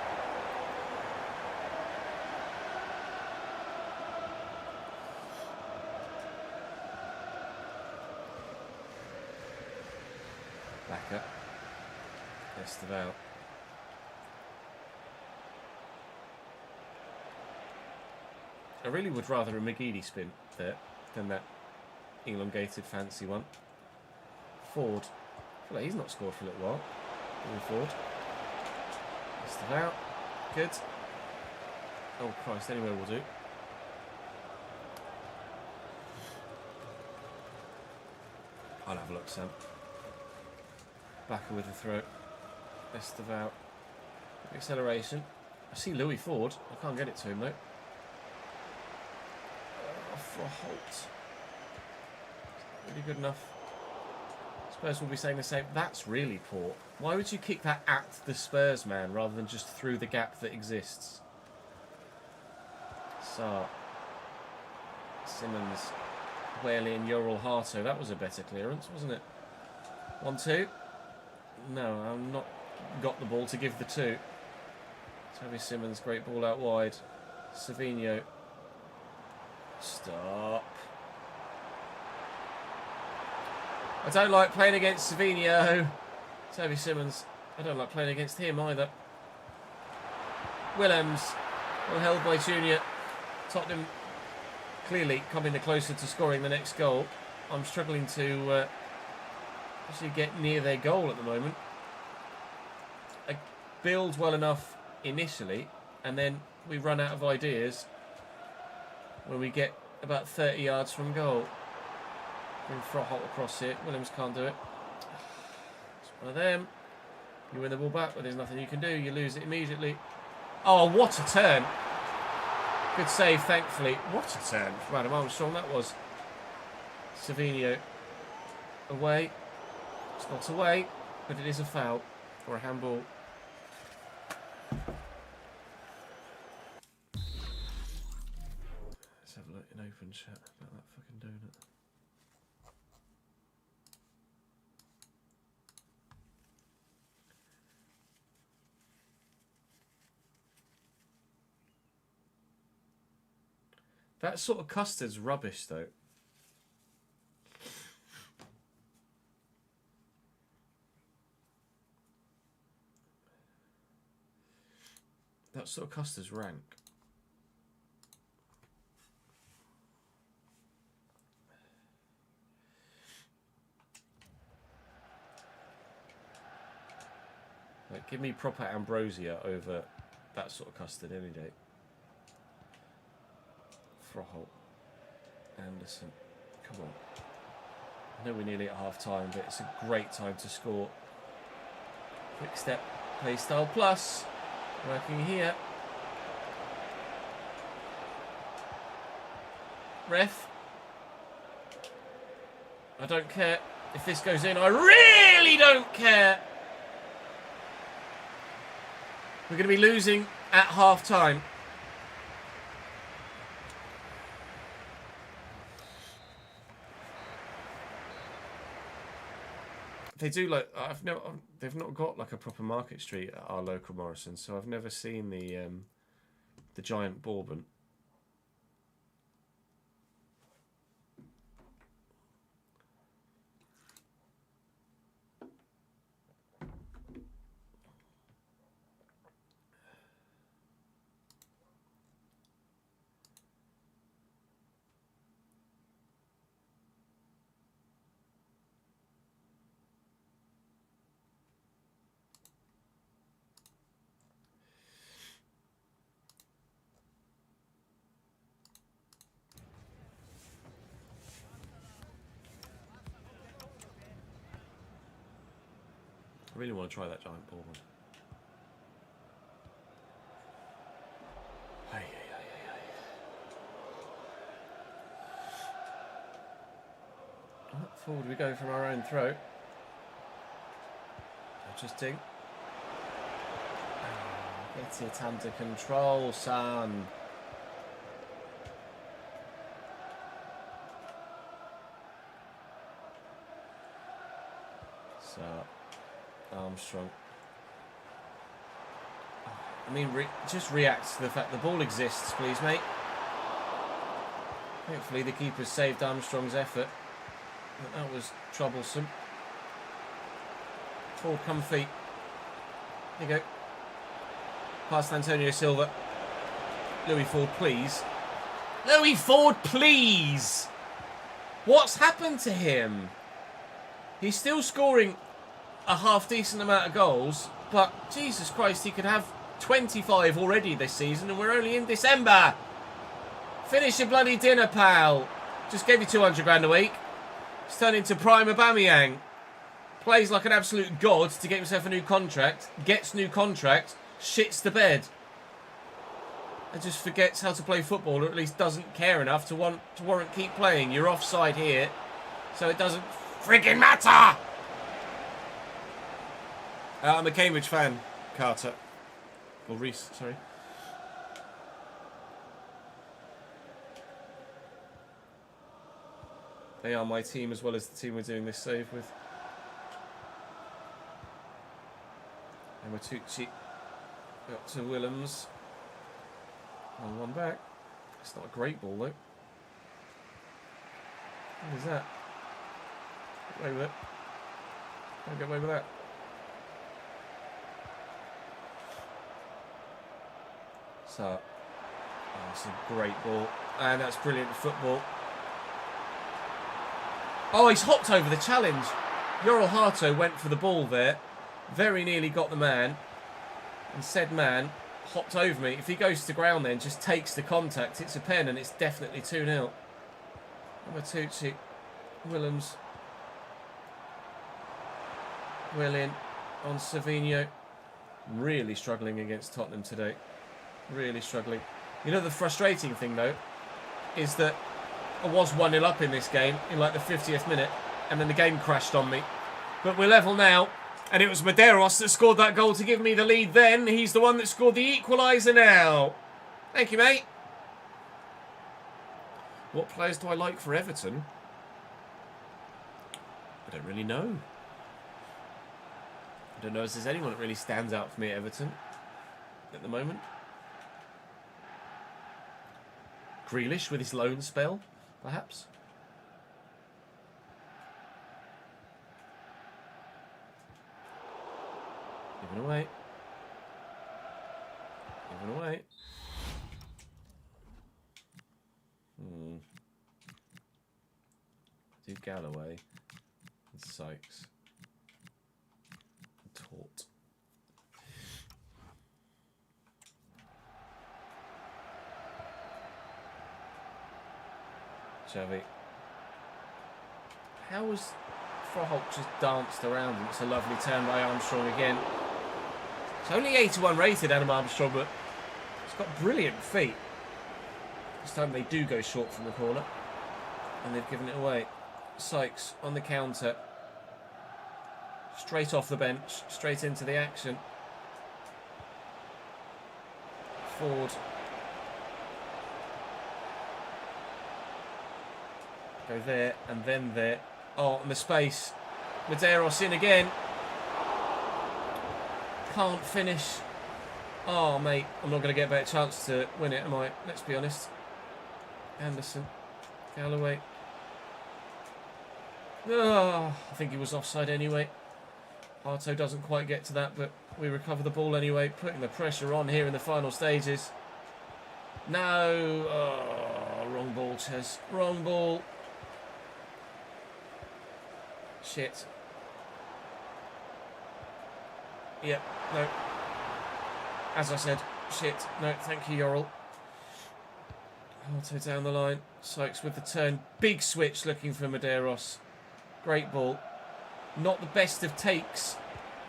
Back up. Esteval. I really would rather a McGeady spin there than that elongated fancy one. Ford. I feel like he's not scored for a little while. Ford. Esteval. Good. Oh Christ, anywhere will do. I'll have a look, Sam. Backer with the throw. Esteval. Acceleration. I see Louis Ford. I can't get it to him though. For a halt. Really good enough. Spurs will be saying the same. That's really poor. Why would you kick that at the Spurs man rather than just through the gap that exists? So, Simmons, Whaley and Ural Harto. That was a better clearance, wasn't it? 1-2. No, I'm not got the ball to give the two. Toby Simmons, great ball out wide. Savinho. Stop. I don't like playing against Savinho. Toby Simmons. I don't like playing against him either. Willems. Well held by Junior. Tottenham clearly coming closer to scoring the next goal. I'm struggling to actually get near their goal at the moment. I build well enough initially, and then we run out of ideas when we get about 30 yards from goal. Bring Froholt across it. Williams can't do it. It's one of them. You win the ball back, but there's nothing you can do. You lose it immediately. Oh, what a turn. Good save, thankfully. What a turn from Adam Armstrong that was. Savinho away. It's not away, but it is a foul or a handball. Let's have a look in open chat about that fucking donut. That sort of custard's rubbish, though. That sort of custard's rank. Like, give me proper ambrosia over that sort of custard any day. Froholt. Anderson. Come on. I know we're nearly at half time, but it's a great time to score. Quick step, play style plus. Working here. Ref. I don't care if this goes in. I really don't care. We're going to be losing at half time. They do like they've not got like a proper market street at our local Morrison, so I've never seen the giant bourbon. I really want to try that giant bourbon. Hey. What forward we go from our own throw? Interesting. Get it under control, son. So, Armstrong. I mean, just react to the fact the ball exists, please, mate. Hopefully the keeper saved Armstrong's effort. But that was troublesome. Forward come feet. Here you go. Past Antonio Silva. Louis Ford, please. Louis Ford, please! What's happened to him? He's still scoring a half-decent amount of goals, but Jesus Christ, he could have 25 already this season, and we're only in December. Finish your bloody dinner, pal. Just gave you 200 grand a week. He's turned into prime Aubameyang. Plays like an absolute god to get himself a new contract. Gets new contract. Shits the bed. And just forgets how to play football, or at least doesn't care enough to warrant keep playing. You're offside here, so it doesn't friggin' matter. I'm a Cambridge fan, Carter. Or Reese, sorry. They are my team as well as the team we're doing this save with. And Matucci up to Willems. One back. It's not a great ball though. What is that? Get away with it. Can't get away with that. So, that's a great ball. And that's brilliant football. Oh, he's hopped over the challenge. Yoral Harto went for the ball there. Very nearly got the man. And said man hopped over me. If he goes to ground then, just takes the contact, it's a pen, and it's definitely 2-0. Matucci. Willems. Willian on Savinho. Really struggling against Tottenham today. Really struggling. You know the frustrating thing though is that I was 1-0 up in this game in like the 50th minute, and then the game crashed on me. But we're level now, and it was Medeiros that scored that goal to give me the lead then. He's the one that scored the equaliser now. Thank you, mate. What players do I like for Everton? I don't really know. I don't know if there's anyone that really stands out for me at Everton at the moment. Grealish with his loan spell, perhaps. Given away. Given away. Do Galloway and Sykes. Taught. Xavi. How was Froholt just danced around him? It's a lovely turn by Armstrong again. It's only 81 rated, Adam Armstrong, but he's got brilliant feet. This time they do go short from the corner. And they've given it away. Sykes on the counter. Straight off the bench. Straight into the action. Ford. Go there and then there. Oh, and the space. Medeiros in again. Can't finish. Oh, mate. I'm not going to get a better chance to win it, am I? Let's be honest. Anderson. Galloway. Oh, I think he was offside anyway. Arto doesn't quite get to that, but we recover the ball anyway. Putting the pressure on here in the final stages. No. Oh, wrong ball, Ches. Wrong ball. Shit. Yep, no. As I said, shit. No, thank you, Yoral. Auto down the line. Sykes with the turn. Big switch looking for Medeiros. Great ball. Not the best of takes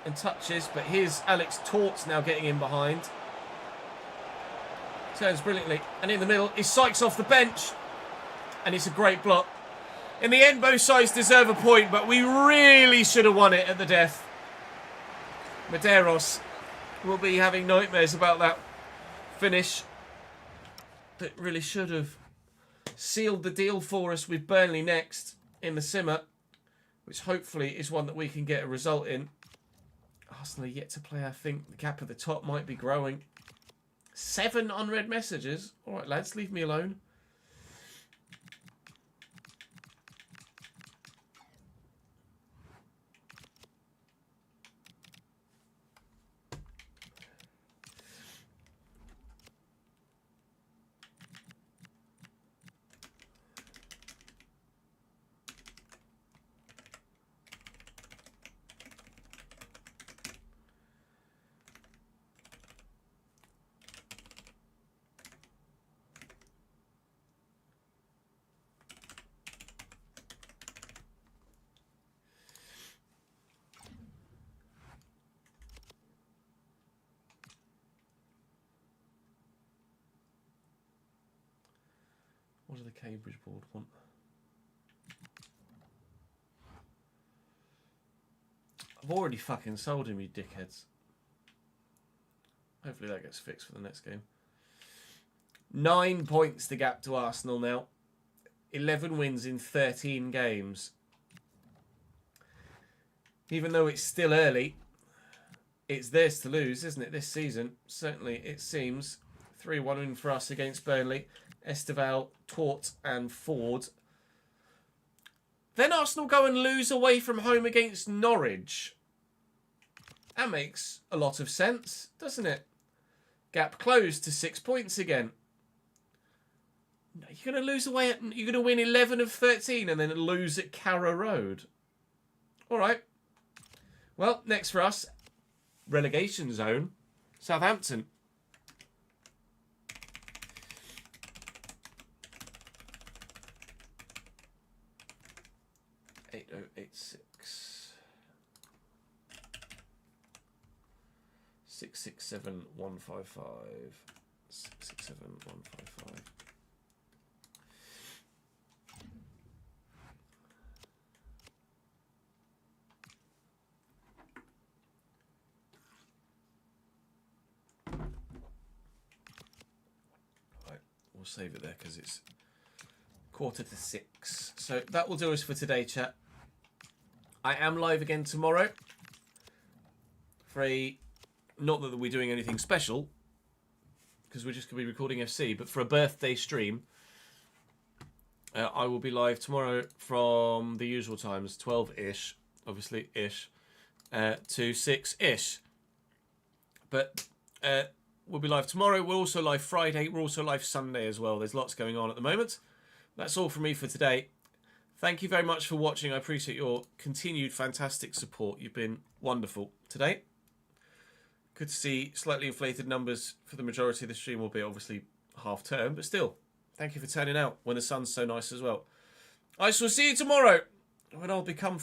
and touches, but here's Alex Torts now getting in behind. Turns brilliantly. And in the middle is Sykes off the bench. And it's a great block. In the end, both sides deserve a point, but we really should have won it at the death. Medeiros will be having nightmares about that finish. That really should have sealed the deal for us with Burnley next in the Simmer, which hopefully is one that we can get a result in. Arsenal are yet to play. I think the gap at the top might be growing. 7 unread messages. All right, lads, leave me alone. What do the Cambridge board want? I've already fucking sold him, you dickheads. Hopefully that gets fixed for the next game. 9 points the gap to Arsenal now. 11 wins in 13 games. Even though it's still early, it's theirs to lose, isn't it, this season? Certainly it seems. 3-1 win for us against Burnley. Esteval, Tort and Ford. Then Arsenal go and lose away from home against Norwich. That makes a lot of sense, doesn't it? Gap closed to 6 points again. You're going to lose away you're going to win 11 of 13 and then lose at Carrow Road. All right. Well, next for us, relegation zone, Southampton. 8086 667155 667155. Right, we'll save it there because it's 5:45. So that will do us for today, chat. I am live again tomorrow for not that we're doing anything special because we're just going to be recording FC, but for a birthday stream. I will be live tomorrow from the usual times, 12-ish, obviously, ish, to 6-ish. But we'll be live tomorrow. We're also live Friday. We're also live Sunday as well. There's lots going on at the moment. That's all from me for today. Thank you very much for watching. I appreciate your continued fantastic support. You've been wonderful today. Good to see slightly inflated numbers for the majority of the stream, albeit obviously half term, but still, thank you for turning out when the sun's so nice as well. I shall see you tomorrow when I'll become